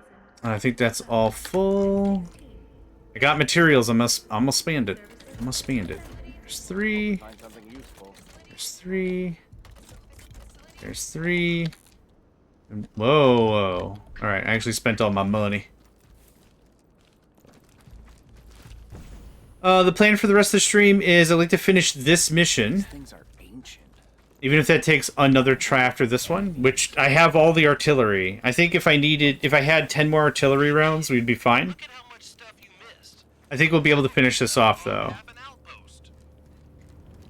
I think that's all full. I got materials. I must spend it. I must spend it. There's 3. Find something useful. There's 3. There's 3. Whoa, whoa. Alright, I actually spent all my money. The plan for the rest of the stream is I'd like to finish this mission. These things are ancient. Even if that takes another try after this one, which I have all the artillery. I think if I had 10 more artillery rounds, we'd be fine. Look at how much stuff you missed. I think we'll be able to finish this off, though. Have an outpost.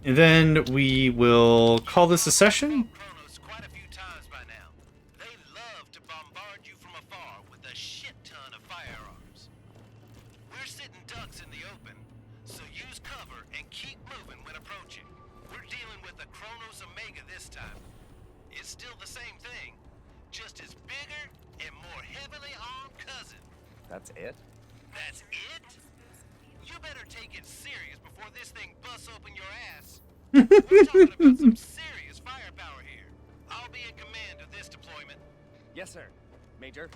And then we will call this a session. Kronos quite a few times by now. They love to bombard you from afar with a shit ton of firearms. We're sitting ducks in the open, so use cover and keep moving when approaching. We're dealing with a Kronos Omega this time. It's still the same thing, just as bigger and more heavily armed cousin. That's it? That's it? You better take it serious before this thing busts open your ass. We're talking about some serious firepower here. I'll be in command of this deployment. Yes, sir. Major.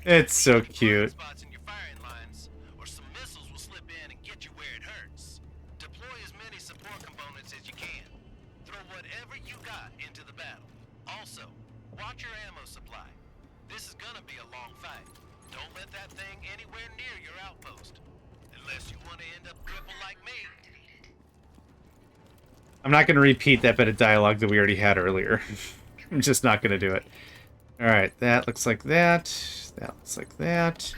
It's so cute. Spots in your firing lines, or some missiles will slip in and get you where it hurts. Deploy as many support components as you can. Throw whatever you got into the battle. Also, watch your ammo supply. This is gonna be a long fight. Don't let that thing anywhere near your outpost. Unless you want to end up crippled like me. I'm not going to repeat that bit of dialogue that we already had earlier. I'm just not going to do it. Alright, that looks like that. That looks like that.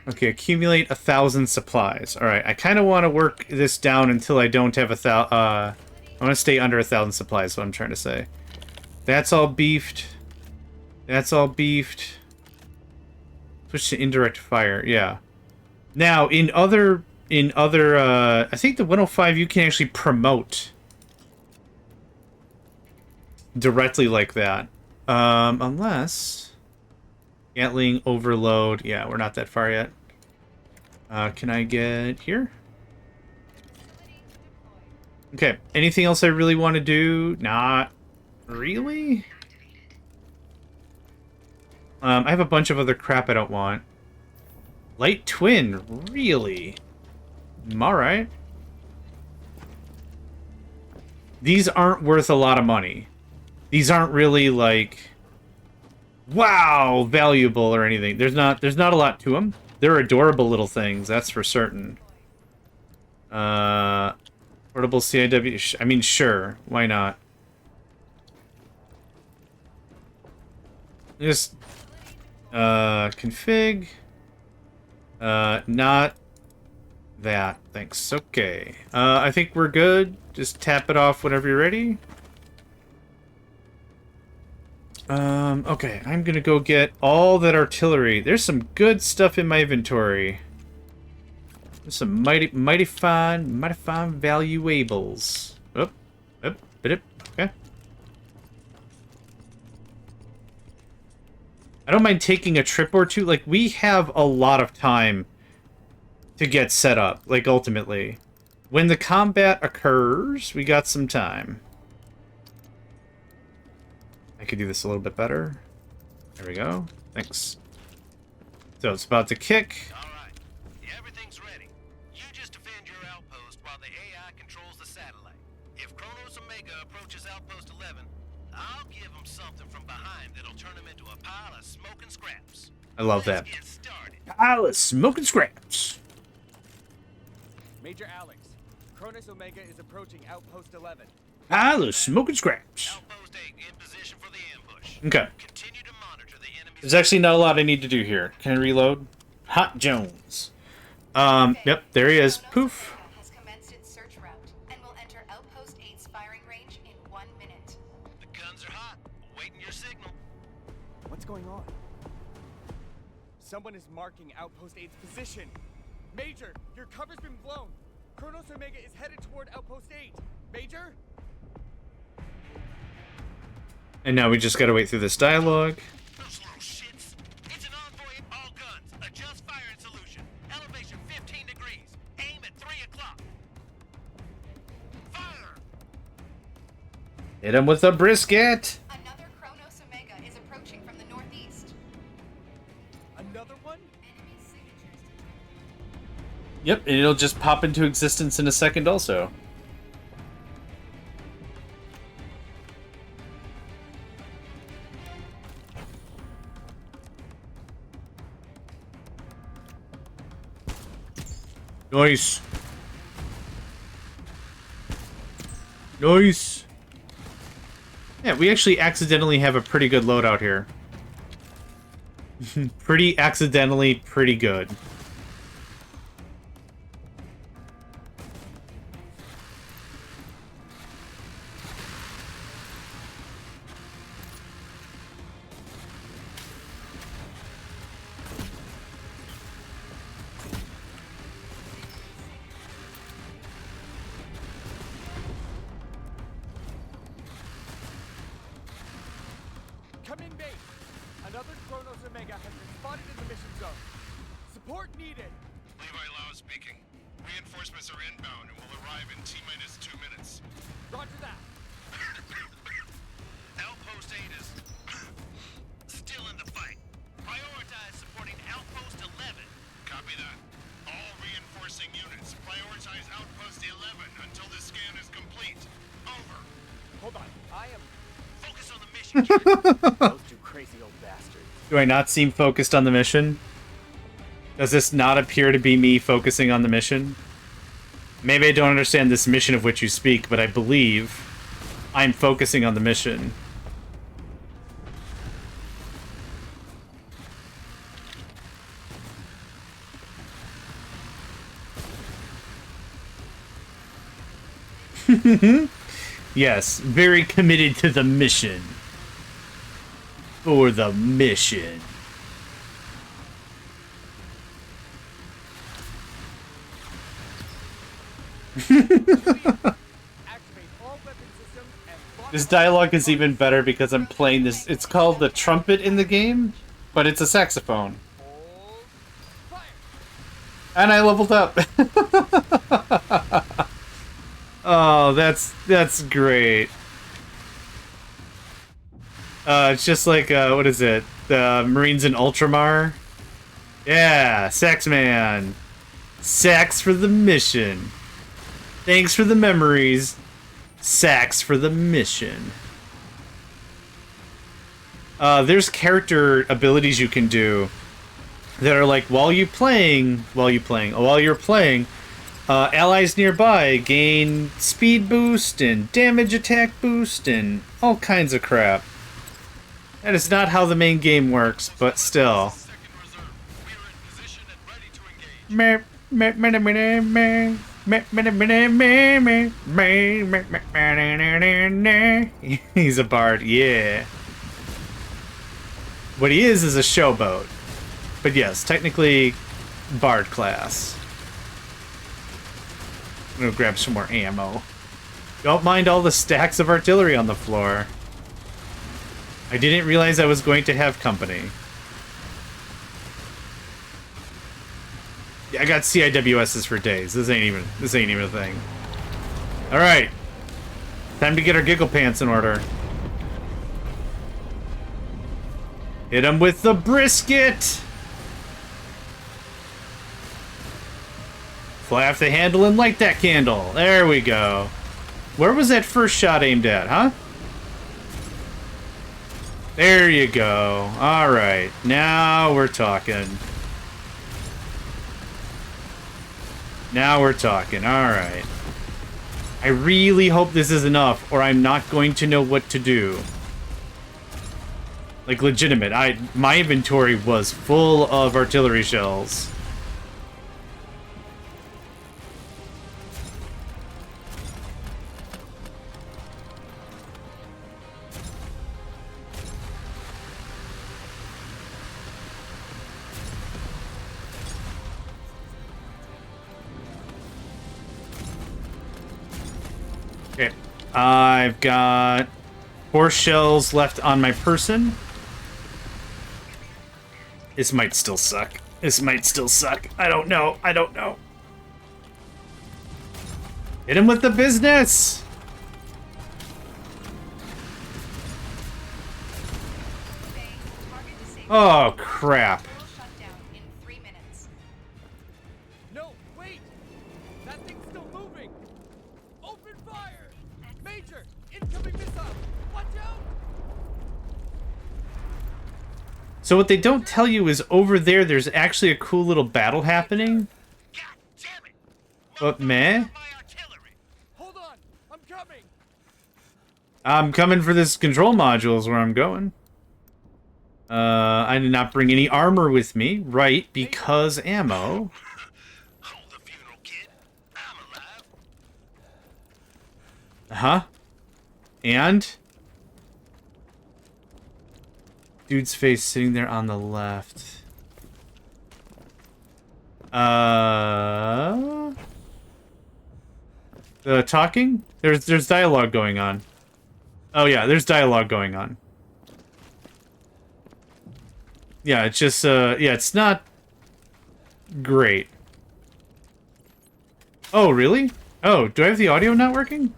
Okay, accumulate 1,000 supplies. Alright, I kind of want to work this down until I don't have I want to stay under 1,000 supplies, is what I'm trying to say. That's all beefed. That's all beefed. Switch to indirect fire, yeah. Now, in other, I think the 105 you can actually promote directly like that. Unless Gatling overload, yeah, we're not that far yet. Can I get here? Okay, anything else I really want to do? Not really. I have a bunch of other crap I don't want. Light twin, really? Alright. These aren't worth a lot of money. These aren't really, like, wow, valuable or anything. There's not a lot to them. They're adorable little things, that's for certain. Portable CIW, I mean, sure, why not? Just config. Not that. Thanks. Okay. I think we're good. Just tap it off whenever you're ready. Okay. I'm gonna go get all that artillery. There's some good stuff in my inventory. There's some mighty fine valuables. Okay. I don't mind taking a trip or two. Like, we have a lot of time to get set up, like, ultimately. When the combat occurs, we got some time. I could do this a little bit better. There we go. Thanks. So it's about to kick. Alright, everything's ready. You just defend your outpost while the AI controls the satellite. If Kronos Omega approaches Outpost 11, I'll give him something from behind that'll turn him into a pile of smoking scraps. I love that. Let's get started. Pile of smoking scraps. Major Alex, Kronos Omega is approaching Outpost 11. Pile of smoking scraps. Outpost 8 in position for the ambush. Okay. Continue to monitor the enemy's... There's actually not a lot I need to do here. Can I reload? Hot Jones. Yep, there he is. Poof. Has commenced its search route and will enter Outpost 8's firing range in 1 minute. The guns are hot. Waiting your signal. going on? Someone is marking Outpost 8's position. Major, your cover's been blown. Kronos Omega is headed toward Outpost 8. Major? And now we just gotta wait through this dialogue. Those little shits. It's an envoy, all guns. Adjust firing solution. Elevation 15 degrees. Aim at 3 o'clock. Fire! Hit him with a brisket! Another Kronos Omega is approaching from the northeast. Another one? Enemy signatures. Yep, and it'll just pop into existence in a second also. Nice. Nice. Yeah, we actually accidentally have a pretty good loadout here. Pretty accidentally pretty good. Come in, base. Another Kronos Omega has been spotted in the mission zone. Support needed. Levi Lau speaking. Reinforcements are inbound and will arrive in T-minus 2 minutes. Roger that. Outpost 8 is still in the fight. Prioritize supporting Outpost 11. Copy that. All reinforcing units, prioritize Outpost 11 until the scan is complete. Over. Hold on. I am... Focus on the mission, kid. Those two crazy old bastards. Do I not seem focused on the mission? Does this not appear to be me focusing on the mission? Maybe I don't understand this mission of which you speak, but I believe I'm focusing on the mission. Yes, very committed to the mission. For the mission. This dialogue is even better because I'm playing this. It's called the trumpet in the game, but it's a saxophone. And I leveled up. Oh, that's great. It's just like, what is it? The Marines in Ultramar? Yeah, Sax Man. Sax for the mission. Thanks for the memories. Sax for the mission. There's character abilities you can do that are like, while you're playing, allies nearby gain speed boost and damage attack boost and all kinds of crap. That is not how the main game works, but still. He's a bard, yeah. What he is a showboat. But yes, technically, bard class. I'm gonna grab some more ammo. Don't mind all the stacks of artillery on the floor. I didn't realize I was going to have company. Yeah, I got CIWSs for days. This ain't even a thing. Alright. Time to get our giggle pants in order. Hit him with the brisket! Fly off the handle and light that candle. There we go. Where was that first shot aimed at, huh? There you go. Alright. Now we're talking. Now we're talking. Alright. I really hope this is enough, or I'm not going to know what to do. Like, legitimate. My inventory was full of artillery shells. I've got 4 shells left on my person. This might still suck. This might still suck. I don't know. I don't know. Hit him with the business! Oh, crap. No, wait! That thing's still moving! Open fire! Major! Incoming missile! Watch out! So what they don't tell you is over there, there's actually a cool little battle happening. But meh. Hold on! I'm coming! I'm coming for this control module is where I'm going. I did not bring any armor with me, right? Because ammo. Huh? And? Dude's face sitting there on the left. Talking? There's dialogue going on. Oh yeah, there's dialogue going on. Yeah, it's just, yeah, it's not great. Oh, really? Oh, do I have the audio not working?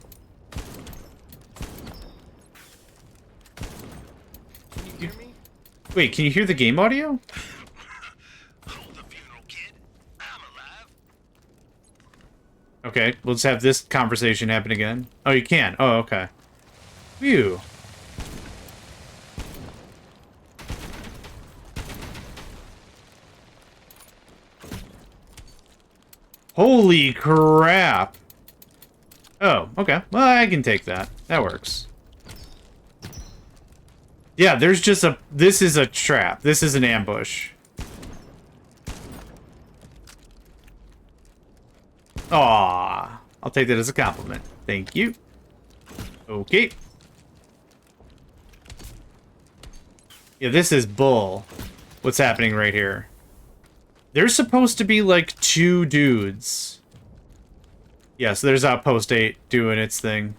Can you hear me? Wait, can you hear the game audio? Okay, we'll just have this conversation happen again. Oh, you can? Oh, okay. Phew. Holy crap! Oh, okay. Well, I can take that. That works. Yeah, there's just a... This is a trap. This is an ambush. Aww. I'll take that as a compliment. Thank you. Okay. Yeah, this is bull. What's happening right here? There's supposed to be, like, 2 dudes. Yeah, so there's Outpost 8 doing its thing.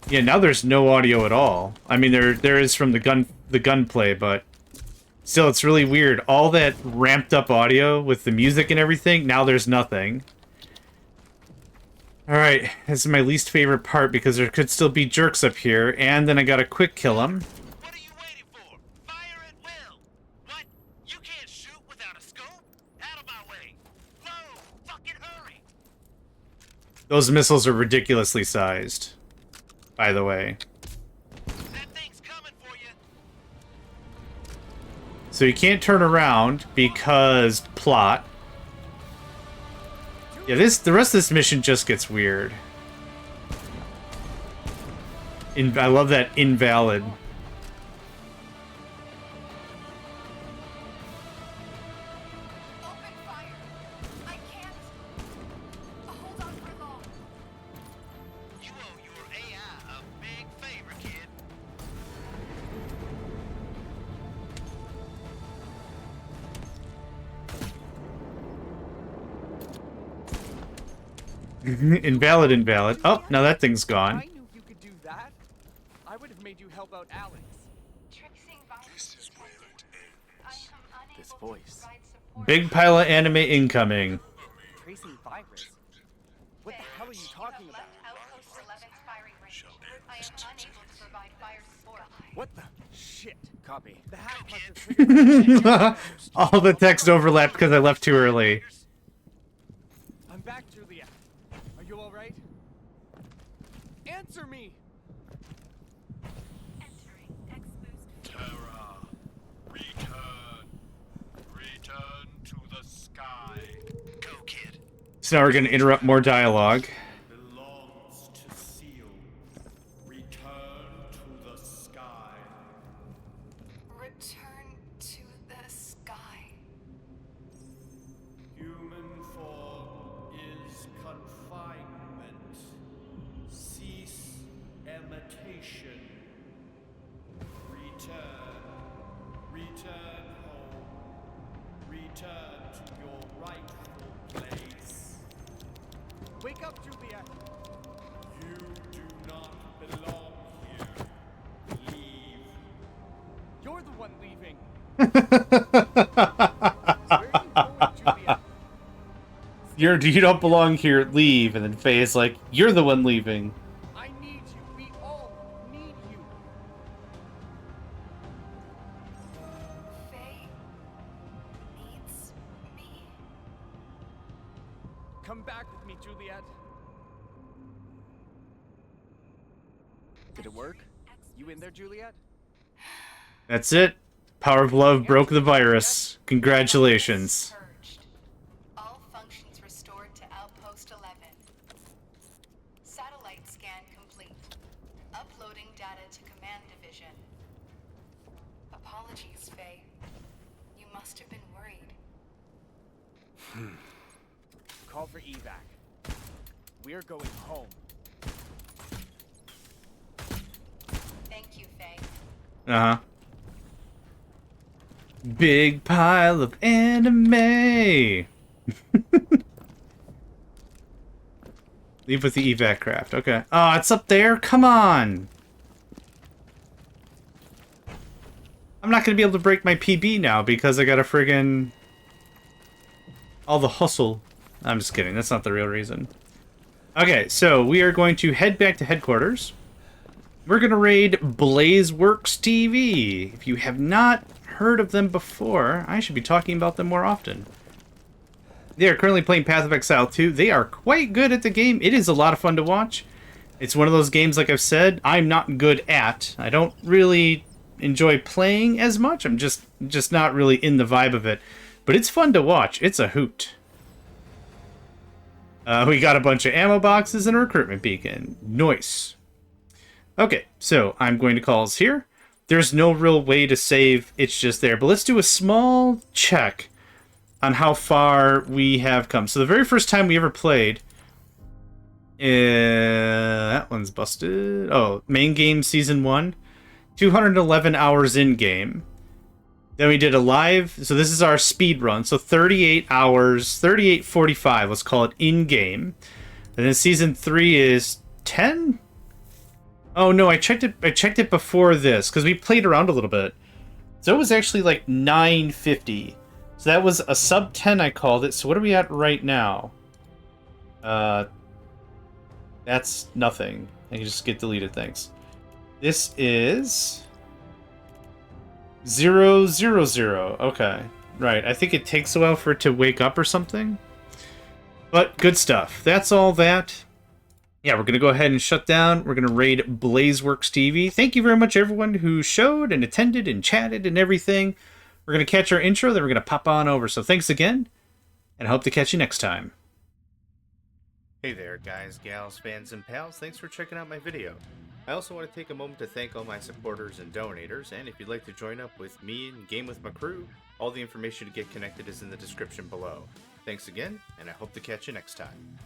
Yeah, now there's no audio at all. I mean, there is from the gunplay, but still, it's really weird. All that ramped up audio with the music and everything, now there's nothing. Alright, this is my least favorite part because there could still be jerks up here, and then I gotta quick kill them. What are you waiting for? Fire at will! What? You can't shoot without a scope? Out of my way! Low! Fucking hurry! Those missiles are ridiculously sized, by the way. That thing's coming for you! So you can't turn around because plot. Yeah, the rest of this mission just gets weird. I love that invalid. Open fire! I can't. Hold on for long. You owe your AI a big favor, kid. Invalid. Oh, now that thing's gone. I knew you could do that. I would have made you help out Alex. This voice. Big pile of anime incoming. Tracing virus. What the hell are you talking about? Outpost 11's firing range. I am unable to provide fire support. What the shit? Copy. The hack must have triggered. All the text overlapped because I left too early. I'm back, Julia. Are you all right? Answer me. Terra, return. Return to the sky. Go, kid. So now we're going to interrupt more dialogue. Belongs to Seal. Return to the sky. Return to the sky. Human form is confirmed. Wake up, Juliet! You do not belong here. Leave. You're the one leaving. You don't belong here, leave. And then Faye is like, you're the one leaving. I need you. We all need you. Faye needs me. Come back with me, Juliet. Did it work? You in there, Juliet? That's it. Power of love broke the virus. Congratulations. All functions restored to Outpost 11. Satellite scan complete. Uploading data to Command Division. Apologies, Faye. You must have been worried. Call for evac. We're going home. Thank you, Faye. Uh-huh. Big pile of anime. Leave with the evac craft. Okay. Oh, it's up there? Come on. I'm not going to be able to break my PB now because I got a friggin... all the hustle. I'm just kidding. That's not the real reason. Okay, so we are going to head back to headquarters. We're going to raid Blazeworks TV. If you have not heard of them before, I should be talking about them more often. They are currently playing Path of Exile 2. They are quite good at the game. It is a lot of fun to watch. It's one of those games, like I've said, I'm not good at. I don't really enjoy playing as much. I'm just not really in the vibe of it. But it's fun to watch. It's a hoot. We got a bunch of ammo boxes and a recruitment beacon. Nice. Okay, so I'm going to call us here. There's no real way to save, it's just there. But let's do a small check on how far we have come. So the very first time we ever played, that one's busted. Oh, main game season 1, 211 hours in game. Then we did a live, so this is our speed run. So 38 hours, 38:45, let's call it in game. And then season 3 is 10. Oh no, I checked it before this because we played around a little bit. So it was actually like 9:50. So that was a sub 10 I called it. So what are we at right now? That's nothing. I can just get deleted things. This is 000. Okay. Right. I think it takes a while for it to wake up or something. But good stuff. That's all that. Yeah, we're going to go ahead and shut down. We're going to raid Blazeworks TV. Thank you very much, everyone who showed and attended and chatted and everything. We're going to catch our intro, then we're going to pop on over. So thanks again, and I hope to catch you next time. Hey there, guys, gals, fans, and pals. Thanks for checking out my video. I also want to take a moment to thank all my supporters and donators, and if you'd like to join up with me and game with my crew, all the information to get connected is in the description below. Thanks again, and I hope to catch you next time.